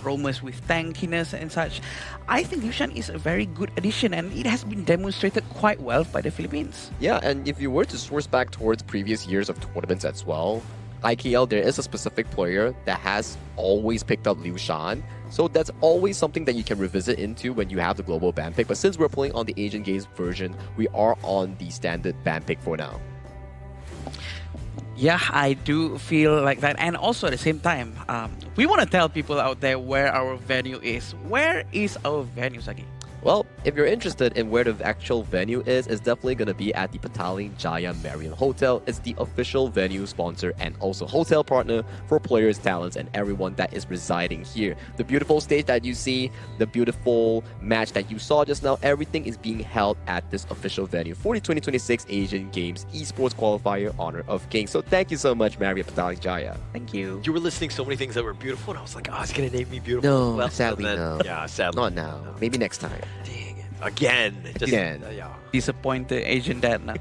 roamers with tankiness and such. I think Liu Shan is a very good addition, and it has been demonstrated quite well by the Philippines. Yeah, and if you were to source back towards previous years of tournaments as well, IKL, there is a specific player that has always picked up Liu Shan. So that's always something that you can revisit into when you have the global ban pick. But since we're playing on the Asian Games version, we are on the standard ban pick for now. Yeah, I do feel like that. And also at the same time, we want to tell people out there where our venue is. Where is our venue, Sagi? Well, if you're interested in where the actual venue is, it's definitely going to be at the Petaling Jaya Marriott Hotel. It's the official venue sponsor and also hotel partner for players, talents, and everyone that is residing here. The beautiful stage that you see, the beautiful match that you saw just now, everything is being held at this official venue for the 2026 Asian Games Esports Qualifier Honor of Kings. So thank you so much, Marriott Petaling Jaya. Thank you. You were listing so many things that were beautiful, and I was like, oh, he's going to name me beautiful. No, well, sadly, no. Yeah, sadly. Not now. No. Maybe next time. Dang it. Again. Again. Yeah. Disappointed Asian dad now.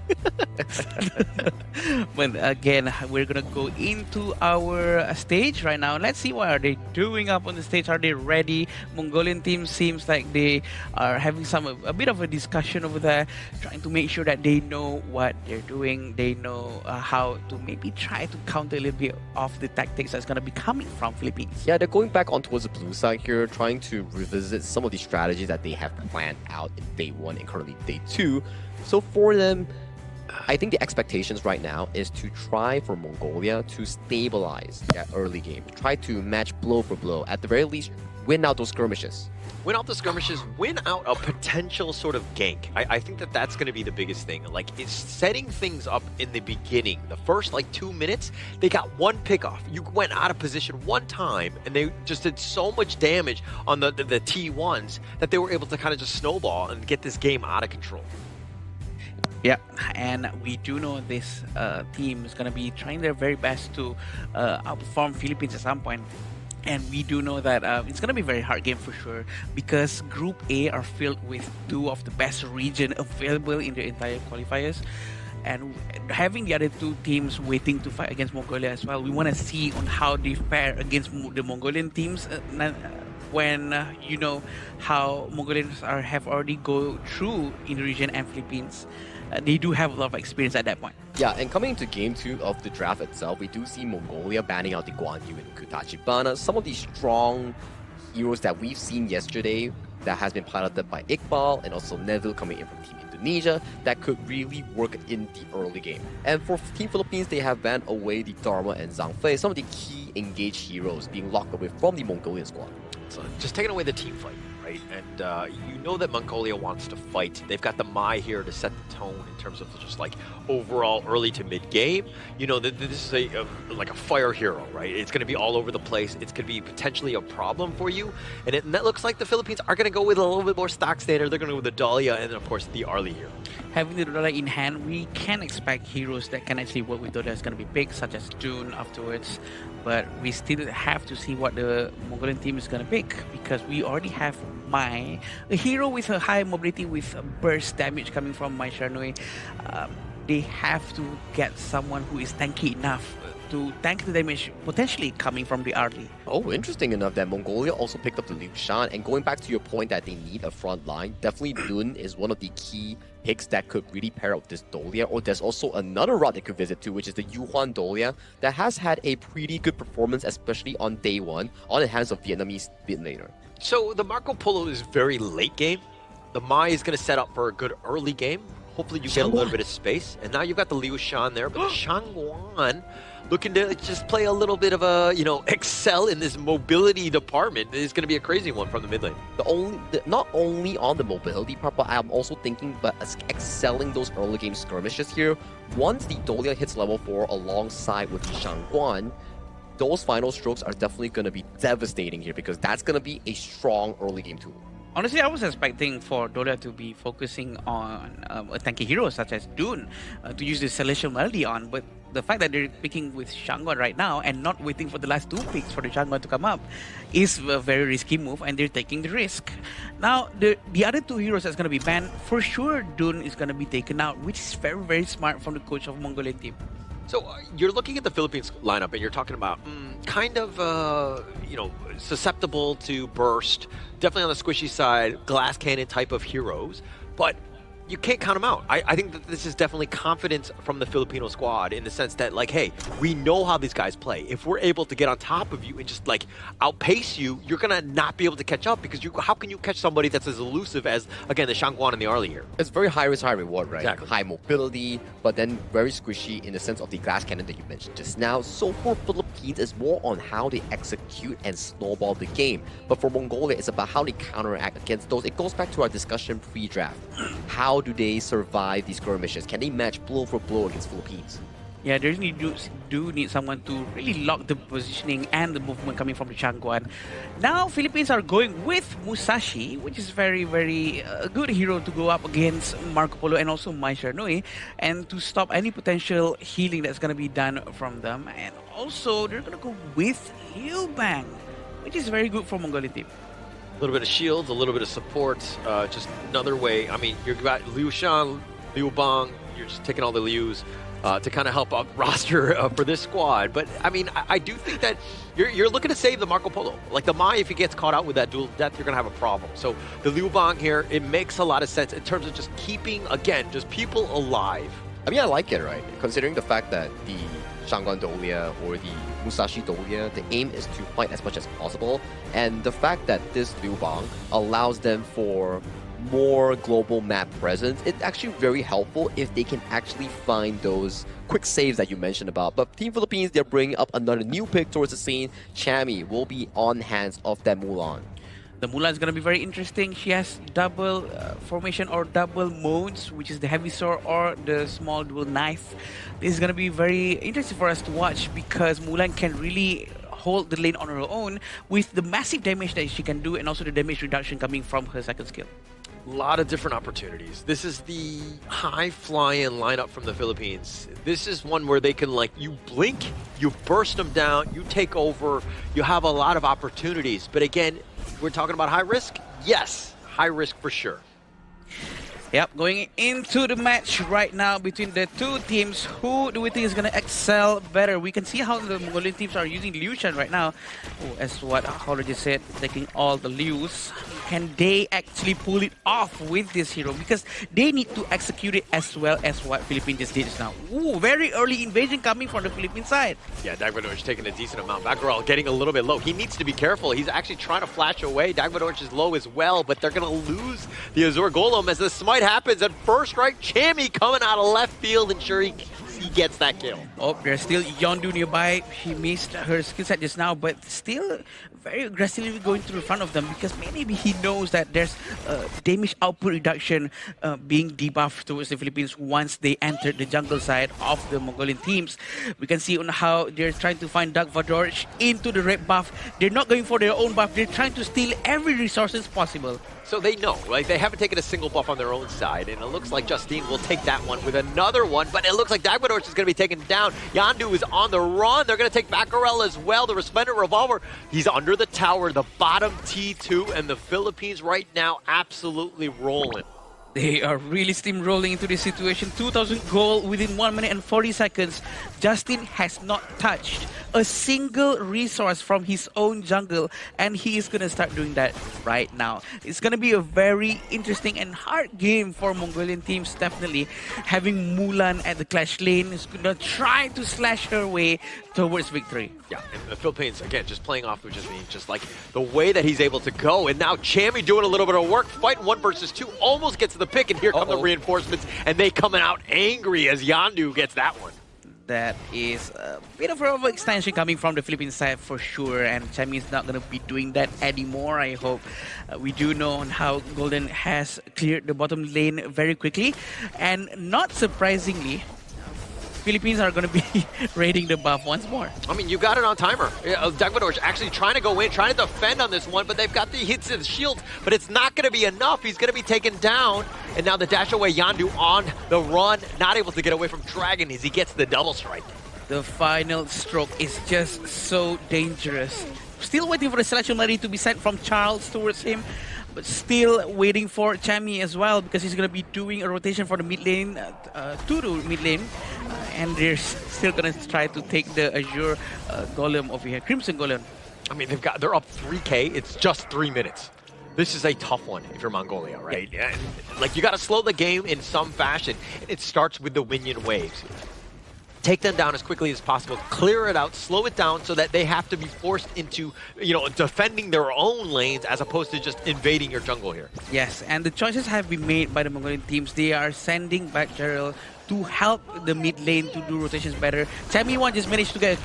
But again, we're gonna go into our stage right now. Let's see what are they doing up on the stage. Are they ready? Mongolian team seems like they are having a bit of a discussion over there, trying to make sure that they know what they're doing. They know how to maybe try to counter a little bit of the tactics that's gonna be coming from Philippines. Yeah, they're going back on towards the blue side here, trying to revisit some of the strategies that they have planned out in day 1 and currently day 2. So for them, I think the expectations right now is to try for Mongolia to stabilize that early game. Try to match blow for blow. At the very least, win out those skirmishes. Win out the skirmishes, win out a potential sort of gank. I think that that's going to be the biggest thing. Like, it's setting things up in the beginning. The first, 2 minutes, they got one pickoff. You went out of position one time, and they just did so much damage on the T1s that they were able to kind of just snowball and get this game out of control. Yeah, and we do know this team is going to be trying their very best to outperform Philippines at some point. And we do know that it's going to be a very hard game for sure, because Group A are filled with 2 of the best region available in the entire qualifiers. And having the other 2 teams waiting to fight against Mongolia as well, we want to see on how they fare against the Mongolian teams when you know how Mongolians have already go through in the region and Philippines. They do have a lot of experience at that point. Yeah, and coming into game 2 of the draft itself, we do see Mongolia banning out the Guan Yu and Kutachibana, some of these strong heroes that we've seen yesterday that has been piloted by Iqbal and also Neville coming in from Team Indonesia that could really work in the early game. And for Team Philippines, they have banned away the Dharma and Zhang Fei, some of the key engaged heroes being locked away from the Mongolian squad. So just taking away the team fight, right? And you know that Mongolia wants to fight. They've got the Mai here to set the tone in terms of just like overall early to mid game. You know that this is like a fire hero, right? It's going to be all over the place. It's going to be potentially a problem for you. And that looks like the Philippines are going to go with a little bit more stock standard. They're going to go with the Dahlia and then of course the Arlie here. Having the Dahlia in hand, we can expect heroes that can actually work with Dahlia is going to be big, such as June afterwards. But we still have to see what the Mongolian team is going to pick, because we already have Mai, a hero with a high mobility with burst damage coming from Mai Sharnui. They have to get someone who is tanky enough to tank the damage potentially coming from the Arlie. Oh, interesting enough that Mongolia also picked up the Liu Shan. And going back to your point that they need a front line, definitely Dun is one of the key picks that could really pair up this Dahlia. Or there's also another route they could visit to, which is the Yuhuan Dahlia that has had a pretty good performance, especially on day one, on the hands of Vietnamese mid laner. So the Marco Polo is very late game. The Mai is going to set up for a good early game. Hopefully you get a little bit of space. And now you've got the Liu Shan there, but the Shangguan looking to just play a little bit of a, excel in this mobility department. Is going to be a crazy one from the mid lane. Not only on the mobility part, but I'm also thinking about excelling those early game skirmishes here. Once the Dahlia hits level 4 alongside with the Shangguan, those final strokes are definitely going to be devastating here, because that's going to be a strong early game tool. Honestly, I was expecting for Dahlia to be focusing on a tanky hero such as Dune to use the Celestial Melody on, but the fact that they're picking with Shangguan right now and not waiting for the last 2 picks for the Shangguan to come up is a very risky move, and they're taking the risk. Now, the other 2 heroes that's going to be banned, for sure Dune is going to be taken out, which is very, very smart from the coach of Mongolian team. So you're looking at the Philippines lineup and you're talking about kind of, susceptible to burst, definitely on the squishy side, glass cannon type of heroes, but you can't count them out. I think that this is definitely confidence from the Filipino squad in the sense that, like, hey, we know how these guys play. If we're able to get on top of you and just, like, outpace you, you're going to not be able to catch up, because how can you catch somebody that's as elusive as, again, the Shangguan and the Arlie here? It's very high risk, high reward, right? Exactly. High mobility, but then very squishy in the sense of the glass cannon that you mentioned just now. So for Philippines, it's more on how they execute and snowball the game. But for Mongolia, it's about how they counteract against those. It goes back to our discussion pre-draft. How do they survive these skirmishes? Can they match blow for blow against Philippines? Yeah, they really do need someone to really lock the positioning and the movement coming from the Shangguan. Now, Philippines are going with Musashi, which is very, very good hero to go up against Marco Polo and also Mai Sharnui, and to stop any potential healing that's going to be done from them. And also, they're going to go with Liu Bang, which is very good for Mongolian team. A little bit of shields, a little bit of support, just another way. I mean, you've got Liu Shan, Liu Bang, you're just taking all the Lius to kind of help out roster for this squad. But, I mean, I do think that you're looking to save the Marco Polo. Like the Mai, if he gets caught out with that dual death, you're going to have a problem. So the Liu Bang here, it makes a lot of sense in terms of just keeping, again, just people alive. I mean, I like it, right? Considering the fact that the Shangguan Dahlia or the Musashi Dahlia, the aim is to fight as much as possible. And the fact that this Liu Bang allows them for more global map presence, it's actually very helpful if they can actually find those quick saves that you mentioned about. But Team Philippines, they're bringing up another new pick towards the scene. Chami will be on hands of that Mulan. The Mulan is going to be very interesting. She has double formation or double modes, which is the heavy sword or the small dual knife. This is going to be very interesting for us to watch, because Mulan can really hold the lane on her own with the massive damage that she can do, and also the damage reduction coming from her second skill. A lot of different opportunities. This is the high-flying lineup from the Philippines. This is one where they can, like, you blink, you burst them down, you take over, you have a lot of opportunities. But again, we're talking about high risk? Yes, high risk for sure. Yep, going into the match right now between the two teams, who do we think is going to excel better? We can see how the Mongolian teams are using Liu Shan right now. Oh, as what Honor just said, taking all the Lius. can they actually pull it off with this hero? Because they need to execute it as well as what Philippines just did just now. Ooh, very early invasion coming from the Philippine side. Yeah, Dagvadorj taking a decent amount. Baccarel getting a little bit low. He needs to be careful. He's actually trying to flash away. Dagvadorj is low as well, but they're going to lose the Azure Golem as the smite happens. And first strike, Chammy coming out of left field, ensuring he gets that kill. Oh, there's still Yondu nearby. She missed her skill set just now, but still very aggressively going through the front of them because maybe he knows that there's damage output reduction being debuffed towards the Philippines once they entered the jungle side of the Mongolian teams. We can see on how they're trying to find Dagvadorj into the red buff. They're not going for their own buff. They're trying to steal every resources possible. So they know, like they haven't taken a single buff on their own side, and it looks like Justine will take that one with another one, but it looks like Dagvadorj is going to be taken down. Yondu is on the run. They're going to take Baccarel as well. The Resplendent Revolver, he's under the tower, the bottom T2, and the Philippines right now absolutely rolling. They are really steamrolling into this situation. 2,000 gold within 1 minute and 40 seconds. Justin has not touched a single resource from his own jungle, and he is going to start doing that right now. It's going to be a very interesting and hard game for Mongolian teams, definitely. Having Mulan at the clash lane is going to try to slash her way towards victory. Yeah, and the Philippines, again, just playing off of just like the way that he's able to go. And now Chammy doing a little bit of work, fighting 1 versus 2, almost gets to the pick, and here come the reinforcements, and they coming out angry as Yondu gets that one. That is a bit of an extension coming from the Philippine side for sure, and Chammy is not going to be doing that anymore, I hope. We do know on how Golden has cleared the bottom lane very quickly, and not surprisingly, Philippines are going to be raiding the buff once more. I mean, you got it on timer. Dagvadorj actually trying to go in, trying to defend on this one, but they've got the hits and shield, but it's not going to be enough. He's going to be taken down, and now the dash away Yondu on the run, not able to get away from Dragon as he gets the double strike. The final stroke is just so dangerous. Still waiting for the selection melody to be sent from Charles towards him, but still waiting for Chammy as well because he's going to be doing a rotation for the mid lane to the mid lane. And they're still going to try to take the Azure Golem over here, Crimson Golem. I mean, they're up 3K. It's just 3 minutes. This is a tough one if you're Mongolia, right? Yeah. Like, you got to slow the game in some fashion. It starts with the minion waves. Take them down as quickly as possible, clear it out, slow it down so that they have to be forced into, defending their own lanes as opposed to just invading your jungle here. Yes, and the choices have been made by the Mongolian teams. They are sending back Gerald to help the mid lane to do rotations better. Chammy one just managed to get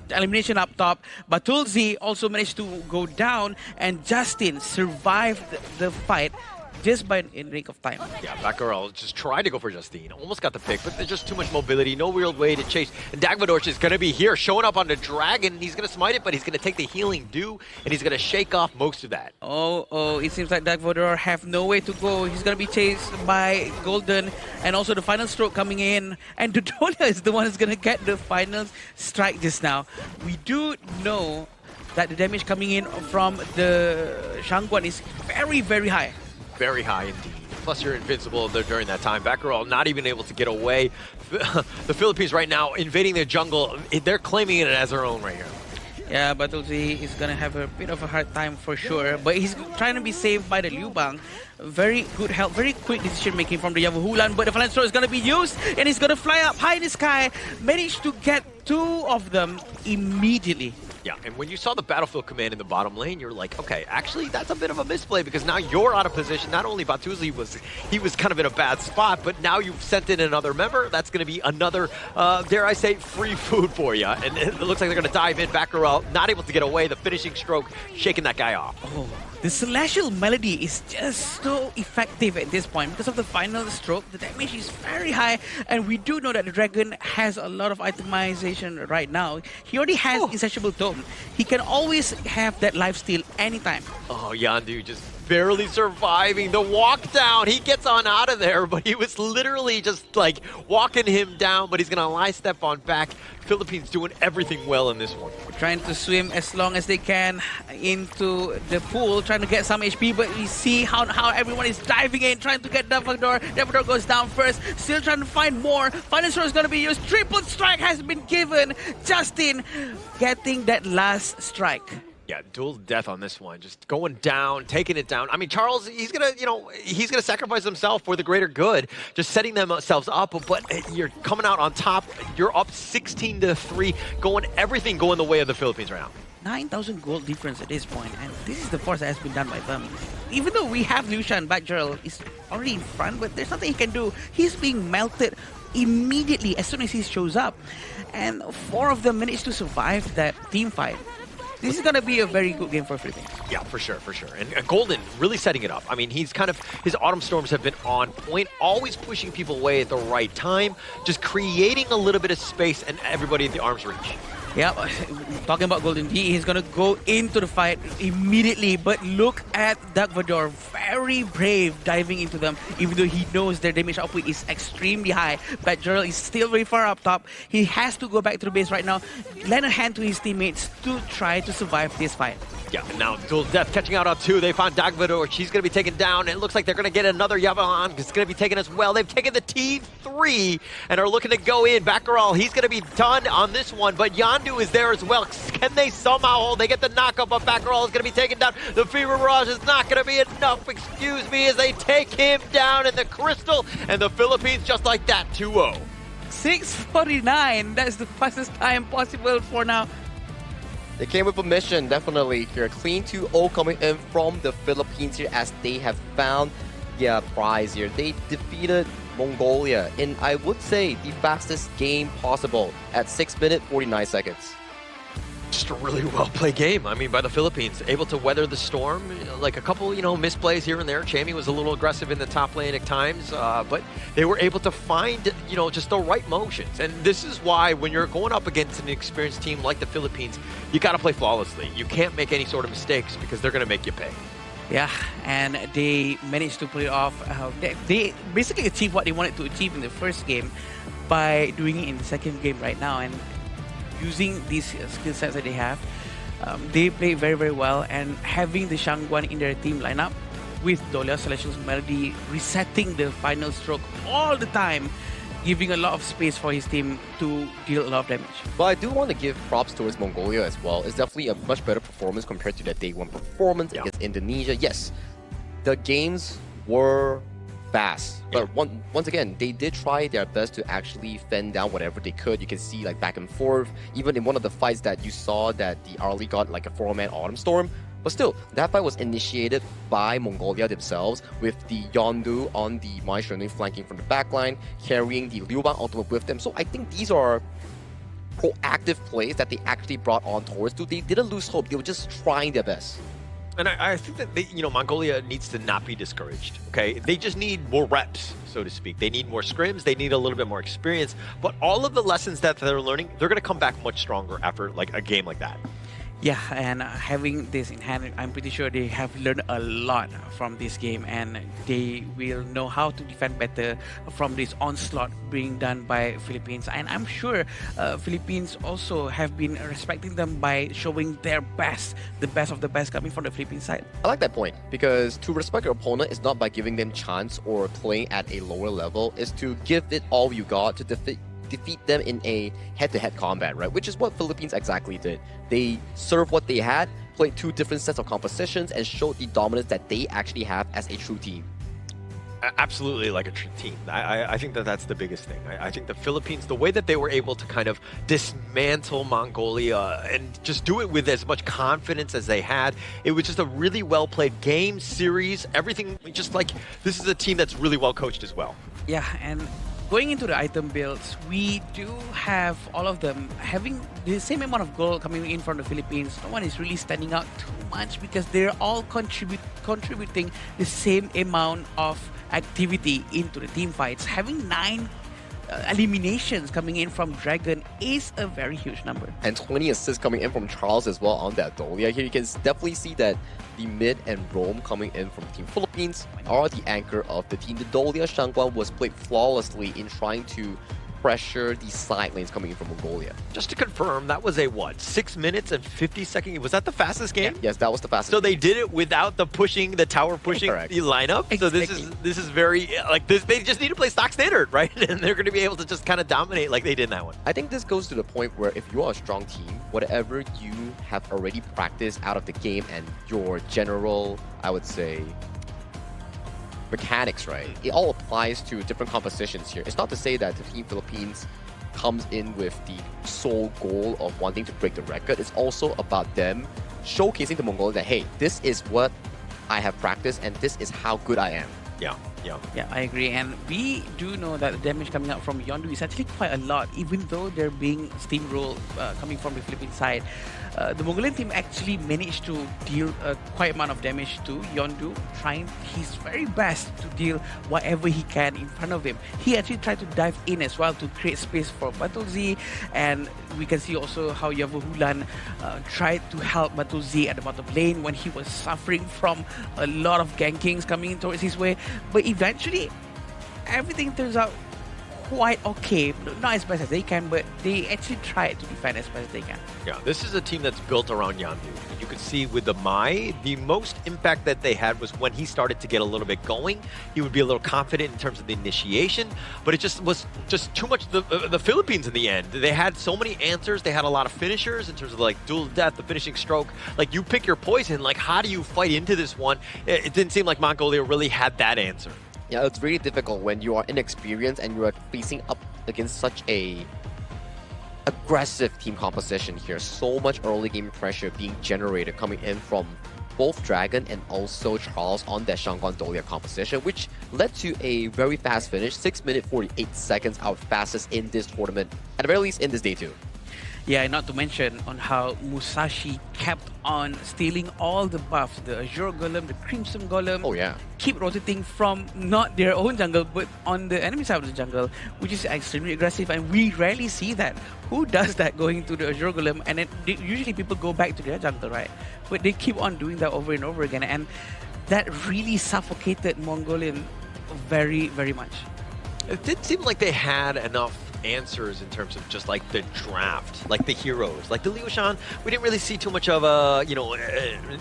elimination up top, but Tulsi also managed to go down, and Justin survived the fight just by in rank of time. Yeah, Baccarel just tried to go for Justine. Almost got the pick, but there's just too much mobility, no real way to chase. And Dagvadorj is going to be here, showing up on the Dragon. He's going to smite it, but he's going to take the healing dew, and he's going to shake off most of that. Oh, it seems like Dagvadorj have no way to go. He's going to be chased by Golden, and also the final stroke coming in. And Dodolia is the one who's going to get the final strike just now. We do know that the damage coming in from the Shangguan is very, very high. Very high indeed. Plus you're invincible during that time. Baccarel not even able to get away. The Philippines right now invading their jungle. They're claiming it as their own right here. Yeah, but Tulsi is going to have a bit of a hard time for sure. But he's trying to be saved by the Liu Bang. Very good help, very quick decision making from the Yavuhulan. But the Phalanx Throw is going to be used, and he's going to fly up high in the sky. Managed to get 2 of them immediately. Yeah, and when you saw the battlefield command in the bottom lane, you're like, okay, actually, that's a bit of a misplay because now you're out of position. Not only Batuzi was kind of in a bad spot, but now you've sent in another member. That's going to be another, dare I say, free food for you. And it looks like they're going to dive in. Baccarel not able to get away. The finishing stroke, shaking that guy off. Oh, the Celestial Melody is just so effective at this point because of the final stroke. The damage is very high, and we do know that the Dragon has a lot of itemization right now. He already has Insatiable Tome. He can always have that lifesteal anytime. Oh, Yondu just barely surviving the walk down. He gets on out of there, but he was literally just like walking him down, but he's going to lie step on back. Philippines doing everything well in this one. Trying to swim as long as they can into the pool, trying to get some HP, but you see how everyone is diving in, trying to get Dagvadorj. Dagvadorj goes down first, still trying to find more. Final Stroke is going to be used. Triple strike has been given. Justin getting that last strike. Yeah, duel death on this one. Just going down, taking it down. I mean, Charles, he's gonna sacrifice himself for the greater good, just setting themselves up. But you're coming out on top. You're up 16-3, everything going the way of the Philippines right now. 9,000 gold difference at this point, and this is the force that has been done by them. Even though we have Lucian, Batgirl is already in front, but there's nothing he can do. He's being melted immediately as soon as he shows up. And 4 of them managed to survive that team fight. This is going to be a very good game for Philippines. Yeah, for sure. And Golden really setting it up. I mean, his Autumn Storms have been on point, always pushing people away at the right time, just creating a little bit of space and everybody at the arm's reach. Yeah, talking about Golden, he is going to go into the fight immediately, but look at Dark Vador, very brave diving into them, even though he knows their damage output is extremely high. But Gerald is still very far up top. He has to go back to the base right now, lend a hand to his teammates to try to survive this fight. Yeah, now Duel Death catching out on 2. They found Dark Vador. She's going to be taken down. It looks like they're going to get another Yavahan. It's going to be taken as well. They've taken the T3 and are looking to go in. Baccaral, he's going to be done on this one, but Yondu is there as well. Can they somehow hold? They get the knockup, but Baccaral is going to be taken down. The Fever Barrage is not going to be enough, excuse me, as they take him down in the Crystal, and the Philippines just like that, 2-0. 6:49, that's the fastest time possible for now. They came with a mission, definitely here. Clean 2-0 coming in from the Philippines here as they have found their prize here. They defeated Mongolia in, I would say, the fastest game possible at 6 minutes, 49 seconds. Just a really well-played game, I mean, by the Philippines. Able to weather the storm, like a couple, misplays here and there. Chammy was a little aggressive in the top lane at times, but they were able to find, just the right motions. And this is why when you're going up against an experienced team like the Philippines, you got to play flawlessly. You can't make any sort of mistakes because they're going to make you pay. Yeah, and they managed to pull it off. They basically achieved what they wanted to achieve in the first game by doing it in the second game right now. And using these skill sets that they have, they play very, very well. And having the Shangguan in their team lineup with Dolia Celestial's Melody resetting the final stroke all the time, giving a lot of space for his team to deal a lot of damage. But I do want to give props towards Mongolia as well. It's definitely a much better performance compared to that day 1 performance against Indonesia. Yes, the games were fast, but once again, they did try their best to actually fend down whatever they could. You can see like back and forth. Even in one of the fights that you saw that the Arlie got like a 4-man Autumn Storm. But still, that fight was initiated by Mongolia themselves with the Yondu on the Mai Shunling flanking from the backline, carrying the Liu Bang ultimate with them. So I think these are proactive plays that they actually brought on towards. They didn't lose hope. They were just trying their best. And I think that Mongolia needs to not be discouraged, okay? They just need more reps, so to speak. They need more scrims, they need a little bit more experience, but all of the lessons that they're learning, they're going to come back much stronger after like a game like that. Yeah, and having this in hand, I'm pretty sure they have learned a lot from this game, and they will know how to defend better from this onslaught being done by Philippines. And I'm sure Philippines also have been respecting them by showing their best, the best of the best coming from the Philippines side. I like that point, because to respect your opponent is not by giving them chance or playing at a lower level, it's to give it all you got to defeat them in a head-to-head combat, right? Which is what Philippines exactly did. They served what they had, played 2 different sets of compositions, and showed the dominance that they actually have as a true team. Absolutely, like a true team. I think that that's the biggest thing. I think the Philippines, the way that they were able to kind of dismantle Mongolia and just do it with as much confidence as they had, it was just a really well-played game, series, everything. Just like, this is a team that's really well coached as well. Yeah, and going into the item builds, we do have all of them having the same amount of gold coming in from the Philippines. No one is really standing out too much because they're all contributing the same amount of activity into the team fights. Having 9 eliminations coming in from Dragon is a very huge number. And 20 assists coming in from Charles as well on that Dolia. Here you can definitely see that the mid and roam coming in from Team Philippines are the anchor of the team. The Dolia Shangguan was played flawlessly in trying to pressure the side lanes coming in from Mongolia. Just to confirm, that was a 6 minutes and 50 seconds? Was that the fastest game? Yes, that was the fastest. So they did it without the tower pushing the lineup. Exactly. So this is very like this. They just need to play stock standard, right? And they're going to be able to just kind of dominate like they did in that one. I think this goes to the point where if you are a strong team, whatever you have already practiced out of the game and your general, I would say, mechanics, right? It all applies to different compositions here. It's not to say that the Team Philippines comes in with the sole goal of wanting to break the record. It's also about them showcasing to Mongolia that, hey, this is what I have practiced and this is how good I am. Yeah, I agree. And we do know that the damage coming out from Yondu is actually quite a lot, even though they're being steamrolled coming from the Philippine side. The Mongolian team actually managed to deal quite amount of damage to Yondu, trying his very best to deal whatever he can in front of him. He actually tried to dive in as well to create space for Batul Z, and we can see also how Yavo Hulan tried to help Batul Z at the bottom lane when he was suffering from a lot of gankings coming in towards his way. But eventually, everything turns out quite okay. Not as best as they can, but they actually tried to defend as best as they can. Yeah, this is a team that's built around Yandu. And you could see with the Mai, the most impact that they had was when he started to get a little bit going. He would be a little confident in terms of the initiation, but it just was just too much. The Philippines in the end, they had so many answers. They had a lot of finishers in terms of like dual death, the finishing stroke. Like you pick your poison. Like how do you fight into this one? It didn't seem like Mongolia really had that answer. Yeah, it's really difficult when you are inexperienced and you are facing up against such a aggressive team composition here. So much early game pressure being generated coming in from both Dragon and also Charles on that Shangguan Dolia composition, which led to a very fast finish, 6 minutes 48 seconds, our fastest in this tournament, at the very least in this day 2. Yeah, and not to mention on how Musashi kept on stealing all the buffs, the Azure Golem, the Crimson Golem. Oh yeah. Keep rotating from not their own jungle, but on the enemy side of the jungle, which is extremely aggressive, and we rarely see that. Who does that going to the Azure Golem? And then usually people go back to their jungle, right? But they keep on doing that over and over again, and that really suffocated Mongolian very, very much. It didn't seem like they had enough answers in terms of just like the draft, like the heroes, like the Liu Shan. We didn't really see too much of a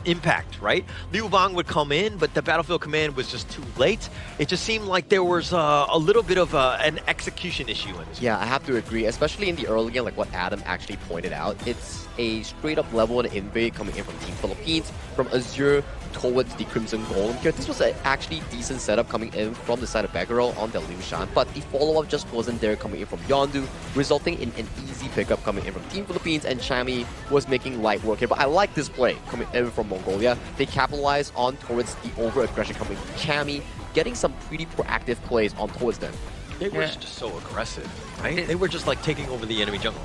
impact, right? Liu Bang would come in, but the battlefield command was just too late. It just seemed like there was a little bit of an execution issue in this. Yeah, I have to agree, especially in the early game, like what Adam actually pointed out. It's a straight up level and invade coming in from Team Philippines, from Azure towards the Crimson Golem here. This was an actually decent setup coming in from the side of Beggarel on the Liu Shan, but the follow-up just wasn't there coming in from Yondu, resulting in an easy pickup coming in from Team Philippines, and Chami was making light work here. But I like this play coming in from Mongolia. They capitalized on towards the over-aggression coming from Chami, getting some pretty proactive plays on towards them. They were just so aggressive, right? They were just like taking over the enemy jungle.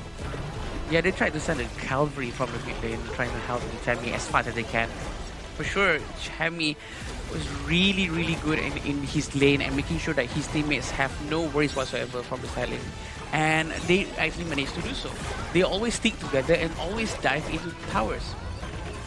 Yeah, they tried to send a cavalry from the mid lane, trying to help Chami as fast as they can. For sure, Chami was really, really good in his lane and making sure that his teammates have no worries whatsoever from the side lane. And they actually managed to do so. They always stick together and always dive into towers.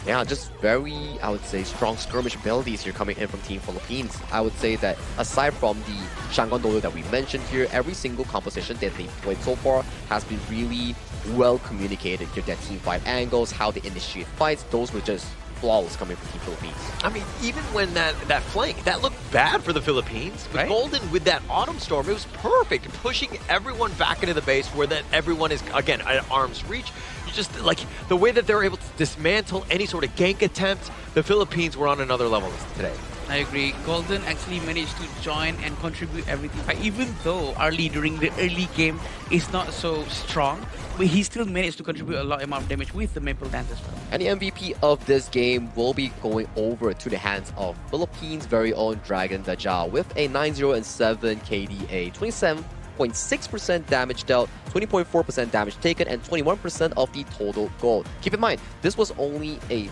Yeah, just very, I would say, strong skirmish abilities here coming in from Team Philippines. I would say that aside from the Shangguan Dolia that we mentioned here, every single composition that they've played so far has been really well communicated here. Their team fight angles, how they initiate fights, those were just flawless coming from Team Philippines. I mean, even when that flank, that looked bad for the Philippines, but right? Golden with that Autumn Storm, it was perfect, pushing everyone back into the base where then everyone is, again, at arm's reach. You just, like, the way that they were able to dismantle any sort of gank attempt, the Philippines were on another level today. I agree. Golden actually managed to join and contribute everything. Even though Arlie during the early game is not so strong, but he still managed to contribute a lot amount of damage with the Maple Dance as well. And the MVP of this game will be going over to the hands of Philippines' very own Dragon Dajjal with a 9-0-7 KDA, 27.6% damage dealt, 20.4% damage taken, and 21% of the total gold. Keep in mind, this was only a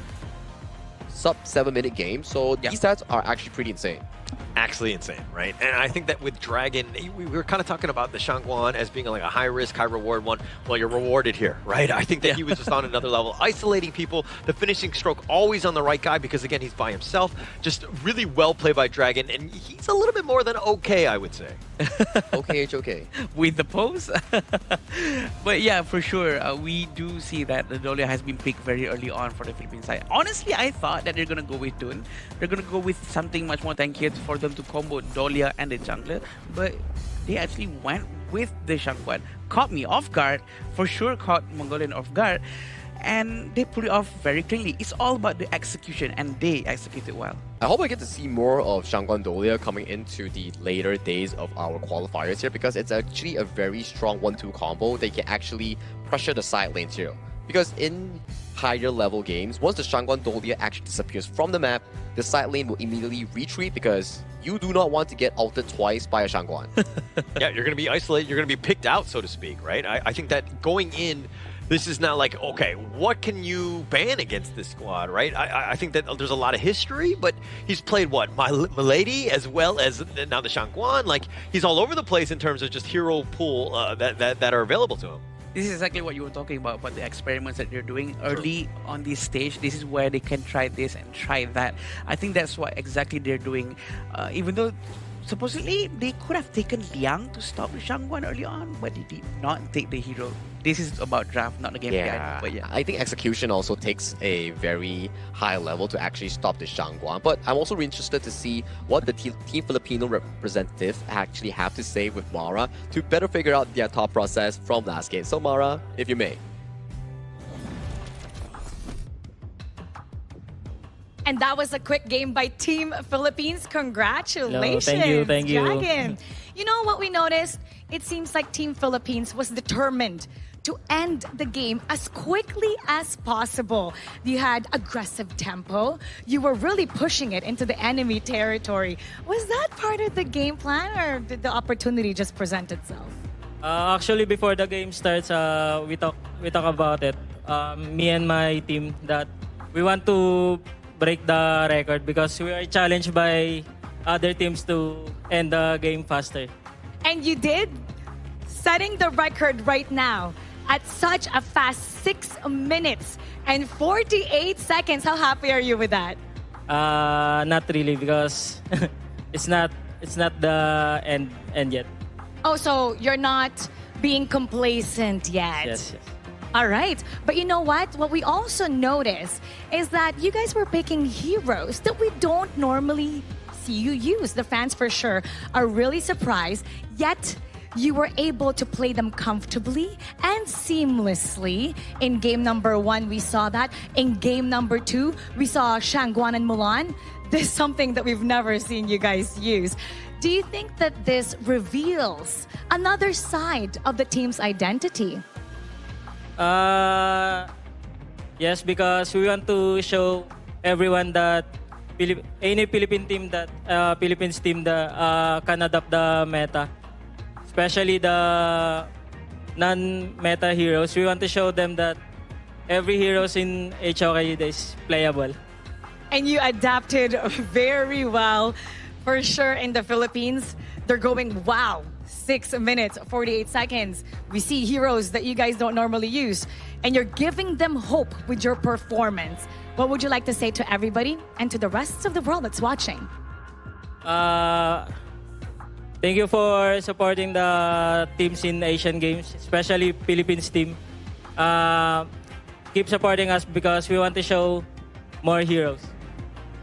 sub 7-minute game, so these stats are actually pretty insane. Actually insane, right? And I think that with Dragon, we were kind of talking about the Shangguan as being like a high risk, high reward one. Well, you're rewarded here, right? I think that he was just on another level, isolating people, the finishing stroke always on the right guy because, again, he's by himself. Just really well played by Dragon, and he's a little bit more than okay, I would say. Okay. With the pose? But yeah, for sure, we do see that the Dolia has been picked very early on for the Philippine side. Honestly, I thought that they're going to go with Dun. They're going to go with something much more tankier for them to combo Dolia and the jungler, but they actually went with the Shangguan. Caught me off guard, for sure caught Mongolian off guard, and they pull it off very cleanly. It's all about the execution, and they execute it well. I hope I get to see more of Shangguan Dolia coming into the later days of our qualifiers here, because it's actually a very strong 1-2 combo that can actually pressure the side lanes here. Because in higher level games, once the Shangguan Dolia actually disappears from the map, the side lane will immediately retreat because you do not want to get ulted twice by a Shangguan. Yeah, you're going to be isolated, you're going to be picked out, so to speak, right? I think that going in, this is not like, okay, what can you ban against this squad, right? I think that there's a lot of history, but he's played, what, Milady as well as now the Shangguan? Like, he's all over the place in terms of just hero pool that are available to him. This is exactly what you were talking about the experiments that they're doing early on this stage. This is where they can try this and try that. I think that's what exactly they're doing. Even though supposedly they could have taken Liang to stop the Shangguan early on, but they did not take the hero. This is about draft, not the game behind. But yeah, I think execution also takes a very high level to actually stop the Shangguan. But I'm also interested to see what the Team Filipino representatives actually have to say with Mara to better figure out their thought process from last game. So Mara, if you may. And that was a quick game by Team Philippines. Congratulations, thank you. Dragon. You know what we noticed? It seems like Team Philippines was determined to end the game as quickly as possible. You had aggressive tempo. You were really pushing it into the enemy territory. Was that part of the game plan, or did the opportunity just present itself? Actually, before the game starts, we talk about it. Me and my team that we want to break the record because we are challenged by other teams to end the game faster. And you did, setting the record right now at such a fast 6 minutes and 48 seconds. How happy are you with that? Not really, because it's not the end yet. Oh, so you're not being complacent yet? Yes. All right. But you know what? What we also noticed is that you guys were picking heroes that we don't normally see you use. The fans for sure are really surprised, yet you were able to play them comfortably and seamlessly. In game number 1, we saw that. In game number 2, we saw Shangguan and Mulan. This is something that we've never seen you guys use. Do you think that this reveals another side of the team's identity? Yes, because we want to show everyone that any Philippines team that can adapt the meta, especially the non-meta heroes. We want to show them that every heroes in HOK is playable. And you adapted very well, for sure. In the Philippines, they're going, wow, 6 minutes, 48 seconds. We see heroes that you guys don't normally use, and you're giving them hope with your performance. What would you like to say to everybody and to the rest of the world that's watching? Thank you for supporting the teams in Asian Games, especially Philippines team. Keep supporting us because we want to show more heroes.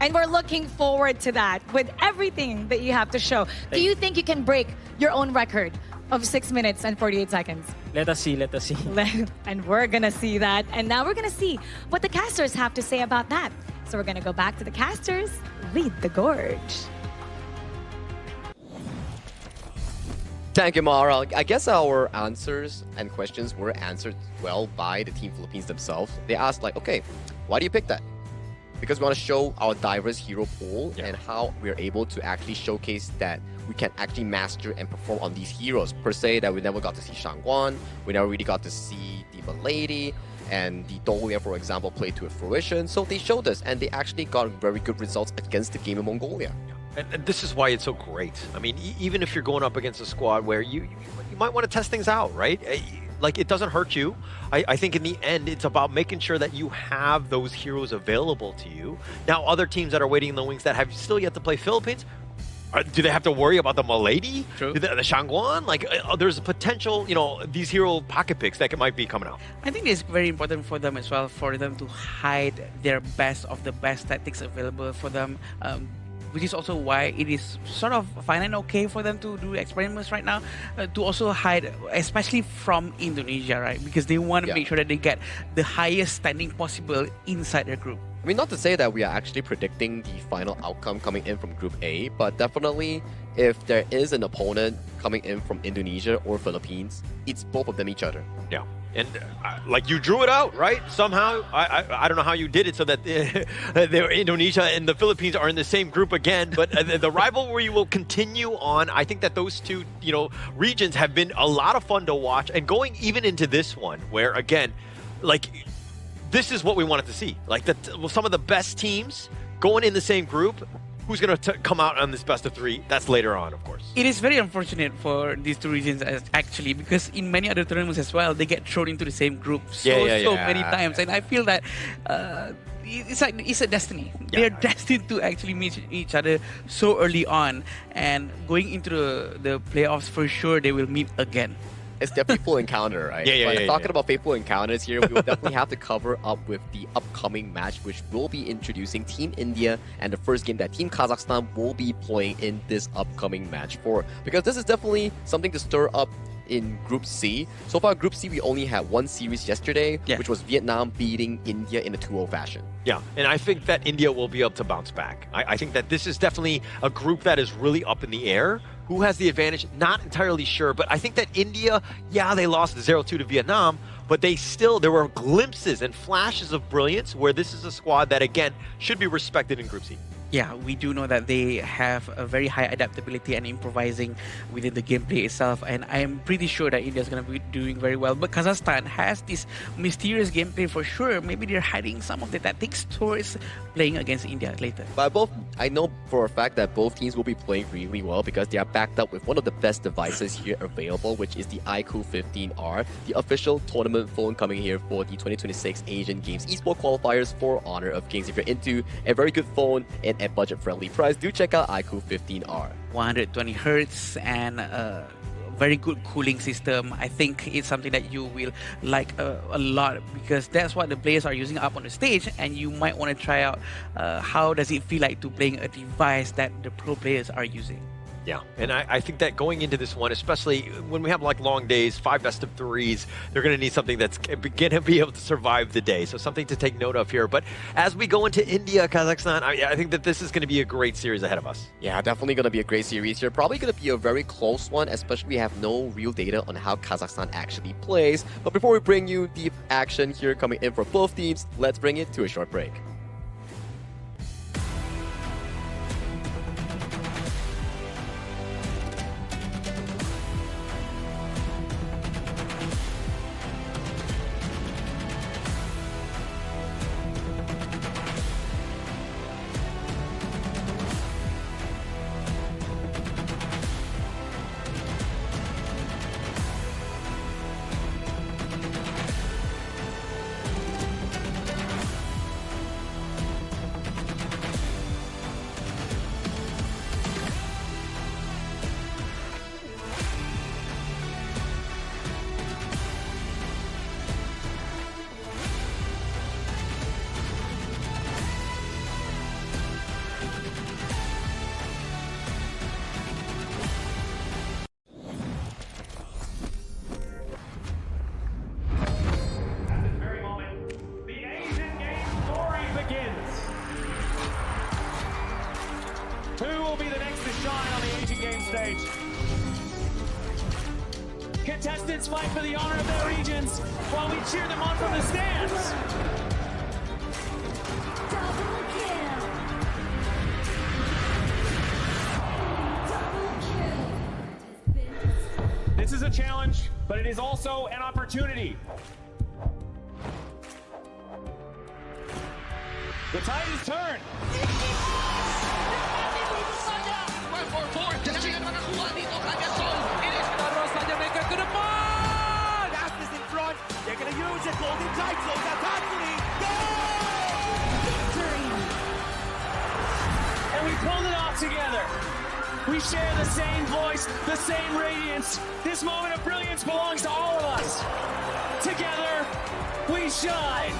And we're looking forward to that with everything that you have to show. Do you think you can break your own record of 6 minutes and 48 seconds? Let us see. And we're going to see that. And now we're going to see what the casters have to say about that. So we're going to go back to the casters. Lead the gorge. Thank you, Mara. I guess our answers and questions were answered well by the Team Philippines themselves. They asked like, okay, why do you pick that? Because we want to show our diverse hero pool and how we're able to actually showcase that we can actually master and perform on these heroes. Per se, that we never got to see Shangguan, we never really got to see the Milady, and the Dolia, for example, played to a fruition. So they showed us, and they actually got very good results against the game in Mongolia. And this is why it's so great. I mean, even if you're going up against a squad where you might want to test things out, right? Like, it doesn't hurt you. I think in the end, it's about making sure that you have those heroes available to you. Now, other teams that are waiting in the wings that have still yet to play Philippines, do they have to worry about the Milady? True. The Shangguan? Like, there's a potential, these hero pocket picks that might be coming out. I think it's very important for them as well, for them to hide their best of the best tactics available for them. which is also why it is sort of fine and okay for them to do experiments right now, to also hide, especially from Indonesia, right? Because they want to make sure that they get the highest standing possible inside their group. I mean, not to say that we are actually predicting the final outcome coming in from Group A, but definitely if there is an opponent coming in from Indonesia or Philippines, it's both of them each other. Yeah. And like you drew it out, right? Somehow, I don't know how you did it so that Indonesia and the Philippines are in the same group again. But the rivalry will continue on. I think that those two, regions have been a lot of fun to watch. And going even into this one, where again, like this is what we wanted to see. Like some of the best teams going in the same group. Who's going to come out on this best of three? That's later on, of course. It is very unfortunate for these two regions, actually, because in many other tournaments as well, they get thrown into the same group so many times. And I feel that it's a destiny. They're destined to actually meet each other so early on. And going into the playoffs, for sure, they will meet again. It's their fateful encounter, right? Talking about fateful encounters here, we will definitely have to cover up with the upcoming match, which will be introducing Team India and the first game that Team Kazakhstan will be playing in this upcoming match for. Because this is definitely something to stir up in Group C. So far, Group C, we only had one series yesterday, which was Vietnam beating India in a 2-0 fashion. Yeah, and I think that India will be able to bounce back. I think that this is definitely a group that is really up in the air. Who has the advantage? Not entirely sure, but I think that India, they lost 0-2 to Vietnam, but there were glimpses and flashes of brilliance where this is a squad that, again, should be respected in Group C. Yeah, we do know that they have a very high adaptability and improvising within the gameplay itself, and I am pretty sure that India is going to be doing very well. But Kazakhstan has this mysterious gameplay for sure. Maybe they're hiding some of the tactics towards playing against India later. But I know for a fact that both teams will be playing really well because they are backed up with one of the best devices here available, which is the iQOO 15R, the official tournament phone coming here for the 2026 Asian Games eSport qualifiers for Honor of Kings. If you're into a very good phone and a budget-friendly price, do check out iQOO 15R. 120 hertz and very good cooling system. I think it's something that you will like a lot because that's what the players are using up on the stage, and you might want to try out how does it feel like to playing a device that the pro players are using. Yeah, and I think that going into this one, especially when we have like long days, 5 best of 3s, they're going to need something that's going to be able to survive the day. So something to take note of here. But as we go into India, Kazakhstan, I think that this is going to be a great series ahead of us. Yeah, definitely going to be a great series here. Probably going to be a very close one, especially we have no real data on how Kazakhstan actually plays. But before we bring you the action here coming in for both teams, let's bring it to a short break. Contestants fight for the honor of their regions while we cheer them on from the stands. This is a challenge, but it is also an opportunity. The tide is turned. They're going to use it, golden title, and we pulled it off together. We share the same voice, the same radiance. This moment of brilliance belongs to all of us. Together, we shine.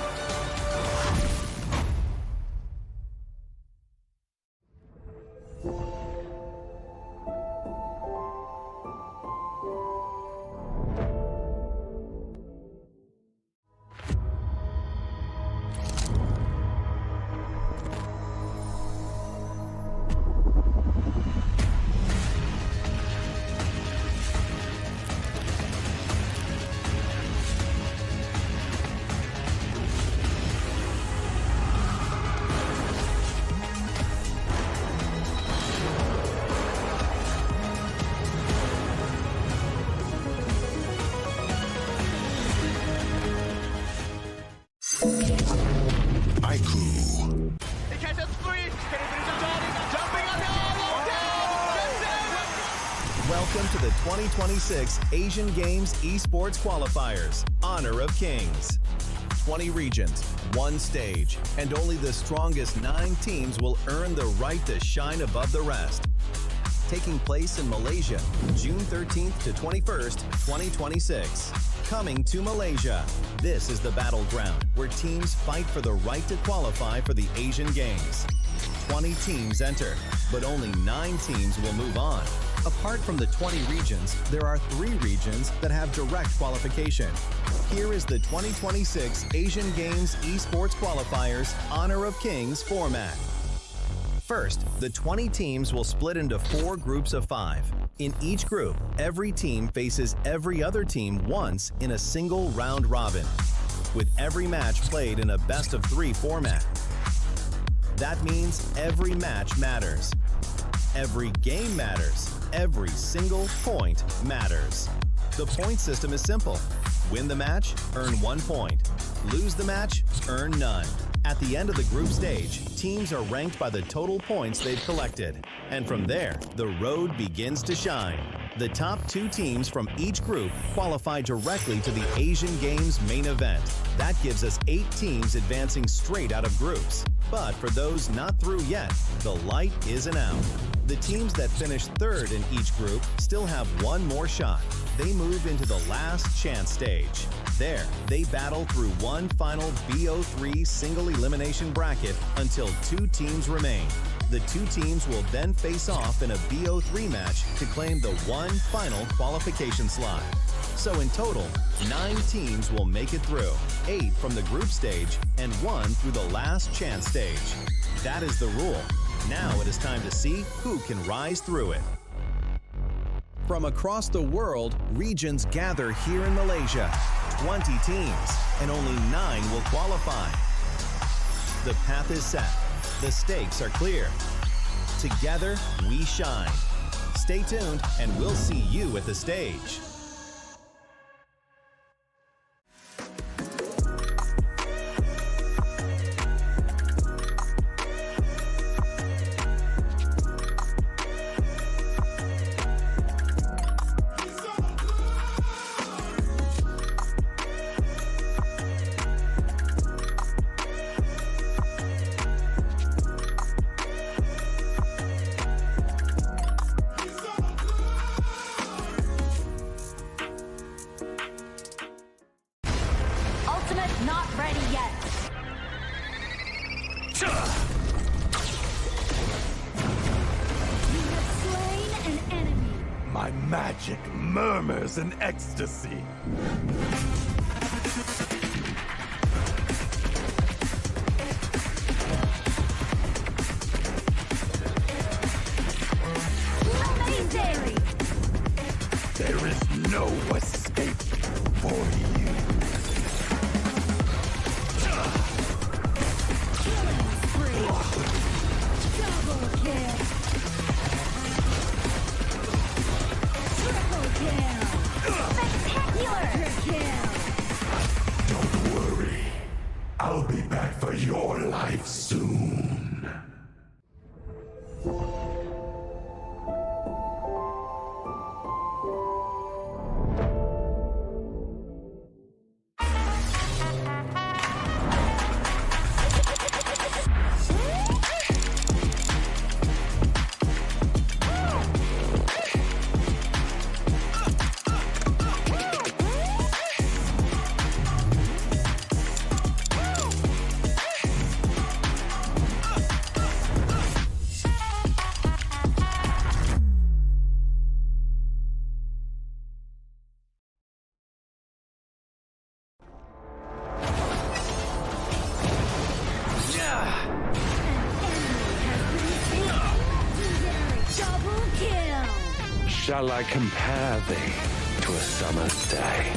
Haiku. He catches three. Jumping on Welcome to the 2026 Asian Games Esports Qualifiers, Honor of Kings. 20 regions, one stage, and only the strongest 9 teams will earn the right to shine above the rest. Taking place in Malaysia, June 13th to 21st, 2026. Coming to Malaysia. This is the battleground where teams fight for the right to qualify for the Asian Games. 20 teams enter, but only 9 teams will move on. Apart from the 20 regions, there are 3 regions that have direct qualification. Here is the 2026 Asian Games Esports Qualifiers Honor of Kings format. First, the 20 teams will split into 4 groups of 5. In each group, every team faces every other team once in a single round robin, with every match played in a best-of-3 format. That means every match matters. Every game matters. Every single point matters. The point system is simple. Win the match, earn 1 point. Lose the match, earn none. At the end of the group stage, teams are ranked by the total points they've collected. And from there, the road begins to shine. The top 2 teams from each group qualify directly to the Asian Games main event. That gives us 8 teams advancing straight out of groups. But for those not through yet, the light isn't out. The teams that finish 3rd in each group still have 1 more shot. They move into the last chance stage. There, they battle through one final BO3 single elimination bracket until 2 teams remain. The 2 teams will then face off in a BO3 match to claim the 1 final qualification slot. So in total, 9 teams will make it through, 8 from the group stage and 1 through the last chance stage. That is the rule. Now it is time to see who can rise through it. From across the world, regions gather here in Malaysia. 20 teams, and only 9 will qualify. The path is set. The stakes are clear. Together, we shine. Stay tuned, and we'll see you at the stage. Ultimate not ready yet. You have slain an enemy. My magic murmurs in ecstasy. Amazing! There is no escape for you. Double kill. Triple kill. Spectacular kill. Don't worry. I'll be back for your life soon. Double kill. Shall I compare thee to a summer's day?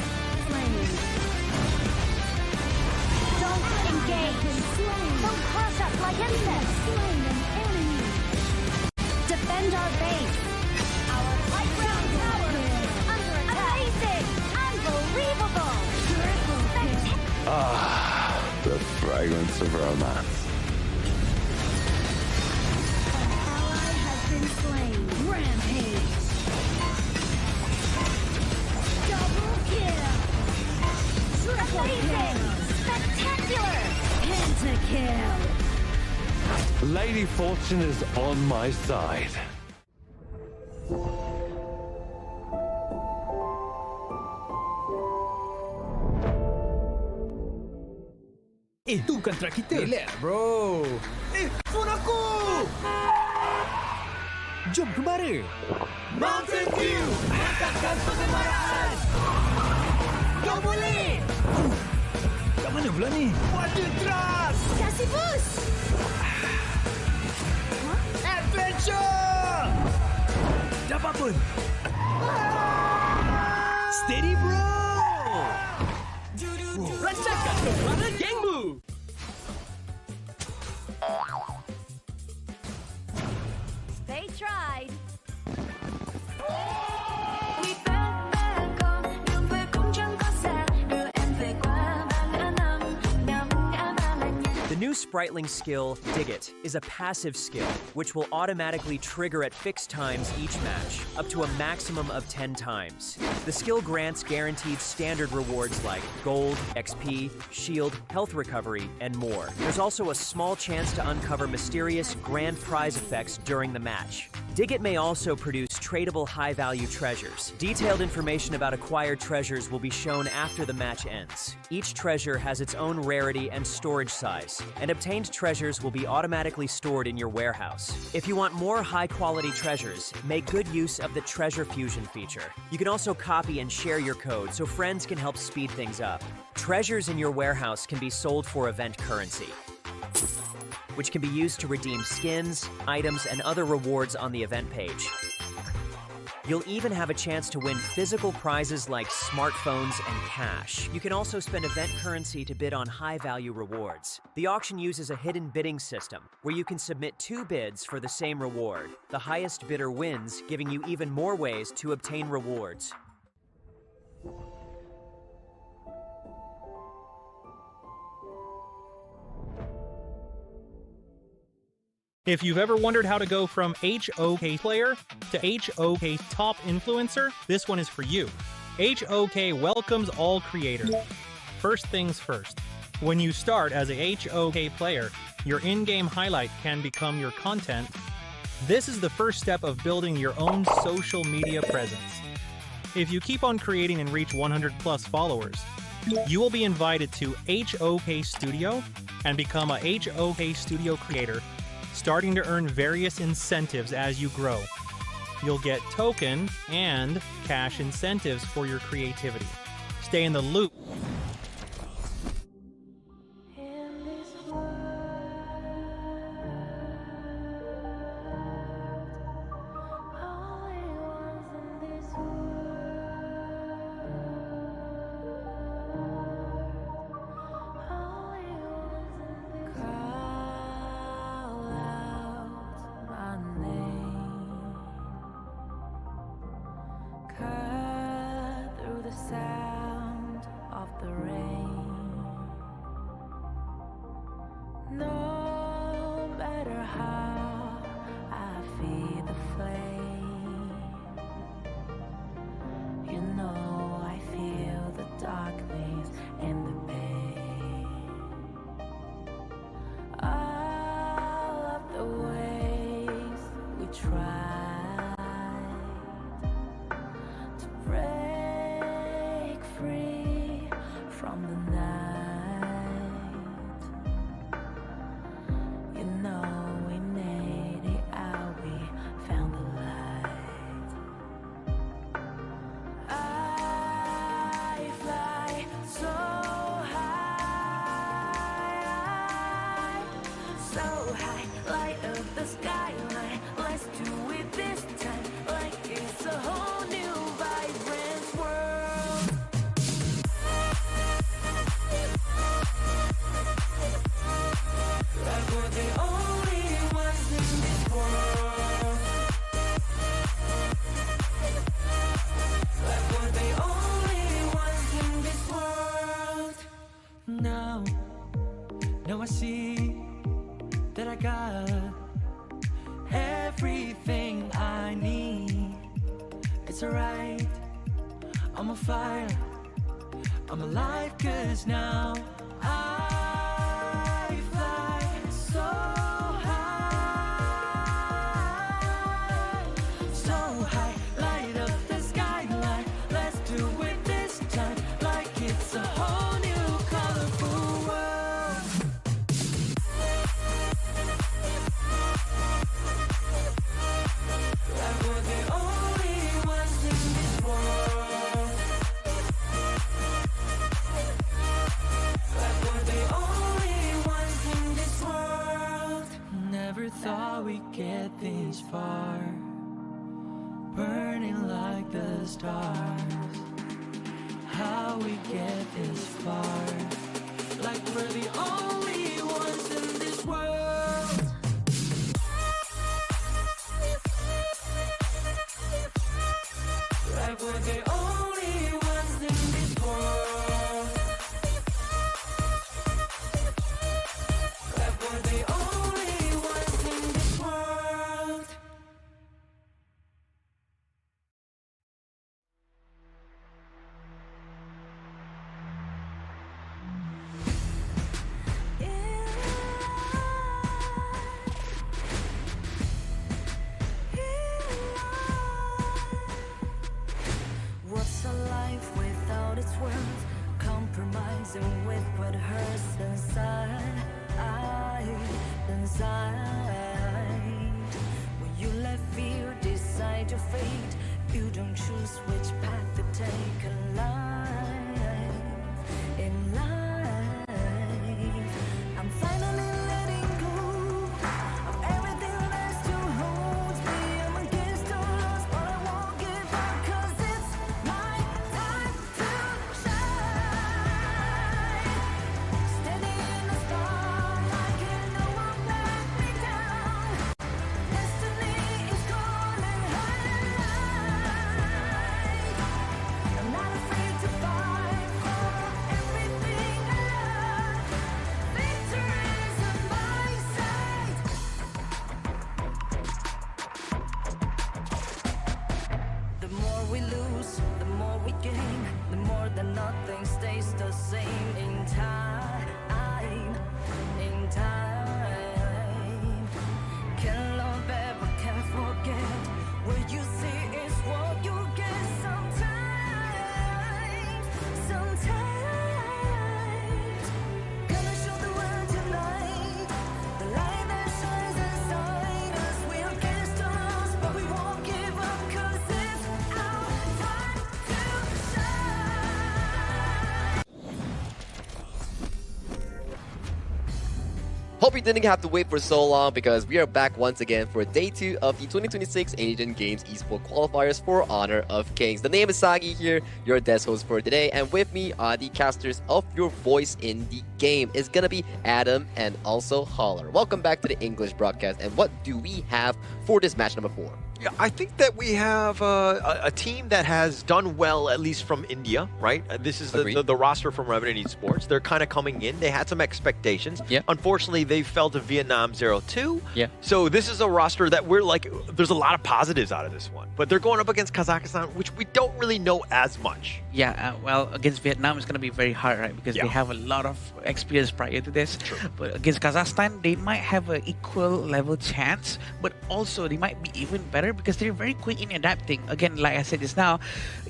Don't engage. Don't crush us like insects. Defend our base. Our high ground tower under attack. Amazing. Unbelievable. Ah, the fragrance of romance. Amazing! Spectacular! Pentakill! Lady Fortune is on my side. Itu kontra kita. Relax, bro. Phone aku! Jom kemari. Mountain Dew! Angkatkan kegemaran! Kau boleh! Kat mana pula ni? Water Trust! Kasih boost! Adventure! Dapat pun! Steady, bro! Rasakan kekuatan gengmu! They tried. The new Spritling skill, Dig It, is a passive skill, which will automatically trigger at fixed times each match, up to a maximum of 10 times. The skill grants guaranteed standard rewards like gold, XP, shield, health recovery, and more. There's also a small chance to uncover mysterious grand prize effects during the match. Dig It may also produce tradable high-value treasures. Detailed information about acquired treasures will be shown after the match ends. Each treasure has its own rarity and storage size, and obtained treasures will be automatically stored in your warehouse. If you want more high-quality treasures, make good use of the Treasure Fusion feature. You can also copy and share your code so friends can help speed things up. Treasures in your warehouse can be sold for event currency, which can be used to redeem skins, items, and other rewards on the event page. You'll even have a chance to win physical prizes like smartphones and cash. You can also spend event currency to bid on high-value rewards. The auction uses a hidden bidding system, where you can submit 2 bids for the same reward. The highest bidder wins, giving you even more ways to obtain rewards. If you've ever wondered how to go from HOK player to HOK top influencer, this one is for you. HOK welcomes all creators. First things first. When you start as a HOK player, your in-game highlight can become your content. This is the first step of building your own social media presence. If you keep on creating and reach 100 plus followers, you will be invited to HOK Studio and become a HOK Studio creator, starting to earn various incentives as you grow. You'll get token and cash incentives for your creativity. Stay in the loop. Now I see that I got everything I need. It's alright, I'm on fire. I'm alive 'cause now I fly so high, so high, light up the skyline. Let's do it this time, like it's a whole new colorful world. Like we're the only ones in this world. Like we're the only ones in this world. Never thought we'd get this far, burning like the stars. How we get this far? Like we're the only ones in this world. Like we're the only ones in this world. Like we're the only ones in this world. What's a life without its worth? Compromising with what hurts inside, inside. When you let fear decide your fate, you don't choose which path to take in life. In life, I'm finally letting go of everything that still holds me. I'm against all odds, but I won't give up 'cause it's my time to shine. Standing in the spotlight, can no one let me down. Destiny is calling high. I'm not afraid to fight for everything I love. Victory's in my sight. The more we lose, the more we gain. The more that nothing stays the same in time. In time. Can't love ever, can't forget. What you see is what you get sometimes. Sometimes. Gonna show the world tonight. The light that shines inside us. We're against all odds, but we won't give up 'cause it's our time to shine. Hope you didn't have to wait for so long because we are back once again for day 2 of the 2026 Asian Games eSport qualifiers for Honor of Kings. The name is Sagi here, your desk host for today, and with me are the casters of your voice in the game. It's gonna be Adam and also Holler. Welcome back to the English broadcast, and what do we have for this match number 4? Yeah, I think that we have a team that has done well, at least from India, right? This is the roster from Revenant Esports. They're kind of coming in. They had some expectations. Yeah. Unfortunately, they fell to Vietnam 0-2. Yeah. So this is a roster that we're like, there's a lot of positives out of this one. But they're going up against Kazakhstan, which we don't really know as much. Yeah, well, against Vietnam, it's going to be very hard, right? Because they have a lot of experience prior to this. True. But against Kazakhstan, they might have an equal level chance, but also they might be even better because they're very quick in adapting. Again, like I said just now,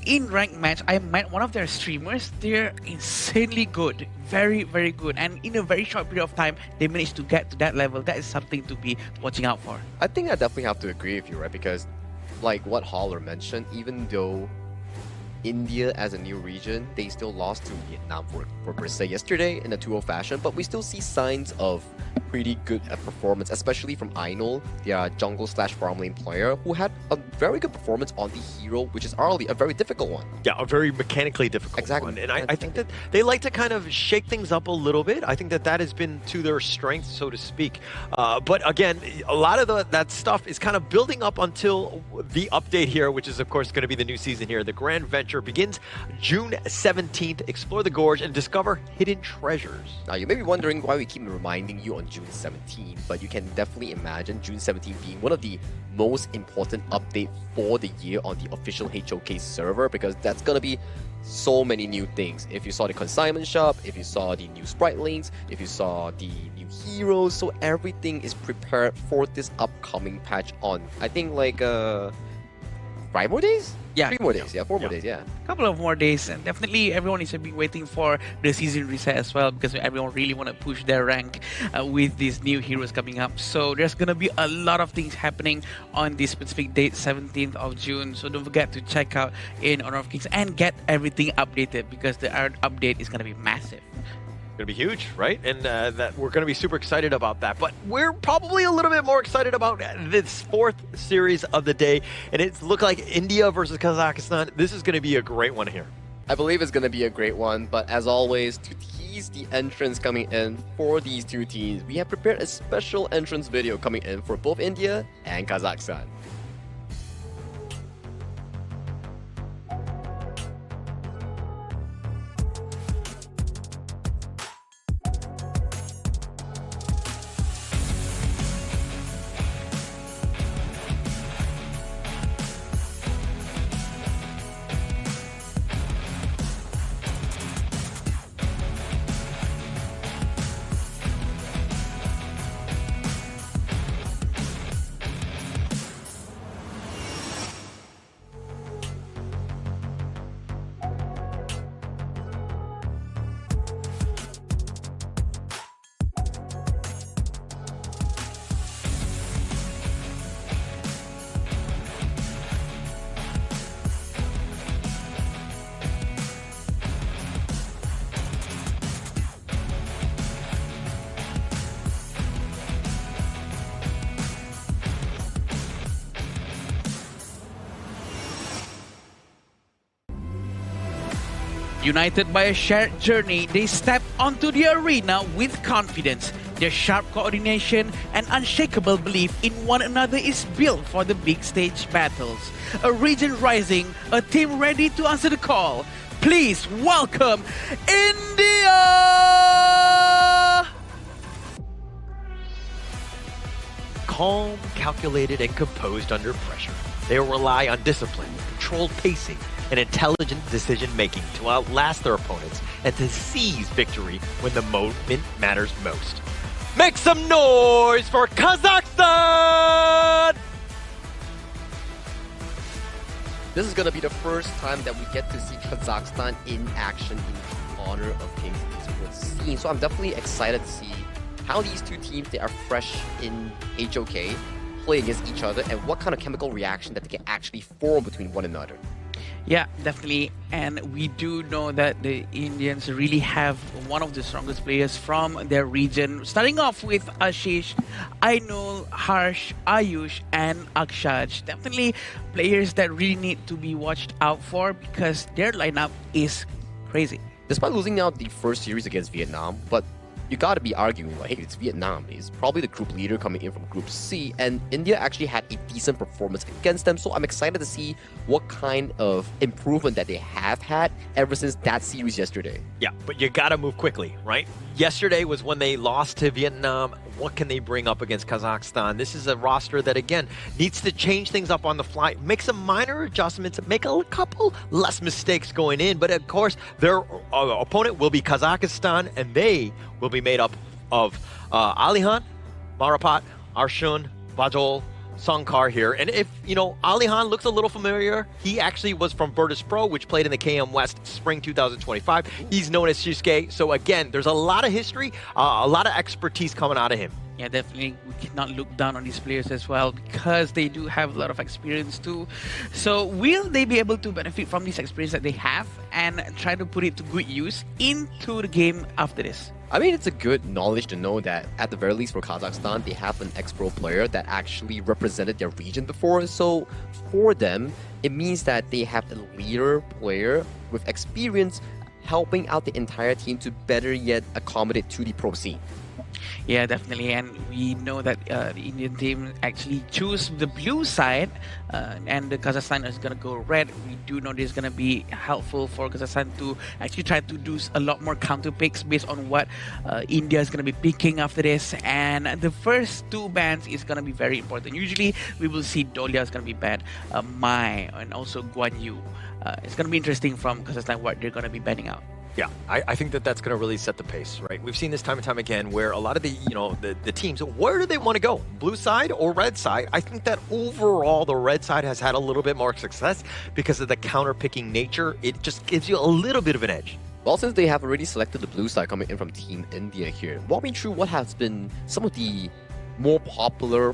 in ranked match, I met one of their streamers. They're insanely good. Very, very good. And in a very short period of time, they managed to get to that level. That is something to be watching out for. I think I definitely have to agree with you, right? Because like what Holler mentioned, even though India as a new region, they still lost to Vietnam for per se yesterday in a 2-0 fashion, but we still see signs of pretty good performance, especially from Ainul, their jungle/farm lane player, who had a very good performance on the hero, which is arguably a very difficult one. Yeah, a very mechanically difficult one. And I think that they like to kind of shake things up a little bit. I think that that has been to their strength, so to speak. But again, a lot of that stuff is kind of building up until the update here, which is, of course, going to be the new season here. The Grand Venture begins June 17th. Explore the gorge and discover hidden treasures. Now, you may be wondering why we keep reminding you on June 17th, but you can definitely imagine June 17th being one of the most important updates for the year on the official HOK server, because that's going to be so many new things. If you saw the consignment shop, if you saw the new sprite links, if you saw the new heroes, so everything is prepared for this upcoming patch on, I think, like 5 more days? Yeah. 3 more days, 4 more days, A couple of more days, and definitely everyone is waiting for the season reset as well, because everyone really want to push their rank with these new heroes coming up. So there's gonna be a lot of things happening on this specific date, 17th of June. So don't forget to check out in Honor of Kings and get everything updated, because the update is gonna be massive. Going to be huge, right? And that we're going to be super excited about that. But we're probably a little bit more excited about this 4th series of the day. And it's look like India versus Kazakhstan. This is going to be a great one here. I believe it's going to be a great one. But as always, to tease the entrance coming in for these two teams, we have prepared a special entrance video coming in for both India and Kazakhstan. United by a shared journey, they step onto the arena with confidence. Their sharp coordination and unshakable belief in one another is built for the big stage battles. A region rising, a team ready to answer the call. Please welcome India! Calm, calculated, and composed under pressure. They rely on discipline, controlled pacing, and intelligent decision-making to outlast their opponents and to seize victory when the moment matters most. Make some noise for Kazakhstan! This is going to be the first time that we get to see Kazakhstan in action in Honor of Kings esports scene. So I'm definitely excited to see how these two teams that are fresh in HOK play against each other and what kind of chemical reaction that they can actually form between one another. Yeah, definitely. And we do know that the Indians really have one of the strongest players from their region. Starting off with Ashish, Ainul, Harsh, Ayush, and Akshaj. Definitely players that really need to be watched out for because their lineup is crazy. Despite losing out the first series against Vietnam, but you gotta be arguing like, hey, it's Vietnam. It's probably the group leader coming in from Group C, and India actually had a decent performance against them. So I'm excited to see what kind of improvement that they have had ever since that series yesterday. Yeah, but you gotta move quickly, right? Yesterday was when they lost to Vietnam. What can they bring up against Kazakhstan? This is a roster that, again, needs to change things up on the fly, make some minor adjustments, make a couple less mistakes going in. But of course, their opponent will be Kazakhstan, and they will be made up of Alihan, Marapat, Arshun, Bajol, Sankar here. And if, you know, Alihan looks a little familiar, he actually was from Virtus Pro, which played in the KM West Spring 2025. He's known as Shisuke. So again, there's a lot of history, a lot of expertise coming out of him. Yeah, definitely. We cannot look down on these players as well because they do have a lot of experience too. So will they be able to benefit from this experience that they have and try to put it to good use into the game after this? I mean, it's a good knowledge to know that at the very least for Kazakhstan, they have an ex-pro player that actually represented their region before. So for them, it means that they have a leader player with experience helping out the entire team to better yet accommodate to the pro scene. Yeah, definitely. And we know that the Indian team actually choose the blue side and the Kazakhstan is going to go red. We do know this is going to be helpful for Kazakhstan to actually try to do a lot more counter picks based on what India is going to be picking after this. And the first two bans is going to be very important. Usually we will see Dolia is going to be banned, Mai, and also Guan Yu. It's going to be interesting from Kazakhstan what they're going to be banning out. Yeah, I think that that's going to really set the pace, right? We've seen this time and time again where a lot of the teams, where do they want to go? Blue side or red side? I think that overall the red side has had a little bit more success because of the counter-picking nature. It just gives you a little bit of an edge. Well, since they have already selected the blue side coming in from Team India here, walk me through what has been some of the more popular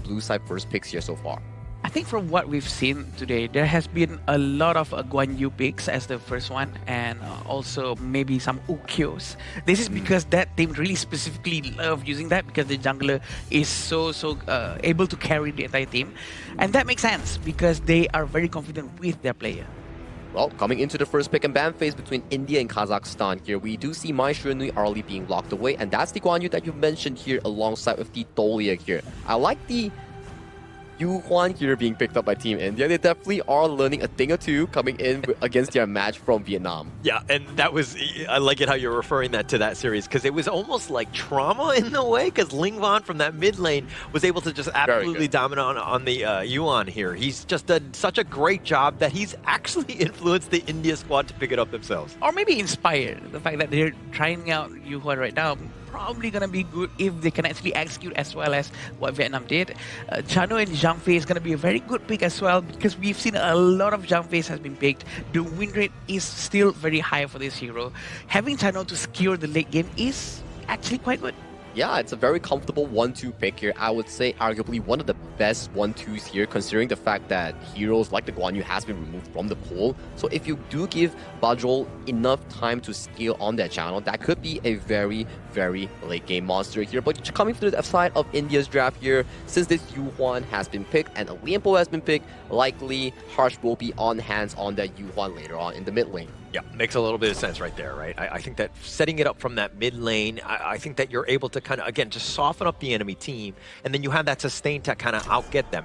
blue side first picks here so far. I think from what we've seen today, there has been a lot of Guan Yu picks as the first one, and also maybe some Ukyos. This is because that team really specifically love using that because the jungler is so able to carry the entire team. And that makes sense because they are very confident with their player. Well, coming into the first pick and ban phase between India and Kazakhstan here, we do see Mai Shunui early being locked away, and that's the Guan Yu that you mentioned here alongside with the Dolia here. I like the Yu Huan here being picked up by Team India. They definitely are learning a thing or two coming in against their match from Vietnam. Yeah, and that was, I like it how you're referring that to that series because it was almost like trauma in the way because Ling Van from that mid lane was able to just absolutely dominate on the Yuan here. He's just done such a great job that he's actually influenced the India squad to pick it up themselves. Or maybe inspired. The fact that they're trying out Yu Huan right now, probably going to be good if they can actually execute as well as what Vietnam did. Chano and Zhang Fei is going to be a very good pick as well because we've seen a lot of Zhang Fei has been picked. The win rate is still very high for this hero. Having Chano to secure the late game is actually quite good. Yeah, it's a very comfortable 1-2 pick here. I would say arguably one of the best 1-2s here, considering the fact that heroes like the Guan Yu has been removed from the pool. So if you do give Bajrol enough time to scale on that channel, that could be a very, very late game monster here. But coming to the side of India's draft here, since this Yu Huan has been picked and a Lianpo has been picked, likely Harsh will be on hands on that Yu Huan later on in the mid lane. Yeah, makes a little bit of sense right there, right? I think that setting it up from that mid lane, I think that you're able to kind of, again, just soften up the enemy team, and then you have that sustain to kind of outget them.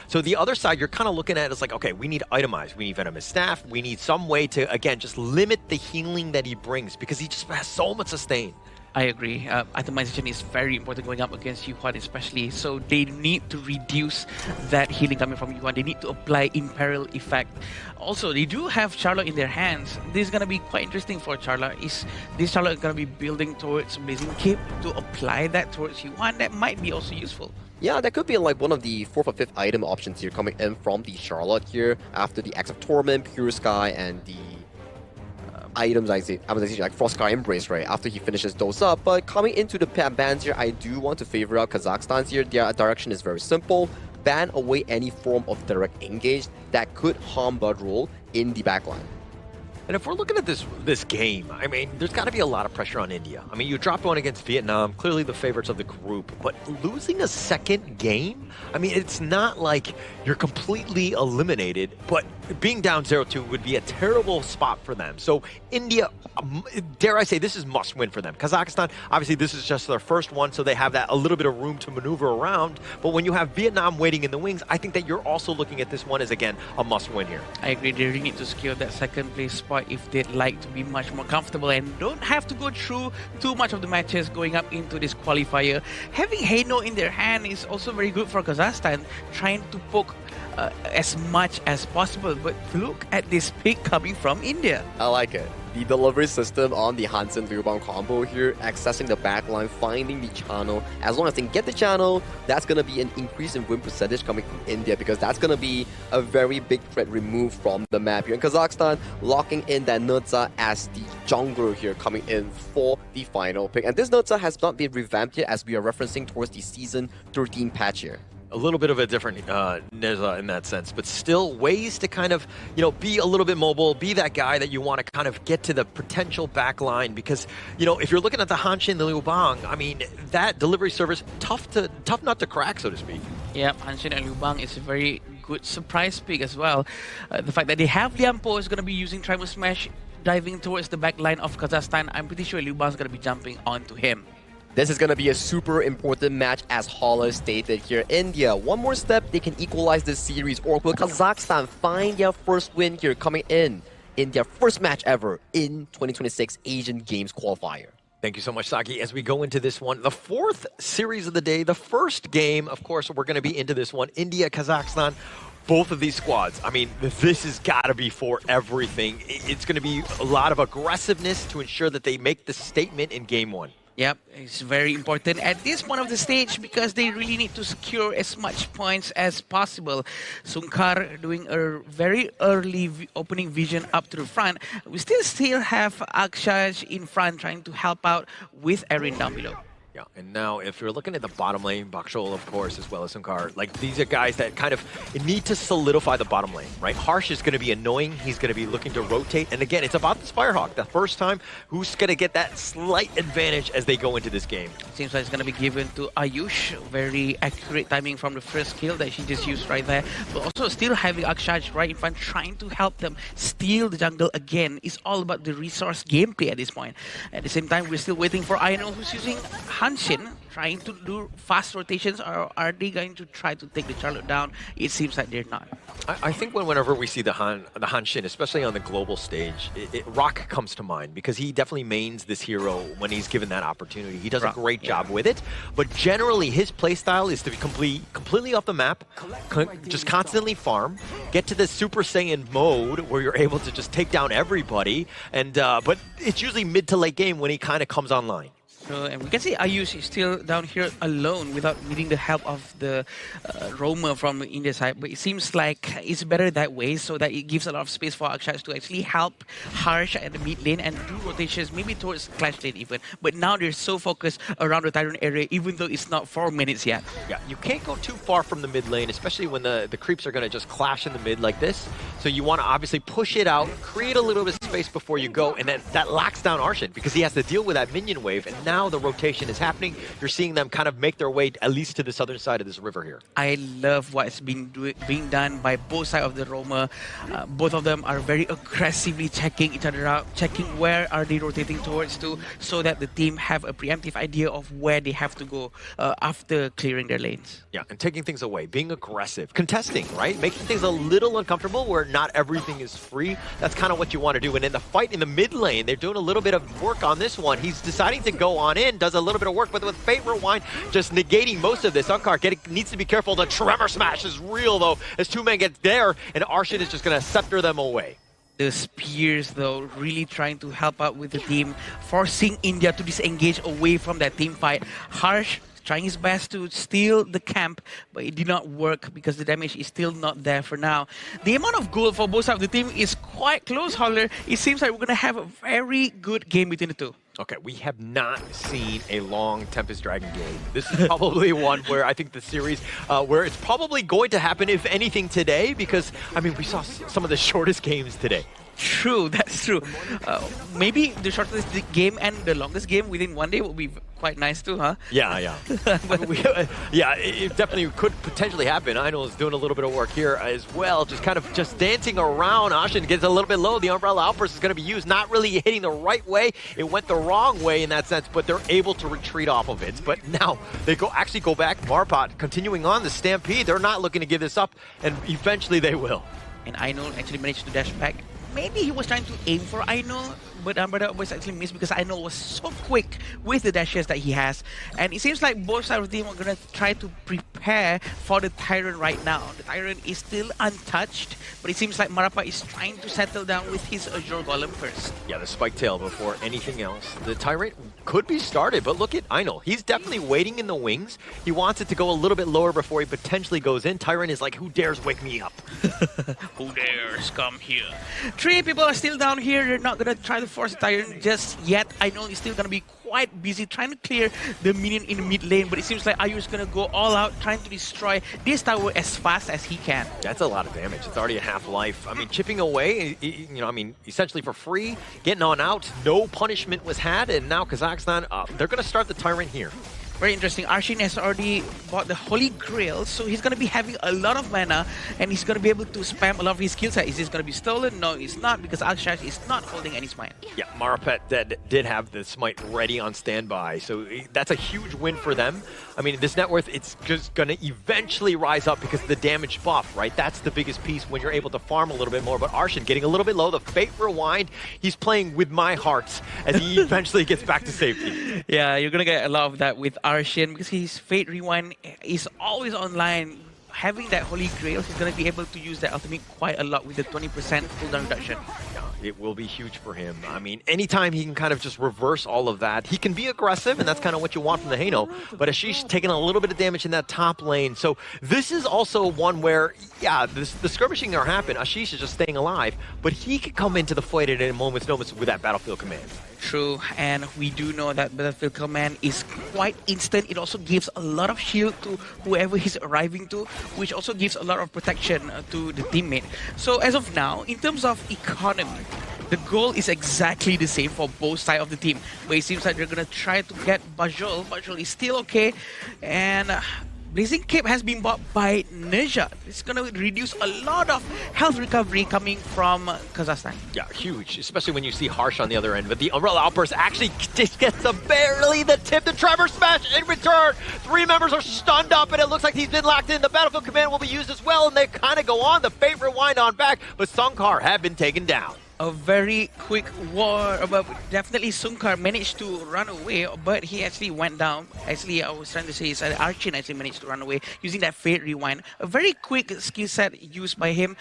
So the other side, you're kind of looking at is like, okay, we need itemized, we need venomous staff, we need some way to, again, just limit the healing that he brings because he just has so much sustain. I agree. Itemization is very important going up against Yu Huan especially. So they need to reduce that healing coming from Yu Huan. They need to apply Imperil effect. Also, they do have Charlotte in their hands. This is going to be quite interesting for Charlotte. Is this Charlotte going to be building towards Blazing Cape to apply that towards Yu Huan? That might be also useful. Yeah, that could be like one of the 4th or 5th item options here coming in from the Charlotte here after the Axe of Torment, Pure Sky, and the items I was like Frost Sky Embrace, right, after he finishes those up. But coming into the bans here, I do want to favor out Kazakhstan's here. Their direction is very simple. Ban away any form of direct engage that could harm Bajrol in the backline. And if we're looking at this game, I mean, there's got to be a lot of pressure on India. I mean, you dropped one against Vietnam, clearly the favorites of the group, but losing a second game, I mean, it's not like you're completely eliminated, but being down 0-2 would be a terrible spot for them. So India, dare I say, this is must win for them. Kazakhstan, obviously this is just their first one, so they have that a little bit of room to maneuver around. But when you have Vietnam waiting in the wings, I think that you're also looking at this one as, again, a must win here. I agree. They really need to secure that second place spot if they'd like to be much more comfortable and don't have to go through too much of the matches going up into this qualifier. Having Heino in their hand is also very good for Kazakhstan, trying to poke as much as possible. But look at this pick coming from India. I like it. The delivery system on the Hansen Liubang combo here, accessing the backline, finding the channel. As long as they can get the channel, that's going to be an increase in win percentage coming from India because that's going to be a very big threat removed from the map here. And Kazakhstan locking in that Nutza as the jungler here coming in for the final pick. And this Nutza has not been revamped yet as we are referencing towards the Season 13 patch here. A little bit of a different Neza in that sense, but still ways to kind of, you know, be a little bit mobile, be that guy that you want to kind of get to the potential back line because, you know, if you're looking at the Hanshin, the Liu Bang, I mean, that delivery service, tough nut to crack, so to speak. Yeah, Hanshin and Liu Bang is a very good surprise pick as well. The fact that they have Lianpo is going to be using Tribal Smash, diving towards the back line of Kazakhstan. I'm pretty sure Liu Bang is going to be jumping onto him. This is going to be a super important match, as Holler stated here. India, one more step, they can equalize this series. Or will Kazakhstan find their first win here coming in their first match ever in 2026 Asian Games qualifier? Thank you so much, Saki. As we go into this one, the fourth series of the day, the first game, of course, we're going to be into this one. India, Kazakhstan, both of these squads. I mean, this has got to be for everything. It's going to be a lot of aggressiveness to ensure that they make the statement in game one. Yep, it's very important at this point of the stage because they really need to secure as much points as possible. Sunkar doing a very early opening vision up to the front. We still have Akshaj in front trying to help out with Erin down below. Yeah, and now if you're looking at the bottom lane, Bakshol, of course, as well as Sunkar, like these are guys that kind of need to solidify the bottom lane, right? Harsh is going to be annoying. He's going to be looking to rotate. And again, it's about this Firehawk. The first time, who's going to get that slight advantage as they go into this game? Seems like it's going to be given to Ayush. Very accurate timing from the first kill that she just used right there. But also still having Akshaj right in front, trying to help them steal the jungle again. It's all about the resource gameplay at this point. At the same time, we're still waiting for Aino, who's using Hanshin, trying to do fast rotations, or are they going to try to take the Charlotte down? It seems like they're not. I think whenever we see the Hanshin, especially on the global stage, Rock comes to mind because he definitely mains this hero when he's given that opportunity. He does a great job with it, but generally his playstyle is to be completely off the map, just constantly farm, get to the Super Saiyan mode where you're able to just take down everybody, and but it's usually mid to late game when he kind of comes online. And we can see Ayush is still down here alone without needing the help of the roamer from the India side. But it seems like it's better that way, so that it gives a lot of space for Akshaj to actually help Harsh at the mid lane and do rotations, maybe towards Clash lane even. But now they're so focused around the Tyrant area, even though it's not 4 minutes yet. Yeah, you can't go too far from the mid lane, especially when the creeps are going to just clash in the mid like this. So you want to obviously push it out, create a little bit of space before you go, and then that locks down Arshin because he has to deal with that minion wave. And now the rotation is happening. You're seeing them kind of make their way at least to the southern side of this river here. I love what's being done by both sides of the roamer. Both of them are very aggressively checking each other out, checking where are they rotating towards to, so that the team have a preemptive idea of where they have to go after clearing their lanes. Yeah, and taking things away, being aggressive, contesting, right? Making things a little uncomfortable where not everything is free. That's kind of what you want to do. And in the fight in the mid lane, they're doing a little bit of work on this one. He's deciding to go on in, does a little bit of work, but with Fate Rewind just negating most of this. Unkar needs to be careful. The Tremor Smash is real, though, as two men get there, and Arshin is just going to scepter them away. The spears, though, really trying to help out with the team, forcing India to disengage away from that team fight. Harsh trying his best to steal the camp, but it did not work because the damage is still not there for now. The amount of gold for both sides of the team is quite close, Holler. It seems like we're going to have a very good game between the two. Okay, we have not seen a long Tempest Dragon game. This is probably one where I think the series, where it's probably going to happen, if anything, today, because, I mean, we saw some of the shortest games today. True, that's true. Maybe the shortest game and the longest game within one day will be quite nice too, huh? Yeah, yeah. Yeah, it definitely could potentially happen. I know is doing a little bit of work here as well, just kind of dancing around. Ashin gets a little bit low. The Umbrella Outburst is going to be used, not really hitting the right way. It went the wrong way in that sense, but they're able to retreat off of it. But now they actually go back. Marpot continuing on the Stampede. They're not looking to give this up, and eventually they will. And Aino actually managed to dash back. Maybe he was trying to aim for Aino, but Umbrella was actually missed because Aino was so quick with the dashes that he has. And it seems like both sides of the team are going to try to prepare for the Tyrant right now. The Tyrant is still untouched, but it seems like Marapa is trying to settle down with his Azure Golem first. Yeah, the Spike Tail before anything else. The Tyrant could be started, but look at Aino. He's definitely waiting in the wings. He wants it to go a little bit lower before he potentially goes in. Tyrant is like, who dares wake me up? Who dares come here? 3 people are still down here. They're not going to try to force the Tyrant just yet. I know he's still going to be quite busy trying to clear the minion in the mid lane, but it seems like Ayu is going to go all out trying to destroy this tower as fast as he can. That's a lot of damage. It's already a half life. I mean, chipping away, you know, I mean, essentially for free, getting on out, no punishment was had, and now Kazakhstan, they're going to start the Tyrant here. Very interesting. Arshin has already bought the Holy Grail, so he's going to be having a lot of mana, and he's going to be able to spam a lot of his skill set. Is this going to be stolen? No, it's not, because Akshash is not holding any smite. Yeah, Marapet did have the smite ready on standby, so that's a huge win for them. I mean, this net worth, it's just going to eventually rise up because of the damage buff, right? That's the biggest piece when you're able to farm a little bit more. But Arshin getting a little bit low, the Fate Rewind, he's playing with my heart as he eventually gets back to safety. Yeah, you're going to get a lot of that with Arshin because his Fate Rewind is always online. Having that Holy Grail, he's going to be able to use that ultimate quite a lot with the 20% cooldown reduction. It will be huge for him. I mean, anytime he can kind of just reverse all of that, he can be aggressive, and that's kind of what you want from the Hano. But Ashish taking a little bit of damage in that top lane. So this is also one where, yeah, the skirmishing are happen. Ashish is just staying alive, but he could come into the fight at a moment's notice with that Battlefield Command. True, and we do know that Battlefield Command is quite instant. It also gives a lot of shield to whoever he's arriving to, which also gives a lot of protection to the teammate. So as of now, in terms of economy, the goal is exactly the same for both sides of the team. But it seems like they're going to try to get Bajol. Bajol is still okay, and Blazing Cape has been bought by Nejat. It's going to reduce a lot of health recovery coming from Kazakhstan. Yeah, huge, especially when you see Harsh on the other end. But the Umbrella Outburst actually just gets barely the tip. The Trevor Smash in return. 3 members are stunned up, and it looks like he's been locked in. The Battlefield Command will be used as well, and they kind of go on. The Fate Rewind on back, but Sunkar have been taken down. A very quick war, but definitely Sunkar managed to run away, but he actually went down. Actually, I was trying to say Archin actually managed to run away using that Fate Rewind. A very quick skill set used by him.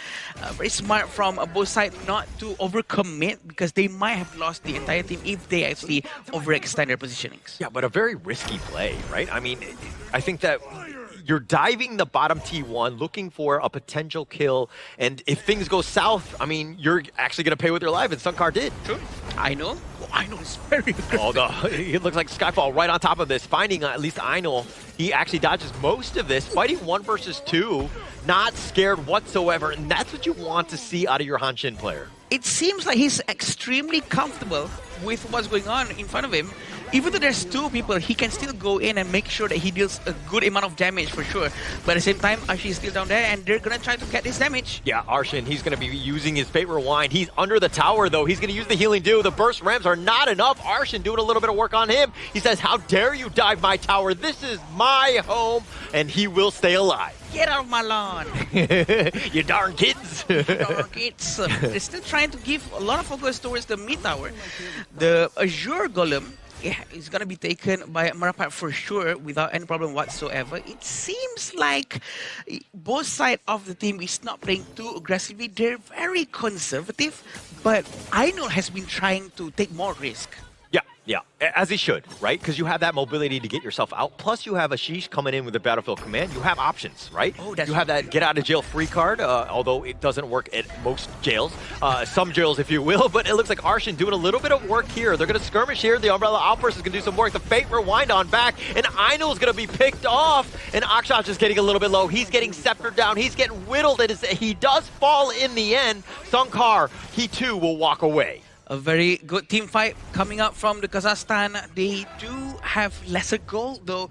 Very smart from both sides not to overcommit, because they might have lost the entire team if they actually overextend their positionings. Yeah, but a very risky play, right? I mean, I think that you're diving the bottom T1, looking for a potential kill, and if things go south, I mean, you're actually going to pay with your life, and Sunkar did. True. Aino is very good. Oh, it looks like Skyfall right on top of this, finding at least Aino. He actually dodges most of this, fighting 1 versus 2, not scared whatsoever, and that's what you want to see out of your Hanshin player. It seems like he's extremely comfortable with what's going on in front of him. Even though there's 2 people, he can still go in and make sure that he deals a good amount of damage for sure. But at the same time, Arshin is still down there, and they're going to try to get this damage. Yeah, Arshin, he's going to be using his Fate Rewind. He's under the tower, though. He's going to use the Healing Dew. The Burst Rams are not enough. Arshin doing a little bit of work on him. He says, how dare you dive my tower? This is my home, and he will stay alive. Get out of my lawn. You darn kids. Darn kids. They're still trying to give a lot of focus towards the mid tower. The Azure Golem, yeah, is going to be taken by Marapat for sure without any problem whatsoever. It seems like both sides of the team is not playing too aggressively. They're very conservative, but Aino has been trying to take more risk. Yeah, as he should, right? Because you have that mobility to get yourself out. Plus, you have Ashish coming in with the Battlefield Command. You have options, right? Oh, that's you have that get-out-of-jail-free card, although it doesn't work at most jails. Some jails, if you will. But it looks like Arshin doing a little bit of work here. They're going to skirmish here. The Umbrella Outburst is going to do some work. The Fate Rewind on back. And Ainul's going to be picked off. And Akshash is getting a little bit low. He's getting sceptered down. He's getting whittled. And he does fall in the end. Sunkar, he too will walk away. A very good team fight coming up from the Kazakhstan. They do have lesser gold though,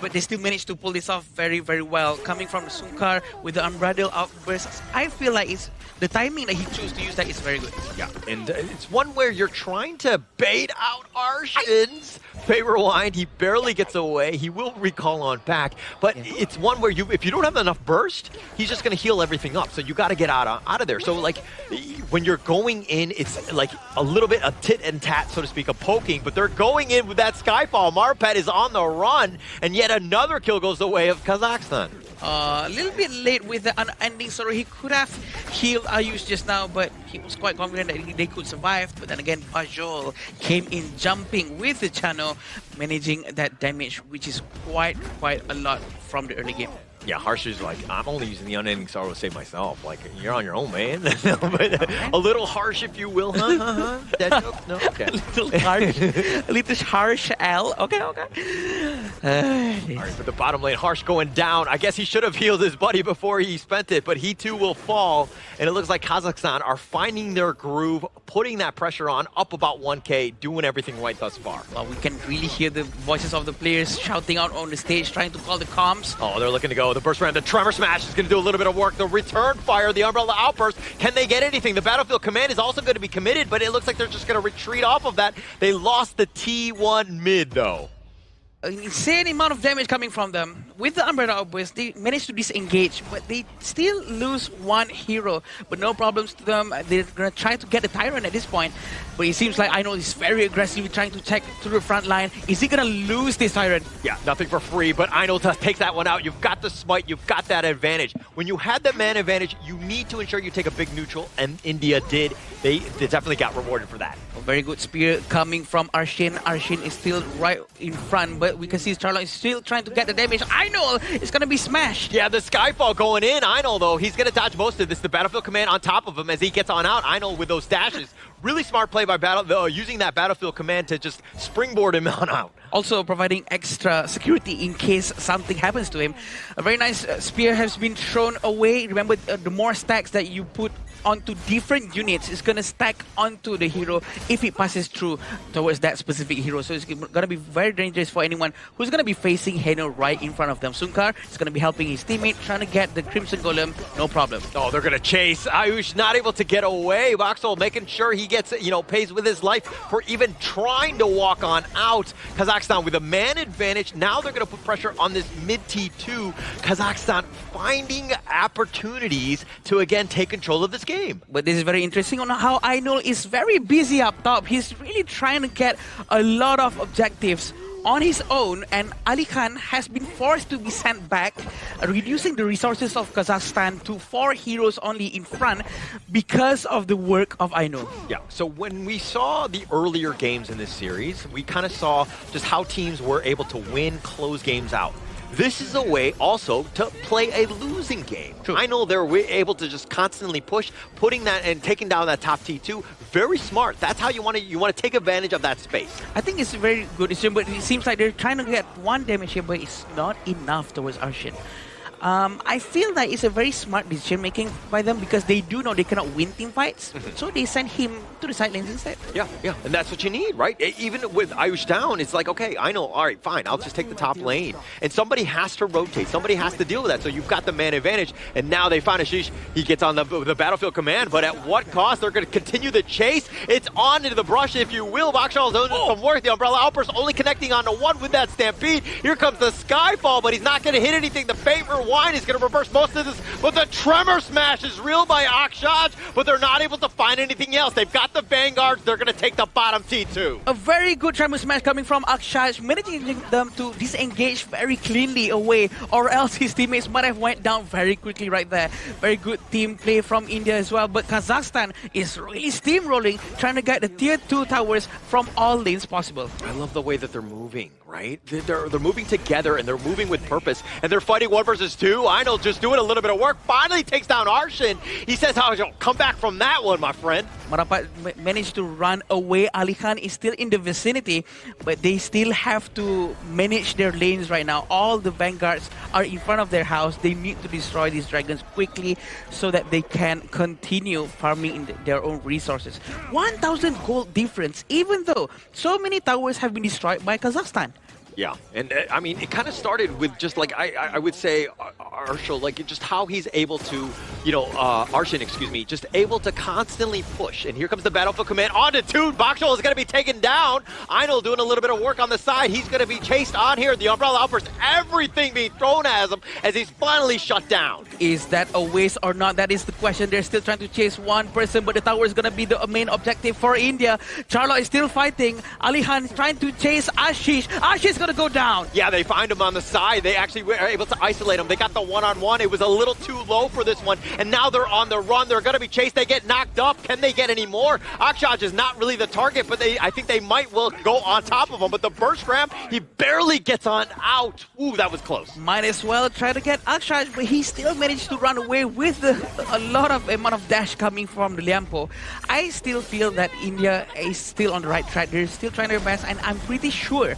but they still managed to pull this off very, very well. Coming from Sunkar with the Unbridled Outburst, I feel like it's the timing that he chose to use that is very good. Yeah, and it's one where you're trying to bait out Arshin's Fate Rewind. He barely gets away. He will recall on back, but it's one where if you don't have enough burst, he's just going to heal everything up. So you got to get out of there. So like when you're going in, it's like a little bit of tit and tat, so to speak, of poking, but they're going in with that Skyfall. Marpet is on the run, and yet another kill goes the way of Kazakhstan. A little bit late with the unending sorrow. He could have healed Ayush just now, but he was quite confident that they could survive. But then again, Bajol came in jumping with the channel, managing that damage, which is quite a lot from the early game. Yeah, Harsh is like, I'm only using the unending sorrow to save myself. Like, you're on your own, man. But a little harsh, if you will. That joke? No? Okay. A little harsh. A little harsh, L. Okay. All right, but the bottom lane, Harsh going down. I guess he should have healed his buddy before he spent it, but he too will fall. And it looks like Kazakhstan are finally finding their groove, putting that pressure on, up about 1K, doing everything right thus far. Well, we can really hear the voices of the players shouting out on the stage, trying to call the comms. Oh, they're looking to go. The burst ram, the tremor smash is going to do a little bit of work. The return fire, the umbrella outburst. Can they get anything? The battlefield command is also going to be committed, but it looks like they're just going to retreat off of that. They lost the T1 mid, though. An insane amount of damage coming from them. With the umbrella outburst, they managed to disengage, but they still lose one hero. But no problems to them. They're gonna try to get the Tyrant at this point. But it seems like I know he's very aggressive, trying to check through the front line. Is he gonna lose this Tyrant? Yeah, nothing for free, but Aino takes that one out. You've got the smite, you've got that advantage. When you had that man advantage, you need to ensure you take a big neutral, and India did. They definitely got rewarded for that. A very good spear coming from Arshin. Arshin is still right in front, but we can see Charlotte is still trying to get the damage. Aino is going to be smashed. Yeah, the Skyfall going in. Aino, though, he's going to dodge most of this. The Battlefield Command on top of him as he gets on out. Aino with those dashes. Really smart play by using that Battlefield Command to just springboard him on out. Also providing extra security in case something happens to him. A very nice spear has been thrown away. Remember, the more stacks that you put onto different units, it's going to stack onto the hero if it passes through towards that specific hero. So it's going to be very dangerous for anyone who's going to be facing Heno right in front of them. Sunkar is going to be helping his teammate, trying to get the Crimson Golem, no problem. Oh, they're going to chase. Ayush not able to get away. Voxel making sure he gets, pays with his life for even trying to walk on out. Kazakhstan with a man advantage. Now they're going to put pressure on this mid T2. Kazakhstan finding opportunities to, again, take control of this game. But this is very interesting on how Ainul is very busy up top. He's really trying to get a lot of objectives on his own, and Ali Khan has been forced to be sent back, reducing the resources of Kazakhstan to 4 heroes only in front because of the work of Ainul. Yeah, so when we saw the earlier games in this series, we kind of saw just how teams were able to win close games out. This is a way also to play a losing game. True. I know they're able to just constantly push, putting that and taking down that top T2. Very smart. That's how you want to take advantage of that space. I think it's a very good decision, but it seems like they're trying to get 1 damage here, but it's not enough towards Arshin. I feel that it's a very smart decision making by them because they do know they cannot win team fights, so they send him to the side lanes instead. Yeah, and that's what you need, right? Even with Ayush down, it's like, okay, I know, all right, fine, I'll just take the top lane. And somebody has to rotate, somebody has to deal with that, so you've got the man advantage, and now they find Ashish, he gets on the Battlefield Command, but at what cost? They're going to continue the chase. It's on into the brush, if you will. Voxel doing some work. The Umbrella Outburst only connecting onto 1 with that Stampede. Here comes the Skyfall, but he's not going to hit anything. The Favor Wine is going to reverse most of this, but the Tremor Smash is real by Akshaj, but they're not able to find anything else. They've got the Vanguards. They're going to take the bottom T2. A very good Tremor Smash coming from Akshaj, managing them to disengage very cleanly away, or else his teammates might have went down very quickly right there. Very good team play from India as well, but Kazakhstan is really steamrolling, trying to get the tier 2 towers from all lanes possible. I love the way that they're moving, right? They're moving together, and they're moving with purpose, and they're fighting 1 versus 2. I know, just doing a little bit of work. Finally takes down Arshin. He says, how you'll come back from that one, my friend. Marapat managed to run away. Ali Khan is still in the vicinity, but they still have to manage their lanes right now. All the Vanguards are in front of their house. They need to destroy these dragons quickly so that they can continue farming their own resources. 1,000 gold difference, even though so many towers have been destroyed by Kazakhstan. Yeah, and I mean, it kind of started with just like, I would say, Arshil, like just how he's able to, Arshin, excuse me, just able to constantly push. And here comes the Battlefield Command onto 2. Voxel is going to be taken down. Ainul doing a little bit of work on the side. He's going to be chased on here. The Umbrella Outburst, everything being thrown at him as he's finally shut down. Is that a waste or not? That is the question. They're still trying to chase 1 person, but the tower is going to be the main objective for India. Charlo is still fighting. Ali Khan is trying to chase Ashish. Ashish is going to go down. Yeah, they find him on the side. They actually were able to isolate him. They got the one-on-one. It was a little too low for this one, and now they're on the run. They're going to be chased. They get knocked up. Can they get any more? Akshaj is not really the target, but I think they might well go on top of him. But the burst ram, he barely gets on out. Ooh, that was close. Might as well try to get Akshaj, but he still managed to run away with a lot of amount of dash coming from the Liampo. I still feel that India is still on the right track. They're still trying their best, and I'm pretty sure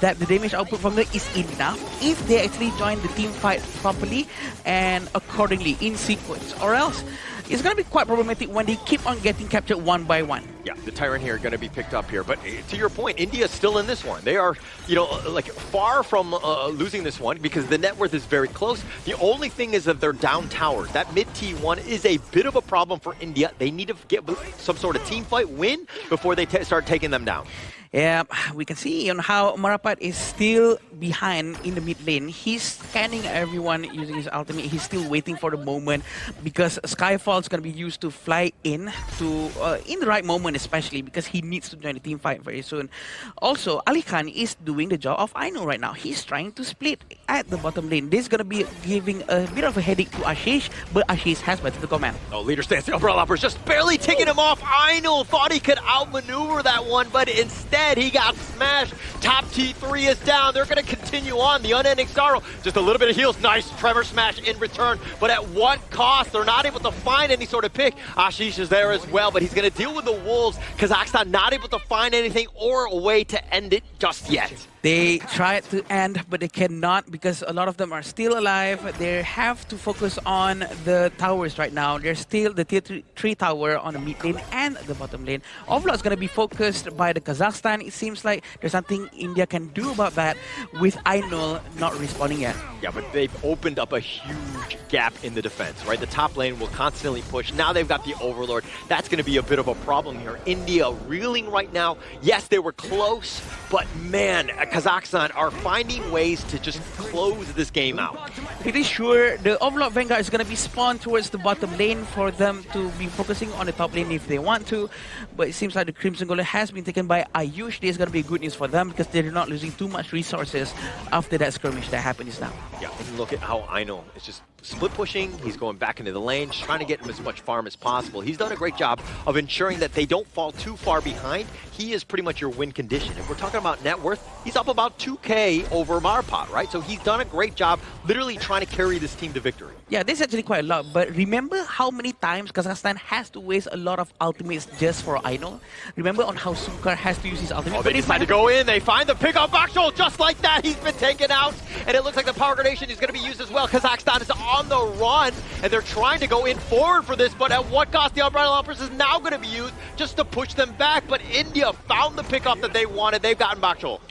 that the damage output from them is enough if they actually join the team fight properly and accordingly in sequence, or else it's going to be quite problematic when they keep on getting captured one by one. Yeah, the Tyrant here going to be picked up here. But to your point, India's still in this one. They are, you know, like far from losing this one because the net worth is very close. The only thing is that they're down towers. That mid T1 is a bit of a problem for India. They need to get some sort of team fight win before they start taking them down. Yeah, we can see on how Marapat is still behind in the mid lane. He's scanning everyone using his ultimate. He's still waiting for the moment because Skyfall is going to be used to fly in to in the right moment, especially because he needs to join the team fight very soon. Also, Ali Khan is doing the job of Aino right now. He's trying to split at the bottom lane. This is going to be giving a bit of a headache to Ashish, but Ashish has better to command. Oh, leader stance. The umbrella hopper's just barely taking him off. Aino thought he could outmaneuver that one, but instead he got smashed. Top T3 is down. They're going to continue on. The unending sorrow. Just a little bit of heals. Nice Trevor smash in return. But at what cost? They're not able to find any sort of pick. Ashish is there as well, but he's going to deal with the Wolves. Kazakhstan not able to find anything or a way to end it just yet. They tried to end, but they cannot because a lot of them are still alive. They have to focus on the towers right now. There's still the tier 3 tower on the mid lane and the bottom lane. Overall, it's going to be focused by the Kazakhstan. It seems like there's something India can do about that with Ainul not responding yet. Yeah, but they've opened up a huge gap in the defense, right? The top lane will constantly push. Now they've got the Overlord. That's going to be a bit of a problem here. India reeling right now. Yes, they were close, but man, Kazakhstan are finding ways to just close this game out. Pretty sure the Overlord Vanguard is going to be spawned towards the bottom lane for them to be focusing on the top lane if they want to. But it seems like the Crimson Golem has been taken by Ayush. This is going to be good news for them because they're not losing too much resources after that skirmish that happened just now. Yeah, and look at how Aino is just split pushing. He's going back into the lane, just trying to get him as much farm as possible. He's done a great job of ensuring that they don't fall too far behind. He is pretty much your win condition. If we're talking about net worth, he's up about 2K over Marpat, right? So he's done a great job literally trying to carry this team to victory. Yeah, this is actually quite a lot, but remember how many times Kazakhstan has to waste a lot of ultimates just for Aino? Remember on how Sukar has to use his ultimate? Oh, they decide to go in, they find the pick up Bakshol just like that. He's been taken out, and it looks like the power gradation is going to be used as well. Kazakhstan is on the run, and they're trying to go in forward for this, but at what cost? The Umbrella Hoppers is now going to be used just to push them back, but India found the pickup that they wanted. They've gotten Bakshol.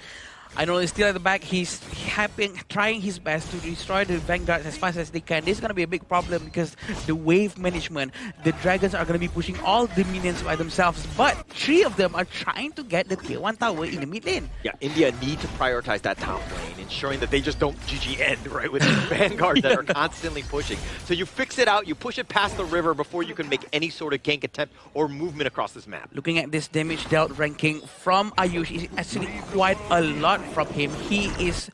I know he's still at the back. He's trying his best to destroy the Vanguards as fast as they can. This is going to be a big problem because the wave management, the Dragons are going to be pushing all the minions by themselves, but 3 of them are trying to get the tier 1 tower in the mid lane. Yeah, India need to prioritize that top lane, ensuring that they just don't GG end, right, with these Vanguards that are constantly pushing. So you fix it out, you push it past the river before you can make any sort of gank attempt or movement across this map. Looking at this damage dealt ranking from Ayush is actually quite a lot from him. He is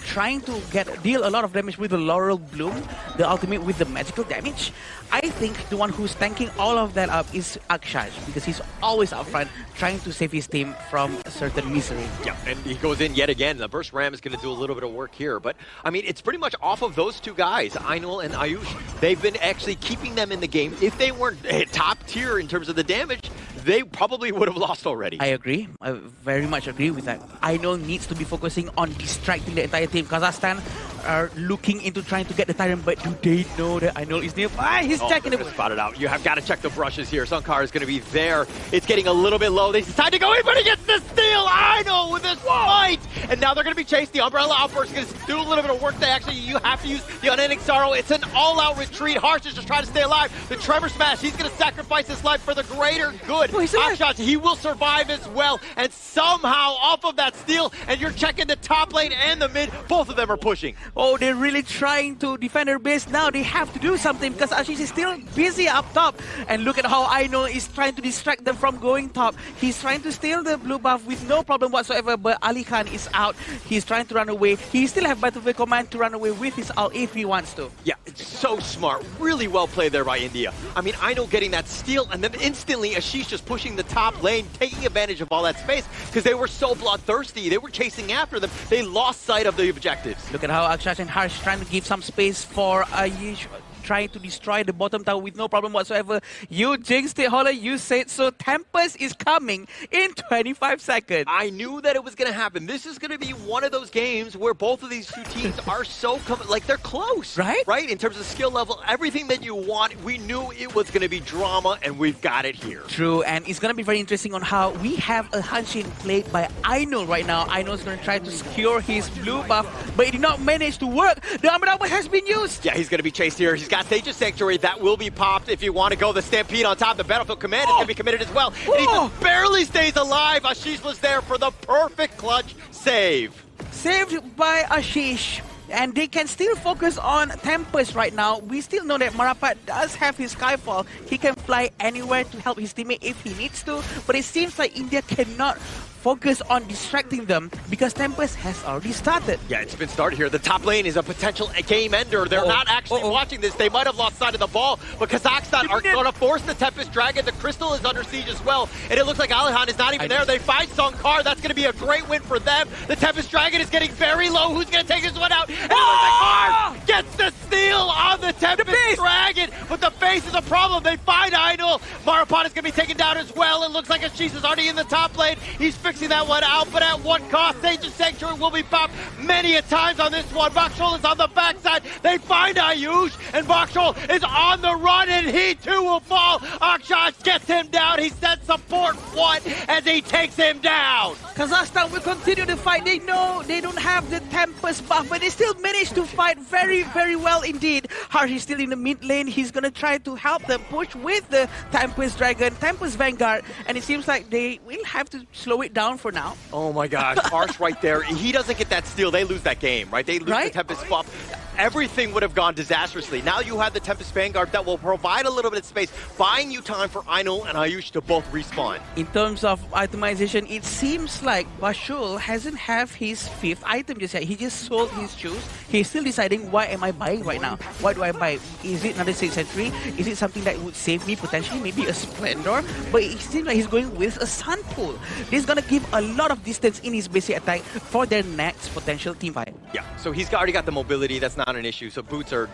trying to deal a lot of damage with the Laurel Bloom, the ultimate with the magical damage. I think the one who's tanking all of that up is Akshaj because he's always up front trying to save his team from a certain misery. Yeah, and he goes in yet again. The Burst Ram is going to do a little bit of work here, but I mean, it's pretty much off of those 2 guys, Ainul and Ayush. They've been actually keeping them in the game. If they weren't top tier in terms of the damage, they probably would have lost already. I agree. I very much agree with that. Ainul needs to be focusing on distracting the entire team. Kazakhstan are looking into trying to get the Tyrant, but do they know that Ainul is nearby? He's checking it. Spotted out. You have got to check the brushes here. Sunkar is going to be there. It's getting a little bit low. They decide to go in, but he gets the steal. Ainul with this fight. And now they're going to be chased. The Umbrella Outburst is going to do a little bit of work. You have to use the Unending Sorrow. It's an all-out retreat. Harsh is just trying to stay alive. The Trevor Smash, he's going to sacrifice his life for the greater good. Akshaj, he will survive as well. And somehow off of that steal, and you're checking the top lane and the mid. Both of them are pushing. Oh, they're really trying to defend their base now. They have to do something because Ashish is still busy up top. And look at how Aino is trying to distract them from going top. He's trying to steal the blue buff with no problem whatsoever, but Ali Khan is out. He's trying to run away. He still has Battlefield Command to run away with his ult if he wants to. Yeah, it's so smart. Really well played there by India. I mean, Aino getting that steal, and then instantly Ashish just pushing the top lane, taking advantage of all that space because they were so bloodthirsty. They were chasing after them. They lost sight of the objectives. Look at how Akshaj and Harsh trying to give some space for Ayush. trying to destroy the bottom tower with no problem whatsoever. You jinxed it, Holler. You said so. Tempest is coming in 25 seconds. I knew that it was going to happen. This is going to be one of those games where both of these two teams are so like they're close, right? Right, in terms of skill level, everything that you want. We knew it was going to be drama, and we've got it here. True, and it's going to be very interesting on how we have a Hanshin played by Ainul right now. Ainul's going to try to secure his blue buff, but it did not manage to work. The Armored Armor has been used. Yeah, he's going to be chased here. He's got Sage's Sanctuary. That will be popped if you want to go. The Stampede on top. The Battlefield Command is going to be committed as well. And he just barely stays alive. Ashish was there for the perfect clutch save. Saved by Ashish. And they can still focus on Tempest right now. We still know that Marapat does have his Skyfall. He can fly anywhere to help his teammate if he needs to. But it seems like India cannot focus on distracting them because Tempest has already started. Yeah, it's been started here. The top lane is a potential game ender. They're not actually watching this. They might have lost sight of the ball, but Kazakhstan are going to force the Tempest Dragon. The Crystal is under siege as well, and it looks like Alihan is not even there. They find Songkar. That's going to be a great win for them. The Tempest Dragon is getting very low. Who's going to take this one out? And Songkar gets the steal on the Tempest Dragon, but the face is a problem. They find Ainul. Marapat is going to be taken down as well. It looks like Ashish is already in the top lane. He's fixing that one out, but at what cost? Sage's Sanctuary will be popped many a times on this one. Bakshol is on the backside. They find Ayush, and Bakshol is on the run, and he too will fall. Akshash gets him down. He sends support one as he takes him down. Kazakhstan will continue to fight. They know they don't have the Tempest buff, but they still manage to fight very, very well indeed. Harsh is still in the mid lane. He's going to try to help them push with the Tempest Dragon, Tempest Vanguard, and it seems like they will have to slow it down for now. Oh my gosh, Harsh right there. He doesn't get that steal. They lose that game, right? They lose the Tempest buff. Everything would have gone disastrously. Now you have the Tempest Vanguard that will provide a little bit of space, buying you time for Ainul and Ayush to both respawn. In terms of itemization, it seems like Bashul hasn't have his 5th item just yet. He just sold his shoes. He's still deciding, what am I buying right now? What do I buy? Is it another 6th Century? Is it something that would save me potentially? Maybe a Splendor? But it seems like he's going with a Sun Pool. This is going to give a lot of distance in his basic attack for their next potential team fight. Yeah, so he's already got the mobility. That's not an issue. So boots are,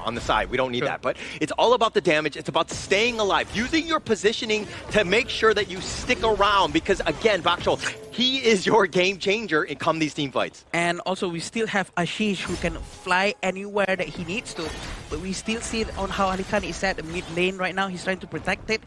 on the side. We don't need that. But it's all about the damage. It's about staying alive, using your positioning to make sure that you stick around. Because again, Bakshol, he is your game changer in come these team fights. And also, we still have Ashish who can fly anywhere that he needs to. But we still see it on how Alikan is at the mid lane right now. He's trying to protect it.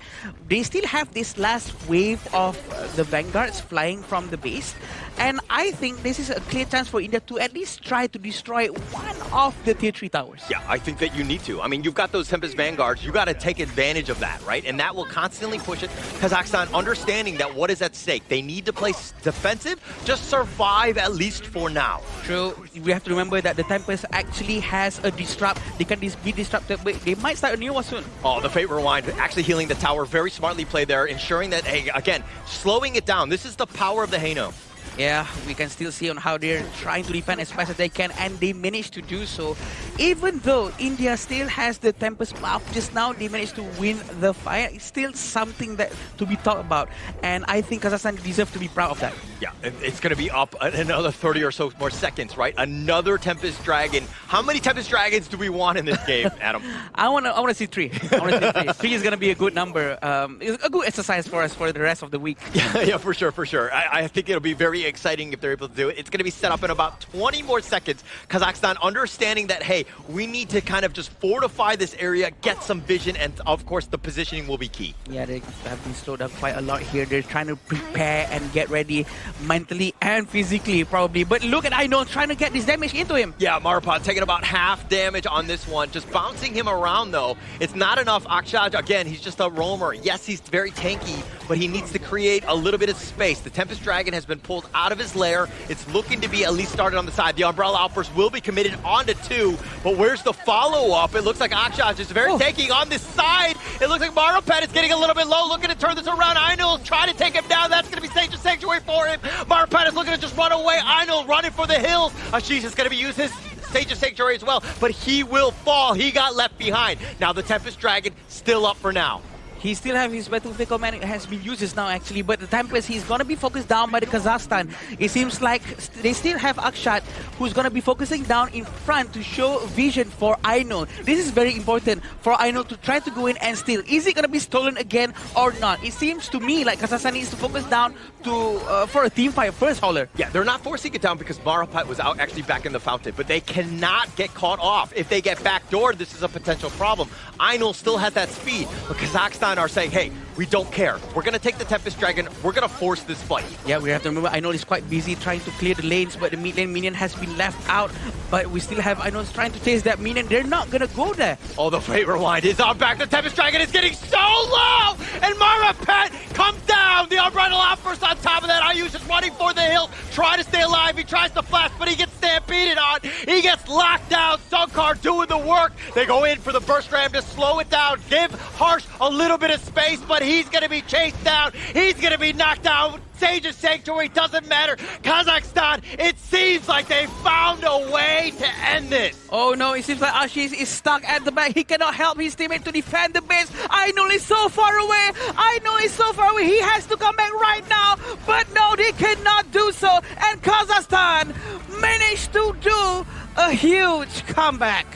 They still have this last wave of the Vanguards flying from the base. And I think this is a clear chance for India to at least try to destroy one of the tier 3 towers. Yeah, I think that you need to. I mean, you've got those Tempest Vanguards. You got to take advantage of that, right? And that will constantly push it. Kazakhstan understanding that what is at stake. They need to play defensive, just survive at least for now. True. We have to remember that the Tempest actually has a disrupt. They can be disrupted, but they might start a new one soon. Oh, the Fate Rewind actually healing the tower. Very smartly played there, ensuring that, hey, again, slowing it down. This is the power of the Haino. Yeah, we can still see on how they're trying to defend as fast as they can, and they managed to do so. Even though India still has the Tempest buff, just now they managed to win the fight. It's still something that to be talked about, and I think Kazakhstan deserves to be proud of that. Yeah, it's going to be up another 30 or so more seconds, right? Another Tempest Dragon. How many Tempest Dragons do we want in this game, Adam? I want to see 3. I want to see 3. 3 is going to be a good number. It's a good exercise for us for the rest of the week. Yeah, for sure, for sure. I think it'll be very exciting if they're able to do it. It's going to be set up in about 20 more seconds. Kazakhstan understanding that, hey, we need to kind of just fortify this area, get some vision, and of course the positioning will be key. Yeah, they have been slowed down quite a lot here. They're trying to prepare and get ready mentally and physically probably. But look at Ainul trying to get this damage into him. Yeah, Marapat taking about half damage on this one. Just bouncing him around though. It's not enough. Akshaj, again, he's just a roamer. Yes, he's very tanky, but he needs to create a little bit of space. The Tempest Dragon has been pulled out of his lair. It's looking to be at least started on the side. The Umbrella Outburst will be committed onto 2, but where's the follow-up? It looks like Akshaj is very tanky on this side. It looks like Marapat is getting a little bit low, looking to turn this around. Ainul trying to take him down. That's going to be Sage's Sanctuary for him. Marapat is looking to just run away. Ainul running for the hills. Ashish is going to be using his Sage's Sanctuary as well, but he will fall. He got left behind. Now the Tempest Dragon still up for now. He still have his battlefield command. It has been used just now actually, but the Tempest, he's gonna be focused down by the Kazakhstan. It seems like they still have Akshat, who's gonna be focusing down in front to show vision for Ainul. This is very important for Ainul to try to go in and steal. Is it gonna be stolen again or not? It seems to me like Kazakhstan needs to focus down to for a team fight first, Hauler. Yeah, they're not forcing it down because Marapat was out actually back in the fountain, but they cannot get caught off. If they get backdoored, this is a potential problem. Ainul still has that speed, but Kazakhstan are saying, hey, we don't care. We're going to take the Tempest Dragon. We're going to force this fight. Yeah, we have to remember Ainul is quite busy trying to clear the lanes, but the mid lane minion has been left out. But we still have Ainul trying to chase that minion. They're not going to go there. Oh, the Fate Rewind is on back. The Tempest Dragon is getting so low! And Marapat comes down! The Unbridled Outburst on top of that. Ayush is running for the hill, trying to stay alive. He tries to flash, but he gets stampeded on. He gets locked down. Sunkar doing the work. They go in for the burst ram to slow it down, give Harsh a little bit of space, but he's going to be chased down. He's going to be knocked down. Sage's Sanctuary doesn't matter. Kazakhstan, it seems like they found a way to end this. Oh no, it seems like Ashish is stuck at the back. He cannot help his teammate to defend the base. Ainul is so far away. Ainul is so far away. He has to come back right now. But no, they cannot do so. And Kazakhstan managed to do a huge comeback.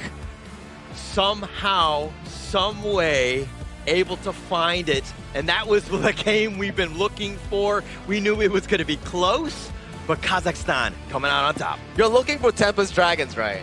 Somehow, some way, able to find it, and that was the game we've been looking for. We knew it was going to be close, but Kazakhstan coming out on top. You're looking for Tempest Dragons, right?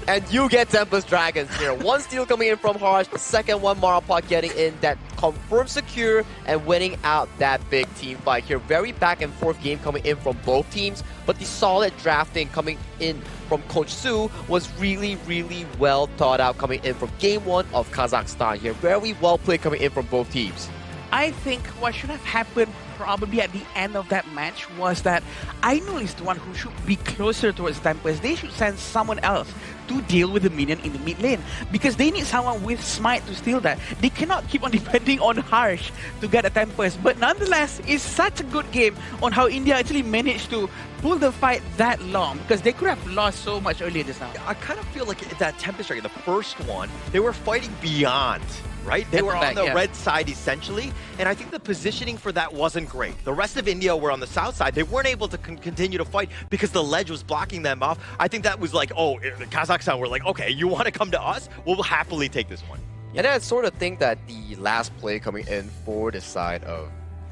And you get Tempest Dragons here. One steal coming in from Harsh, the second one Marapat getting in, that confirmed secure and winning out that big team fight here. Very back and forth game coming in from both teams, but the solid drafting coming in from Coach Su was really, really well thought out coming in from game one of Kazakhstan here. Very well played coming in from both teams. I think what should have happened probably at the end of that match was that Ainul is the one who should be closer towards Tempest. They should send someone else to deal with the minion in the mid lane because they need someone with smite to steal that. They cannot keep on depending on Harsh to get a Tempest. But nonetheless, it's such a good game on how India actually managed to pull the fight that long because they could have lost so much earlier just now. I kind of feel like that Tempest Dragon, the first one, they were fighting beyond, right? They were on the red side essentially, and I think the positioning for that wasn't great. The rest of India were on the south side. They weren't able to continue to fight because the ledge was blocking them off. I think that was like, oh, Kazakhstan were like, okay, you want to come to us? We'll happily take this one. And I sort of think that the last play coming in for the side of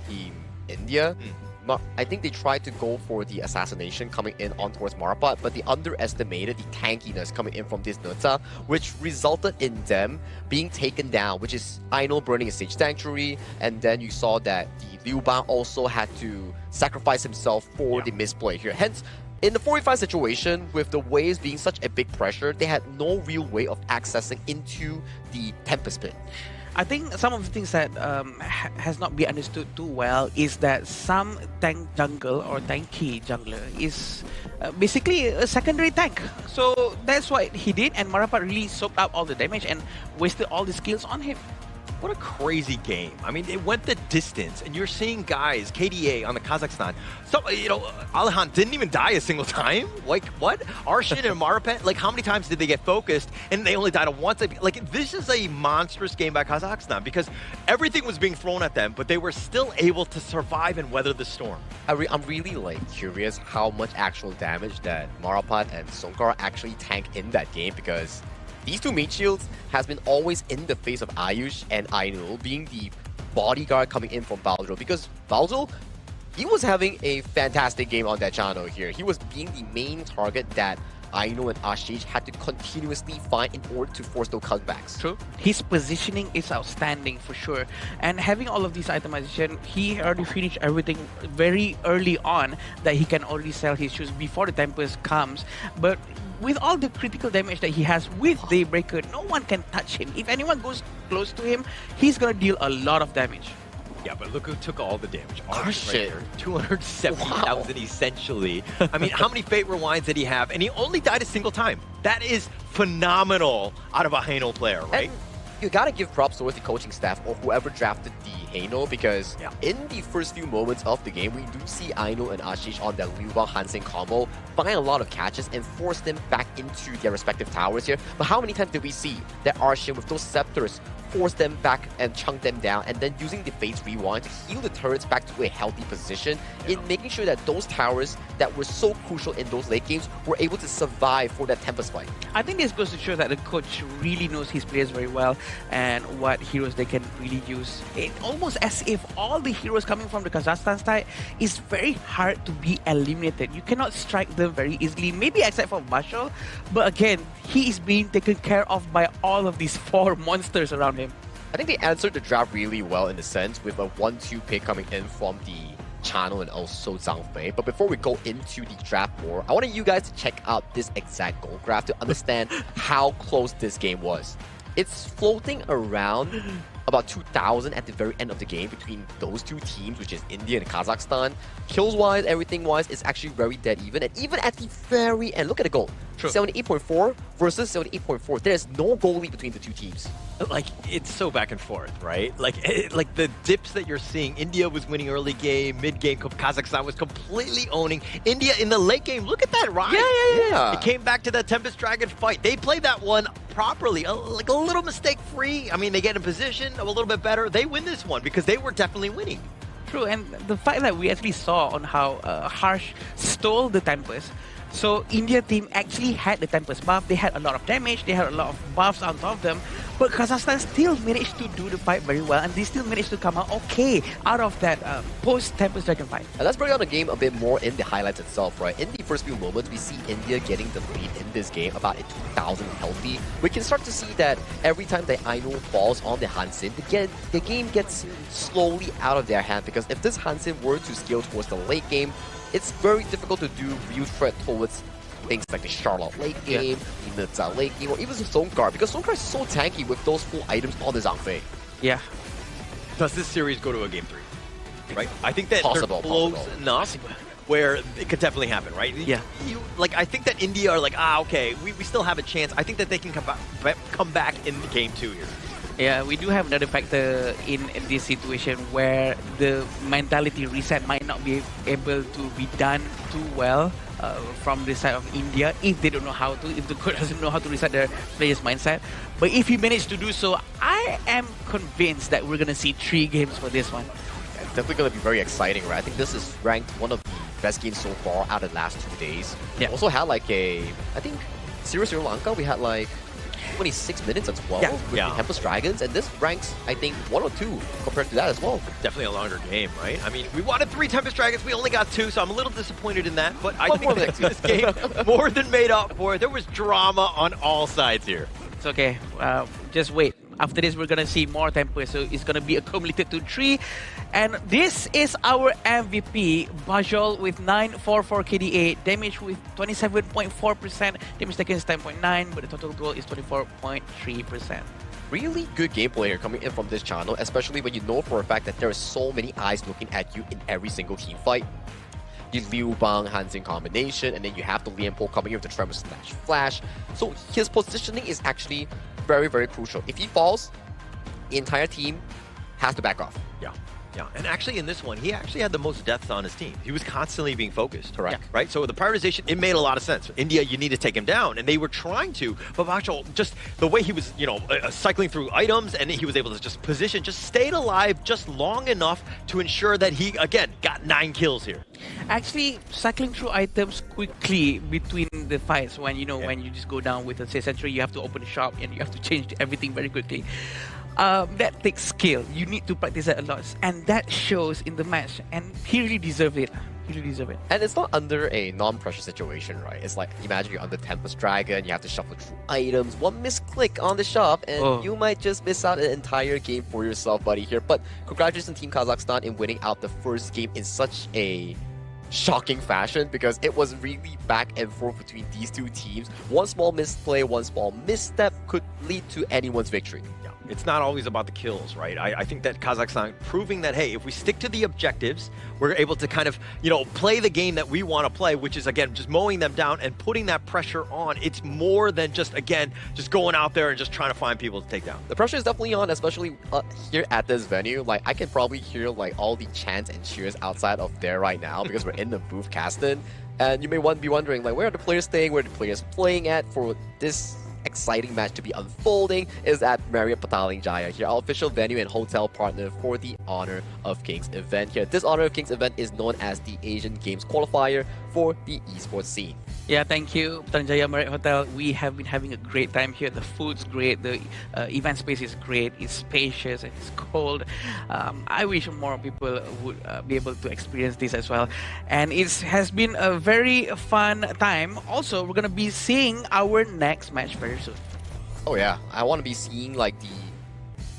Team India, I think they tried to go for the assassination coming in on towards Marapat, but they underestimated the tankiness coming in from this Nutsa, which resulted in them being taken down, which is Ainul burning a Sage Sanctuary, and then you saw that the Liu Bang also had to sacrifice himself for the misplay here. Hence, in the 4v5 situation, with the waves being such a big pressure, they had no real way of accessing into the Tempest Pit. I think some of the things that has not been understood too well is that some tank jungle or tanky jungler is basically a secondary tank. So that's what he did, and Marapat really soaked up all the damage and wasted all the skills on him. What a crazy game. I mean, it went the distance, and you're seeing guys, KDA on the Kazakhstan. So, you know, Alihan didn't even die a single time. Like, what? Arshin and Marapat, like, how many times did they get focused, and they only died once? Like, this is a monstrous game by Kazakhstan, because everything was being thrown at them, but they were still able to survive and weather the storm. I'm really, like, curious how much actual damage that Marapat and Sunkar actually tank in that game, because these two meat shields has been always in the face of Ayush and Ainul being the bodyguard coming in from Valdril, because Valdril, he was having a fantastic game on that channel here. He was being the main target that Ainul and Ashish had to continuously find in order to force those cutbacks. True. His positioning is outstanding for sure. And having all of these itemization, he already finished everything very early on that he can already sell his shoes before the Tempest comes. But with all the critical damage that he has with Daybreaker, no one can touch him. If anyone goes close to him, he's gonna deal a lot of damage. Yeah, but look who took all the damage. Oh, shit. 270,000 essentially. I mean, how many Fate Rewinds did he have? And he only died a single time. That is phenomenal out of a Haino player, right? And you gotta give props towards the coaching staff or whoever drafted the Haino, because in the first few moments of the game, we do see Ainul and Ashish on that Liu Bang Hansen combo find a lot of catches and force them back into their respective towers here. But how many times did we see that Arshin with those scepters force them back and chunk them down, and then using the Fate's Rewind to heal the turrets back to a healthy position in making sure that those towers that were so crucial in those late games were able to survive for that Tempest fight. I think this goes to show that the coach really knows his players very well and what heroes they can really use. It almost as if all the heroes coming from the Kazakhstan side is very hard to be eliminated. You cannot strike them very easily, maybe except for Bashal, but again, he is being taken care of by all of these 4 monsters around him. I think they answered the draft really well in the sense with a 1-2 pick coming in from the channel and also Zhang Fei. But before we go into the draft more, I want you guys to check out this exact goal graph to understand how close this game was. It's floating around about 2,000 at the very end of the game between those two teams, which is India and Kazakhstan. Kills-wise, everything-wise, it's actually very dead even. And even at the very end, look at the goal. 78.4 versus 78.4. There's no goal lead between the two teams. Like, it's so back and forth, right? Like the dips that you're seeing. India was winning early game, mid game. Kazakhstan was completely owning. India in the late game. Look at that rise. Yeah. It came back to that Tempest Dragon fight. They played that one properly, like a little mistake free. I mean, they get in position a little bit better. They win this one because they were definitely winning. True, and the fact that we actually saw on how Harsh stole the Tempest. So India team actually had the Tempest buff, they had a lot of damage, they had a lot of buffs on top of them, but Kazakhstan still managed to do the fight very well, and they still managed to come out okay out of that post-Tempest Dragon fight. And let's break down the game a bit more in the highlights itself, right? In the first few moments, we see India getting the lead in this game, about a 2,000 healthy. We can start to see that every time the Aino falls on the Hansen, the game gets slowly out of their hand, because if this Hansen were to scale towards the late game, it's very difficult to do real threat towards things like the Charlotte late game, the Nizza late game, or even the Songkar, because Songkar is so tanky with those full items on the Zhang Fei. Yeah. Does this series go to a game 3? Right? I think that Possible. they're close enough where it could definitely happen, right? Yeah. I think that India are like, okay, we still have a chance. I think that they can come back in game 2 here. Yeah, we do have another factor in this situation where the mentality reset might not be able to be done too well from the side of India if they don't know how to, if the coach doesn't know how to reset their players' mindset. But if he managed to do so, I am convinced that we're going to see 3 games for this one. Yeah, it's definitely going to be very exciting, right? I think this is ranked one of the best games so far out of the last 2 days. Yeah. We also had I think, Sri Lanka, we had 26 minutes as well with the Tempest Dragons, and this ranks, I think, 1 or 2 compared to that as well. Definitely a longer game, right? I mean, we wanted 3 Tempest Dragons, we only got 2, so I'm a little disappointed in that, but I think that this game more than made up for it. There was drama on all sides here. It's okay. Just wait. After this, we're going to see more Tempest, so it's going to be accumulated to 3. And this is our MVP, Bajol with 944 KDA, damage with 27.4%, damage taken is 10.9, but the total goal is 24.3%. Really good gameplay here coming in from this channel, especially when you know for a fact that there are so many eyes looking at you in every single team fight. The Liu Bang Hansen combination, and then you have the Lian Po coming in with the Tremor Slash Flash. So his positioning is actually very, very crucial. If he falls, the entire team has to back off. Yeah, and actually in this one, he actually had the most deaths on his team. He was constantly being focused, correct? Yeah. Right? So the prioritization, it made a lot of sense. India, you need to take him down, and they were trying to, but Bachal, just the way he was, cycling through items, and he was able to just position, just stayed alive just long enough to ensure that he, again, got 9 kills here. Actually, cycling through items quickly between the fights, when when you just go down with, say, Century, you have to open the shop, and you have to change everything very quickly. That takes skill. You need to practice that a lot, and that shows in the match. And he really deserved it. He really deserved it. And it's not under a non-pressure situation, right? It's like, imagine you're under Tempest Dragon, you have to shuffle through items, one misclick on the shop, and you might just miss out an entire game for yourself, buddy, here. But congratulations, Team Kazakhstan, in winning out the first game in such a shocking fashion, because it was really back and forth between these two teams. One small misplay, one small misstep could lead to anyone's victory. It's not always about the kills, right? I think that Kazakhstan proving that, hey, if we stick to the objectives, we're able to kind of, play the game that we want to play, which is, again, just mowing them down and putting that pressure on. It's more than just, again, just going out there and just trying to find people to take down. The pressure is definitely on, especially here at this venue. I can probably hear, all the chants and cheers outside of there right now, because we're in the booth casting. And you may be wondering, where are the players staying? Where are the players playing at for this exciting match to be unfolding is at Marriott Petaling Jaya here, our official venue and hotel partner for the Honor of Kings event here. This Honor of Kings event is known as the Asian Games qualifier for the esports scene. Yeah, thank you, Petaling Jaya Marriott Hotel. We have been having a great time here. The food's great, the event space is great, it's spacious, and it's cold. I wish more people would be able to experience this as well. And it has been a very fun time. Also, we're going to be seeing our next match very soon. Oh yeah, I want to be seeing like the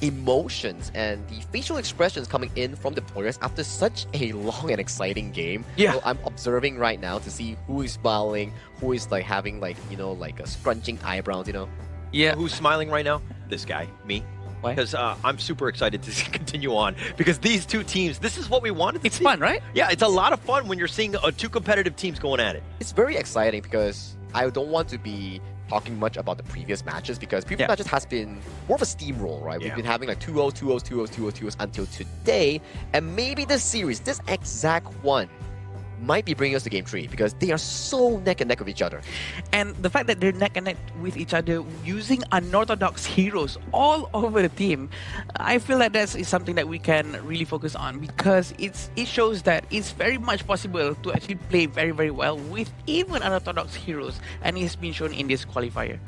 emotions and the facial expressions coming in from the players after such a long and exciting game. Yeah. So I'm observing right now to see who is smiling, who is like having like, you know, like a scrunching eyebrows, you know. Yeah. Who's smiling right now? This guy, me. Why? Because I'm super excited to continue on. Because these two teams, this is what we wanted to see. It's fun, right? Yeah, it's a lot of fun when you're seeing two competitive teams going at it. It's very exciting because I don't want to be talking much about the previous matches because previous matches has been more of a steamroll, right? We've been having like 2-0, 2-0, 2-0, 2-0, 2-0 until today, and maybe this series, this exact one, might be bringing us to game 3 because they are so neck and neck with each other. And the fact that they're neck and neck with each other using unorthodox heroes all over the team, I feel that that is something that we can really focus on because it shows that it's very much possible to actually play very, very well with even unorthodox heroes, and it's been shown in this qualifier.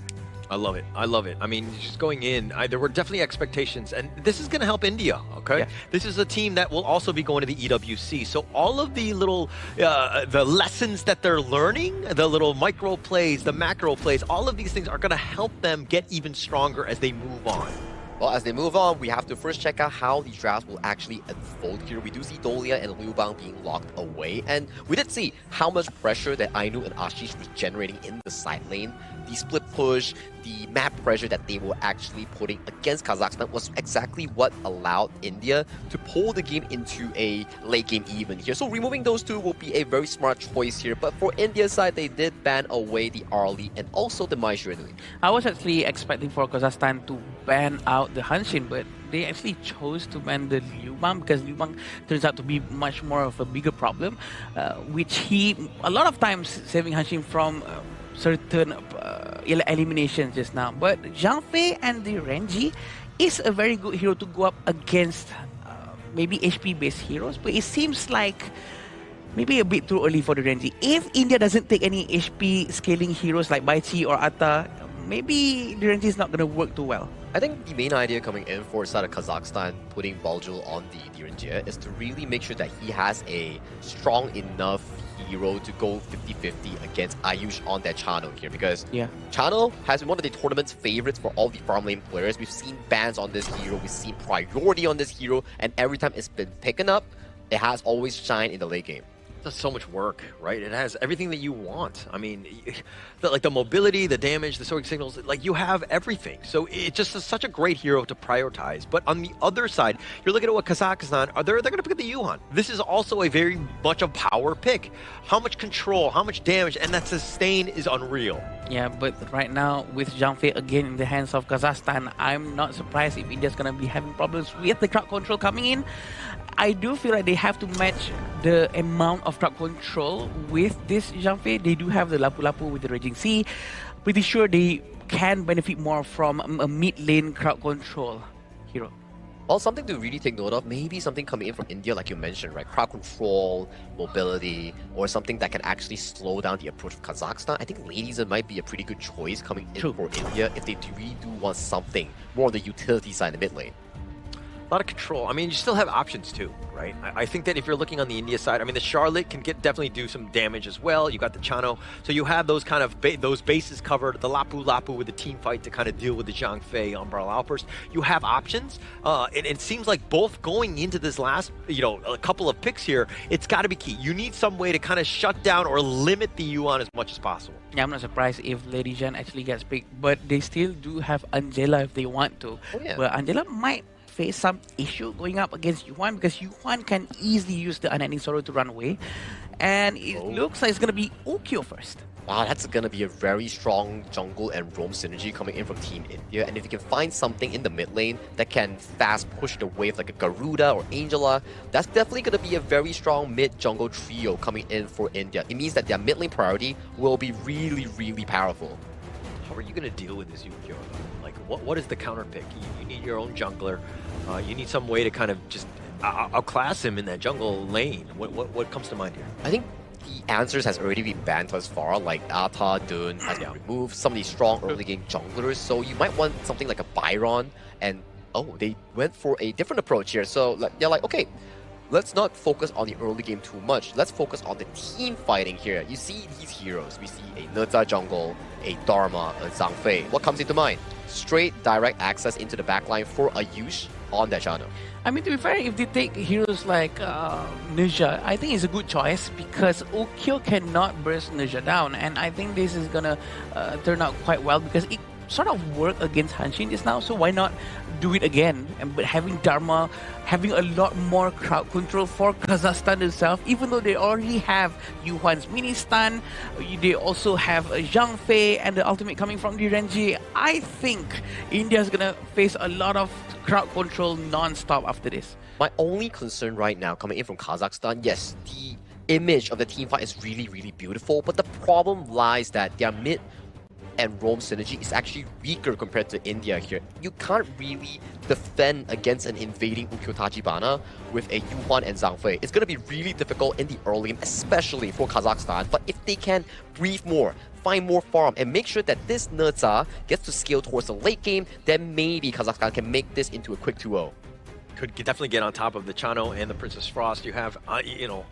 I love it. I love it. I mean, just going in, there were definitely expectations, and this is going to help India, okay? Yeah. This is a team that will also be going to the EWC, so all of the little, the lessons that they're learning, the little micro plays, the macro plays, all of these things are going to help them get even stronger as they move on. Well, as they move on, we have to first check out how the drafts will actually unfold here. We do see Dolia and Liu Bang being locked away, and we did see how much pressure that Ainu and Ashish was generating in the side lane. The split push, the map pressure that they were actually putting against Kazakhstan was exactly what allowed India to pull the game into a late game even here. So removing those two will be a very smart choice here. But for India's side, they did ban away the Arlie and also the Mai Xuanli. I was actually expecting for Kazakhstan to ban out the Hanshin, but they actually chose to ban the Liu Bang because Liu Bang turns out to be much more of a bigger problem, which he, a lot of times, saving Hanshin from certain eliminations just now. But Zhang Fei and the Renji is a very good hero to go up against maybe HP-based heroes, but it seems like maybe a bit too early for the Renji. If India doesn't take any HP scaling heroes like Baichi or Atta, maybe the Renji is not going to work too well. I think the main idea coming in for the side of Kazakhstan putting Baljul on the Direnjia is to really make sure that he has a strong enough hero to go 50-50 against Ayush on that channel here because Channel has been one of the tournament's favorites for all the farm lane players. We've seen bans on this hero, we've seen priority on this hero, and every time it's been picking up, it has always shined in the late game. It does so much work, right? It has everything that you want. I mean, like the mobility, the damage, the soaring signals, like you have everything. So it just is such a great hero to prioritize. But on the other side, you're looking at what Kazakhstan are. They're going to pick up the Yuhan. This is also a very much a power pick. How much control, how much damage, and that sustain is unreal. Yeah, but right now with Zhang Fei again in the hands of Kazakhstan, I'm not surprised if India's going to be having problems with the crowd control coming in. I do feel like they have to match the amount of crowd control with this Zhang Fei. They do have the Lapu Lapu with the Raging Sea. Pretty sure they can benefit more from a mid-lane crowd control hero. Well, something to really take note of, maybe something coming in from India, like you mentioned, right? Crowd control, mobility, or something that can actually slow down the approach of Kazakhstan. I think Ladies might be a pretty good choice coming in for India if they really do want something more on the utility side in the mid lane. A lot of control. I mean, you still have options too, right? I think that if you're looking on the India side, I mean, the Charlotte can definitely do some damage as well. You got the Chano, so you have those kind of those bases covered. The Lapu Lapu with the team fight to kind of deal with the Zhang Fei, Umbrella Outburst. You have options. It seems like both going into this last, a couple of picks here, it's got to be key. You need some way to kind of shut down or limit the Yuan as much as possible. Yeah, I'm not surprised if Lady Zhan actually gets picked, but they still do have Angela if they want to. Oh, yeah. But Angela might face some issue going up against Yuan because Yuan can easily use the Unending Sorrow to run away, and it looks like it's going to be Ukyo first. Wow, that's going to be a very strong jungle and roam synergy coming in from Team India, and if you can find something in the mid lane that can fast push the wave like a Garuda or Angela, that's definitely going to be a very strong mid-jungle trio coming in for India. It means that their mid lane priority will be really, really powerful. how are you going to deal with this Yukio? Like, what is the counter pick? You need your own jungler. You need some way to kind of just outclass him in that jungle lane. What comes to mind here? I think the answers has already been banned thus far, like Ata, Dun has been removed, some of these strong early game junglers, so you might want something like a Byron, and they went for a different approach here. So they're like, okay, let's not focus on the early game too much. Let's focus on the team fighting here. You see these heroes. We see a Neza jungle, a Dharma, a Zhang Fei. What comes into mind? Straight direct access into the backline for a Yush on that channel. I mean, to be fair, if they take heroes like Ninja, I think it's a good choice because Ukyo cannot burst Ninja down, and I think this is gonna turn out quite well because it sort of worked against Hanshin just now, so why not do it again? But having Dharma, having a lot more crowd control for Kazakhstan itself, even though they already have Yuhuan's mini stun, they also have Zhang Fei and the ultimate coming from the Renji. I think India's gonna face a lot of crowd control non-stop after this. My only concern right now coming in from Kazakhstan, yes, the image of the team fight is really, really beautiful, but the problem lies that their mid and roam synergy is actually weaker compared to India here. You can't really defend against an invading Ukyo Tachibana with a Yuhuan and Zhang Fei. It's going to be really difficult in the early game, especially for Kazakhstan. But if they can breathe more, find more farm, and make sure that this Neza gets to scale towards the late game, then maybe Kazakhstan can make this into a quick 2-0. Could definitely get on top of the Chano and the Princess Frost. You have,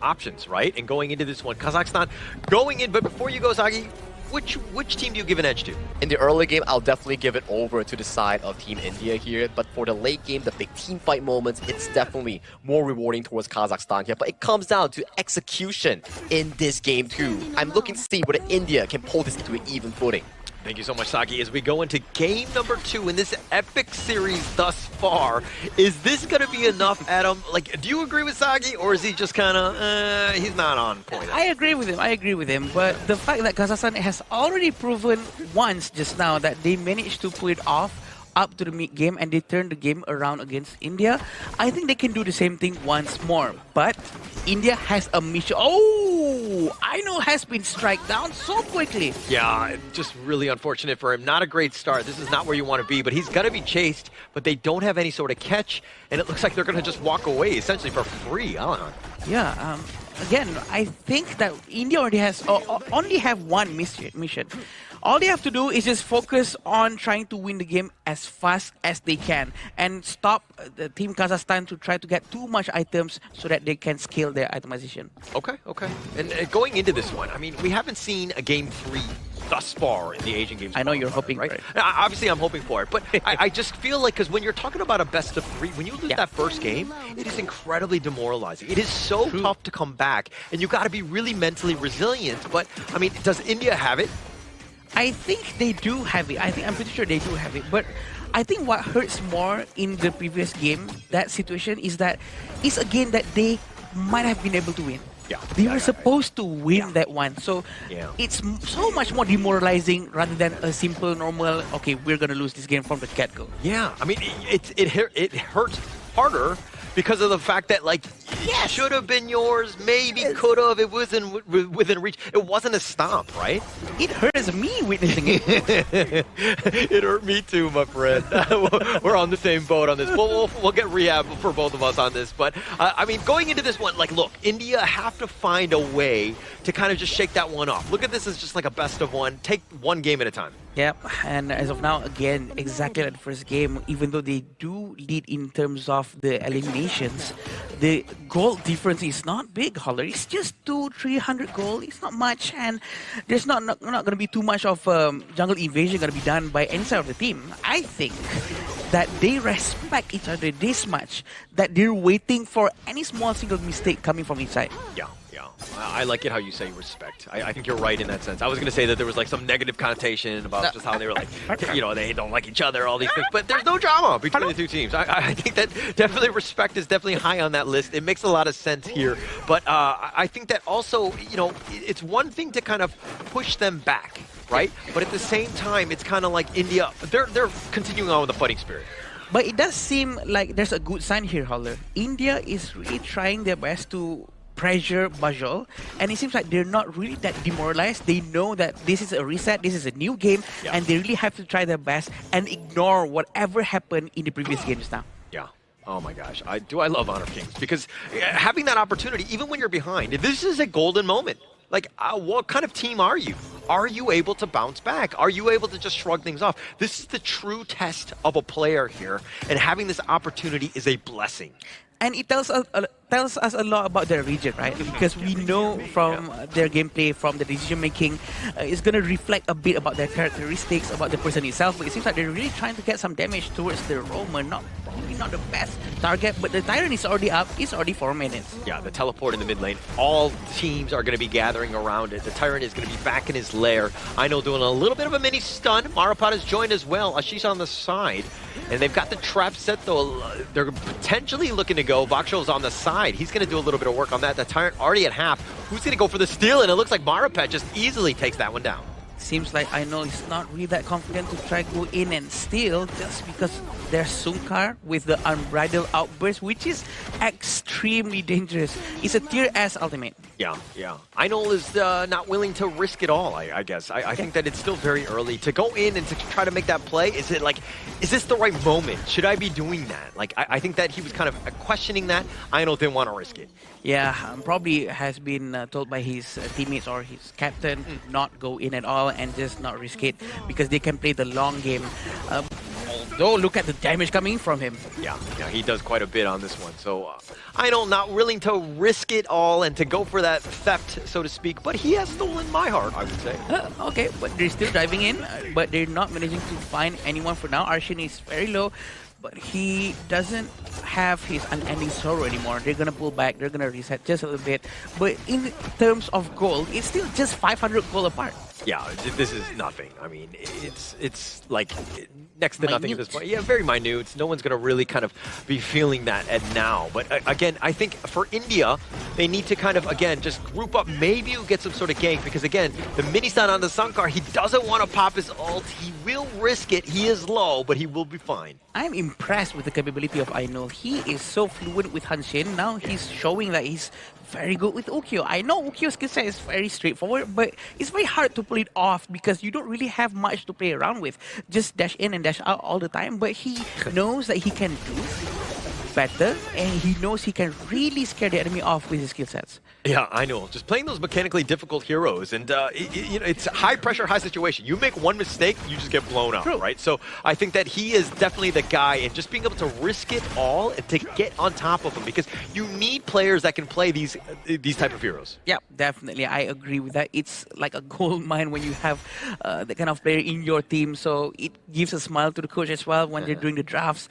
options, right? And going into this one, Kazakhstan going in. But before you go, Sagi, which team do you give an edge to? In the early game, I'll definitely give it over to the side of Team India here. But for the late game, the big team fight moments, it's definitely more rewarding towards Kazakhstan here. But it comes down to execution in this game too. I'm looking to see whether India can pull this into an even footing. Thank you so much, Saki. As we go into game number 2 in this epic series thus far, is this going to be enough, Adam? Like, do you agree with Sagi, or is he just kind of, he's not on point? I agree with him. But the fact that Kazakhstan has already proven once just now that they managed to pull it off up to the mid-game and they turned the game around against India, I think they can do the same thing once more. But India has a mission. Oh, Aino has been struck down so quickly. Yeah, just really unfortunate for him. Not a great start. This is not where you want to be, but he's got to be chased, but they don't have any sort of catch, and it looks like they're going to just walk away essentially for free. Yeah, again, I think that India already has only have one mission. All they have to do is just focus on trying to win the game as fast as they can and stop the Team Kazakhstan to try to get too much items so that they can scale their itemization. Okay. And going into this one, I mean, we haven't seen a game 3 thus far in the Asian Games. I know you're hoping right? for it. Obviously, I'm hoping for it, but I just feel like, because when you're talking about a best of 3, when you lose that first game, it is incredibly demoralizing. It is so tough to come back, and you got to be really mentally resilient. But, I mean, does India have it? I think they do have it. I'm pretty sure they do have it. But I think what hurts more in the previous game, that situation, is that it's a game that they might have been able to win. Yeah. They were supposed to win that one. So it's so much more demoralizing rather than a simple, normal, okay, we're going to lose this game from the get-go. Yeah. I mean, it hurts harder because of the fact that, like, it should have been yours, maybe could have, it wasn't within reach. It wasn't a stomp, right? It hurts me witnessing it. It hurt me too, my friend. We're on the same boat on this. We'll get rehab for both of us on this. But, I mean, going into this one, like, look, India have to find a way to kind of just shake that one off. Look at this as just like a best of one. Take one game at a time. Yep, and as of now, again, exactly like the first game, even though they do lead in terms of the eliminations, the goal difference is not big, Holler. It's just 200-300 gold. It's not much, and there's not going to be too much of jungle invasion going to be done by any side of the team. I think that they respect each other this much that they're waiting for any small single mistake coming from each side. Yeah. I like it how you say respect. I think you're right in that sense. I was going to say that there was like some negative connotation about just how they were like, they don't like each other, all these things. But there's no drama between the two teams. I think that definitely respect is definitely high on that list. It makes a lot of sense here. But I think that also, it's one thing to kind of push them back, right? But at the same time, it's kind of like India, they're continuing on with the fighting spirit. But it does seem like there's a good sign here, Holler. India is really trying their best to pressure Bajol, and it seems like they're not really that demoralized. They know that this is a reset, this is a new game, and they really have to try their best and ignore whatever happened in the previous games now. Yeah. Oh my gosh, I love Honor of Kings because having that opportunity, even when you're behind, this is a golden moment. Like, what kind of team are you? Are you able to bounce back? Are you able to just shrug things off? This is the true test of a player here, and having this opportunity is a blessing. And it tells us a lot about their region, right? Because we know from their gameplay, from the decision making, it's going to reflect a bit about their characteristics, about the person itself. But it seems like they're really trying to get some damage towards the Roman. Probably not the best target, but the Tyrant is already up. It's already 4 minutes. Yeah, the teleport in the mid lane. All teams are going to be gathering around it. The Tyrant is going to be back in his lair. I know doing a little bit of a mini stun. Marapat has joined as well. Ashish on the side. And they've got the trap set, though. They're potentially looking to go. Baksho's on the side. He's going to do a little bit of work on that. The Tyrant already at half. Who's going to go for the steal? And it looks like Marapet just easily takes that one down. Seems like I know he's not really that confident to try go in and steal just because there's Sunkar with the unbridled outburst, which is extremely dangerous. It's a tier S ultimate. Yeah. Einol is not willing to risk it all, I guess. I think that it's still very early. To go in and to try to make that play, is this the right moment? Should I be doing that? Like, I think that he was kind of questioning that. Einol didn't want to risk it. Yeah, probably has been told by his teammates or his captain not go in at all and just not risk it because they can play the long game. Although, look at the damage coming from him. Yeah, he does quite a bit on this one. So, Einol not willing to risk it all and to go for that theft, so to speak. But he has stolen my heart, I would say. Okay, but they're still diving in. But they're not managing to find anyone for now. Arshin is very low. But he doesn't have his unending sorrow anymore. They're gonna pull back. They're gonna reset just a little bit. But in terms of gold, it's still just 500 gold apart. Yeah, this is nothing. I mean, it's like next to nothing at this point. Yeah, very minute. No one's going to really kind of be feeling that at now. But again, I think for India, they need to kind of, again, just group up. Maybe you get some sort of gank because, again, the mini-stun on the Sunkar, he doesn't want to pop his ult. He will risk it. He is low, but he will be fine. I'm impressed with the capability of Einol. He is so fluent with Hanshin. Now he's showing that he's very good with Ukyo. I know Ukyo's skill set is very straightforward, but it's very hard to pull it off because you don't really have much to play around with. Just dash in and dash out all the time, but he knows that he can do better, and he knows he can really scare the enemy off with his skill sets. Yeah, I know. Just playing those mechanically difficult heroes, and it's a high pressure, high situation. You make one mistake, you just get blown up, right? So I think that he is definitely the guy, and just being able to risk it all and to get on top of him, because you need players that can play these type of heroes. Yeah, definitely. I agree with that. It's like a gold mine when you have the kind of player in your team, so it gives a smile to the coach as well when they're doing the drafts.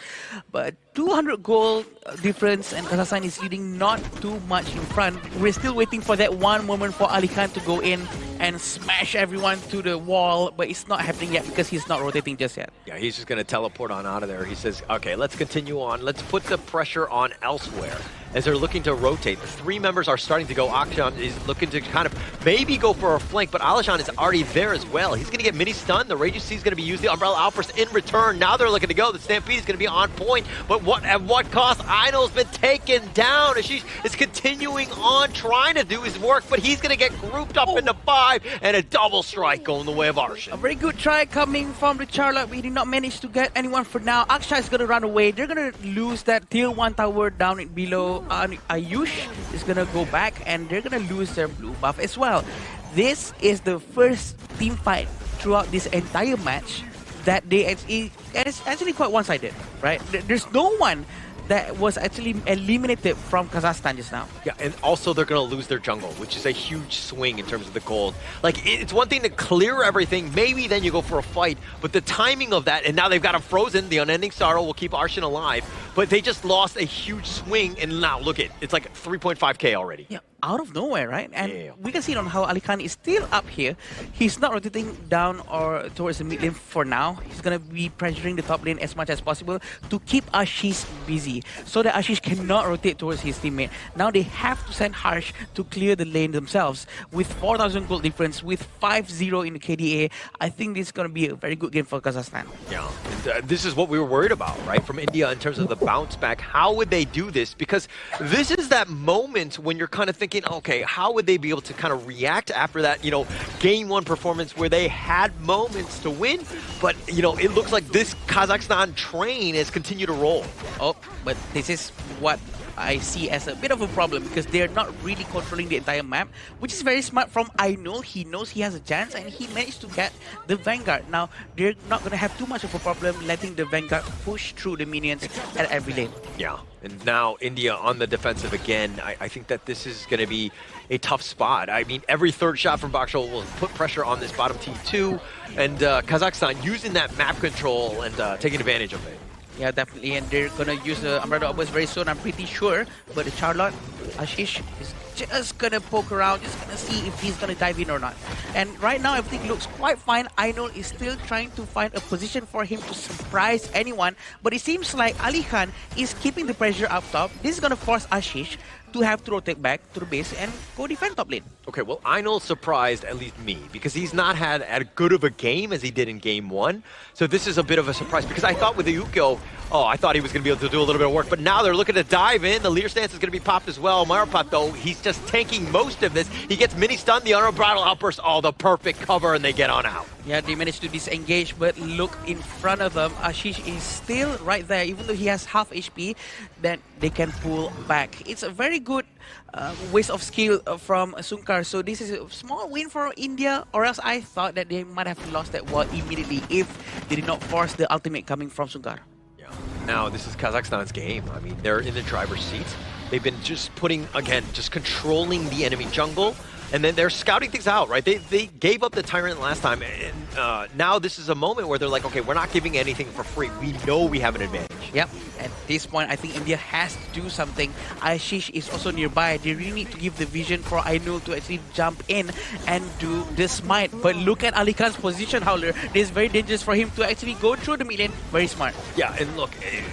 But 200 gold difference, and Kazakhstan is leading not too much in front. We're still waiting for that one moment for Ali Khan to go in and smash everyone to the wall, but it's not happening yet because he's not rotating just yet. Yeah, he's just going to teleport on out of there. He says, okay, let's continue on. Let's put the pressure on elsewhere. As they're looking to rotate, the three members are starting to go. Akshan is looking to kind of maybe go for a flank, but Alishan is already there as well. He's going to get mini stun. The Rage C is going to be used the Umbrella Outburst in return. Now they're looking to go. The Stampede is going to be on point, but at what cost? Einol's been taken down. Ashish is continuing on trying to do his work, but he's going to get grouped up into 5 and a double strike going the way of Arshan. A very good try coming from the Charlotte. We did not manage to get anyone for now. Aksha is going to run away. They're going to lose that tier 1 tower down below. Ayush is going to go back, and they're going to lose their blue buff as well. This is the first team fight throughout this entire match that it's actually quite one-sided, right? There's no one that was actually eliminated from Kazakhstan just now. Yeah, and also they're going to lose their jungle, which is a huge swing in terms of the gold. Like, it's one thing to clear everything, maybe then you go for a fight, but the timing of that, and now they've got him frozen, the Unending Sorrow will keep Arshan alive, but they just lost a huge swing, and now look it's like 3.5k already. Yeah, out of nowhere, right? And we can see it on how Ali Khan is still up here. He's not rotating down or towards the mid lane for now. He's going to be pressuring the top lane as much as possible to keep Ashish busy, so that Ashish cannot rotate towards his teammate. Now they have to send Harsh to clear the lane themselves. With 4,000 gold difference, with 5-0 in the KDA, I think this is going to be a very good game for Kazakhstan. Yeah, and, this is what we were worried about, right? From India in terms of the bounce back. How would they do this? Because this is that moment when you're kind of thinking, thinking, okay, how would they be able to kind of react after that, game one performance where they had moments to win, but, it looks like this Kazakhstan train has continued to roll. Oh, but this is what I see as a bit of a problem because they're not really controlling the entire map, which is very smart from Ainul. He knows he has a chance and he managed to get the Vanguard. Now, they're not going to have too much of a problem letting the Vanguard push through the minions at every lane. Yeah, and now India on the defensive again. I think that this is going to be a tough spot. I mean, every third shot from Bakshol will put pressure on this bottom T2, and Kazakhstan using that map control and taking advantage of it. Yeah, definitely, and they're gonna use the Umbrella Obus very soon, I'm pretty sure. But the Charlotte, Ashish is just gonna poke around, just gonna see if he's gonna dive in or not. And right now, everything looks quite fine. Ainul is still trying to find a position for him to surprise anyone, but it seems like Ali Khan is keeping the pressure up top. This is gonna force Ashish to have to rotate back to the base and go defend top lane. Okay, well, Ainul surprised at least me because he's not had as good of a game as he did in game one. So this is a bit of a surprise because I thought with the Ukko, I thought he was going to be able to do a little bit of work, but now they're looking to dive in. The leader stance is going to be popped as well. Marapat, though, he's just tanking most of this. He gets mini stun, the unbridled outburst, the perfect cover, and they get on out. Yeah, they managed to disengage, but look in front of them. Ashish is still right there, even though he has half HP, then they can pull back. It's a very good waste of skill from Sunkar. So this is a small win for India, or else I thought that they might have lost that war immediately if they did not force the ultimate coming from Sunkar. Yeah. Now this is Kazakhstan's game. I mean, they're in the driver's seat. They've been just just controlling the enemy jungle. And then they're scouting things out, right? They gave up the Tyrant last time, and now this is a moment where they're like, okay, we're not giving anything for free. We know we have an advantage. Yep, at this point, I think India has to do something. Ashish is also nearby. They really need to give the vision for Ainul to actually jump in and do the smite. But look at Ali Khan's position, Howler. It is very dangerous for him to actually go through the mid lane. Very smart. Yeah, and look,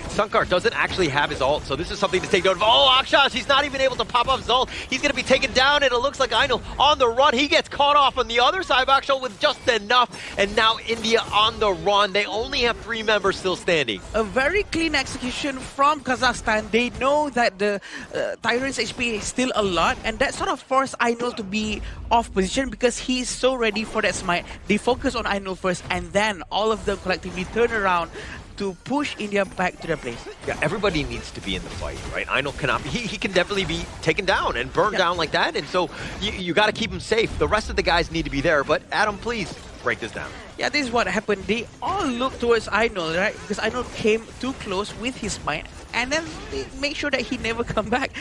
Sunkar doesn't actually have his ult, so this is something to take note of. Oh, Akshash, he's not even able to pop off his ult. He's going to be taken down, and it looks like Ainul on the run. He gets caught off on the other side of Bakshol with just enough, and now India on the run. They only have 3 members still standing. A very clean execution from Kazakhstan. They know that the Tyrant's HP is still a lot, and that sort of forced Ainul to be off position because he's so ready for that smite. They focus on Ainul first, and then all of them collectively turn around to push India back to their place. Yeah, everybody needs to be in the fight, right? Ainul cannot be, he can definitely be taken down and burned down like that, and so you got to keep him safe. The rest of the guys need to be there, but Adam, please break this down. Yeah, this is what happened. They all look towards Ainul, right? Because Ainul came too close with his smite, and then they make sure that he never come back.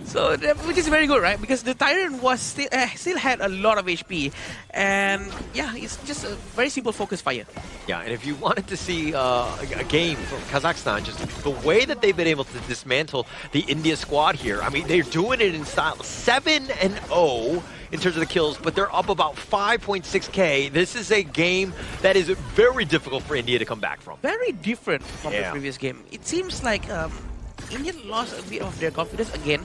So, which is very good, right? Because the Tyrant was still had a lot of HP, and yeah, it's just a very simple focus fire. Yeah, and if you wanted to see a game from Kazakhstan, just the way that they've been able to dismantle the India squad here, I mean, they're doing it in style 7-0 in terms of the kills, but they're up about 5.6k. This is a game that is very difficult for India to come back from. Very different from the previous game. It seems like India lost a bit of their confidence again.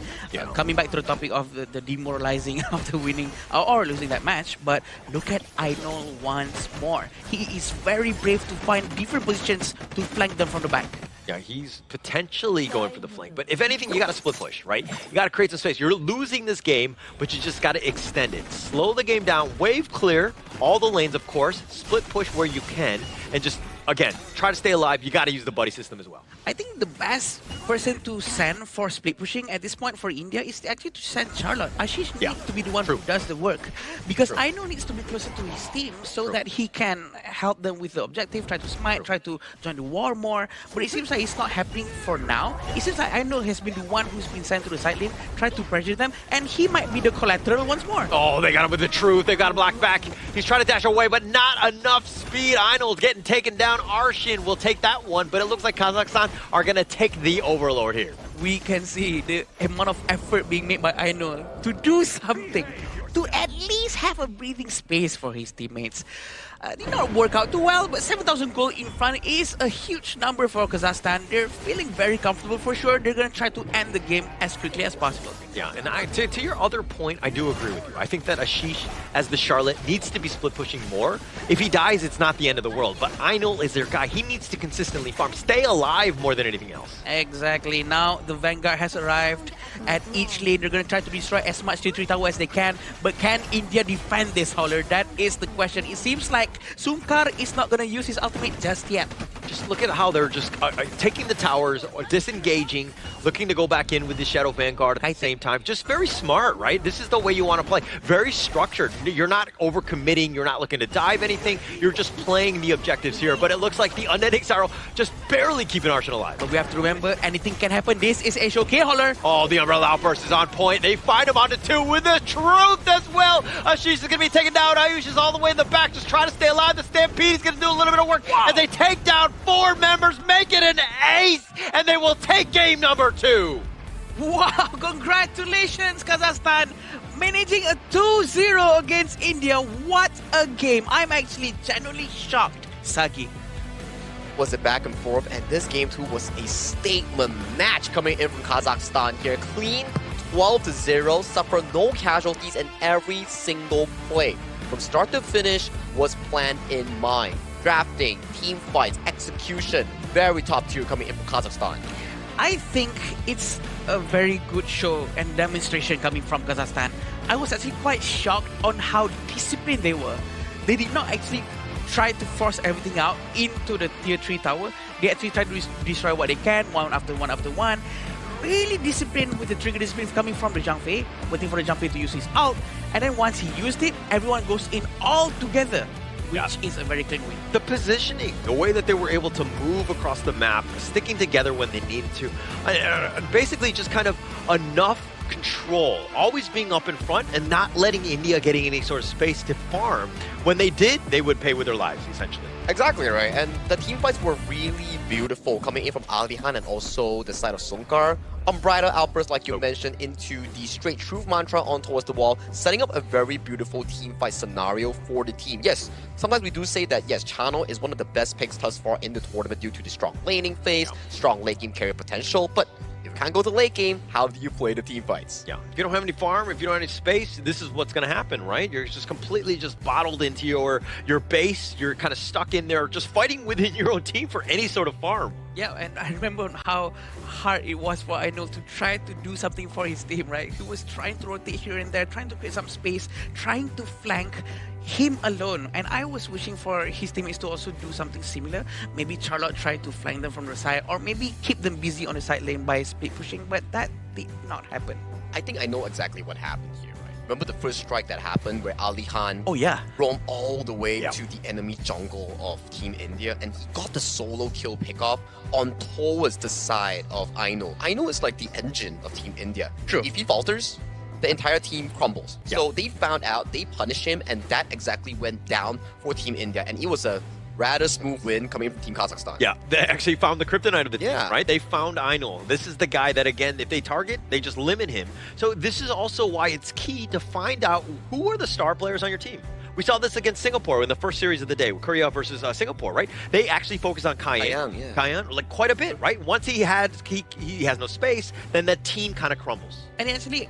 Coming back to the topic of the demoralizing after winning or losing that match, but look at Ainul once more. He is very brave to find different positions to flank them from the back. Yeah, he's potentially going for the flank, but if anything, you got to split push, right? You got to create some space. You're losing this game, but you just got to extend it. Slow the game down, wave clear, all the lanes, of course, split push where you can, and just, again, try to stay alive. You got to use the buddy system as well. I think the best person to send for split pushing at this point for India is actually to send Charlotte. Ashish needs to be the one who does the work, because Ainul needs to be closer to his team so that he can help them with the objective, try to smite, try to join the war more. But it seems like it's not happening for now. It seems like Ainul has been the one who's been sent to the side lane, try to pressure them, and he might be the collateral once more. Oh, they got him with the truth. They got him blocked back. He's trying to dash away, but not enough speed. Ainul's getting taken down. Arshin will take that one, but it looks like Kazakhstan are going to take the overlord here. We can see the amount of effort being made by Ainul to do something, to at least have a breathing space for his teammates. did not work out too well, but 7,000 gold in front is a huge number for Kazakhstan. They're feeling very comfortable for sure. They're going to try to end the game as quickly as possible. Yeah, and to your other point, I do agree with you. I think that Ashish, as the Charlotte, needs to be split pushing more. If he dies, it's not the end of the world. But Einol is their guy. He needs to consistently farm, stay alive more than anything else. Exactly. Now the Vanguard has arrived at each lane. They're going to try to destroy as much T3 tower as they can. But can India defend this, Holler? That is the question. It seems like Sumkar is not going to use his ultimate just yet. Just look at how they're just taking the towers, or disengaging, looking to go back in with the Shadow Vanguard at the same time. Just very smart, right? This is the way you want to play. Very structured. You're not overcommitting. You're not looking to dive anything. You're just playing the objectives here. But it looks like the Unending Sorrow just barely keeping Arshan alive. But we have to remember, anything can happen. This is a showcase, Holler. Oh, the Umbrella Outburst is on point. They find him onto 2 with the Truth as well. Ashish is going to be taken down. Ayush is all the way in the back, just trying to stay alive. The Stampede is going to do a little bit of work as they take down 4 members, make it an ace, and they will take game number 2. Wow, congratulations, Kazakhstan. Managing a 2-0 against India. What a game. I'm actually genuinely shocked. Sagi. Was it back and forth, and this game too was a statement match coming in from Kazakhstan here. Clean 12-0, suffer no casualties in every single play. From start to finish was planned in mind. Drafting, team fights, execution, very top tier coming in from Kazakhstan. I think it's a very good show and demonstration coming from Kazakhstan. I was actually quite shocked on how disciplined they were. They did not actually try to force everything out into the tier 3 tower. They actually tried to destroy what they can, one after one after one. Really disciplined with the trigger discipline coming from the Zhang Fei, waiting for the Zhang Fei to use his ult. And then once he used it, everyone goes in all together, which is a very clean win. The positioning, the way that they were able to move across the map, sticking together when they needed to, basically just kind of enough control, always being up in front and not letting India getting any sort of space to farm. When they did, they would pay with their lives, essentially. Exactly right, and the team fights were really beautiful coming in from Alihan and also the side of Sunkar. Unbridled outburst, like you mentioned, into the straight truth mantra on towards the wall, setting up a very beautiful team fight scenario for the team. Yes, sometimes we do say that, yes, Channel is one of the best picks thus far in the tournament due to the strong laning phase, strong late game carry potential, but if you can't go to late game, how do you play the team fights? Yeah, if you don't have any farm, if you don't have any space, this is what's going to happen, right? You're just completely just bottled into your base. You're kind of stuck in there, just fighting within your own team for any sort of farm. Yeah, and I remember how hard it was for Einol to try to do something for his team, right? He was trying to rotate here and there, trying to create some space, trying to flank him alone. And I was wishing for his teammates to also do something similar. Maybe Charlotte tried to flank them from the side, or maybe keep them busy on the side lane by split pushing, but that did not happen. I think I know exactly what happened here, right? Remember the first strike that happened where Ali Khan roamed all the way to the enemy jungle of Team India, and he got the solo kill pickoff on towards the side of Aino. Aino is like the engine of Team India. True. If he falters, the entire team crumbles. So they found out, they punished him, and that exactly went down for Team India, and it was a rather smooth win coming from Team Kazakhstan. Yeah, they actually found the kryptonite of the team, right? They found Einol. This is the guy that, again, if they target, they just limit him. So this is also why it's key to find out who are the star players on your team. We saw this against Singapore in the first series of the day, Korea versus Singapore, right? They actually focused on Cayenne. Cayenne, like quite a bit, right? Once he has no space, then the team kind of crumbles. And it actually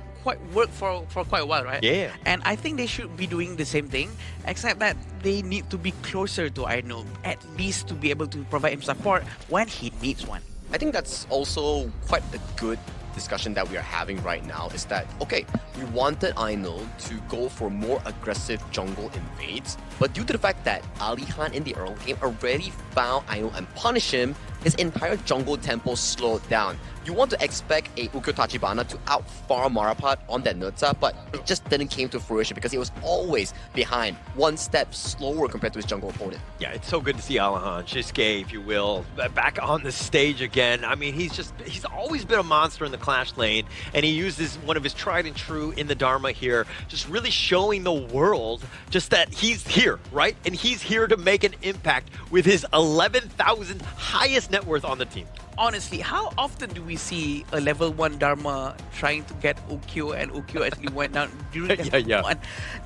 worked for quite a while, right? Yeah. And I think they should be doing the same thing, except that they need to be closer to Aino, at least to be able to provide him support when he needs one. I think that's also quite a good discussion that we are having right now, is that, okay, we wanted Aino to go for more aggressive jungle invades, but due to the fact that Ali Khan in the early game already found Aino and punished him, his entire jungle tempo slowed down. You want to expect a Ukyo Tachibana to outfarm Marapat on that Nurta, but it just didn't came to fruition because he was always behind, one step slower compared to his jungle opponent. Yeah, it's so good to see Alihan, Shisuke, if you will, back on the stage again. I mean, he's always been a monster in the Clash lane, and he uses one of his tried and true in the Dharma here, just really showing the world just that he's here, right? And he's here to make an impact with his 11,000 highest net worth on the team. honestly, how often do we see a level 1 Dharma trying to get Ukyo and Ukyo actually went down during level 1?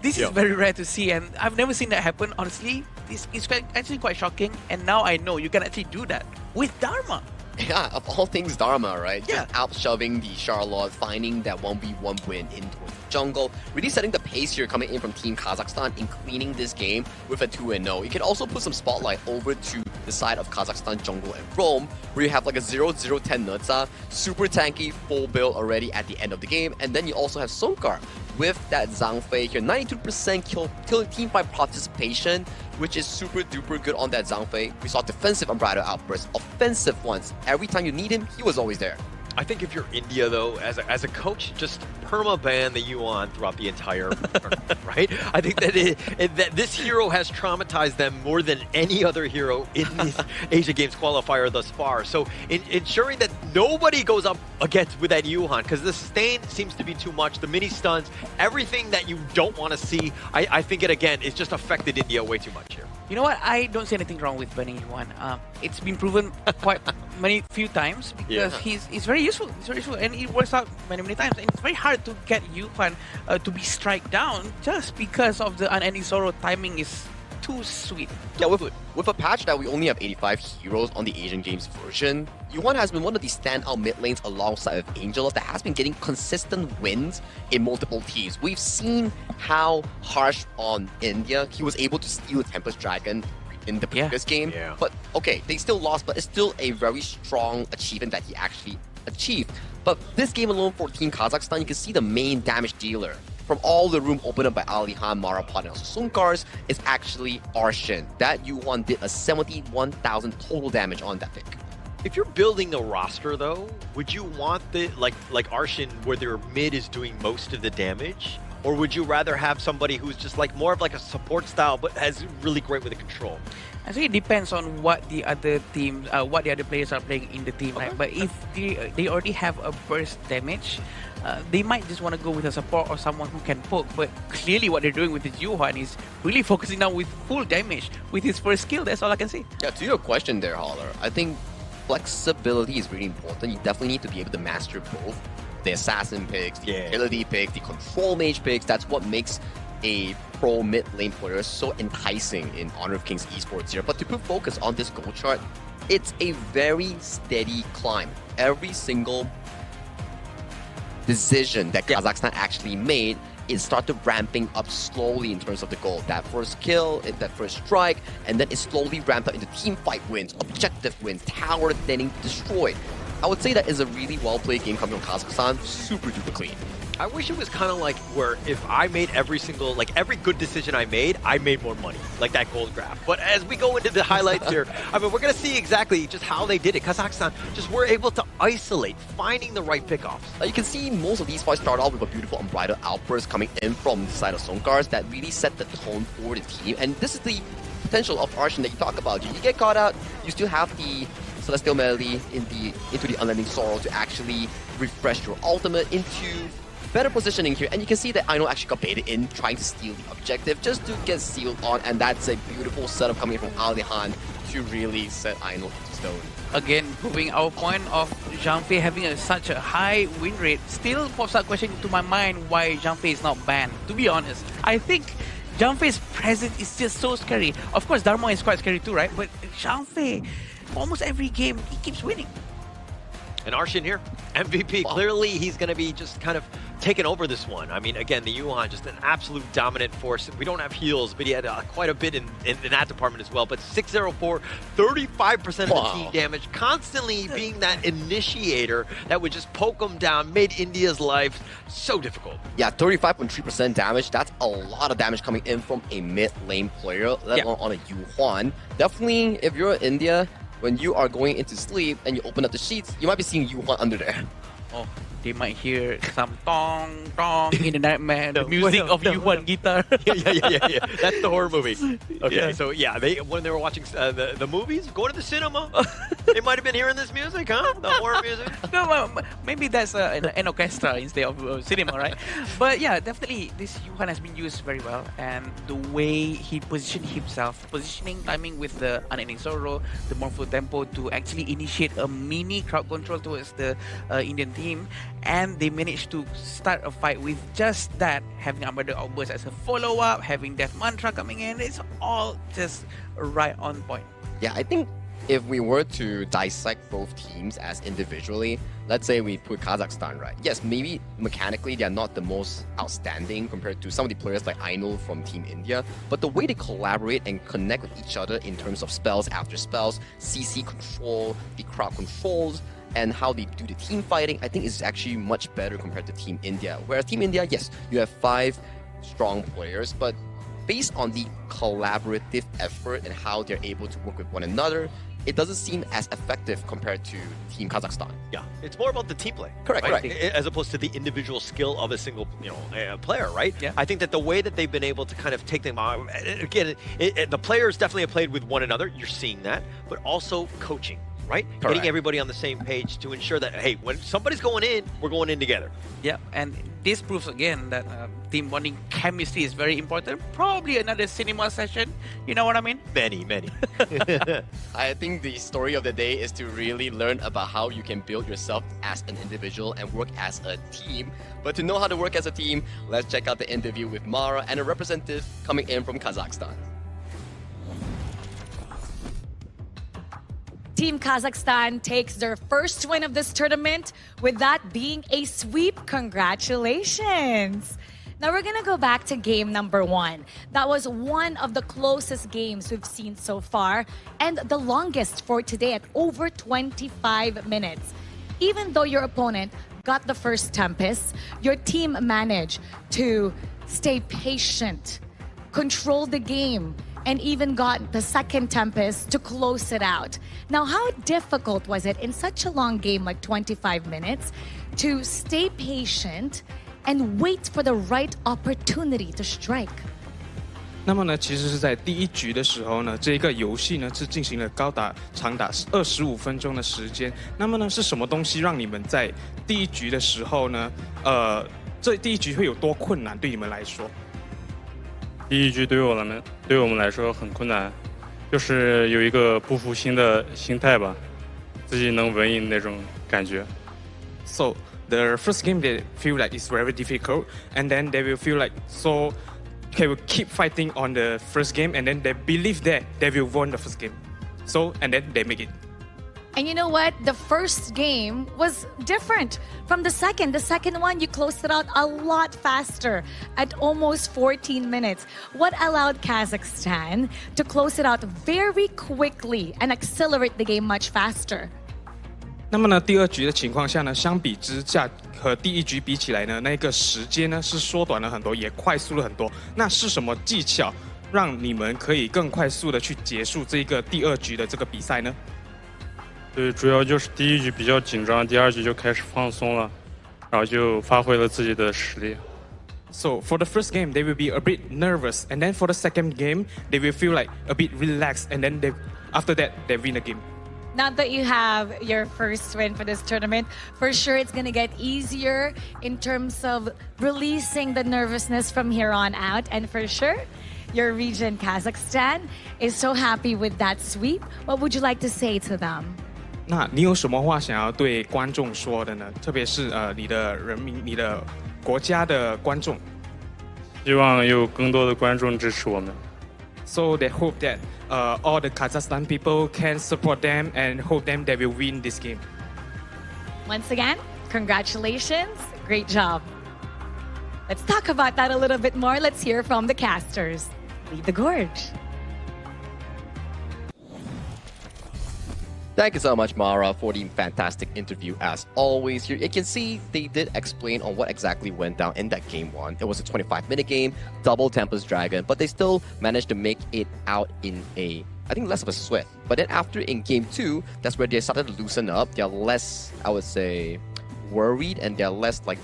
This is very rare to see, and I've never seen that happen, honestly. This is actually quite shocking, and now I know you can actually do that with Dharma. Yeah, of all things Dharma, right? Yeah. Just out-shoving the Charlotte, finding that 1v1 win in towards the jungle, really setting the pace here coming in from Team Kazakhstan in cleaning this game with a 2-0. You can also put some spotlight over to the side of Kazakhstan jungle and Rome, where you have like a 0-0-10 Nutsa, super tanky, full build already at the end of the game, and then you also have Sonkar with that Zhang Fei here, 92% kill team fight participation, which is super duper good on that Zhang Fei. We saw defensive unbridled outbursts, offensive ones. Every time you need him, he was always there. I think if you're India, though, as a coach, just perma-ban the Yuan throughout the entire tournament, right? I think that this hero has traumatized them more than any other hero in this Asia Games qualifier thus far. So ensuring that nobody goes up against with that Yuan, because the stain seems to be too much, the mini stuns, everything that you don't want to see, I think it's just affected India way too much here. You know what? I don't see anything wrong with banning Yuan. It's been proven quite few times because he's very useful. He's very useful, and it works out many times. And it's very hard to get Yuan to be strike down just because of the unending sorrow. Timing is too sweet. Yeah, with a patch that we only have 85 heroes on the Asian Games version, Yuan has been one of the standout mid lanes alongside of Angela that has been getting consistent wins in multiple teams. We've seen how harsh on India he was able to steal the Tempest Dragon in the previous game. But okay, they still lost, but it's still a very strong achievement that he actually achieved. But this game alone for Team Kazakhstan, you can see the main damage dealer from all the room opened up by Alihan, Marapod, and also Sunkars is actually Arshin. That Yuan did a 71,000 total damage on that pick. If you're building a roster, though, would you want the like Arshin, where their mid is doing most of the damage, or would you rather have somebody who's just like more of like a support style but has really great with the control? I think it depends on what the other teams, what the other players are playing in the team, right? But if they already have a burst damage, they might just want to go with a support or someone who can poke. But clearly what they're doing with this Yuan is really focusing now with full damage with his first skill. That's all I can say. Yeah, to your question there, Holler, I think flexibility is really important. You definitely need to be able to master both. The assassin picks, the utility picks, the control mage picks. That's what makes a pro mid lane player so enticing in Honor of Kings esports here. But to put focus on this goal chart, it's a very steady climb. Every single decision that Kazakhstan actually made, it started ramping up slowly in terms of the goal. That first kill, that first strike, and then it slowly ramped up into team fight wins, objective wins, tower getting destroyed. I would say that is a really well-played game coming from Kazakhstan, super duper clean. I wish it was kind of like where if I made every good decision I made more money, like that gold graph. But as we go into the highlights here, I mean, we're going to see exactly just how they did it. Kazakhstan just were able to isolate, finding the right pickoffs. You can see most of these fights start off with a beautiful unbridled outburst coming in from the side of Sonkars that really set the tone for the team. And this is the potential of Arshin that you talk about. You get caught out, you still have the Celestial Melody into the Unending Sorrow to actually refresh your ultimate into better positioning here. And you can see that Aino actually got baited in trying to steal the objective just to get sealed on, and that's a beautiful setup coming from Alihan to really set Aino to stone. Again, proving our point of Zhang Fei having such a high win rate, still pops up question into my mind why Zhang Fei is not banned. To be honest, I think Zhang Fei's presence is just so scary. Of course, Dharma is quite scary too, right? But Zhang Fei, almost every game, he keeps winning. And Arshin here, MVP. Clearly, he's going to be just kind of taking over this one. I mean, again, the Yuan, just an absolute dominant force. We don't have heals, but he had quite a bit in that department as well. But 604, 35% of the team damage, constantly being that initiator that would just poke him down, made India's life so difficult. Yeah, 35.3% damage. That's a lot of damage coming in from a mid lane player, let alone on a Yuan. Definitely, if you're India, when you are going into sleep and you open up the sheets, you might be seeing Yuan under there. Oh, they might hear some tong tong in the nightmare, the music of Yuan guitar. yeah. That's the horror movie. Okay, Yeah. so yeah, when they were watching the movies, going to the cinema, they might have been hearing this music, huh? The horror music. No, well, maybe that's an orchestra instead of cinema, right? But yeah, definitely this Yuhan has been used very well, and the way he positioned himself, positioning, timing with the unending sorrow, the mournful tempo to actually initiate a mini crowd control towards the Indian team, and they managed to start a fight with just that, having Armada Outburst as a follow-up, having Death Mantra coming in. It's all just right on point. Yeah, I think if we were to dissect both teams as individually, let's say we put Kazakhstan, right? Yes, maybe mechanically they're not the most outstanding compared to some of the players like Ainul from Team India, but the way they collaborate and connect with each other in terms of spells after spells, CC control, the crowd controls, and how they do the team fighting, I think is actually much better compared to Team India. Whereas Team India, yes, you have 5 strong players, but based on the collaborative effort and how they're able to work with one another, it doesn't seem as effective compared to Team Kazakhstan. Yeah, it's more about the team play. Correct. As opposed to the individual skill of a single player, right? Yeah. I think that the way that they've been able to kind of take them out, again, the players definitely have played with one another, you're seeing that, but also coaching, right? Correct. Getting everybody on the same page to ensure that, hey, when somebody's going in, we're going in together. Yeah, and this proves again that team bonding chemistry is very important. Probably another cinema session, you know what I mean? Many. I think the story of the day is to really learn about how you can build yourself as an individual and work as a team. But to know how to work as a team, let's check out the interview with Mara and a representative coming in from Kazakhstan. Team Kazakhstan takes their first win of this tournament, with that being a sweep. Congratulations! Now we're gonna go back to game number 1. That was one of the closest games we've seen so far, and the longest for today at over 25 minutes. Even though your opponent got the first Tempest, your team managed to stay patient, control the game, and even got the second Tempest to close it out. Now, how difficult was it in such a long game like 25 minutes to stay patient and wait for the right opportunity to strike? 那么呢，其实是在第一局的时候呢，这个游戏呢是进行了长达25分钟的时间。那么呢，是什么东西让你们在第一局的时候呢，这第一局会有多困难对你们来说？第一局对我们来说很困难，就是有一个不服心的心态吧，自己能稳赢那种感觉。So the first game they feel like it's very difficult, and then they will feel like they will keep fighting on the first game, and then they believe that they will win the first game. So and then they make it. And you know what? The first game was different from the second. The second one, you closed it out a lot faster at almost 14 minutes. What allowed Kazakhstan to close it out very quickly and accelerate the game much faster? 那么呢，第二局的情况下呢，相比之下和第一局比起来呢，那个时间呢是缩短了很多，也快速了很多。那是什么技巧让你们可以更快速的去结束这个第二局的这个比赛呢？对，主要就是第一局比较紧张，第二局就开始放松了，然后就发挥了自己的实力。So for the first game, they will be a bit nervous, and then for the second game, they will feel like a bit relaxed, and then after that, they win the game. Now that you have your first win for this tournament, for sure it's going to get easier in terms of releasing the nervousness from here on out. And for sure, your region, Kazakhstan, is so happy with that sweep. What would you like to say to them? 那你有什么话想要对观众说的呢？特别是你的人民、你的国家的观众。希望有更多的观众支持我们。So they hope that all the Kazakhstan people can support them and hope them they will win this game. Once again, congratulations. Great job. Let's talk about that a little bit more. Let's hear from the casters. Lead the gorge. Thank you so much, Mara, for the fantastic interview as always. Here you can see they did explain on what exactly went down in that game 1. It was a 25-minute game, double Tempest Dragon, but they still managed to make it out in I think less of a sweat. But then after in game 2, that's where they started to loosen up. They're less, I would say, worried and they're less like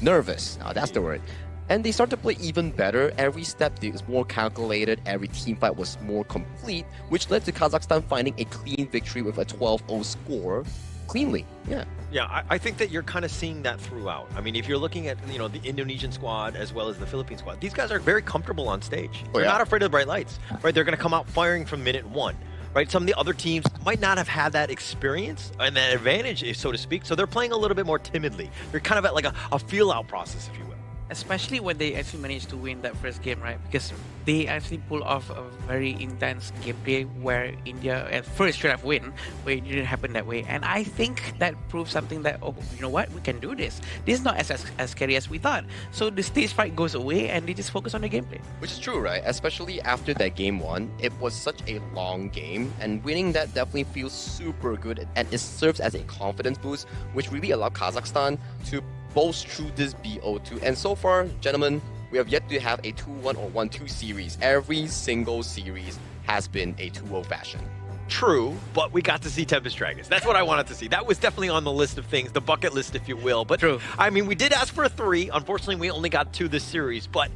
nervous. That's the word. And they start to play even better. Every step is more calculated. Every team fight was more complete, which led to Kazakhstan finding a clean victory with a 12-0 score cleanly. Yeah. Yeah, I think that you're kind of seeing that throughout. I mean, if you're looking at the Indonesian squad as well as the Philippine squad, these guys are very comfortable on stage. They're not afraid of the bright lights, right? They're going to come out firing from minute one. Right, some of the other teams might not have had that experience and that advantage, so to speak. So they're playing a little bit more timidly. They're kind of at like a feel-out process, if you will. Especially when they actually managed to win that first game, right? Because they actually pulled off a very intense gameplay where India at first should have win, but it didn't happen that way. And I think that proves something that, oh, you know what? We can do this. This is not as scary as we thought. So the stage fright goes away and they just focus on the gameplay. Which is true, right? Especially after that game one, it was such a long game, and winning that definitely feels super good, and it serves as a confidence boost, which really allowed Kazakhstan to boast through this BO2. And so far, gentlemen, we have yet to have a 2-1 or 1-2 series. Every single series has been a 2-0 fashion. True, but we got to see Tempest Dragons. That's what I wanted to see. That was definitely on the list of things, the bucket list, if you will. But true. I mean, we did ask for a 3. Unfortunately, we only got 2 this series. But,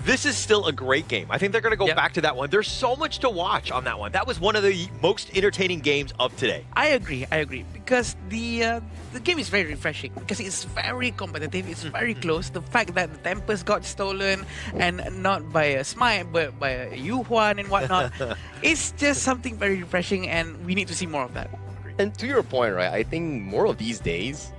this is still a great game. I think they're going to go back to that one. There's so much to watch on that one. That was one of the most entertaining games of today. I agree. Because the game is very refreshing. Because it's very competitive. It's very close. The fact that the Tempest got stolen, and not by a Smite, but by a Yuhuan and whatnot, it's just something very refreshing, and we need to see more of that. And to your point, right, I think more of these days,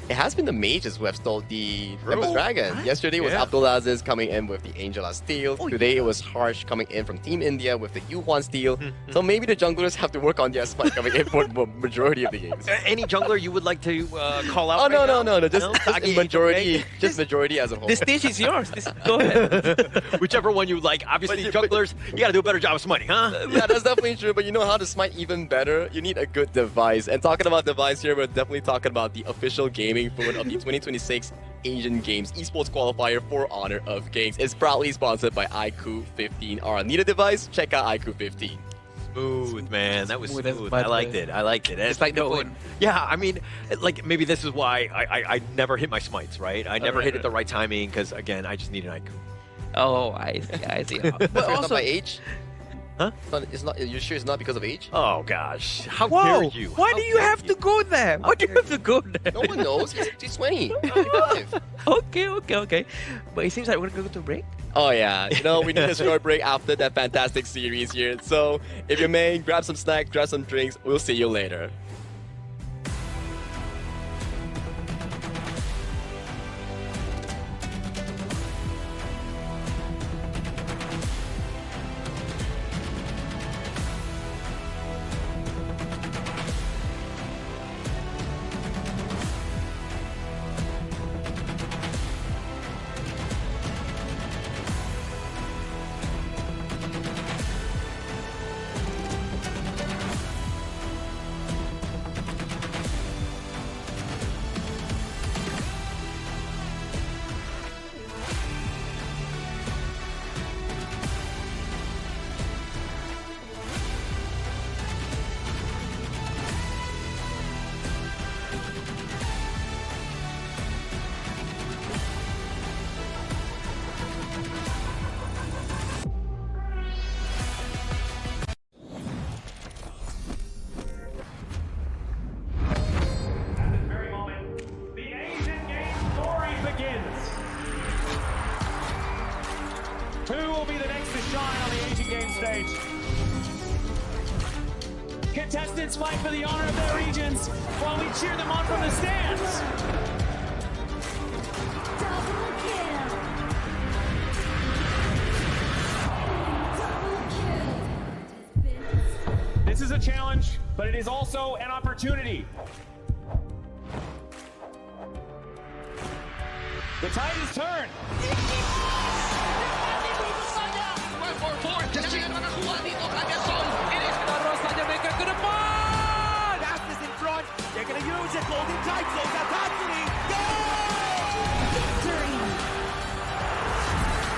it has been the mages who have stole the Tempest Dragon. Yesterday was Abdulaziz coming in with the Angela steal. Today it was Harsh coming in from Team India with the Yuhuan steal. So maybe the junglers have to work on their spike coming in for the majority of the games. Any jungler you would like to call out? Oh, no. Just majority. Just majority as a whole. The stage is yours. Go ahead. Whichever one you like. Obviously, junglers, you got to do a better job of smiting, huh? Yeah, that's definitely true. But you know how to smite even better? You need a good device. And talking about device here, we're definitely talking about the official gaming food of the 2026 Asian Games esports qualifier for Honor of Kings. It's proudly sponsored by iQOO15R. Need a device? Check out iQOO15. Smooth, man. That was smooth. I liked it. It's like the phone. Yeah, I mean, like maybe this is why I never hit my smites, right? I never hit it the right timing because, again, I just need an iQOO. Oh, I see. But also by age? Huh? It's not. You're sure it's not because of age? Oh gosh, how dare you? Why do you have to go there? Why do you have to go there? No one knows. He's 20. Okay. But it seems like we're gonna go to break. Oh yeah, we need a short break after that fantastic series here. So if you may, grab some snacks, grab some drinks. We'll see you later. Who will be the next to shine on the Asian Games stage? Contestants fight for the honor of their regions while we cheer them on from the stands. This is a challenge, but it is also an opportunity. The tide is turned. Ashes in front. They're going to use it. Golden Tide close out Hatsuni. Victory!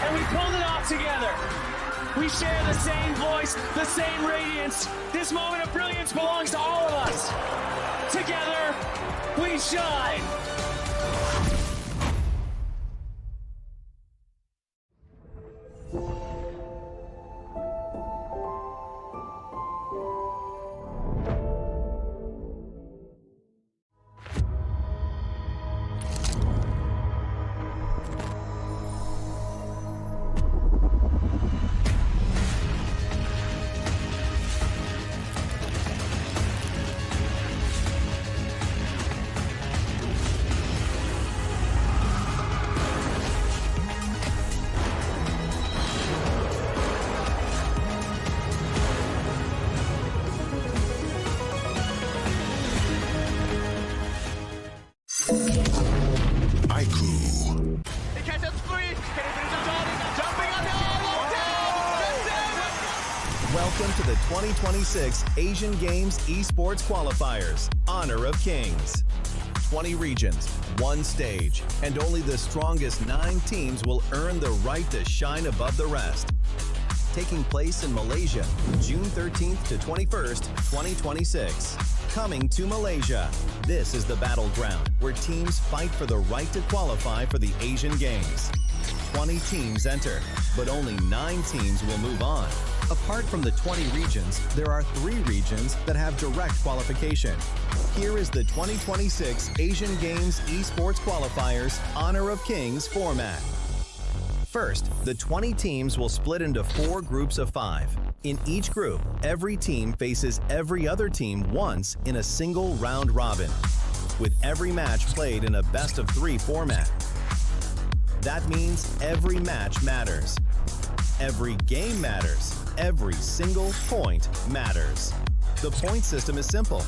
And we pulled it off together. We share the same voice, the same radiance. This moment of brilliance belongs to all of us. Together, we shine. Welcome to the 2026 Asian Games Esports Qualifiers, Honor of Kings. 20 regions, one stage, and only the strongest 9 teams will earn the right to shine above the rest. Taking place in Malaysia, June 13th to 21st, 2026. Coming to Malaysia, this is the battleground where teams fight for the right to qualify for the Asian Games. 20 teams enter, but only 9 teams will move on. Apart from the 20 regions, there are 3 regions that have direct qualification. Here is the 2026 Asian Games Esports Qualifiers Honor of Kings format. First, the 20 teams will split into 4 groups of 5. In each group, every team faces every other team once in a single round robin, with every match played in a best-of-3 format. That means every match matters. Every game matters. Every single point matters. The point system is simple.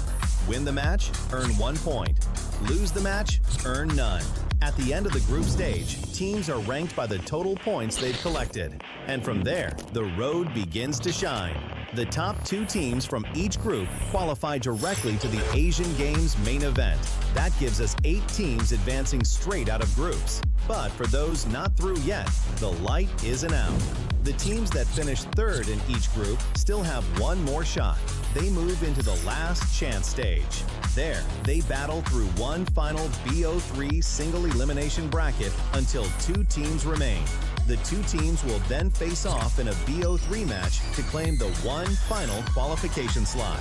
Win the match, earn 1 point. Lose the match, earn none. At the end of the group stage, teams are ranked by the total points they've collected. And from there, the road begins to shine. The top 2 teams from each group qualify directly to the Asian Games main event. That gives us 8 teams advancing straight out of groups. But for those not through yet, the light isn't out. The teams that finish 3rd in each group still have 1 more shot. They move into the last chance stage. There, they battle through one final BO3 single elimination bracket until 2 teams remain. The 2 teams will then face off in a BO3 match to claim the one final qualification slot.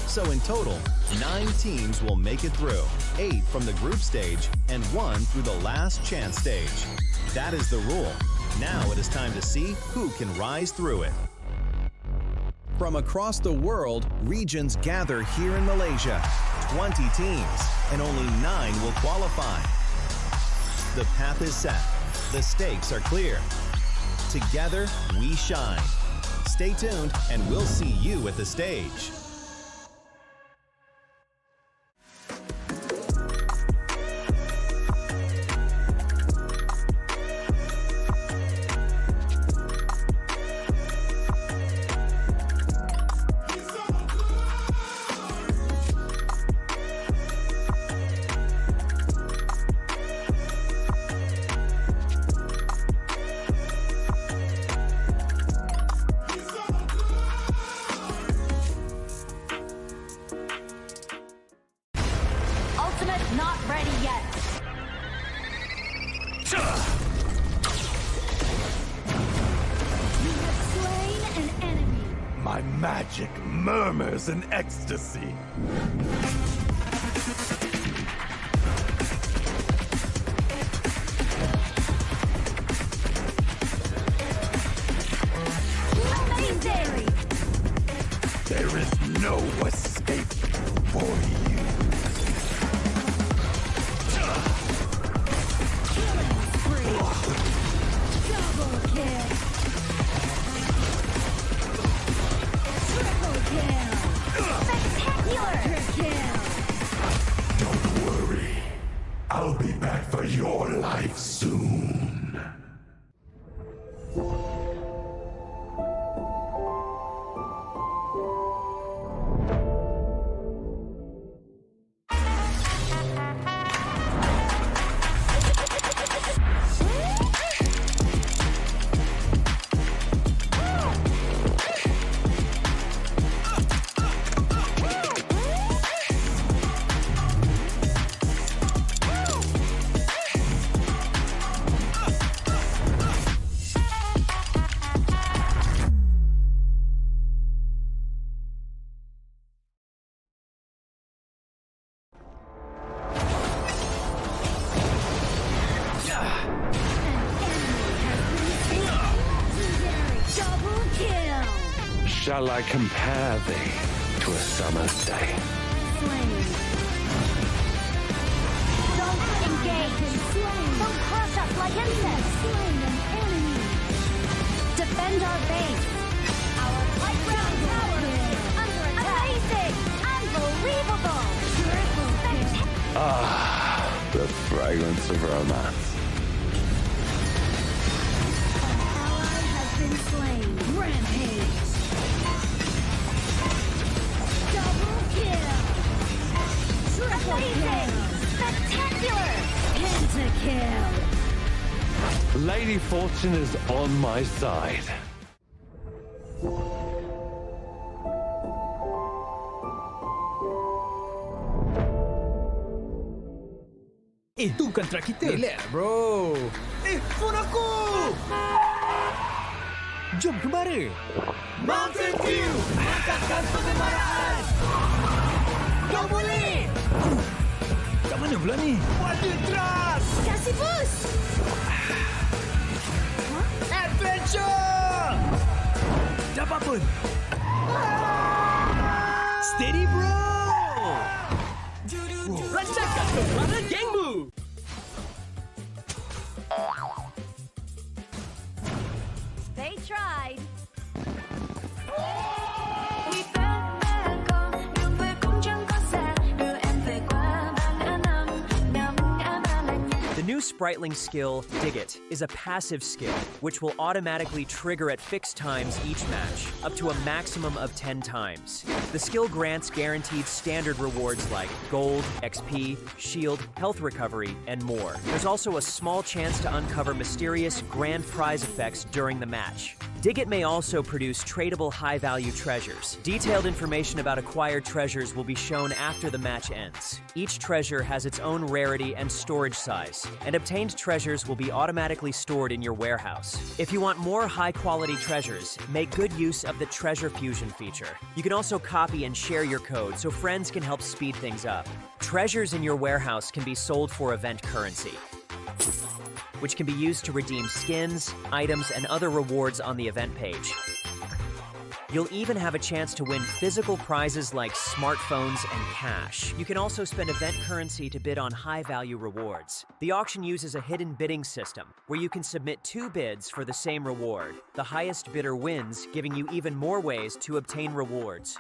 So in total, 9 teams will make it through, 8 from the group stage and 1 through the last chance stage. That is the rule. Now it is time to see who can rise through it. From across the world, regions gather here in Malaysia. 20 teams, and only 9 will qualify. The path is set. The stakes are clear. Together, we shine. Stay tuned, and we'll see you at the stage. Ultimate not ready yet. You have slain an enemy. My magic murmurs in ecstasy. Amazing! There is no escape for you. Double kill. Triple kill. Spectacular kill. Don't worry. I'll be back for your life soon. Shall I compare thee to a summer's day? Don't engage. Don't crush us like insects. Defend our base. Our playground tower is under attack. Amazing! Unbelievable! Ah, the fragrance of romance. Ally has been slain. Rampage. Double kill. Triple kill. Spectacular. Pentakill. Lady Fortune is on my side. Itu bukan track kita. Relax, bro. Phone aku! Jom kembali. Mountain Dew! Angkatkan pengembaraan! Kau boleh! Kat mana pula ni? Water Trust! Kasih boost! Adventure! Dapat pun! Steady, bro! Rancangkan kekuatan gengmu! They tried. The new Spriteling skill, Dig It, is a passive skill, which will automatically trigger at fixed times each match, up to a maximum of 10 times. The skill grants guaranteed standard rewards like gold, XP, shield, health recovery, and more. There's also a small chance to uncover mysterious grand prize effects during the match. Dig It may also produce tradable high-value treasures. Detailed information about acquired treasures will be shown after the match ends. Each treasure has its own rarity and storage size, and obtained treasures will be automatically stored in your warehouse. If you want more high-quality treasures, make good use of the Treasure Fusion feature. You can also copy and share your code so friends can help speed things up. Treasures in your warehouse can be sold for event currency, which can be used to redeem skins, items, and other rewards on the event page. You'll even have a chance to win physical prizes like smartphones and cash. You can also spend event currency to bid on high-value rewards. The auction uses a hidden bidding system, where you can submit 2 bids for the same reward. The highest bidder wins, giving you even more ways to obtain rewards.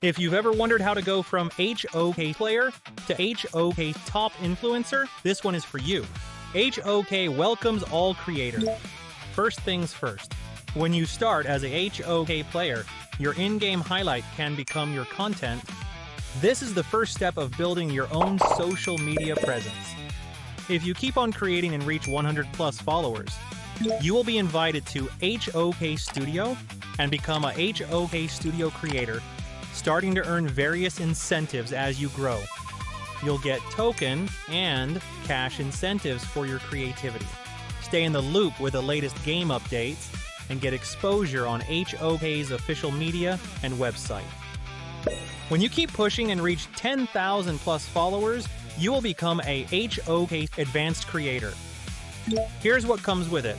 If you've ever wondered how to go from HOK player to HOK top influencer, this one is for you. HOK welcomes all creators. First things first. When you start as a HOK player, your in-game highlight can become your content. This is the first step of building your own social media presence. If you keep on creating and reach 100 plus followers, you will be invited to HOK Studio and become a HOK Studio creator, starting to earn various incentives as you grow. You'll get token and cash incentives for your creativity. Stay in the loop with the latest game updates and get exposure on HOK's official media and website. When you keep pushing and reach 10,000 plus followers, you will become a HOK advanced creator. Here's what comes with it: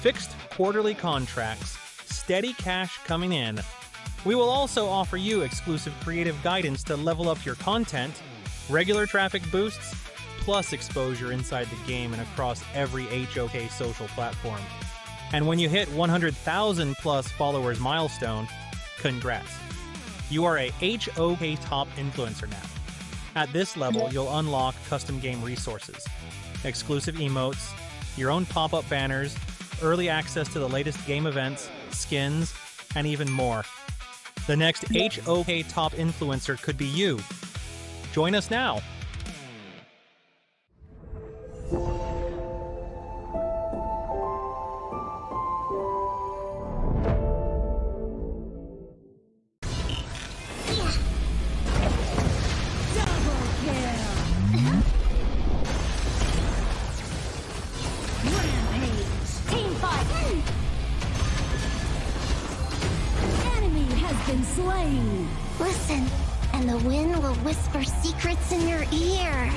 fixed quarterly contracts, steady cash coming in. We will also offer you exclusive creative guidance to level up your content, regular traffic boosts, plus exposure inside the game and across every HOK social platform. And when you hit 100,000 plus followers milestone, congrats. You are a HOK top influencer now. At this level, you'll unlock custom game resources, exclusive emotes, your own pop-up banners, early access to the latest game events, skins, and even more. The next HOK top influencer could be you. Join us now. Slain. Listen, and the wind will whisper secrets in your ear.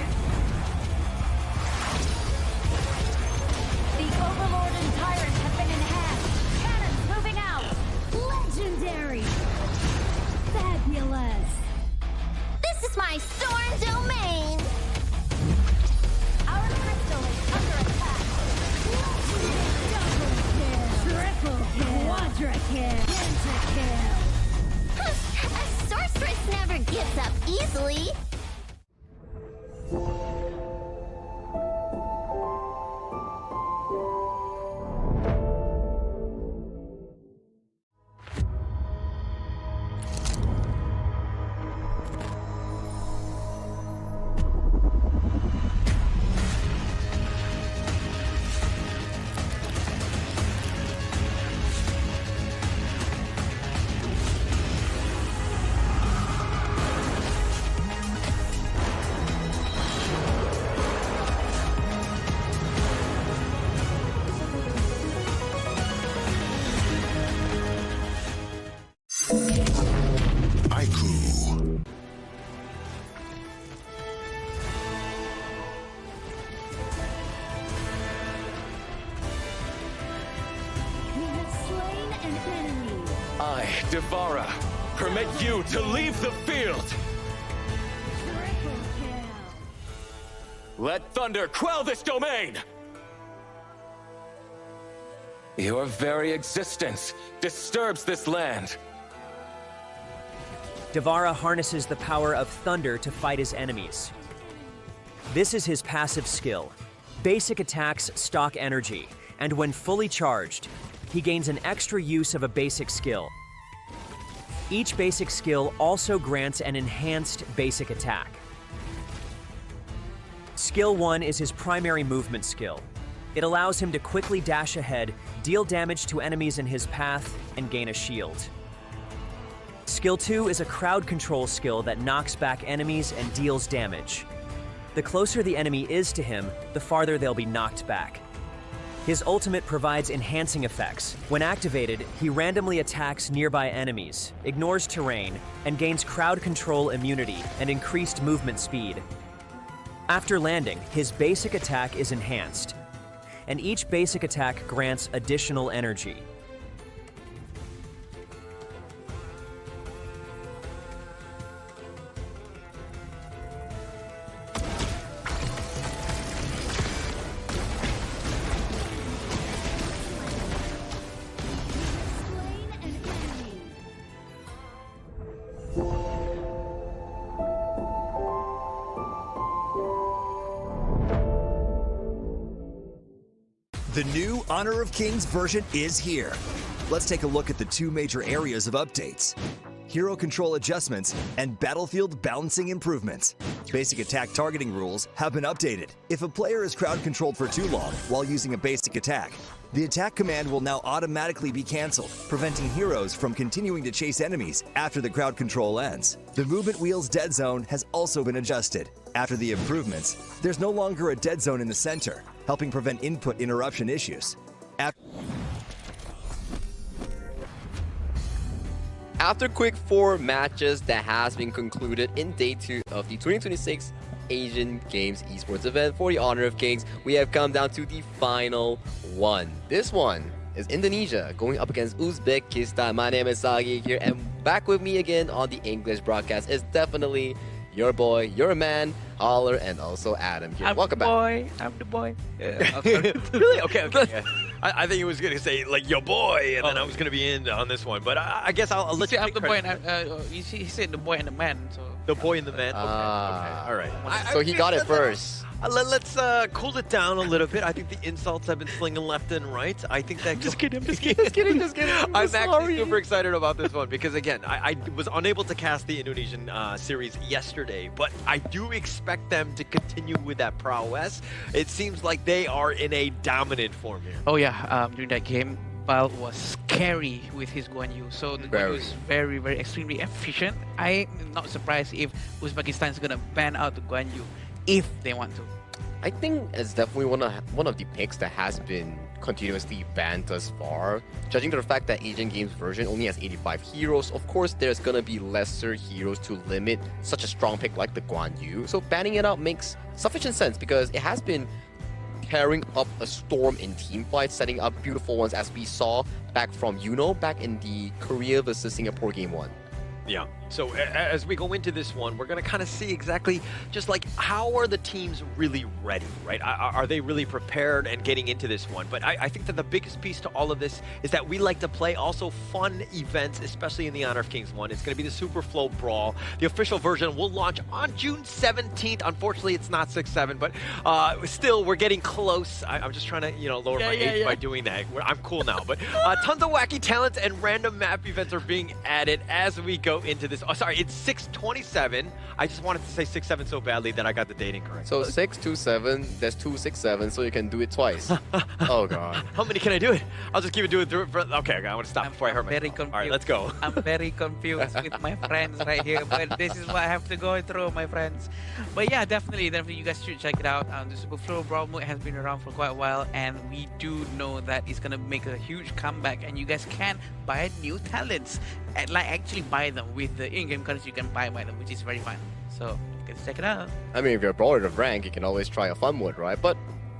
my Storm Domain! Our crystal is under attack. Triple kill. Quadra kill. Pentakill. A sorceress never gives up easily. We have slain an enemy. I, Devara, permit you to leave the field. Triple kill. Let thunder quell this domain. Your very existence disturbs this land. Devara harnesses the power of thunder to fight his enemies. This is his passive skill. Basic attacks stock energy, and when fully charged, he gains an extra use of a basic skill. Each basic skill also grants an enhanced basic attack. Skill 1 is his primary movement skill. It allows him to quickly dash ahead, deal damage to enemies in his path, and gain a shield. Skill 2 is a crowd control skill that knocks back enemies and deals damage. The closer the enemy is to him, the farther they'll be knocked back. His ultimate provides enhancing effects. When activated, he randomly attacks nearby enemies, ignores terrain, and gains crowd control immunity and increased movement speed. After landing, his basic attack is enhanced, and each basic attack grants additional energy. Slain an enemy. The new Honor of Kings version is here. Let's take a look at the two major areas of updates: hero control adjustments and battlefield balancing improvements. Basic attack targeting rules have been updated. If a player is crowd controlled for too long while using a basic attack, the attack command will now automatically be cancelled, preventing heroes from continuing to chase enemies after the crowd control ends. The movement wheel's dead zone has also been adjusted. After the improvements, there's no longer a dead zone in the center, helping prevent input interruption issues. After quick 4 matches that has been concluded in day 2 of the 2026 Asian Games esports event for the Honor of Kings, we have come down to the final one. This one is Indonesia going up against Uzbekistan. My name is Sagi here, and back with me again on the English broadcast is definitely your boy, your man, Holler, and also Adam here. Welcome back. I'm the boy. Really? Okay. Yeah. I think he was going to say, like, your boy, and then I was going to be in on this one. But I guess I'll let you I'm take the boy, credit. and he said the boy and the man. So The boy and the man? Okay. All right. So he got it first. Let's cool it down a little bit. I think the insults have been slinging left and right. I think that... Just kidding. I'm actually super excited about this one because, again, I was unable to cast the Indonesian series yesterday, but I do expect them to continue with that prowess. It seems like they are in a dominant form here. Oh yeah, during that game, Bal was scary with his Guan Yu. So the Guan Yu is very, very extremely efficient. I'm not surprised if Uzbekistan is gonna ban out the Guan Yu if they want to. I think it's definitely one of the picks that has been continuously banned thus far. Judging to the fact that Asian Games version only has 85 heroes, of course there's gonna be lesser heroes to limit such a strong pick like the Guan Yu. So banning it out makes sufficient sense because it has been tearing up a storm in team fights, setting up beautiful ones as we saw back from back in the Korea versus Singapore game 1. Yeah. So as we go into this one, we're going to kind of see exactly just like how are the teams really ready, right? Are they really prepared and getting into this one? But I think that the biggest piece to all of this is that we like to play also fun events, especially in the Honor of Kings one. It's going to be the Super Flow Brawl. The official version will launch on June 17th. Unfortunately, it's not 6-7, but still, we're getting close. I'm just trying to, lower my age by doing that. I'm cool now. But tons of wacky talents and random map events are being added as we go into this. Oh, sorry, it's 6/27. I just wanted to say 6-7 so badly that I got the date incorrect. So 6-2-7, there's 2-6-7, so you can do it twice. Oh god. How many can I do it? I'll just keep it doing it. Okay, I want to stop before I hurt myself. All right, let's go. I'm very confused with my friends right here, but this is what I have to go through, my friends. But yeah, definitely, you guys should check it out. The Super Flow Brawl mode has been around for quite a while, and we do know that it's gonna make a huge comeback, and you guys can buy new talents, and like actually buy them with the in-game currency. You can buy them, which is very fun. So you can check it out. I mean, if you're a brawler of rank, you can always try a fun mode, right? But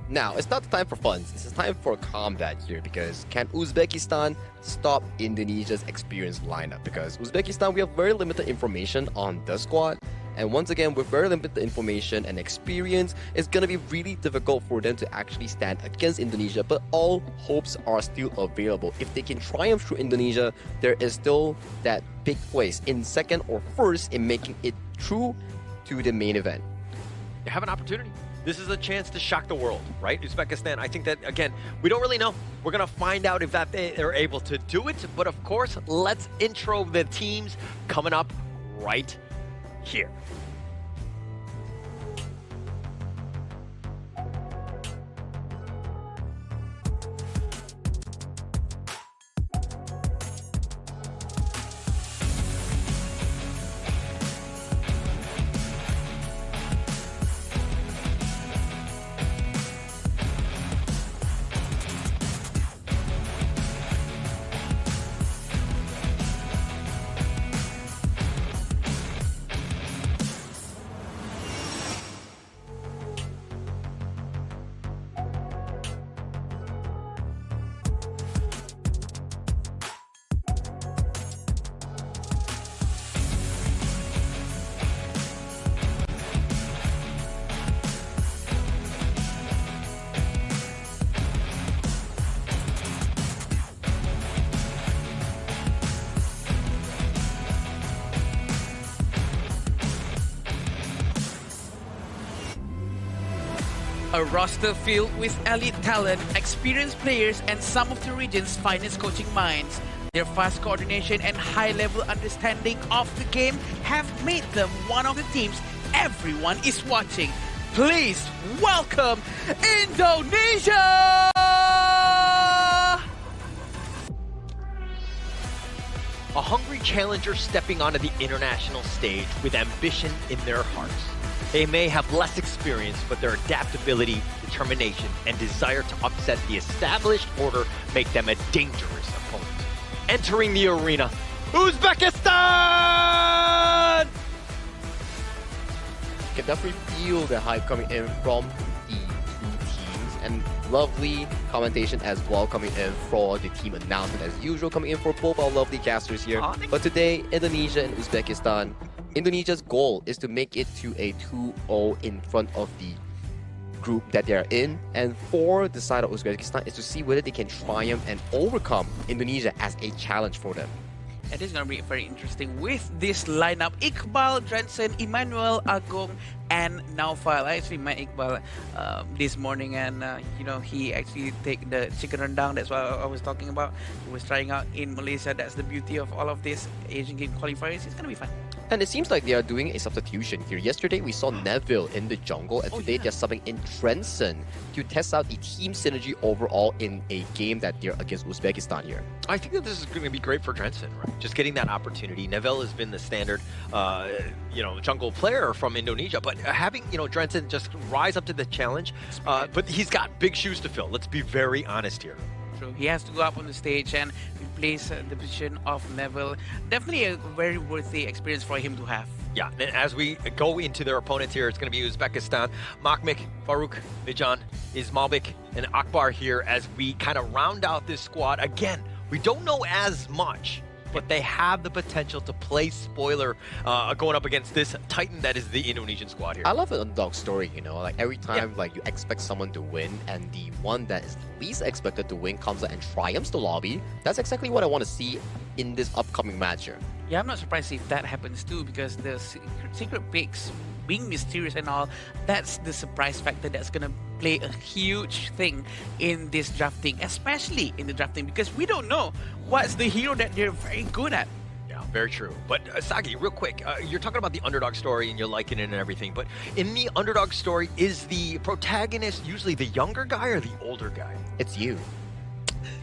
now, it's not the time for fun. It's time for combat here, because can Uzbekistan stop Indonesia's experienced lineup? Because Uzbekistan, we have very limited information on the squad. And once again, with very limited information and experience, it's going to be really difficult for them to actually stand against Indonesia. But all hopes are still available. If they can triumph through Indonesia, there is still that big place in second or first in making it through to the main event. You have an opportunity. This is a chance to shock the world, right? Uzbekistan, I think that, again, we don't really know. We're going to find out if they're able to do it. But of course, let's intro the teams coming up right here. A roster filled with elite talent, experienced players, and some of the region's finest coaching minds. Their fast coordination and high-level understanding of the game have made them one of the teams everyone is watching. Please welcome Indonesia! A hungry challenger stepping onto the international stage with ambition in their hearts. They may have less experience, but their adaptability, determination, and desire to upset the established order make them a dangerous opponent. Entering the arena, Uzbekistan! You can definitely feel the hype coming in from the two teams, and lovely commentation as well coming in for the team announcement as usual, coming in for both our lovely casters here. But today, Indonesia and Uzbekistan, Indonesia's goal is to make it to a 2-0 in front of the group that they are in, and for the side of Uzbekistan is to see whether they can triumph and overcome Indonesia as a challenge for them. And this is going to be very interesting with this lineup. Iqbal, Drensen, Emmanuel, Agong, and Naufal. I actually met Iqbal this morning, and he actually take the chicken rendang. That's what I was talking about. He was trying out in Malaysia. That's the beauty of all of these Asian Game qualifiers. It's going to be fun. And it seems like they are doing a substitution here. Yesterday, we saw Neville in the jungle, and today they're subbing in Drensen to test out the team synergy overall in a game that they're against Uzbekistan here. I think that this is going to be great for Drensen, right? Just getting that opportunity. Neville has been the standard, jungle player from Indonesia, but having, Drensen just rise up to the challenge, but he's got big shoes to fill. Let's be very honest here. True. He has to go up on the stage and replace the position of Neville. Definitely a very worthy experience for him to have. Yeah, and as we go into their opponents here, it's going to be Uzbekistan. Makmik, Farouk, Mijan, Ismalbek, and Akbar here as we kind of round out this squad. Again, we don't know as much, but they have the potential to play spoiler going up against this Titan that is the Indonesian squad here. I love an underdog story, you know, like every time like you expect someone to win and the one that is least expected to win comes out and triumphs the lobby. That's exactly what I want to see in this upcoming match here. Yeah, I'm not surprised if that happens too, because the secret picks being mysterious and all, that's the surprise factor that's gonna play a huge thing in this drafting, especially in the drafting, because we don't know what's the hero that they're very good at. Yeah, very true. But Sagi, real quick, you're talking about the underdog story and you're liking it and everything, but in the underdog story, is the protagonist usually the younger guy or the older guy? It's you.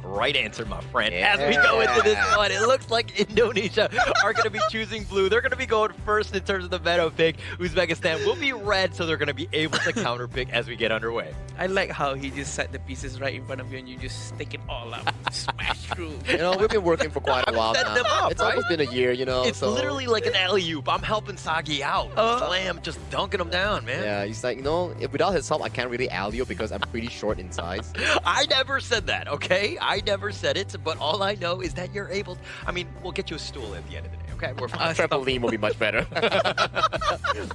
Right answer, my friend. As we go into this one, it looks like Indonesia are going to be choosing blue. They're going to be going first in terms of the meta pick. Uzbekistan will be red, so they're going to be able to counter pick as we get underway. I like how he just set the pieces right in front of you and you just stick it all up, smash through. You know, we've been working for quite a while now. Them up, it's right? almost been a year, you know. It's so. literally like an alley-oop. I'm helping Sagi out. Slam, just dunking him down, man. Yeah, he's like, you know, if without his help, I can't really alley-oop because I'm pretty short in size. I never said that, okay? I never said it, but all I know is that you're able. I mean, we'll get you a stool at the end of the day, okay? We're fine. Trampoline will be much better.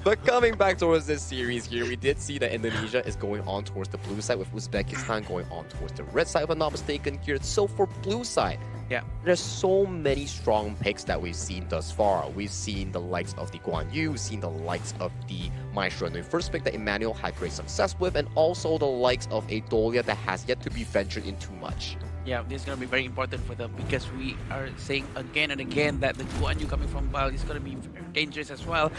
But coming back towards this series here, we did see that Indonesia is going on towards the blue side, with Uzbekistan going on towards the red side, if I'm not mistaken here. So for blue side, yeah, there's so many strong picks that we've seen thus far. We've seen the likes of the Guan Yu, we've seen the likes of the Maestro and the first pick that Emmanuel had great success with, and also the likes of a Dolia that has yet to be ventured in too much. Yeah, this is going to be very important for them, because we are saying again and again that the Guan Yu coming from Bal is going to be very dangerous as well.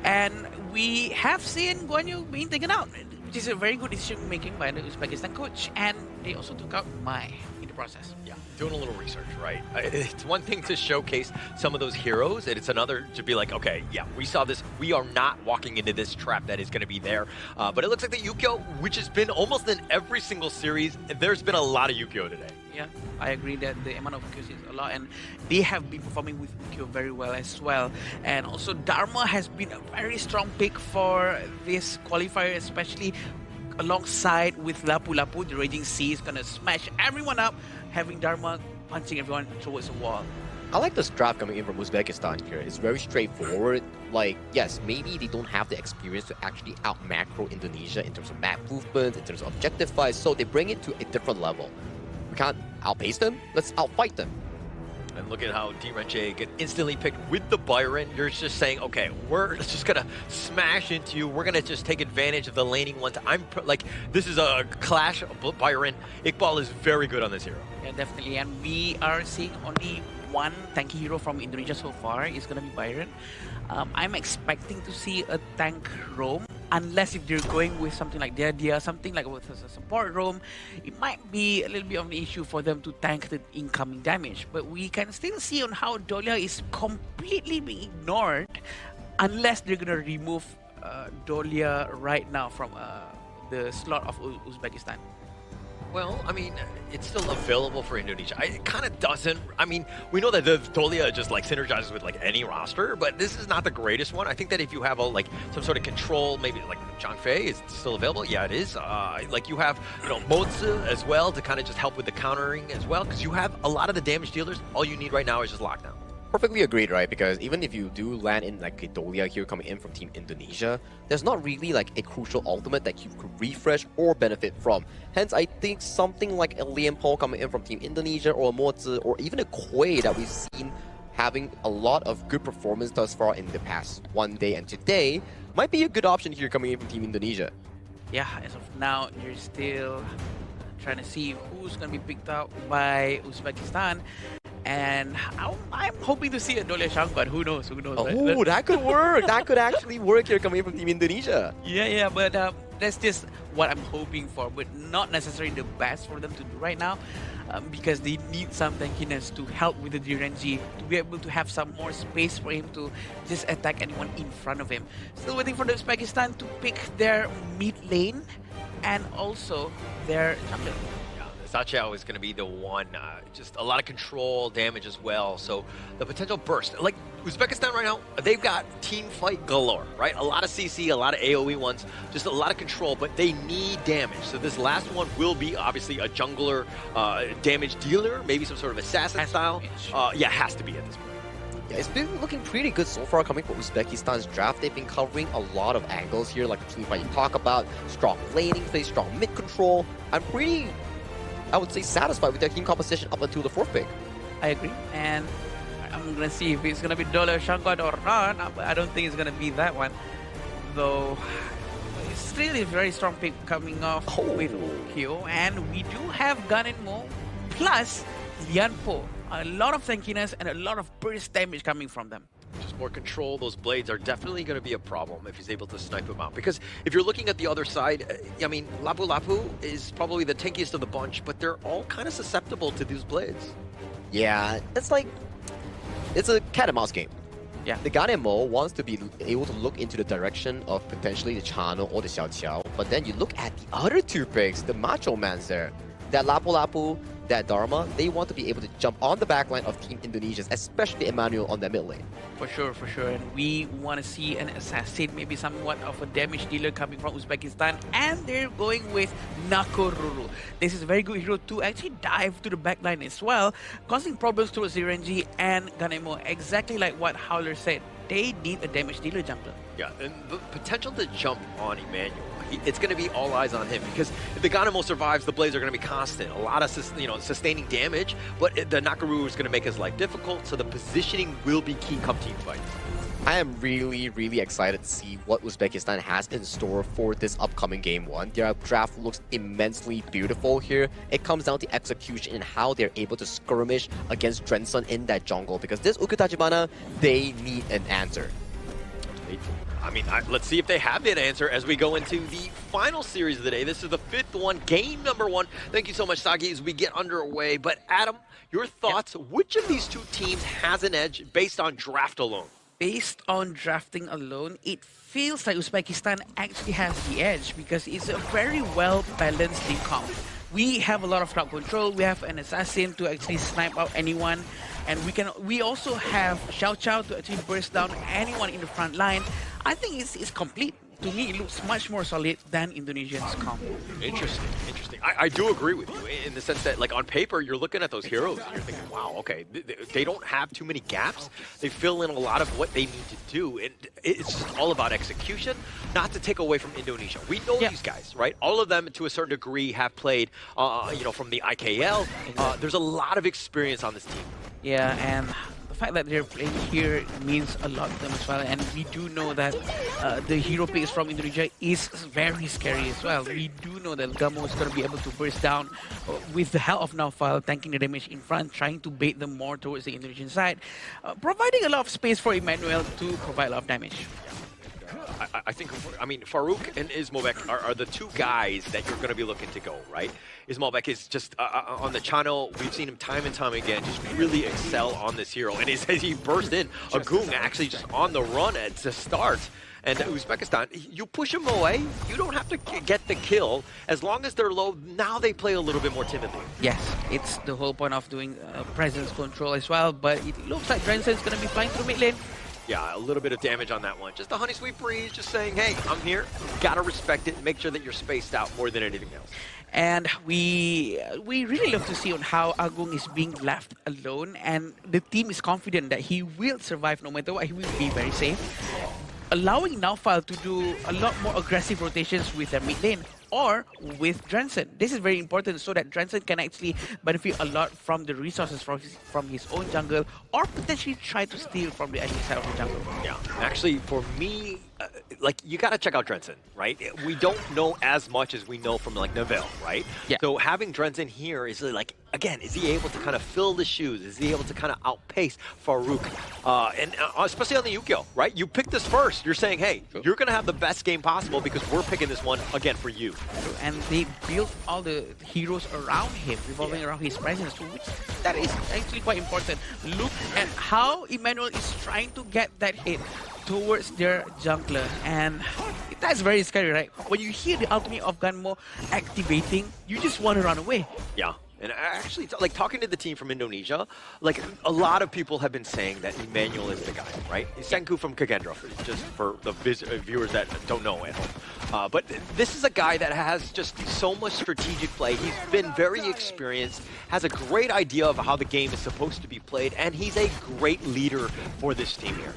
And we have seen Guan Yu being taken out, which is a very good decision making by the Uzbekistan coach. And they also took out Mai in the process. Yeah, doing a little research, right? It's one thing to showcase some of those heroes, and it's another to be like, okay, yeah, we saw this. We are not walking into this trap that is going to be there. But it looks like the Yukio, which has been almost in every single series, there's been a lot of Yukio today. Yeah, I agree that the amount of Yukio is a lot, and they have been performing with Yukio very well as well. And also Dharma has been a very strong pick for this qualifier, especially alongside with Lapu Lapu. The Raging Sea is going to smash everyone up, having Dharma punching everyone towards the wall. I like this draft coming in from Uzbekistan here. It's very straightforward. Like, yes, maybe they don't have the experience to actually out-macro Indonesia in terms of map movement, in terms of objective fights, so they bring it to a different level. We can't outpace them, let's outfight them. And look at how D-Renche get instantly picked with the Byron. You're just saying, okay, we're just going to smash into you. We're going to just take advantage of the laning ones. Like, this is a clash of Byron. Iqbal is very good on this hero. Yeah, definitely. And we are seeing only one tanky hero from Indonesia so far. It's going to be Byron. I'm expecting to see a tank roam, unless if they're going with something like Dia, something like with a support roam, it might be a little bit of an issue for them to tank the incoming damage. But we can still see on how Dolia is completely being ignored, unless they're gonna remove Dolia right now from the slot of Uzbekistan. Well, I mean, it's still available for Indonesia. It kind of doesn't. I mean, we know that the Dolia just like synergizes with like any roster, but this is not the greatest one. I think that if you have like some sort of control, maybe like Zhang Fei is still available. Yeah, it is. Like you have, you know, Mozi as well to kind of just help with the countering as well, because you have a lot of the damage dealers. All you need right now is just lockdown. Perfectly agreed, right? Because even if you do land in like a Dolia here coming in from Team Indonesia, there's not really like a crucial ultimate that you could refresh or benefit from. Hence, I think something like a Liam Paul coming in from Team Indonesia, or a Mozi, or even a Quay that we've seen having a lot of good performance thus far in the past one day and today, might be a good option here coming in from Team Indonesia. Yeah, as of now, you're still trying to see who's going to be picked out by Uzbekistan. And I'm hoping to see a Dolia Shangguan. Who knows? Who knows? Oh, that could work. That could actually work here coming in from Team Indonesia. Yeah, but that's just what I'm hoping for, but not necessarily the best for them to do right now, because they need some tankiness to help with the D-Renji, to be able to have some more space for him to just attack anyone in front of him. Still waiting for the Uzbekistan to pick their mid lane and also their jungler. Sachao is going to be the one. Just a lot of control damage as well. So the potential burst. Like Uzbekistan right now, they've got team fight galore, right? A lot of CC, a lot of AoE ones, just a lot of control, but they need damage. So this last one will be obviously a jungler damage dealer, maybe some sort of assassin style. Yeah, has to be at this point. Yeah, it's been looking pretty good so far coming from Uzbekistan's draft. They've been covering a lot of angles here, like the team fight you talk about, strong laning phase, strong mid control. I'm pretty, I would say, satisfied with their team composition up until the 4th pick. I agree, and I'm gonna see if it's gonna be Dolo Shangguan or not. I don't think it's gonna be that one, though. It's still a very strong pick coming off with Kyo, and we do have Gun and Mo plus Lian Po. A lot of tankiness and a lot of burst damage coming from them. Just more control. Those blades are definitely going to be a problem if he's able to snipe him out. Because if you're looking at the other side, I mean, Lapu Lapu is probably the tankiest of the bunch, but they're all kind of susceptible to these blades. Yeah, it's like, it's a cat and mouse game. Yeah. The Gan and Mo wants to be able to look into the direction of potentially the Chano or the Xiao Qiao, but then you look at the other 2 picks, the Macho Mans there. That Lapu Lapu, that Dharma, they want to be able to jump on the backline of Team Indonesia's, especially Emmanuel on the mid lane. For sure, for sure. And we want to see an assassin, maybe somewhat of a damage dealer coming from Uzbekistan. And they're going with Nakoruru. This is a very good hero to actually dive to the backline as well, causing problems towards Zirenji and Ganemo. Exactly like what Howler said. They need a damage dealer jungler. Yeah, and the potential to jump on Emmanuel, it's going to be all eyes on him, because if the Ganemo survives, the blades are going to be constant. A lot of sustaining damage, but the Nakaruru is going to make his life difficult, so the positioning will be key come team fights. I am really, really excited to see what Uzbekistan has in store for this upcoming Game 1. Their draft looks immensely beautiful here. It comes down to execution and how they're able to skirmish against Drenson in that jungle, because this Ukutachibana, they need an answer. I mean, let's see if they have that answer as we go into the final series of the day. This is the 5th one, game number 1. Thank you so much, Sagi, as we get underway. But Adam, your thoughts, which of these 2 teams has an edge based on draft alone? Based on drafting alone, it feels like Uzbekistan actually has the edge because it's a very well-balanced team comp. We have a lot of crowd control, we have an assassin to actually snipe out anyone, and we also have Xiao Qiao to actually burst down anyone in the front line. I think it's complete. To me, it looks much more solid than Indonesian's comp. Interesting, interesting. I do agree with you in the sense that, like, on paper, you're looking at those heroes and you're thinking, wow, okay, they don't have too many gaps. They fill in a lot of what they need to do, and it's just all about execution, not to take away from Indonesia. We know these guys, right? All of them, to a certain degree, have played, from the IKL. There's a lot of experience on this team. Yeah, and the fact that they're playing here means a lot to them as well, and we do know that the hero picks from Indonesia is very scary as well. We do know that Gamo is going to be able to burst down with the help of Naufal, tanking the damage in front, trying to bait them more towards the Indonesian side, providing a lot of space for Emmanuel to provide a lot of damage. I think, Farouk and Ismobek are the 2 guys that you're going to be looking to go, right? Ismobek is just, on the channel, we've seen him time and time again just really excel on this hero. And as he burst in, a Goong actually just on the run to start. And Uzbekistan, you push them away, you don't have to get the kill. As long as they're low, now they play a little bit more timidly. Yes, it's the whole point of doing presence control as well, but it looks like Drenson's going to be flying through mid lane. Yeah, a little bit of damage on that one. Just a honey sweet breeze, just saying, hey, I'm here. Gotta respect it. Make sure that you're spaced out more than anything else. And we really love to see on how Agung is being left alone, and the team is confident that he will survive no matter what. He will be very safe, allowing Naufal to do a lot more aggressive rotations with their mid lane or with Drenson. This is very important so that Drenson can actually benefit a lot from the resources from his own jungle, or potentially try to steal from the enemy side of the jungle. Yeah, actually, for me, you gotta check out Drenson, right? We don't know as much as we know from, like, Neville, right? Yeah. So having Drenson here is like, again, is he able to kind of fill the shoes? Is he able to kind of outpace Farouk? And especially on the Yukio, right? You pick this first. You're saying, hey, you're gonna have the best game possible because we're picking this one, again, for you. And they built all the heroes around him, revolving around his presence too, which that is actually quite important. Look at how Emmanuel is trying to get that hit. towards their jungler, and that's very scary, right? When you hear the ultimate of Gunmo activating, you just want to run away. Yeah. And actually, like talking to the team from Indonesia, like a lot of people have been saying that Emmanuel is the guy, right? Senku from Kagendra, just for the viewers that don't know at home. But this is a guy that has just so much strategic play. He's been very experienced, has a great idea of how the game is supposed to be played, and he's a great leader for this team here.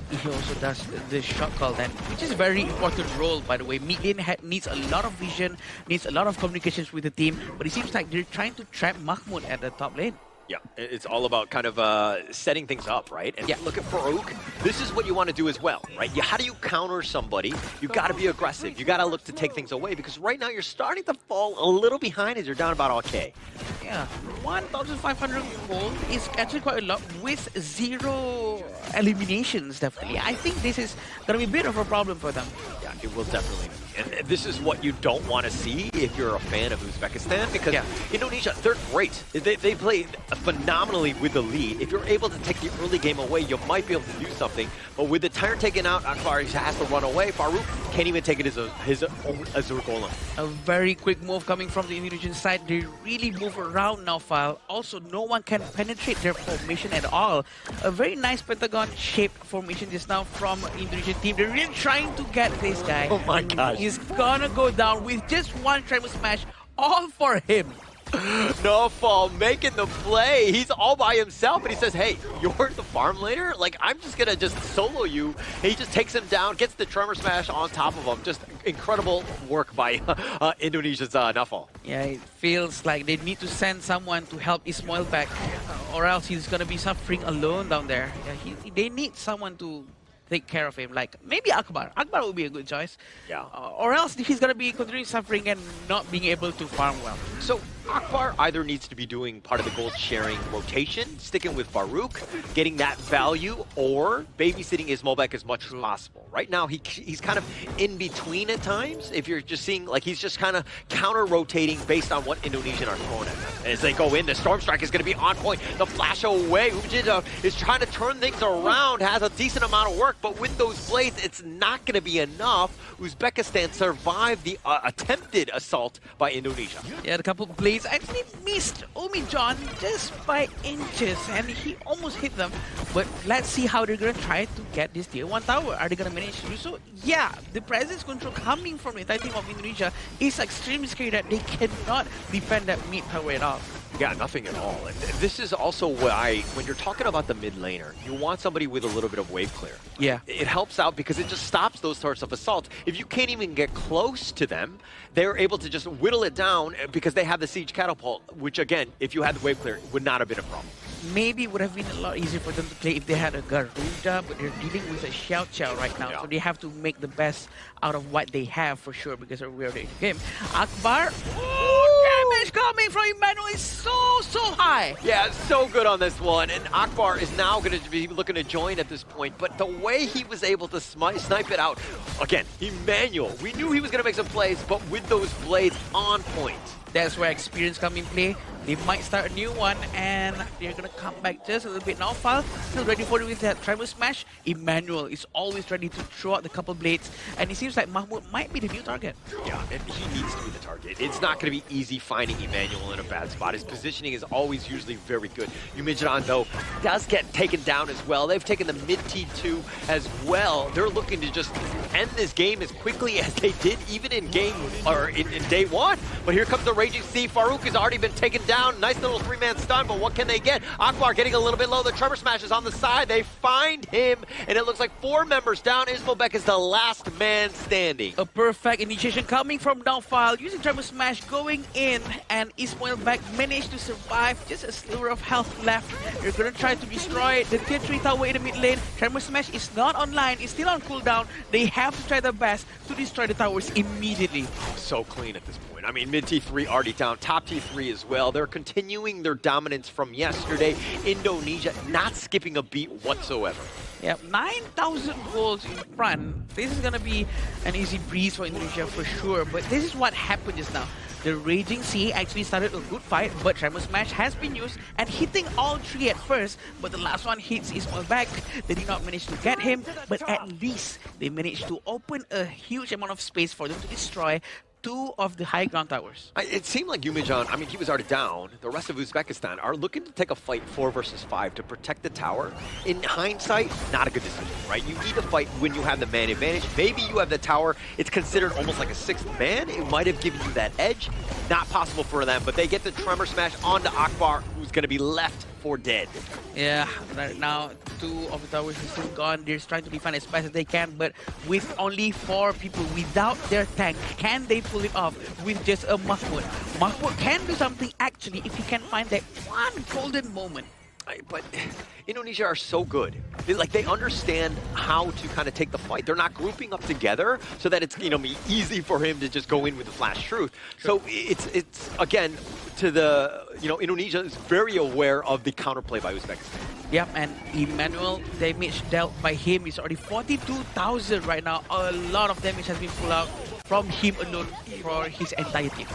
He also does the shot call then, which is a very important role, by the way. Mid lane needs a lot of vision, needs a lot of communications with the team, but it seems like they're trying to trap Mahmoud at the top lane. Yeah, it's all about kind of setting things up, right? And look at Farouk. This is what you want to do as well, right? How do you counter somebody? You got to be aggressive. You got to look to take things away, because right now you're starting to fall a little behind as you're down about OK. Yeah, 1,500 gold is actually quite a lot with 0 eliminations, definitely. I think this is going to be a bit of a problem for them. Yeah, it will definitely be. And this is what you don't want to see if you're a fan of Uzbekistan, because Indonesia, they're great. They play phenomenally with the lead. If you're able to take the early game away, you might be able to do something. But with the tire taken out, Akbar has to run away. Farouk can't even take it as his own Azur Golem. A very quick move coming from the Indonesian side. They really move around now, File. Also, no one can penetrate their formation at all. A very nice pentagon-shaped formation just now from Indonesian team. They're really trying to get this guy. Oh my gosh. He's gonna go down with just one Tribal Smash, all for him. No fall, making the play. He's all by himself, and he says, hey, you're the farm laner? Like, I'm just going to just solo you. He just takes him down, gets the Tremor Smash on top of him. Just incredible work by Indonesia's Nafal. Yeah, it feels like they need to send someone to help Ismail back, or else he's going to be suffering alone down there. Yeah, they need someone to take care of him, like maybe Akbar. Akbar would be a good choice. Yeah. Or else he's going to be continuing suffering and not being able to farm well. So Akbar either needs to be doing part of the gold sharing rotation, sticking with Farouk, getting that value, or babysitting Ismolbek as much as possible. Right now, he's kind of in between at times. If you're just seeing, like, he's just kind of counter-rotating based on what Indonesian are throwing at them. As they go in, the Storm Strike is going to be on point. The flash away. Ujida is trying to turn things around, has a decent amount of work, but with those blades, it's not going to be enough. Uzbekistan survived the attempted assault by Indonesia. Yeah, a couple of blades actually missed Omi John just by inches, and he almost hit them. But let's see how they're going to try to get this tier 1 tower. Are they going to manage to do so? Yeah, the presence control coming from the entire team of Indonesia is extremely scary that they cannot defend that mid tower at all. Yeah, nothing at all. And this is also why, when you're talking about the mid laner, you want somebody with a little bit of wave clear. Yeah. It helps out because it just stops those sorts of assaults. If you can't even get close to them, they're able to just whittle it down because they have the siege catapult, which again, if you had the wave clear, would not have been a problem. Maybe it would have been a lot easier for them to play if they had a Garuda, but they're dealing with a Xiao Xiao right now, so they have to make the best out of what they have for sure because we're in the game. Akbar, damage coming from Emmanuel is so high. Yeah, so good on this one, and Akbar is now going to be looking to join at this point, but the way he was able to snipe it out, again, Emmanuel, we knew he was going to make some plays, but with those blades on point. That's where experience come in play. They might start a new one, and they're going to come back just a little bit now. Fal still ready for it with that Tribal Smash. Emmanuel is always ready to throw out the couple blades, and it seems like Mahmoud might be the new target. Yeah, and he needs to be the target. It's not going to be easy finding Emmanuel in a bad spot. His positioning is always usually very good. Umijhan, though, does get taken down as well. They've taken the mid T2 as well. They're looking to just end this game as quickly as they did, even in game or in day one. But here comes the Raging Sea. Farouk has already been taken down. Nice little 3-man stun, but what can they get? Akbar getting a little bit low. The Tremor Smash is on the side. They find him, and it looks like 4 members down. Ismolbek is the last man standing. A perfect initiation coming from Downfile, using Tremor Smash going in, and Ismolbek managed to survive. Just a sliver of health left. They're going to try to destroy the tier 3 tower in the mid lane. Tremor Smash is not online. It's still on cooldown. They have to try their best to destroy the towers immediately. So clean at this point. I mean, mid T3 already down, top T3 as well. They're continuing their dominance from yesterday. Indonesia not skipping a beat whatsoever. Yeah, 9,000 goals in front. This is gonna be an easy breeze for Indonesia for sure. But this is what happened just now. The Raging Sea actually started a good fight, but Tremor Smash has been used and hitting all three at first, but the last one hits Ismail back. They did not manage to get him, but at least they managed to open a huge amount of space for them to destroy two of the high ground towers. It seemed like Yumijan, I mean, he was already down. The rest of Uzbekistan are looking to take a fight 4 versus 5 to protect the tower. In hindsight, not a good decision, right? You need to fight when you have the man advantage. Maybe you have the tower. It's considered almost like a 6th man. It might have given you that edge. Not possible for them, but they get the Tremor Smash onto Akbar, who's going to be left for dead. Yeah, right now, 2 of the towers are still gone. They're trying to defend as fast as they can, but with only 4 people without their tank, can they pull it off with just a Mahmoud? Mahmoud can do something actually if he can find that one golden moment. But Indonesia are so good. They understand how to kind of take the fight. They're not grouping up together so that it's be easy for him to just go in with the flash truth. So it's again to the Indonesia is very aware of the counterplay by Uzbekistan. Yep, and Emmanuel, damage dealt by him is already 42,000 right now. A lot of damage has been pulled out from him alone for his entire team.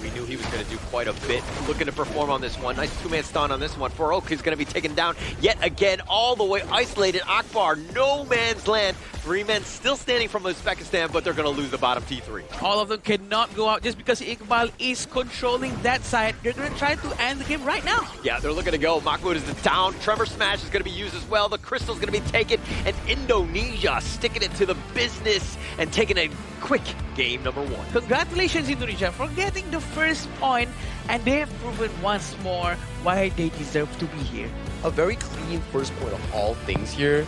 We knew he was going to do quite a bit. Looking to perform on this one. Nice 2-man stun on this one. For Oak is going to be taken down yet again, all the way isolated. Akbar, no man's land. 3 men still standing from Uzbekistan, but they're going to lose the bottom T3. All of them cannot go out just because Iqbal is controlling that side. They're going to try to end the game right now. Yeah, they're looking to go. Mahmoud is down. Tremor Smash is going to be used as well. The Crystal's going to be taken. And Indonesia sticking it to the business and taking a quick game number 1. Congratulations, Indonesia, for getting the first point, and they have proven once more why they deserve to be here. A very clean first point of all things here.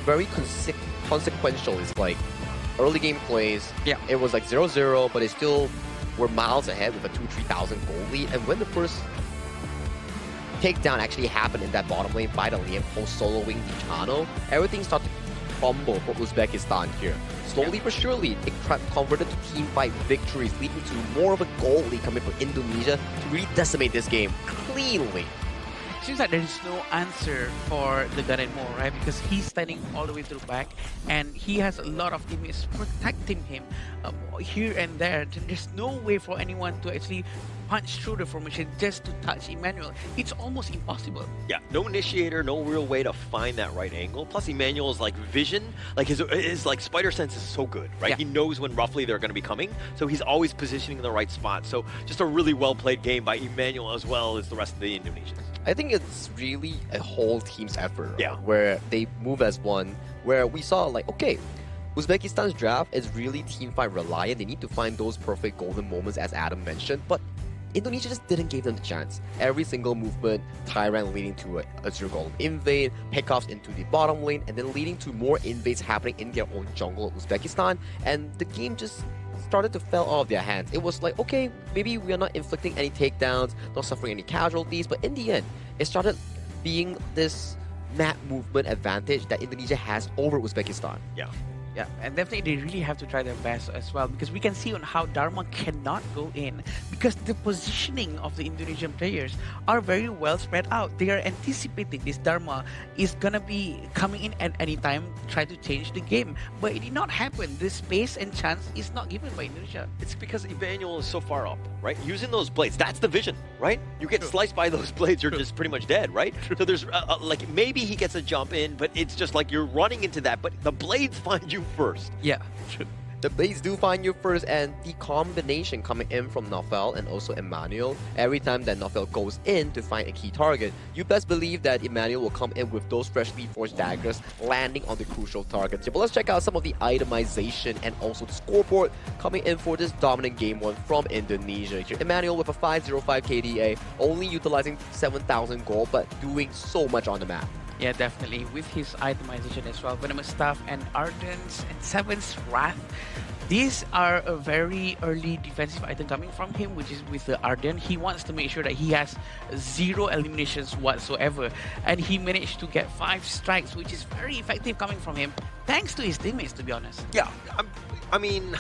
Very consequential. It's like early game plays. Yeah. It was like 0-0, but they still were miles ahead with a 2,000-3,000 goal lead. And when the first takedown actually happened in that bottom lane by the Liam post soloing the channel, everything started to crumble for Uzbekistan here. Slowly but surely, it converted to team fight victories, leading to more of a goal lead coming from Indonesia to really decimate this game cleanly. Seems like there is no answer for the Garenmo, right? Because he's standing all the way through back, and he has a lot of teammates protecting him here and there. There's no way for anyone to actually punch through the formation just to touch Emmanuel. It's almost impossible. Yeah, no initiator, no real way to find that right angle. Plus, Emmanuel's vision, his spider sense is so good, right? Yeah. He knows when roughly they're going to be coming, so he's always positioning in the right spot. So just a really well played game by Emmanuel as well as the rest of the Indonesians. I think it's really a whole team's effort, right? Yeah. Where they move as one, where we saw okay, Uzbekistan's draft is really team fight reliant. They need to find those perfect golden moments, as Adam mentioned, but Indonesia just didn't give them the chance. Every single movement, Tyrant leading to a 0-goal invade, pickoffs into the bottom lane, and then leading to more invades happening in their own jungle of Uzbekistan, and the game just started to fall out of their hands. It was like, okay, maybe we are not inflicting any takedowns, not suffering any casualties, but in the end, it started being this map movement advantage that Indonesia has over Uzbekistan. Yeah. Yeah, and definitely they really have to try their best as well, because we can see on how Dharma cannot go in, because the positioning of the Indonesian players are very well spread out. They are anticipating this Dharma is gonna be coming in at any time, try to change the game, but it did not happen. The space and chance is not given by Indonesia. It's because Emmanuel is so far up, right? Using those blades, that's the vision, right? You get sliced by those blades, you're just pretty much dead, right? So there's maybe he gets a jump in, but it's just like you're running into that, but the blades find you first. Yeah. The blades do find you first, and the combination coming in from Naufel and also Emmanuel, every time that Naufel goes in to find a key target, you best believe that Emmanuel will come in with those freshly forged daggers landing on the crucial targets. But let's check out some of the itemization and also the scoreboard coming in for this dominant game 1 from Indonesia. Here, Emmanuel with a 505 KDA, only utilizing 7,000 gold, but doing so much on the map. Yeah, definitely. With his itemization as well, Venomous Staff and Ardent's and Seven's Wrath, these are a very early defensive item coming from him, which is with the Ardent. He wants to make sure that he has 0 eliminations whatsoever, and he managed to get 5 strikes, which is very effective coming from him, thanks to his teammates, to be honest. Yeah, I mean,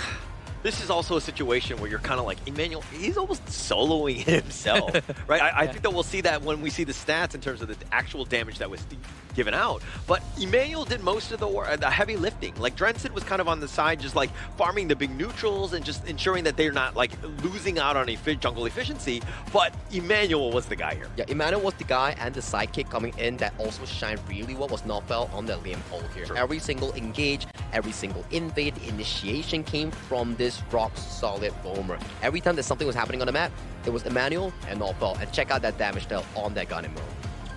this is also a situation where you're kind of like, Emmanuel, he's almost soloing himself, right? I think that we'll see that when we see the stats in terms of the actual damage that was given out. But Emmanuel did most of the heavy lifting. Like, Drenson was kind of on the side, just like farming the big neutrals and just ensuring that they're not like losing out on jungle efficiency. But Emmanuel was the guy here. Yeah, Emmanuel was the guy, and the sidekick coming in that also shined really well was Nofel on the Liam pole here. Sure. Every single engage, every single invade, initiation came from this rock-solid roamer. Every time that something was happening on the map, it was Emmanuel and Nofel. And check out that damage dealt on that gun and mode.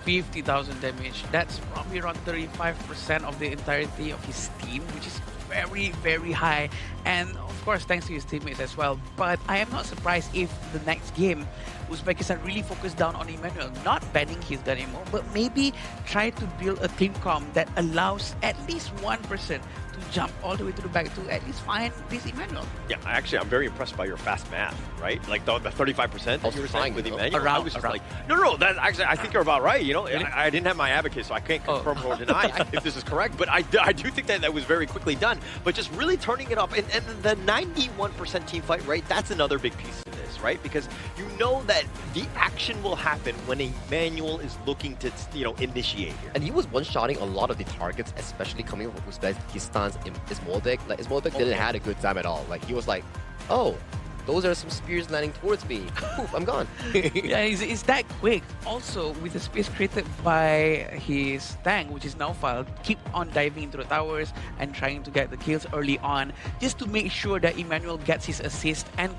50,000 damage. That's probably around 35% of the entirety of his team, which is very, very high. And of course, thanks to his teammates as well. But I am not surprised if the next game, Uzbekistan really focused down on Emmanuel, not banning his gun anymore, but maybe try to build a team comp that allows at least one person to jump all the way to the back to at least find this Emmanuel. Yeah, actually, I'm very impressed by your fast math, right? Like the 35% that you were saying with Emmanuel. I was just like, no, that actually, I think you're about right. You know, really? I didn't have my abacus, so I can't confirm or deny if this is correct. But I do think that was very quickly done. But just really turning it up, and the 91% team fight rate, that's another big piece of this, right? Because you know that the action will happen when Emmanuel is looking to, initiate here. And he was one-shotting a lot of the targets, especially coming from Uzbekistan's Ismoldek. Like, Ismoldek didn't have a good time at all. Like, he was like, oh, those are some spears landing towards me. Poof, I'm gone. Yeah, it's that quick. Also, with the space created by his tank, which is now filed, keep on diving into the towers and trying to get the kills early on, just to make sure that Emmanuel gets his assist and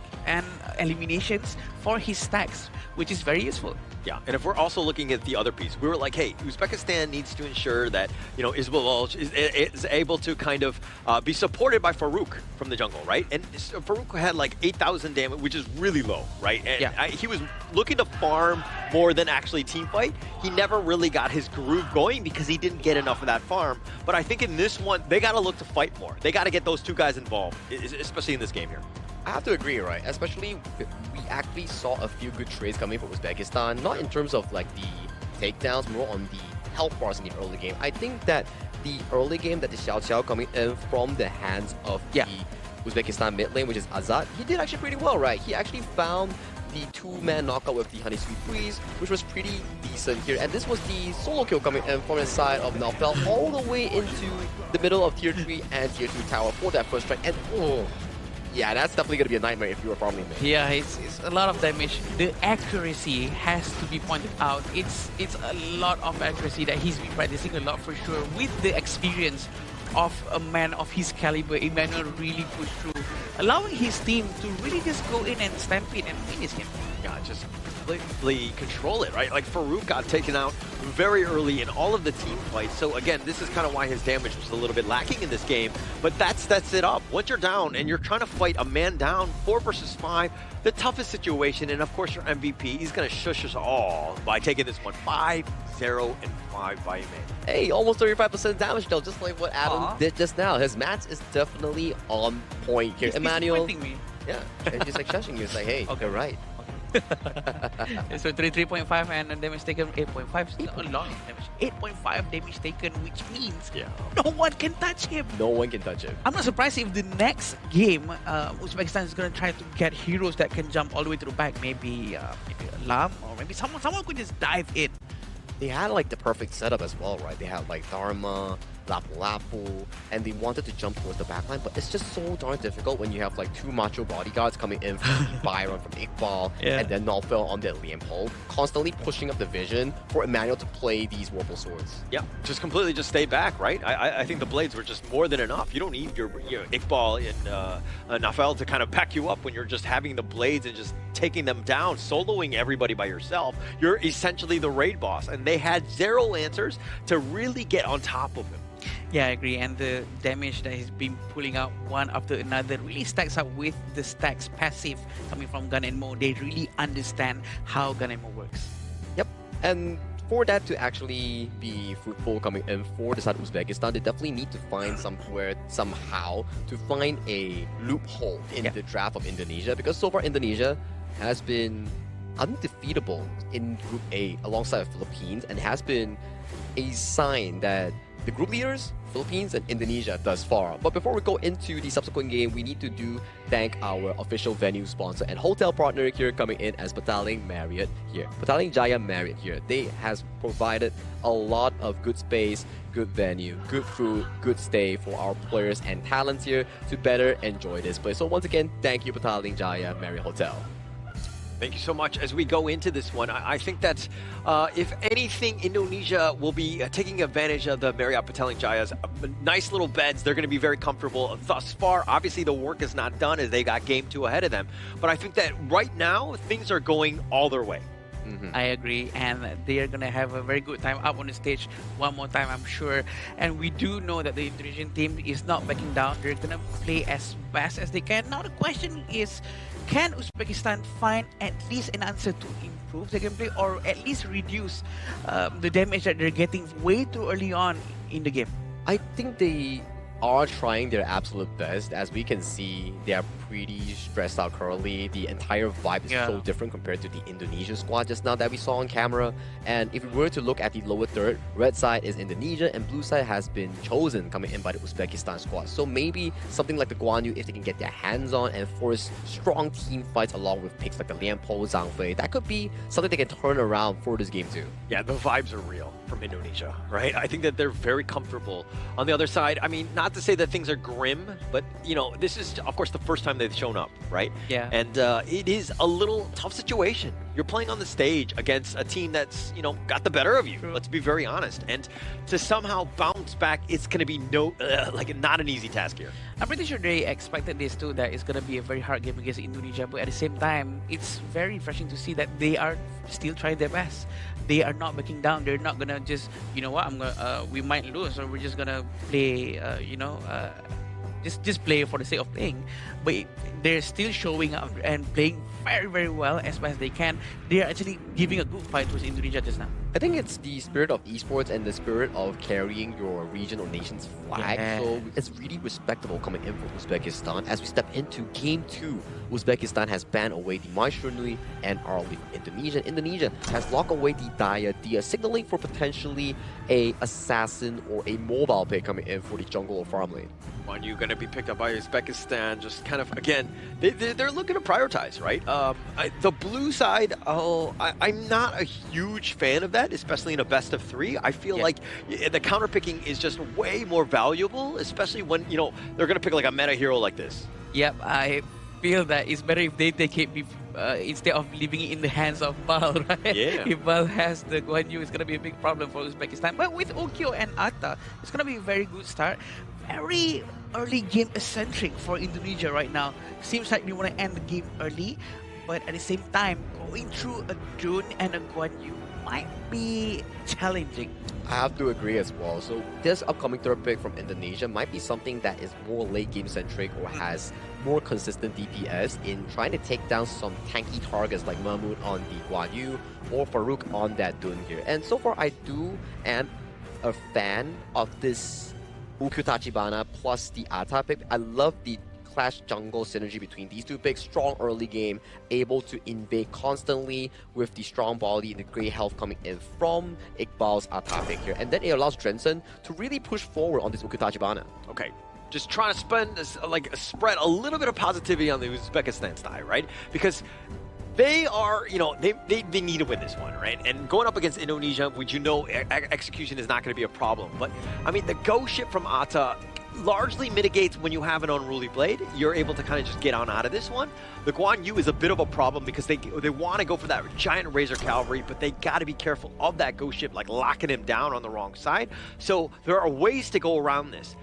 eliminations for his stacks, which is very useful. Yeah, and if we're also looking at the other piece, we were like, hey, Uzbekistan needs to ensure that, Ismail is able to kind of be supported by Farouk from the jungle, right? And Farouk had like 8,000 damage, which is really low, right? And he was looking to farm more than actually team fight. He never really got his groove going because he didn't get enough of that farm. But I think in this one, they got to look to fight more. They got to get those two guys involved, especially in this game here. I have to agree, right? Especially, we actually saw a few good trades coming from Uzbekistan, not in terms of like the takedowns, more on the health bars in the early game. I think that the early game that the Xiao Xiao coming in from the hands of the Uzbekistan mid lane, which is Azad, he did actually pretty well, right? He actually found the two-man knockout with the Honey Sweet Breeze, which was pretty decent here. And this was the solo kill coming in from the side of Nalfel all the way into the middle of Tier 3 and Tier 2 tower for that first strike. And yeah, that's definitely going to be a nightmare if you were farming mid. Yeah, it's a lot of damage. The accuracy has to be pointed out. It's a lot of accuracy that he's been practicing a lot for sure. With the experience of a man of his caliber, Emmanuel really pushed through, allowing his team to really just go in and stampede and win this game. Yeah, just completely control it, right? Like, Farouk got taken out very early in all of the team fights. So again, this is kind of why his damage was a little bit lacking in this game. But that sets it up. Once you're down and you're trying to fight a man down, 4 versus 5, the toughest situation, and of course your MVP, he's going to shush us all by taking this one 5-0 and 5 by Emmanuel. Hey, almost 35% damage though, just like what Adam did just now. His match is definitely on point here. Emmanuel, me. Yeah, and just like shushing you, it's like, hey, okay, right. So 3.5 and damage taken 8.5. Still a lot of damage. 8.5 damage taken, which means no one can touch him. No one can touch him. I'm not surprised if the next game, Uzbekistan is going to try to get heroes that can jump all the way to the back. Maybe a Lam, or maybe someone could just dive in. They had like the perfect setup as well, right? They had like Dharma, Lapu Lapu, and they wanted to jump towards the backline, but it's just so darn difficult when you have like two macho bodyguards coming in from Byron, from Iqbal, and then Nalfel on that Liam pole, constantly pushing up the vision for Emmanuel to play these Warble Swords. Yeah, just completely just stay back, right? I think the blades were just more than enough. You don't need your Iqbal and Nalfel to kind of back you up when you're just having the blades and just taking them down, soloing everybody by yourself. You're essentially the raid boss, and they had zero answers to really get on top of him. Yeah, I agree. And the damage that he's been pulling out one after another really stacks up with the stacks passive coming from Gun and Mo. They really understand how Gun and Mo works. Yep. And for that to actually be fruitful coming in for the side of Uzbekistan, they definitely need to find somewhere, somehow, to find a loophole in the draft of Indonesia. Because so far, Indonesia has been undefeatable in Group A alongside the Philippines, and has been a sign that the group leaders Philippines and Indonesia thus far. But before we go into the subsequent game, we need to thank our official venue sponsor and hotel partner here coming in as Petaling Marriott here. Petaling Jaya Marriott here. They has provided a lot of good space, good venue, good food, good stay for our players and talents here to better enjoy this place. So once again, thank you Petaling Jaya Marriott Hotel. Thank you so much. As we go into this one, I think that if anything, Indonesia will be taking advantage of the Marriott Petaling Jaya's nice little beds. They're going to be very comfortable thus far. Obviously, the work is not done as they got game 2 ahead of them. But I think that right now, things are going all their way. I agree, and they are going to have a very good time up on the stage one more time, I'm sure. And we do know that the Indonesian team is not backing down. They're going to play as best as they can. Now the question is, can Uzbekistan find at least an answer to improve the gameplay or at least reduce the damage that they're getting way too early on in the game? I think they are trying their absolute best. As we can see, they are pretty stressed out currently. The entire vibe is so different compared to the Indonesian squad just now that we saw on camera. And if we were to look at the lower third, red side is Indonesia and blue side has been chosen coming in by the Uzbekistan squad. So maybe something like the Guan Yu, if they can get their hands on and force strong team fights along with picks like the Lian Po, Zhang Fei, that could be something they can turn around for this game too. Yeah, the vibes are real from Indonesia, right? I think that they're very comfortable. On the other side, I mean, not to say that things are grim, but, you know, this is, of course, the first time they've shown up, right? Yeah. And it is a little tough situation. You're playing on the stage against a team that's, you know, got the better of you. True. Let's be very honest. And to somehow bounce back, it's going to be not an easy task here. I'm pretty sure they expected this too, that it's going to be a very hard game against Indonesia, but at the same time, it's very refreshing to see that they are still trying their best. They are not backing down. They're not gonna just, you know what, we might lose, or we're just gonna play, just play for the sake of playing. But they're still showing up and playing very, very well as best as they can. They are actually giving a good fight towards Indonesia just now. I think it's the spirit of esports and the spirit of carrying your region or nation's flag. Yeah. So it's really respectable coming in from Uzbekistan. As we step into Game 2, Uzbekistan has banned away the Maestronui and Arli from Indonesia. Indonesia has locked away the Daya Dia, signaling for potentially a assassin or a mobile pick coming in for the jungle or farm lane. Guan Yu going to be picked up by Uzbekistan. Just kind of, again, they're looking to prioritize, right? The blue side, I'm not a huge fan of that, especially in a best of 3. I feel like the counter picking is just way more valuable, especially when, you know, they're going to pick like a meta hero like this. Yep, I feel that it's better if they take it instead of leaving it in the hands of Bal, right? Yeah. If Bal has the Guan Yu, it's going to be a big problem for Uzbekistan. But with Okyo and Atta, it's going to be a very good start. Very early game eccentric for Indonesia right now. Seems like they want to end the game early, but at the same time, going through a June and a Guan Yu might be challenging. I have to agree as well. So this upcoming third pick from Indonesia might be something that is more late game centric or has more consistent DPS in trying to take down some tanky targets like Mahmoud on the Guan Yu or Farouk on that Dun here. And so far I am a fan of this Ukyu Tachibana plus the Atta pick. I love the Clash jungle synergy between these two picks. Strong early game, able to invade constantly with the strong body and the great health coming in from Iqbal's Atta pick here. And then it allows Drenson to really push forward on this Ukyu Tachibana. Okay. Just trying to spread a little bit of positivity on the Uzbekistan side, right? Because they are, you know, they need to win this one, right? And going up against Indonesia, which you know execution is not going to be a problem. But, I mean, the go ship from Atta largely mitigates when you have an unruly blade. You're able to kind of just get on out of this one. The Guan Yu is a bit of a problem because they want to go for that giant Razor Cavalry, but they got to be careful of that ghost ship, like locking him down on the wrong side. So there are ways to go around this.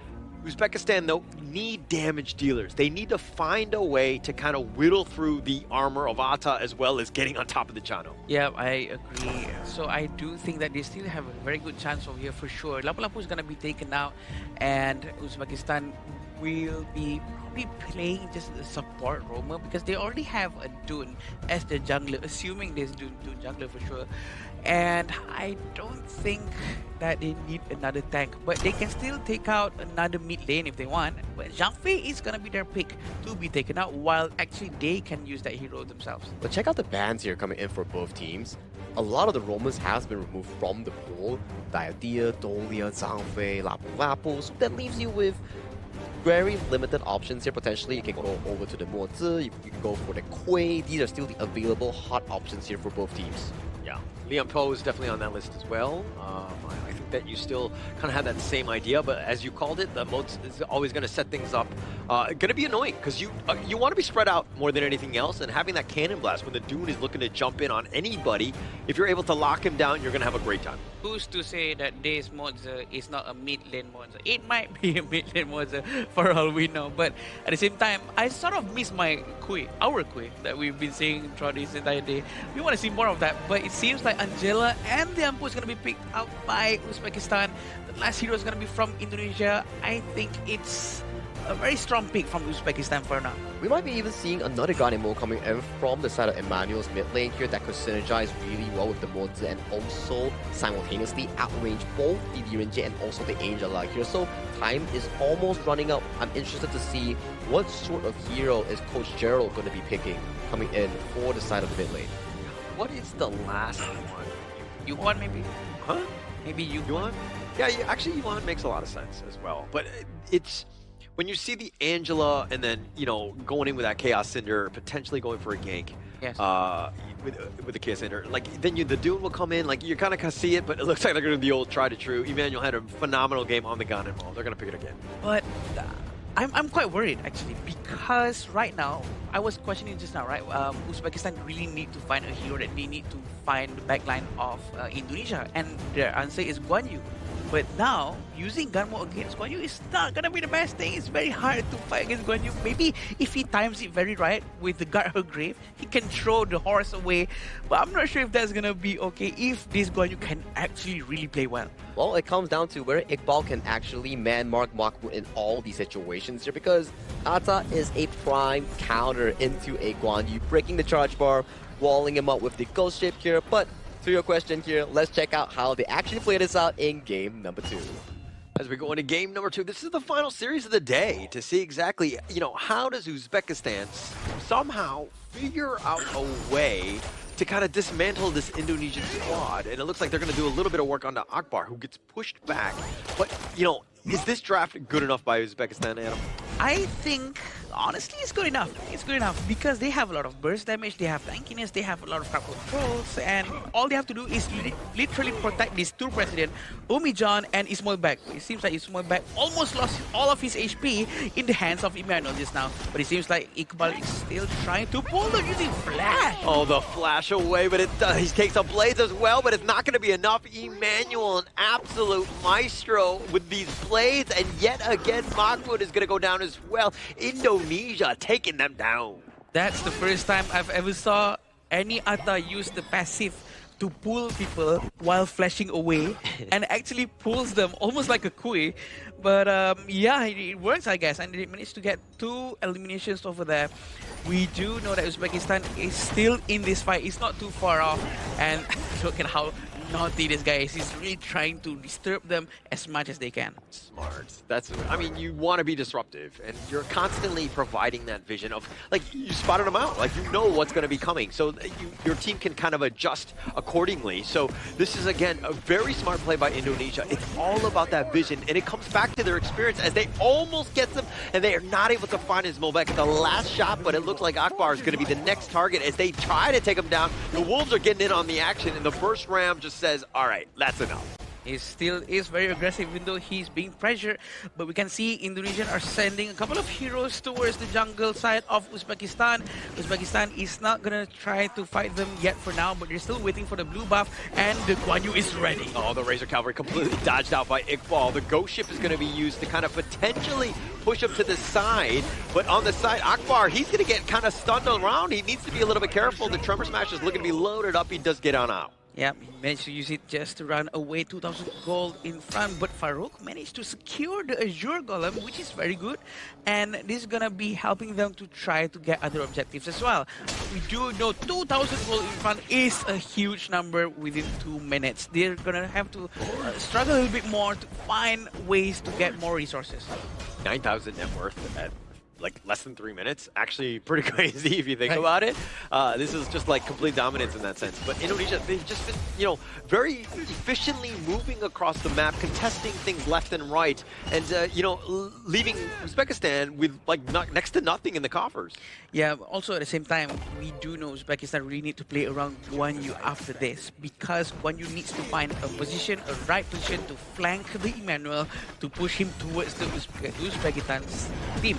Uzbekistan, though, need damage dealers. They need to find a way to kind of whittle through the armor of Atta as well as getting on top of the Chano. Yeah, I agree. So I do think that they still have a very good chance over here for sure. Lapu-Lapu is going to be taken out, and Uzbekistan will be probably playing just a support roamer because they already have a Dun as the jungler, assuming there's Dun jungler for sure. And I don't think that they need another tank, but they can still take out another mid lane if they want. But Zhang Fei is gonna be their pick to be taken out, while actually they can use that hero themselves. But check out the bans here coming in for both teams. a lot of the Romans has been removed from the pool. Diadea, Dolia, Zhangfei, Lapu Lapu. So that leaves you with very limited options here. Potentially, you can go over to the Mozi, you can go for the Kui. These are still the available hot options here for both teams. Yeah, Liam Poe is definitely on that list as well. I think that you still kind of have that same idea, but as you called it, the mode is always going to set things up. Going to be annoying because you want to be spread out more than anything else, and having that cannon blast when the Dune is looking to jump in on anybody, if you're able to lock him down, you're going to have a great time. Who's to say that this Moza is not a mid lane Moza? It might be a mid lane Moza for all we know, but at the same time, I sort of miss my Kui, our Kui that we've been seeing throughout this entire day. We want to see more of that, but it seems like Angela and the Ampu is going to be picked out by Uzbekistan. The last hero is going to be from Indonesia. I think it's a very strong pick from Uzbekistan for now. We might be even seeing another Guardian mode coming in from the side of Emmanuel's mid lane here that could synergize really well with the Mozi and also simultaneously outrange both the Direnji and also the Angela here. So time is almost running out. I'm interested to see what sort of hero is Coach Gerald going to be picking coming in for the side of the mid lane. What is the last one? Yuan maybe? Huh? Maybe Yuan? Yeah, actually Yuan makes a lot of sense as well. But it's... when you see the Angela and then, you know, going in with that Chaos Cinder, potentially going for a gank, yes. With the Chaos Cinder, like then the Dune will come in, like you kind of see it, but it looks like they're going to do the old try to true. Emmanuel had a phenomenal game on the gun and they're going to pick it again. But I'm quite worried actually because right now, I was questioning just now, right? Uzbekistan really need to find a hero that they need to find the backline of Indonesia, and their answer is Guan Yu. But now, using Gunmo against Guan Yu is not gonna be the best thing. It's very hard to fight against Guan Yu. Maybe if he times it very right with the Guard Her Grave, he can throw the horse away. But I'm not sure if that's gonna be okay if this Guan Yu can actually really play well. Well, it comes down to where Iqbal can actually man-mark Makbu in all these situations here, because Ata is a prime counter into a Guan Yu, breaking the charge bar, walling him up with the Ghost Shape here. But to your question here, let's check out how they actually play this out in game number 2. As we go into game number 2, this is the final series of the day to see exactly, you know, how does Uzbekistan somehow figure out a way to kind of dismantle this Indonesian squad. And it looks like they're going to do a little bit of work onto Akbar, who gets pushed back. But, you know, is this draft good enough by Uzbekistan, Adam? I think, honestly, it's good enough. It's good enough because they have a lot of burst damage, they have tankiness, they have a lot of crowd controls, and all they have to do is literally protect these two presidents, Umijan and Ismail Bek. It seems like Ismail Bek almost lost all of his HP in the hands of Emmanuel just now, but it seems like Iqbal is still trying to pull them using Flash. Oh, the Flash away, but he takes a Blaze as well, but it's not going to be enough. Emmanuel, an absolute maestro with these Blades, and yet again, Mahmoud is going to go down as well. Indonesia taking them down. That's the first time I've ever saw any Atta use the passive to pull people while flashing away and actually pulls them almost like a Kui. But yeah, it works, I guess, and they managed to get 2 eliminations over there. We do know that Uzbekistan is still in this fight. It's not too far off, and look at how naughty this guy is. He's really trying to disturb them as much as they can. Smart. That's, I mean, you want to be disruptive, and you're constantly providing that vision of, like, you spotted them out. Like, you know what's going to be coming, so your team can kind of adjust accordingly. So this is, again, a very smart play by Indonesia. It's all about that vision, and it comes back to their experience as they almost get them, and they are not able to find his Molbek at the last shot, but it looks like Akbar is going to be the next target as they try to take him down. The Wolves are getting in on the action, and the first Ram just says, all right, that's enough. He still is very aggressive even though he's being pressured, but we can see Indonesian are sending a couple of heroes towards the jungle side of Uzbekistan. Uzbekistan is not gonna try to fight them yet for now, but they're still waiting for the blue buff, and the Guan Yu is ready. Oh, the Razor Cavalry completely dodged out by Iqbal. The Ghost Ship is gonna be used to kind of potentially push up to the side, but on the side, Akbar, he's gonna get kind of stunned around. He needs to be a little bit careful. The Tremor Smash is looking to be loaded up. He does get on out. Yeah, he managed to use it just to run away 2,000 gold in front, but Farouk managed to secure the Azure Golem, which is very good, and this is gonna be helping them to try to get other objectives as well. We do know 2,000 gold in front is a huge number within 2 minutes. They're gonna have to struggle a little bit more to find ways to get more resources. 9,000 net worth at like less than 3 minutes. Actually pretty crazy if you think about it. This is just like complete dominance in that sense. But Indonesia, they've just been, you know, very efficiently moving across the map, contesting things left and right, and, you know, leaving Uzbekistan with like next to nothing in the coffers. Yeah, also at the same time, we do know Uzbekistan really need to play around Guan Yu after this, because Guan Yu needs to find a position, a right position to flank the Emmanuel to push him towards the Uzbekistan's team.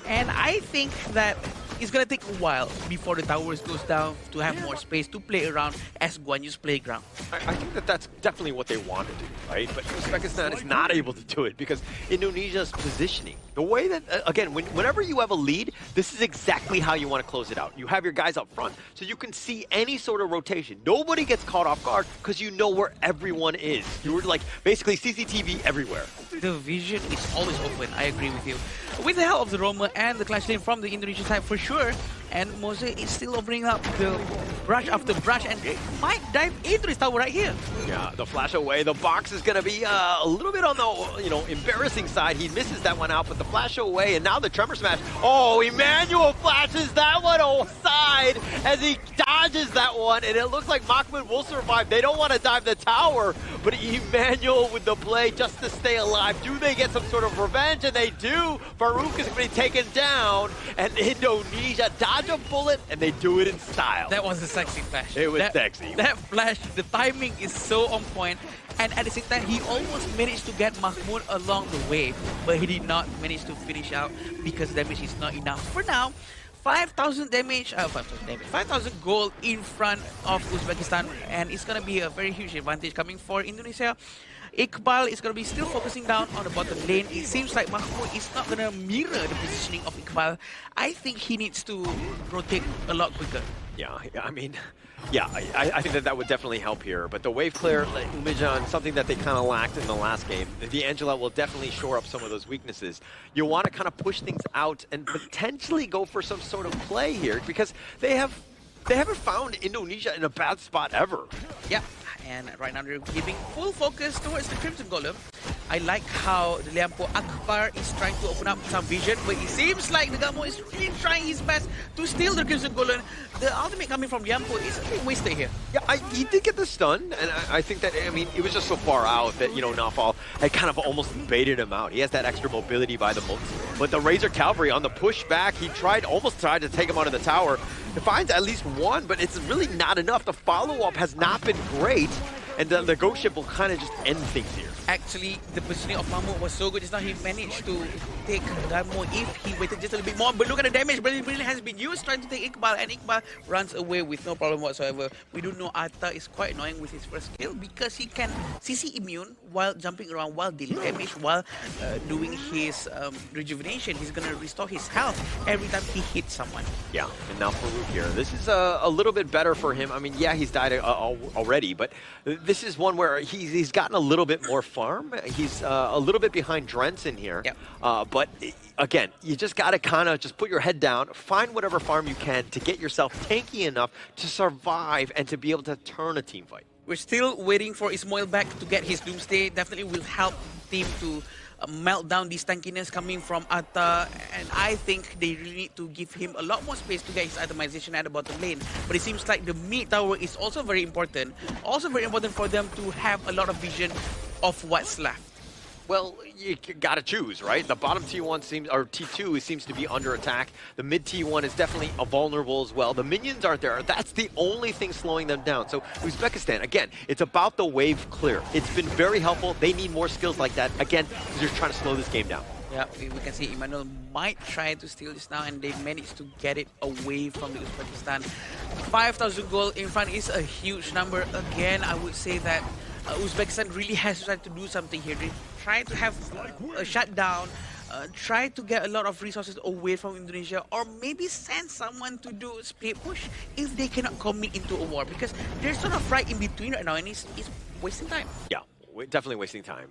And I think that it's going to take a while before the towers goes down to have more space to play around as Guan Yu's playground. I think that that's definitely what they want to do, right? But Uzbekistan is not able to do it because Indonesia's positioning, the way that, again, whenever you have a lead, this is exactly how you want to close it out. You have your guys up front so you can see any sort of rotation. Nobody gets caught off guard because you know where everyone is. You're like basically CCTV everywhere. The vision is always open, I agree with you. With the help of the Roma and the Clash Lane from the Indonesian side for sure, and Mose is still opening up the brush after brush and might dive into this tower right here. Yeah, the flash away. The box is going to be a little bit on the, you know, embarrassing side. He misses that one out, but the flash away, and now the tremor smash. Oh, Emmanuel flashes that one aside as he dodges that one, and it looks like Mahmoud will survive. They don't want to dive the tower, but Emmanuel with the play just to stay alive. Do they get some sort of revenge? And they do. Farouk is going to be taken down, and Indonesia dodge a bullet, and they do it in style. That was a sexy flash. It was sexy. That flash, the timing is so on point, and at the same time, he almost managed to get Mahmoud along the way, but he did not manage to finish out because damage is not enough. For now, 5,000 damage, 5,000 gold in front of Uzbekistan, and it's going to be a very huge advantage coming for Indonesia. Iqbal is going to be still focusing down on the bottom lane. It seems like Mahmoud is not going to mirror the positioning of Iqbal. I think he needs to rotate a lot quicker. Yeah, I mean, yeah, I think that would definitely help here. But the wave clear, Umejan, something that they kind of lacked in the last game. The Angela will definitely shore up some of those weaknesses. You want to kind of push things out and potentially go for some sort of play here because they haven't found Indonesia in a bad spot ever. Yeah, and right now they're giving full focus towards the Crimson Golem. I like how the Liampo Akbar is trying to open up some vision, but it seems like the Gamo is really trying his best to steal the Crimson Golem. The ultimate coming from Liampo is a bit wasted here. Yeah, he did get the stun, and I think that, I mean, it was just so far out that, you know, Nafal had kind of almost baited him out. He has that extra mobility by the multi. But the Razor Cavalry on the pushback, he almost tried to take him out of the tower. He finds at least one, but it's really not enough. The follow-up has not been great, and the Ghost Ship will kind of just end things here. Actually, the positioning of Mahmoud was so good just now. He managed to take Gamo if he waited just a little bit more. But look at the damage. But it really has been used trying to take Iqbal, and Iqbal runs away with no problem whatsoever. We do know Atta is quite annoying with his first kill because he can CC immune while jumping around, while dealing damage, while doing his rejuvenation. He's going to restore his health every time he hits someone. Yeah, and now Farouk here. This is a little bit better for him. I mean, yeah, he's died already, but this is one where he's gotten a little bit more farm. He's a little bit behind Drenson here. Yep. But again, you just got to kind of just put your head down, find whatever farm you can to get yourself tanky enough to survive and to be able to turn a team fight. We're still waiting for Ismail back to get his Doomsday. Definitely will help team to melt down this tankiness coming from Atta, and I think they really need to give him a lot more space to get his itemization at the bottom lane. But it seems like the mid tower is also very important. Also very important for them to have a lot of vision of what's left. Well, you gotta choose, right? The bottom T1 T2 seems to be under attack. The mid T1 is definitely vulnerable as well. The minions aren't there. That's the only thing slowing them down. So Uzbekistan, again, it's about the wave clear. It's been very helpful. They need more skills like that. Again, they're trying to slow this game down. Yeah, we can see Emmanuel might try to steal this now, and they managed to get it away from the Uzbekistan. 5,000 gold in front is a huge number. Again, I would say that Uzbekistan really has to try to do something here. They try to have a shutdown, try to get a lot of resources away from Indonesia, or maybe send someone to do a split push if they cannot commit into a war, because they're sort of right in between right now, and it's wasting time. Yeah. definitely wasting time.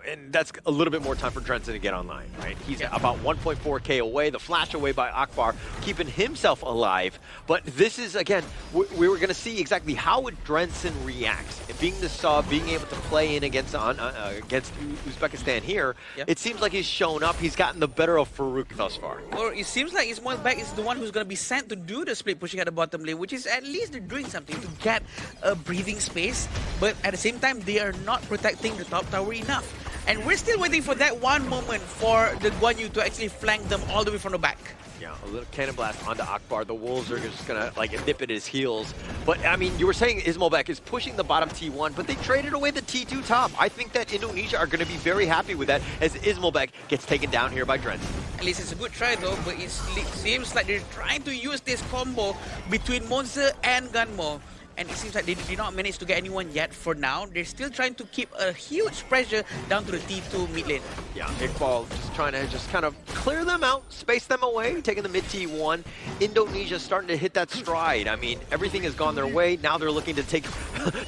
And that's a little bit more time for Drenson to get online, right? He's about 1.4K away, the flash away by Akbar, keeping himself alive. But this is, again, we were going to see exactly how would Drenson react. Being the sub, being able to play in against Uzbekistan here, it seems like he's shown up. He's gotten the better of Farouk thus far. Or it seems like Ismail Bek is the one who's going to be sent to do the split pushing at the bottom lane, which is at least they're doing something to get a breathing space. But at the same time, they are not protecting the top tower enough. And we're still waiting for that one moment for the Guan Yu to actually flank them all the way from the back. Yeah, a little cannon blast onto Akbar. The Wolves are just gonna nip at his heels. But I mean, you were saying Ismail Bek is pushing the bottom T1, but they traded away the T2 top. I think that Indonesia are gonna be very happy with that as Ismail Bek gets taken down here by Drenson. At least it's a good try though, but it seems like they're trying to use this combo between Monza and Ganmo. And it seems like they did not manage to get anyone yet for now. They're still trying to keep a huge pressure down to the T2 mid lane. Yeah, Iqbal just trying to kind of clear them out, space them away, taking the mid T1. Indonesia starting to hit that stride. I mean, everything has gone their way. Now they're looking to take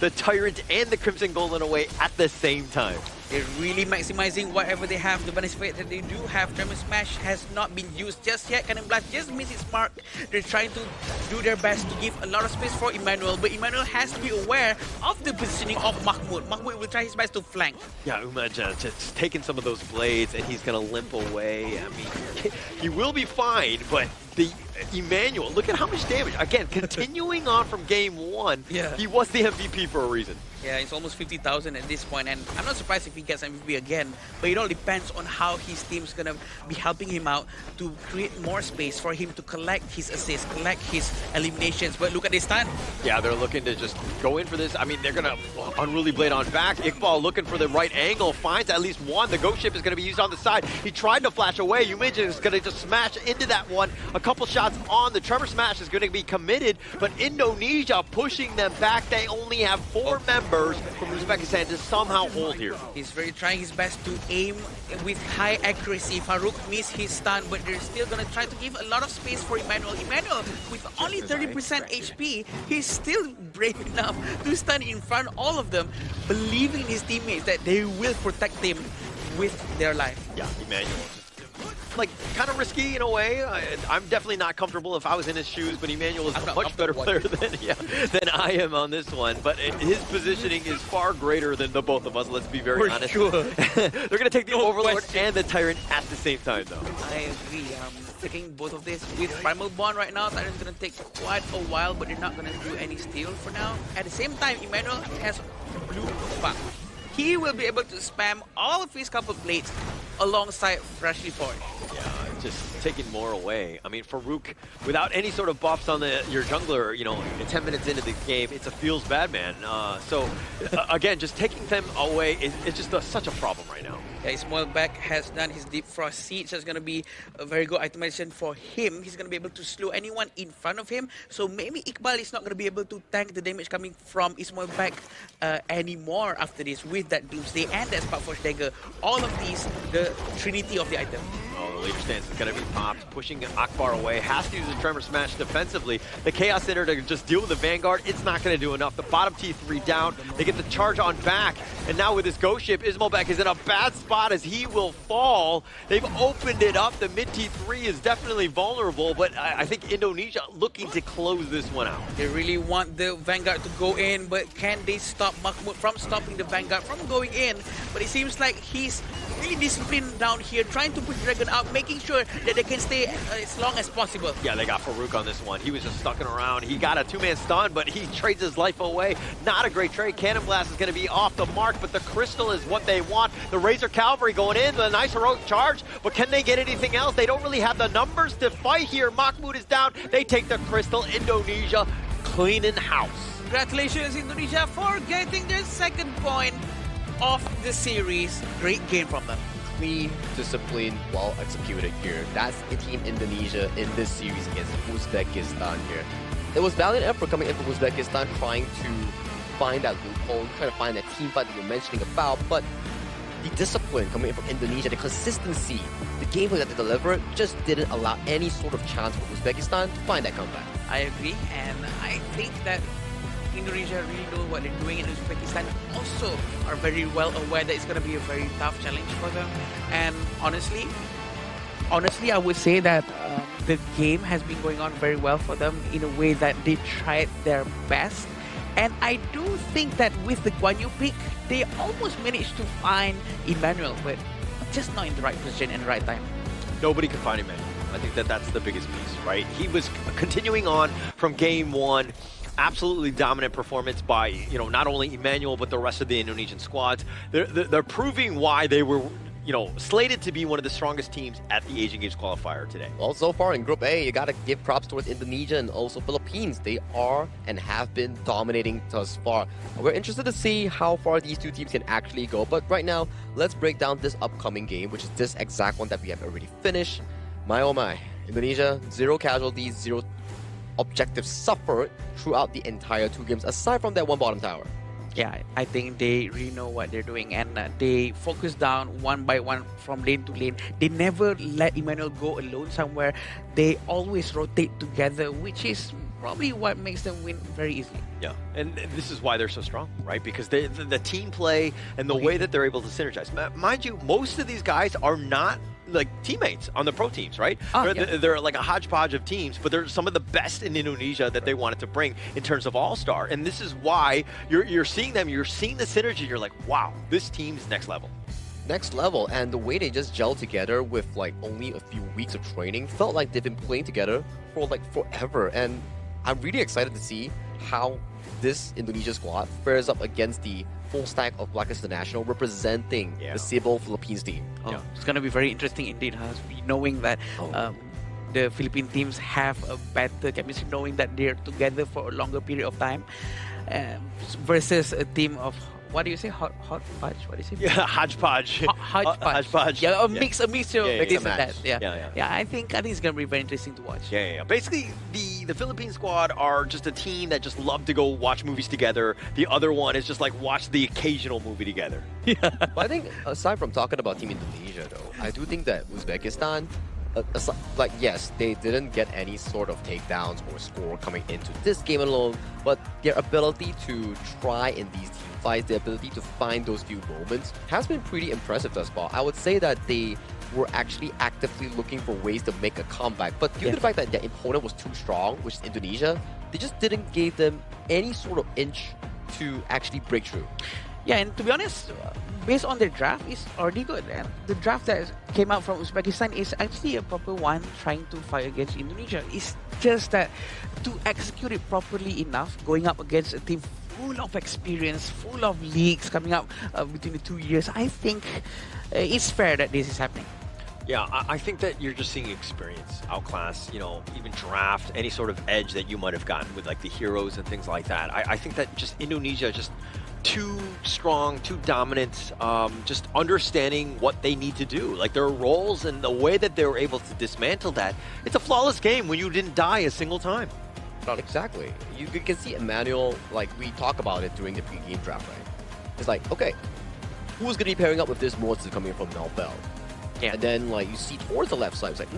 the Tyrant and the Crimson Golden away at the same time. They're really maximizing whatever they have. The benefit that they do have, Tremor Smash has not been used just yet. Cannon Blast just missed its mark. They're trying to do their best to give a lot of space for Emmanuel, but Emmanuel has to be aware of the positioning of Mahmoud. Mahmoud will try his best to flank. Yeah, Umaj just taking some of those blades, and he's going to limp away. I mean, he will be fine, but the Emmanuel, look at how much damage. Again, continuing on from game one, he was the MVP for a reason. Yeah, it's almost 50,000 at this point, and I'm not surprised if he gets MVP again, but it all depends on how his team's gonna be helping him out to create more space for him to collect his assists, collect his eliminations. But look at this time. Yeah, they're looking to just go in for this. I mean, they're gonna Unruly Blade on back. Iqbal looking for the right angle, finds at least one. The Ghost Ship is gonna be used on the side. He tried to flash away. Umij is gonna just smash into that one. A couple shots on. The Tremor Smash is gonna be committed, but Indonesia pushing them back. They only have 4 members from Uzbekistan to somehow hold here. He's very trying his best to aim with high accuracy. Farouk missed his stun, but they're still gonna try to give a lot of space for Emmanuel. Emmanuel, with only 30% HP, he's still brave enough to stand in front of all of them, believing in his teammates that they will protect him with their life. Yeah, Emmanuel. Like, kind of risky in a way. I'm definitely not comfortable if I was in his shoes, but Emmanuel is a much better player than I am on this one. But his positioning is far greater than the both of us, let's be very honest. Sure. They're going to take the Overlord and the Tyrant at the same time, though. I agree. Taking both of this with Primal Bond right now, Tyrant's going to take quite a while, but they're not going to do any steal for now. At the same time, Emmanuel has blue buff. He will be able to spam all of his couple blades alongside Freshly Forged. Yeah, just taking more away. I mean, Farouk, without any sort of buffs on your jungler, 10 minutes into the game, it's a feels bad man. Again, just taking them away is just such a problem right now. Yeah, Ismail Bek has done his Deep Frost Siege. That's going to be a very good itemization for him. He's going to be able to slow anyone in front of him. So maybe Iqbal is not going to be able to tank the damage coming from Ismail Bek anymore after this with that Doomsday and that Sparkforge Dagger. All of these, the trinity of the item. Oh, the leader stance is going to be popped, pushing Akbar away. Has to use the Tremor Smash defensively. The Chaos Center to just deal with the Vanguard, it's not going to do enough. The bottom T3 down. They get the charge on back. And now with this Ghost Ship, Ismail Bek is in a bad spot as he will fall. They've opened it up. The mid T3 is definitely vulnerable, but I think Indonesia looking to close this one out. They really want the Vanguard to go in, but can they stop Mahmoud from stopping the Vanguard from going in? But it seems like he's really disciplined down here, trying to push Dragon out, making sure that they can stay as long as possible. Yeah, they got Farouk on this one. He was just stucking around. He got a 2-man stun, but he trades his life away. Not a great trade. Cannon Blast is going to be off the mark, but the Crystal is what they want. The Razor Cavalry going in with a nice heroic charge, but can they get anything else? They don't really have the numbers to fight here. Mahmoud is down. They take the Crystal. Indonesia cleaning house. Congratulations, Indonesia, for getting their second point of the series. Great game from them. Clean, disciplined, well executed here. That's the team Indonesia in this series against Uzbekistan here. It was valiant effort coming in from Uzbekistan, trying to find that loophole, trying to find that team fight that you're mentioning about, but the discipline coming in from Indonesia, the consistency, the gameplay that they delivered just didn't allow any sort of chance for Uzbekistan to find that comeback. I agree, and I think that Indonesia really know what they're doing, and Uzbekistan also are very well aware that it's going to be a very tough challenge for them. And honestly, I would say that the game has been going on very well for them in a way that they tried their best. And I do think that with the Guan Yu pick, they almost managed to find Emmanuel, but just not in the right position and the right time. Nobody could find Emmanuel. I think that that's the biggest piece, right? He was continuing on from game one. Absolutely dominant performance by, you know, not only Emmanuel, but the rest of the Indonesian squads. They're proving why they were, you know, slated to be one of the strongest teams at the Asian Games qualifier today. Well, so far in Group A, you gotta give props towards Indonesia and also Philippines. They are and have been dominating thus far. We're interested to see how far these two teams can actually go. But right now, let's break down this upcoming game, which is this exact one that we have already finished. My oh my, Indonesia, 0 casualties, 0 objectives suffered throughout the entire 2 games, aside from that one bottom tower. Yeah, I think they really know what they're doing, and they focus down one by one from lane to lane. They never let Emmanuel go alone somewhere. They always rotate together, which is probably what makes them win very easily. Yeah, and this is why they're so strong, right? Because the team play and the way that they're able to synergize. Mind you, most of these guys are not like teammates on the pro teams, right? They're like a hodgepodge of teams, but they're some of the best in Indonesia that they wanted to bring in terms of all-star. And this is why you're seeing them, you're seeing the synergy, you're like, wow, this team's next level. Next level, and the way they just gel together with like only a few weeks of training felt like they've been playing together for like forever. And I'm really excited to see how this Indonesia squad fares up against the full stack of Blackest International representing the Cebu Philippines team. Oh, it's going to be very interesting indeed, knowing that the Philippine teams have a better chemistry, knowing that they're together for a longer period of time, versus a team of, what do you say, hodgepodge? What do you say? Yeah, hodgepodge. Hodgepodge. Yeah, a mixture of this and that. Yeah. I think it's going to be very interesting to watch. Yeah. Basically, the Philippine squad are just a team that just love to go watch movies together. The other one is just like watch the occasional movie together. Yeah. But I think aside from talking about Team Indonesia, though, I do think that Uzbekistan, like, yes, they didn't get any sort of takedowns or score coming into this game alone, but their ability to try in these team fights, their ability to find those few moments has been pretty impressive thus far. I would say that they were actually actively looking for ways to make a comeback, but due to the fact that their opponent was too strong, which is Indonesia, they just didn't give them any sort of inch to actually break through. Yeah, and to be honest, based on their draft, it's already good. And the draft that came out from Uzbekistan is actually a proper one trying to fight against Indonesia. It's just that to execute it properly enough, going up against a team full of experience, full of leagues coming up between the 2 years, I think it's fair that this is happening. Yeah, I think that you're just seeing experience, outclass, you know, even draft, any sort of edge that you might have gotten with like the heroes and things like that. I think that just Indonesia just too strong, too dominant, just understanding what they need to do, like their roles and the way that they were able to dismantle that. It's a flawless game when you didn't die a single time. Not exactly. You can see Emmanuel, like we talk about it during the pre-game draft, right? It's like, okay, who's going to be pairing up with this monster coming from Melbel? Yeah. And then like you see towards the left side, it's like,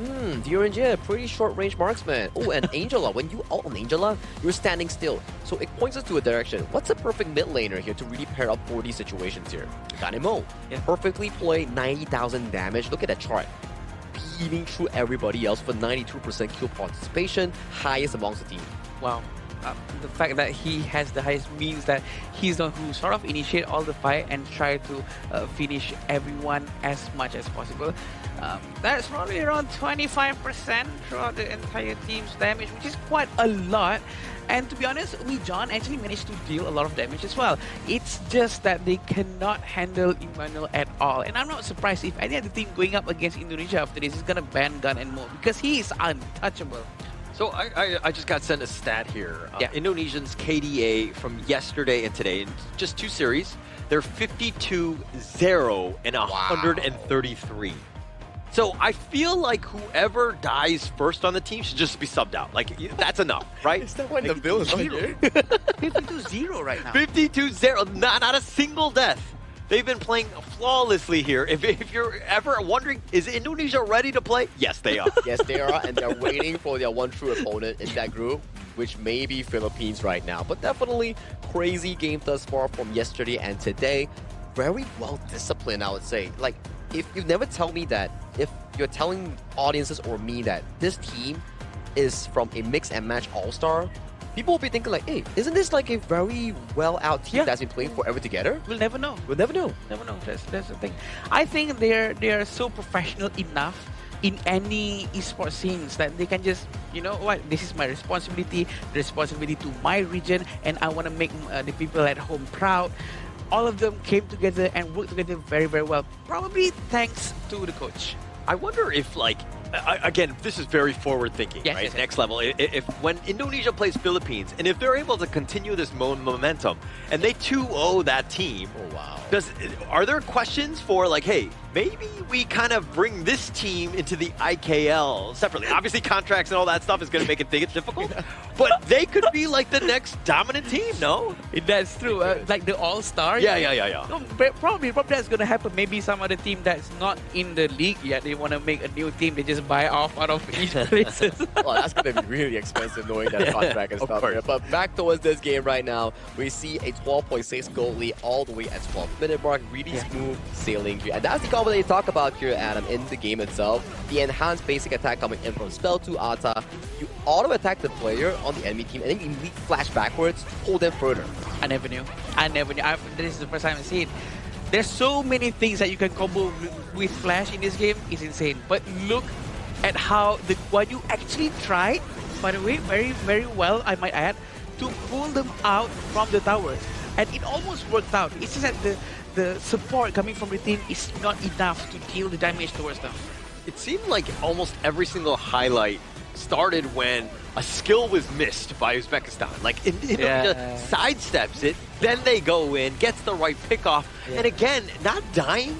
Dioranje, pretty short range marksman. Oh, and Angela, when you ult on Angela, you're standing still. So it points us to a direction. What's a perfect mid laner here to really pair up for these situations here? Ganemo, perfectly play 90,000 damage. Look at that chart. Beating through everybody else for 92% kill participation, highest amongst the team. Wow. The fact that he has the highest means that he's the one who sort of initiate all the fight and try to finish everyone as much as possible. That's probably around 25% throughout the entire team's damage, which is quite a lot. And to be honest, John actually managed to deal a lot of damage as well. It's just that they cannot handle Emmanuel at all. And I'm not surprised if any other team going up against Indonesia after this is going to ban Gun and Mo, because he is untouchable. So I just got sent a stat here. Indonesians' KDA from yesterday and today, in just 2 series, they're 52-0 and 133. So I feel like whoever dies first on the team should just be subbed out. Like, that's enough, right? Is that why the bill is on here? 52-0 right now. 52-0, not a single death. They've been playing flawlessly here. If you're ever wondering, is Indonesia ready to play? Yes, they are. Yes, they are, and they're waiting for their one true opponent in that group, which may be Philippines right now. But definitely crazy game thus far from yesterday and today. Very well disciplined, I would say. Like, if you never tell me that, if you're telling audiences or me that this team is from a mix and match all-star, people will be thinking like, hey, isn't this like a very well-out team that's been playing forever together? We'll never know. We'll never know. Never know. That's the thing. I think they're so professional enough in any esports scenes that they can just, you know what, this is my responsibility, the responsibility to my region, and I want to make the people at home proud. All of them came together and worked together very, very well. Probably thanks to the coach. I wonder if, like, again, this is very forward thinking, right? Yes. Next level. If when Indonesia plays Philippines, and if they're able to continue this momentum, and they 2-0 that team, oh wow, are there questions for like, hey, maybe we kind of bring this team into the IKL separately? Obviously, contracts and all that stuff is going to make it difficult, but they could be like the next dominant team, no? That's true. Like the all-star. Yeah. No, probably that's going to happen. Maybe some other team that's not in the league yet, they want to make a new team. They just buy off out of each places. Well, that's going to be really expensive knowing that contract and stuff here. But back towards this game right now, we see a 12.6 goal lead all the way at 12-minute mark. Really smooth sailing here. And that's the combo that you talk about here, Adam, in the game itself. The enhanced basic attack coming in from Spell to Ata. You auto-attack the player on the enemy team and then you immediately flash backwards, pull them further. I never knew. This is the first time I see it. There's so many things that you can combo with Flash in this game. It's insane. But look at how what you actually tried, by the way, very, very well, I might add, to pull them out from the tower. And it almost worked out. It's just that the support coming from the team is not enough to deal the damage towards them. It seemed like almost every single highlight started when a skill was missed by Uzbekistan. Like, Indonesia sidesteps it, then they go in, gets the right pick off, and again, not dying.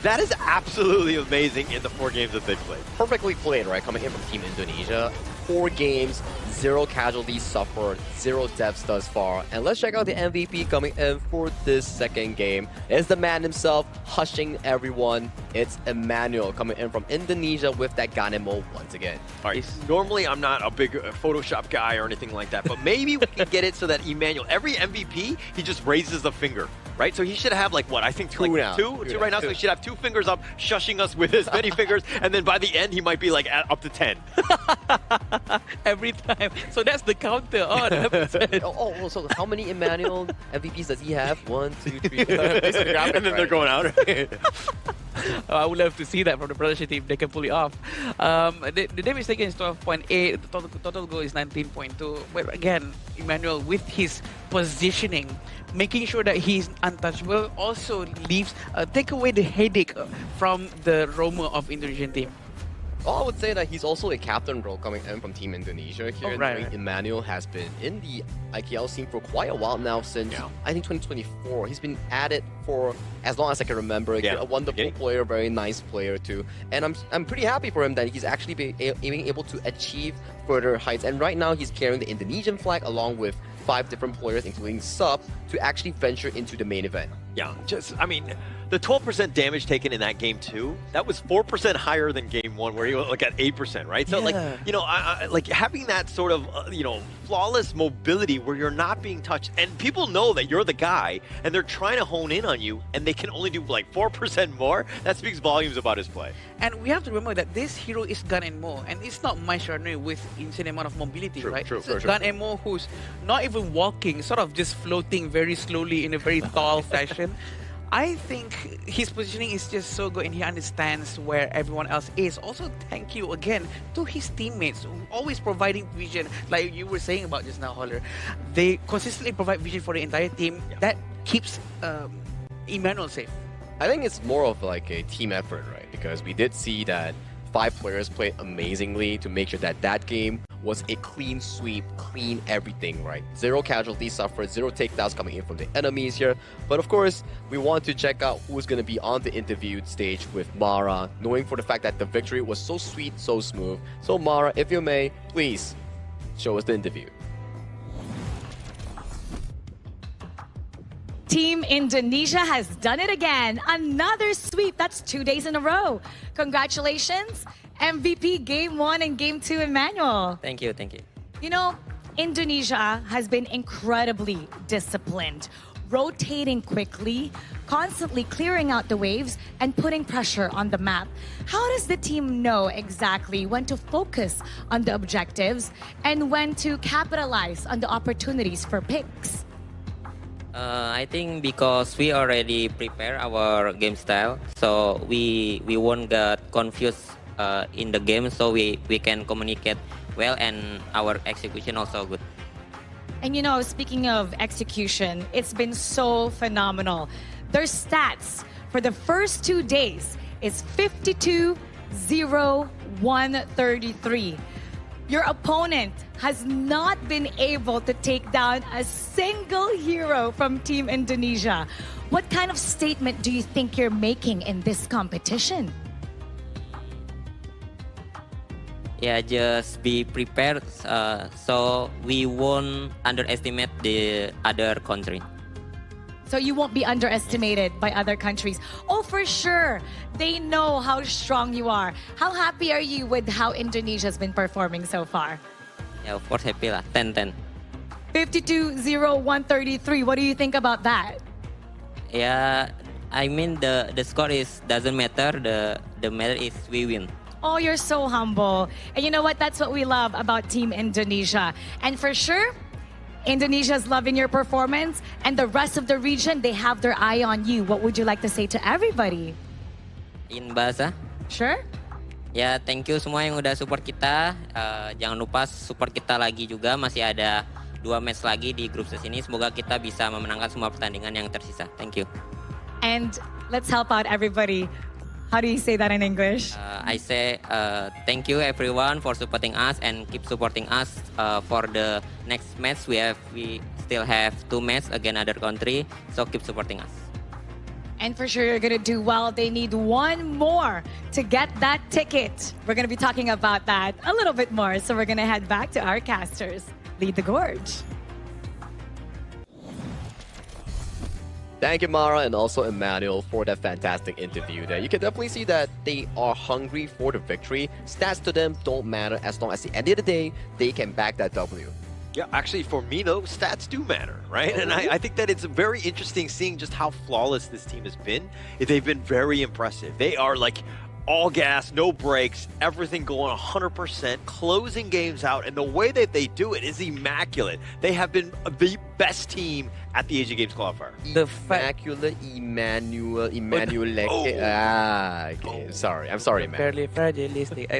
That is absolutely amazing in the 4 games that they've played. Perfectly played, right? Coming in from Team Indonesia. 4 games, 0 casualties suffered, 0 deaths thus far. And let's check out the MVP coming in for this second game. It's the man himself, hushing everyone. It's Emmanuel coming in from Indonesia with that Ganemo once again. All right, normally I'm not a big Photoshop guy or anything like that, but maybe we can get it so that Emmanuel, every MVP, he just raises a finger, right? So he should have like, what, I think two right now, so he should have 2 fingers up, shushing us with as many fingers, and then by the end, he might be like up to 10. Every time. So that's the counter. Oh, so how many Emmanuel MVPs does he have? 1, 2, 3, 4. And then they're going out. I would love to see that from the production team. They can pull it off. The damage taken is 12.8. The total goal is 19.2. But again, Emmanuel, with his positioning, making sure that he's untouchable, also leaves take away the headache from the roamer of Indonesian team. Well, I would say that he's also a captain role coming in from Team Indonesia here. Right. Emmanuel has been in the IKL scene for quite a while now, since I think 2024. He's been at it for as long as I can remember. A wonderful player, very nice player too. And I'm pretty happy for him that he's actually being able to achieve further heights. And right now he's carrying the Indonesian flag along with 5 different players, including Sub, to actually venture into the main event. Yeah, I mean, the 12% damage taken in that game 2, that was 4% higher than game 1, where he was like at 8%, right? So like, you know, like having that sort of, you know, flawless mobility where you're not being touched, and people know that you're the guy, and they're trying to hone in on you, and they can only do like 4% more, that speaks volumes about his play. And we have to remember that this hero is Ganemo, and it's not Maishanu with insane amount of mobility, right? True. Ganemo who's not even walking, sort of just floating very slowly in a very tall fashion. I think his positioning is just so good and he understands where everyone else is. Also, thank you again to his teammates, always providing vision. Like you were saying about just now, Holler. They consistently provide vision for the entire team. That keeps Emmanuel safe. I think it's more of like a team effort, right? Because we did see that 5 players played amazingly to make sure that that game was a clean sweep, clean everything, right? 0 casualties suffered, 0 takedowns coming in from the enemies here. But of course, we want to check out who's going to be on the interview stage with Mara, knowing for the fact that the victory was so sweet, so smooth. So Mara, if you may, please show us the interview. Team Indonesia has done it again. Another sweep. That's 2 days in a row. Congratulations, MVP Game 1 and Game 2, Emmanuel. Thank you, thank you. You know, Indonesia has been incredibly disciplined, rotating quickly, constantly clearing out the waves, and putting pressure on the map. How does the team know exactly when to focus on the objectives and when to capitalize on the opportunities for picks? I think because we already prepare our game style, so we won't get confused in the game, so we can communicate well, and our execution also good. And you know, speaking of execution, it's been so phenomenal. Their stats for the first 2 days is 52-0-133. Your opponent has not been able to take down a single hero from Team Indonesia. What kind of statement do you think you're making in this competition? Yeah, just be prepared so we won't underestimate the other country. So you won't be underestimated by other countries. Oh, for sure. They know how strong you are. How happy are you with how Indonesia's been performing so far? Yeah, of course happy lah. 10-10. 52-0-133. What do you think about that? Yeah, I mean the score is doesn't matter. The matter is we win. Oh, you're so humble. And you know what? That's what we love about Team Indonesia. And for sure, Indonesia's loving your performance, and the rest of the region, they have their eye on you. What would you like to say to everybody? In bahasa? Sure. Ya, thank you semua yang udah support kita. Jangan lupa support kita lagi juga. Masih ada 2 match lagi di grup stage ini. Semoga kita bisa memenangkan semua pertandingan yang tersisa. Thank you. And let's help out everybody. How do you say that in English? I say thank you everyone for supporting us and keep supporting us for the next match. We still have 2 matches against other country, so keep supporting us. And for sure, you're going to do well. They need 1 more to get that ticket. We're going to be talking about that a little bit more. So we're going to head back to our casters. Lead the gorge. Thank you, Mara, and also Emmanuel for that fantastic interview there. You can definitely see that they are hungry for the victory. Stats to them don't matter as long as at the end of the day, they can back that W. Yeah, actually, for me, though, stats do matter, right? And I think that it's very interesting seeing just how flawless this team has been. They've been very impressive. They are like all gas, no brakes, everything going 100%, closing games out, and the way that they do it is immaculate. They have been the best team at the Asian Games qualifier. Immaculate Emmanuel. Okay. Sorry. I'm sorry, man. Fairly fragilistic,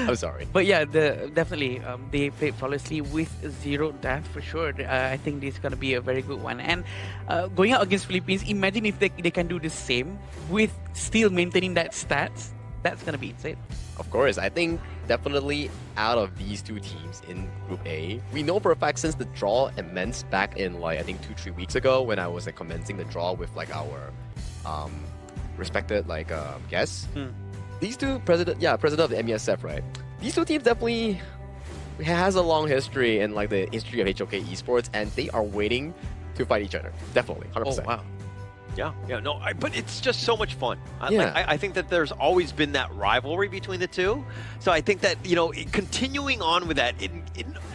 I'm sorry. But yeah, definitely they played flawlessly with 0 death for sure. I think this is going to be a very good one. And going out against Philippines, imagine if they can do the same with still maintaining that stats. That's going to be insane. Of course, I think definitely out of these 2 teams in Group A, we know for a fact since the draw immense back in like I think 2-3 weeks ago when I was like commenting the draw with like our respected like guests. These 2 president of the MESF, right? These 2 teams definitely has a long history in like the history of HOK esports, and they are waiting to fight each other. Definitely, 100%. Oh, wow. Yeah, no, but it's just so much fun. Yeah. I think that there's always been that rivalry between the 2. So I think that, you know, continuing on with that in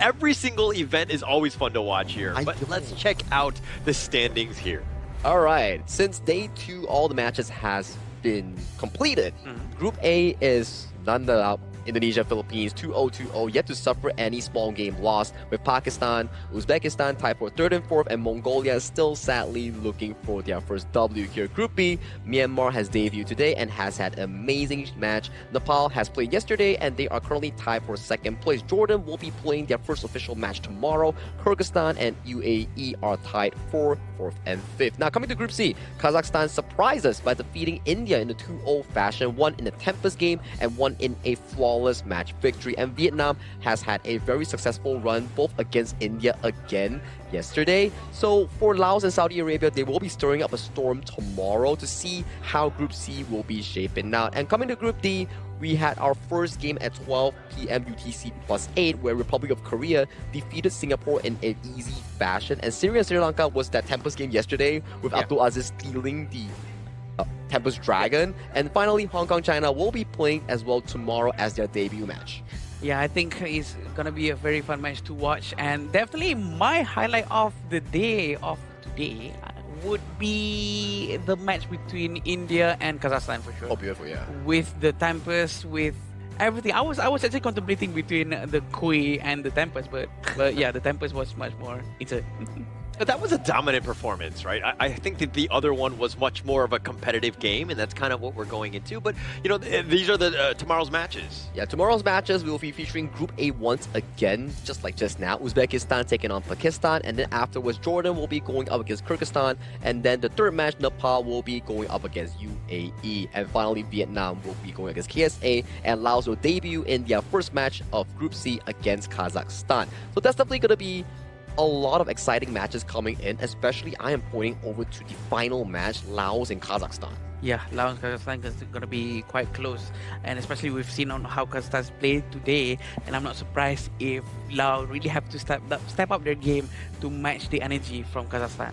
every single event is always fun to watch here. But let's check out the standings here. All right, since day 2, all the matches has been completed. Group A is none of Indonesia, Philippines, 2-0-2-0, yet to suffer any small game loss, with Pakistan, Uzbekistan tied for 3rd and 4th, and Mongolia still sadly looking for their first W here. Group B, Myanmar has debuted today and has had an amazing match. Nepal has played yesterday, and they are currently tied for 2nd place. Jordan will be playing their first official match tomorrow. Kyrgyzstan and UAE are tied for 4th and 5th. Now, coming to Group C, Kazakhstan surprised us by defeating India in a 2-0 fashion, one in a Tempest game and one in a flawless flawless match victory. And Vietnam has had a very successful run both against India again yesterday. So for Laos and Saudi Arabia, they will be stirring up a storm tomorrow to see how Group C will be shaping out. And coming to Group D, we had our first game at 12 p.m. UTC +8, where Republic of Korea defeated Singapore in an easy fashion. And Syria and Sri Lanka was that Tempest game yesterday with Abdul Aziz stealing the Tempest Dragon. And finally, Hong Kong China will be playing as well tomorrow as their debut match. Yeah, I think it's gonna be a very fun match to watch, and definitely my highlight of the day of today would be the match between India and Kazakhstan for sure. Oh, beautiful, yeah. With the Tempest, with everything. I was actually contemplating between the Kui and the Tempest, but yeah, the Tempest was much more. But that was a dominant performance, right? I think that the other one was much more of a competitive game, and that's kind of what we're going into. But, you know, these are the tomorrow's matches. Yeah, tomorrow's matches, we will be featuring Group A once again, just like just now. Uzbekistan taking on Pakistan, and then afterwards, Jordan will be going up against Kyrgyzstan, and then the third match, Nepal will be going up against UAE, and finally, Vietnam will be going against KSA, and Laos will debut in their first match of Group C against Kazakhstan. So that's definitely going to be a lot of exciting matches coming in, especially I am pointing over to the final match, Laos and Kazakhstan. Yeah, Laos and Kazakhstan is going to be quite close, and especially we've seen on how Kazakhstan's played today, and I'm not surprised if Laos really have to step up their game to match the energy from Kazakhstan.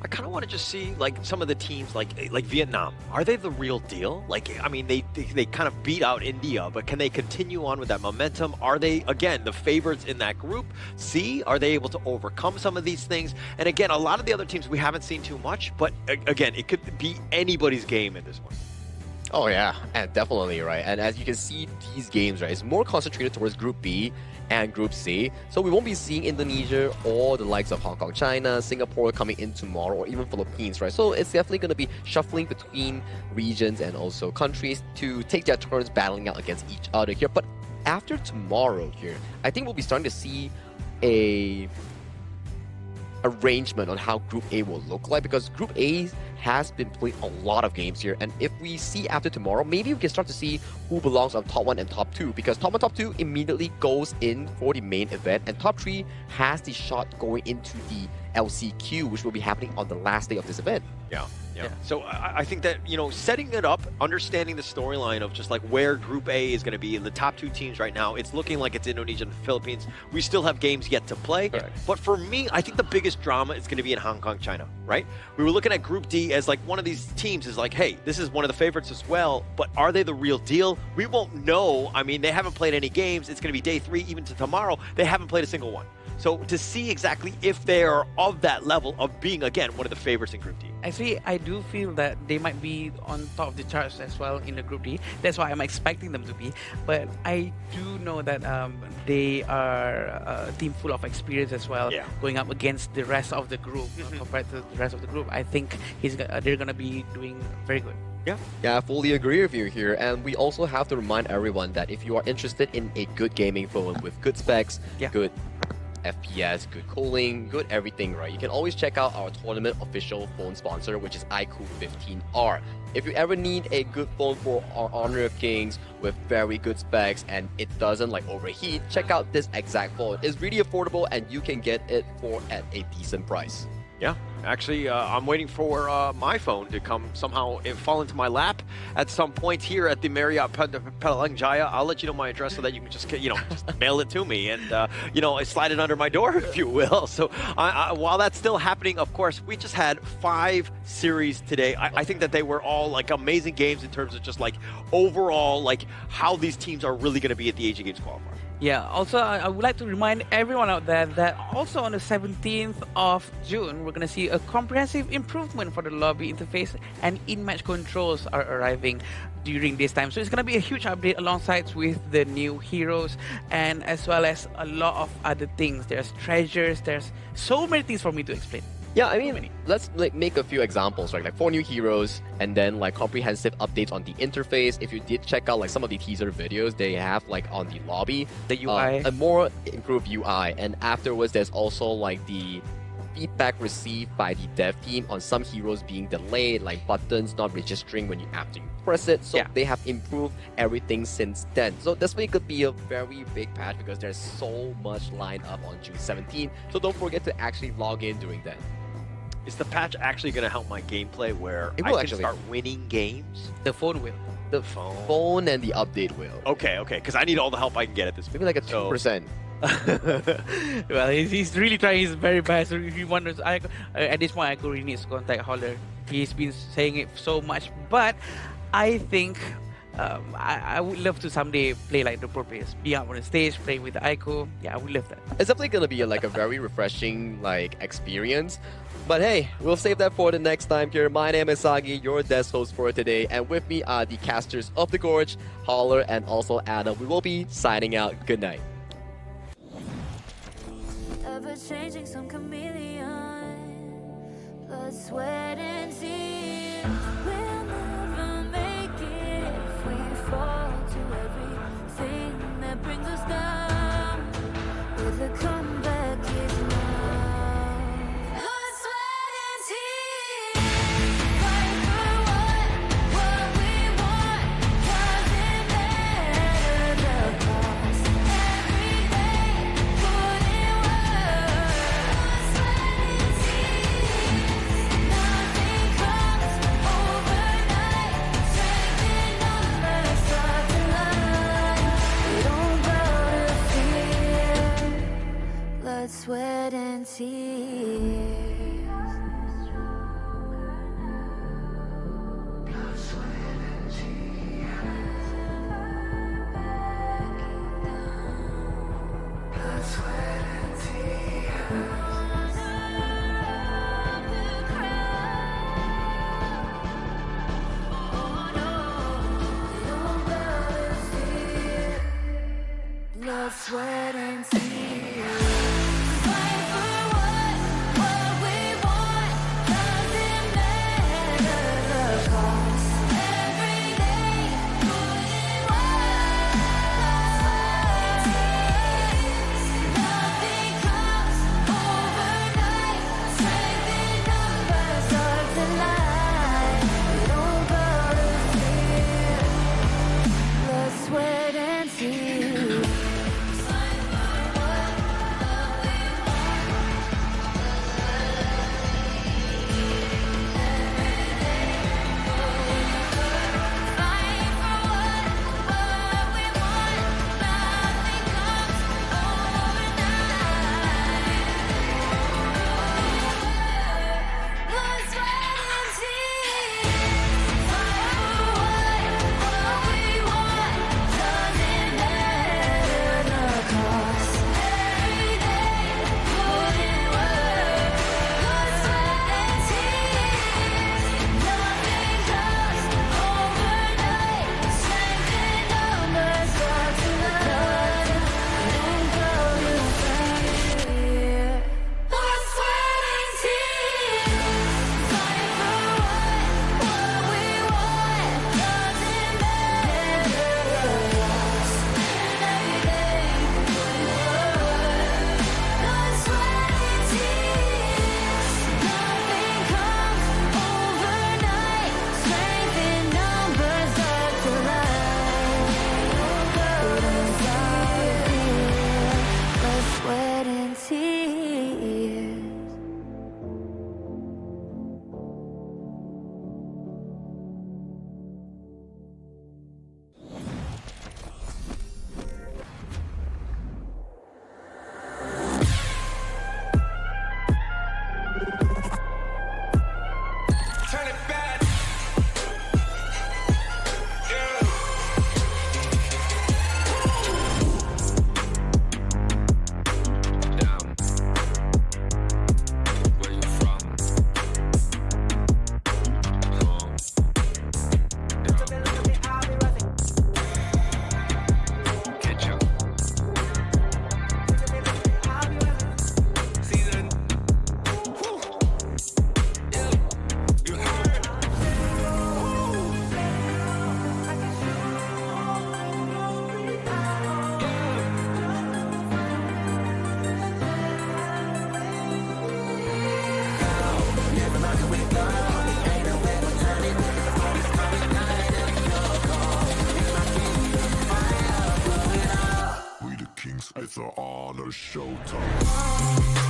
I kind of want to just see like some of the teams like Vietnam. Are they the real deal? Like, I mean, they kind of beat out India, but can they continue on with that momentum? Are they, again, the favorites in that group? C, are they able to overcome some of these things? And again, a lot of the other teams we haven't seen too much, but again, it could be anybody's game in this one. Oh yeah, and definitely, right? And as you can see, these games, right, it's more concentrated towards Group B and Group C. So we won't be seeing Indonesia or the likes of Hong Kong, China, Singapore coming in tomorrow, or even Philippines, right? So it's definitely going to be shuffling between regions and also countries to take their turns battling out against each other here. But after tomorrow here, I think we'll be starting to see a arrangement on how Group A will look like, because Group A has been playing a lot of games here, and if we see after tomorrow, maybe we can start to see who belongs on top 1 and top 2, because top 1, top 2 immediately goes in for the main event, and top 3 has the shot going into the LCQ, which will be happening on the last day of this event. Yeah. So I think that, you know, setting it up, understanding the storyline of just like where Group A is going to be in the top 2 teams right now, it's looking like it's Indonesia and the Philippines. We still have games yet to play. Correct. But for me, I think the biggest drama is going to be in Hong Kong, China, right? We were looking at Group D as like one of these teams is like, hey, this is one of the favorites as well, but are they the real deal? We won't know. I mean, they haven't played any games. It's going to be day 3, even to tomorrow. They haven't played a single one. So to see exactly if they are of that level of being, again, one of the favorites in Group D. Actually, I do feel that they might be on top of the charts as well in the Group D. That's why I'm expecting them to be. But I do know that they are a team full of experience as well, going up against the rest of the group. Compared to the rest of the group, I think they're going to be doing very good. Yeah, I fully agree with you here. And we also have to remind everyone that if you are interested in a good gaming phone with good specs, good FPS, good cooling, good everything, right? You can always check out our tournament official phone sponsor, which is iQOO 15R. If you ever need a good phone for our Honor of Kings with very good specs and it doesn't like overheat, check out this exact phone. It's really affordable and you can get it at a decent price. Yeah, actually, I'm waiting for my phone to come somehow fall into my lap at some point here at the Marriott Petaling Jaya. I'll let you know my address so that you can just, just mail it to me and, slide it under my door, if you will. So while that's still happening, of course, we just had 5 series today. I think that they were all like amazing games in terms of just like overall, like how these teams are really going to be at the Asian Games qualifier. Yeah, also I would like to remind everyone out there that also on the 17th of June, we're going to see a comprehensive improvement for the lobby interface, and in-match controls are arriving during this time. So it's going to be a huge update alongside with the new heroes, and as well as a lot of other things. There's treasures, there's so many things for me to explain. Yeah, I mean, let's make a few examples, right? Like 4 new heroes, and then like comprehensive updates on the interface. If you did check out like some of the teaser videos, they have like on the lobby, the UI, a more improved UI, and afterwards there's also like the feedback received by the dev team on some heroes being delayed, like buttons not registering when you after you press it. So they have improved everything since then. So this way could be a very big patch because there's so much lineup on June 17th. So don't forget to actually log in during that. Is the patch actually going to help my gameplay where It I will can actually. start winning games? The phone will. The phone and the update will. Okay, because I need all the help I can get at this point. Maybe like a 2%. Well, he's really trying his very best. He wonders, at this point, Aiko really needs to contact Holler. He's been saying it so much, but I think I would love to someday play like the pro players, be out on the stage, play with Aiko. Yeah, I would love that. It's definitely gonna be like a very refreshing experience. But hey, we'll save that for the next time here. My name is Sagi, your desk host for today, and with me are the casters of the Gorge, Holler, and also Adam. We will be signing out. Good night. Ever changing, some chameleon, blood, sweat, and tears. We'll never make it if we fall to everything that brings us down. With a comeback is now. Blood, sweat, and tears. Fight for what we want. Doesn't matter the cost. Every day, put in work. Blood, sweat, and tears. Nothing comes overnight. showtime.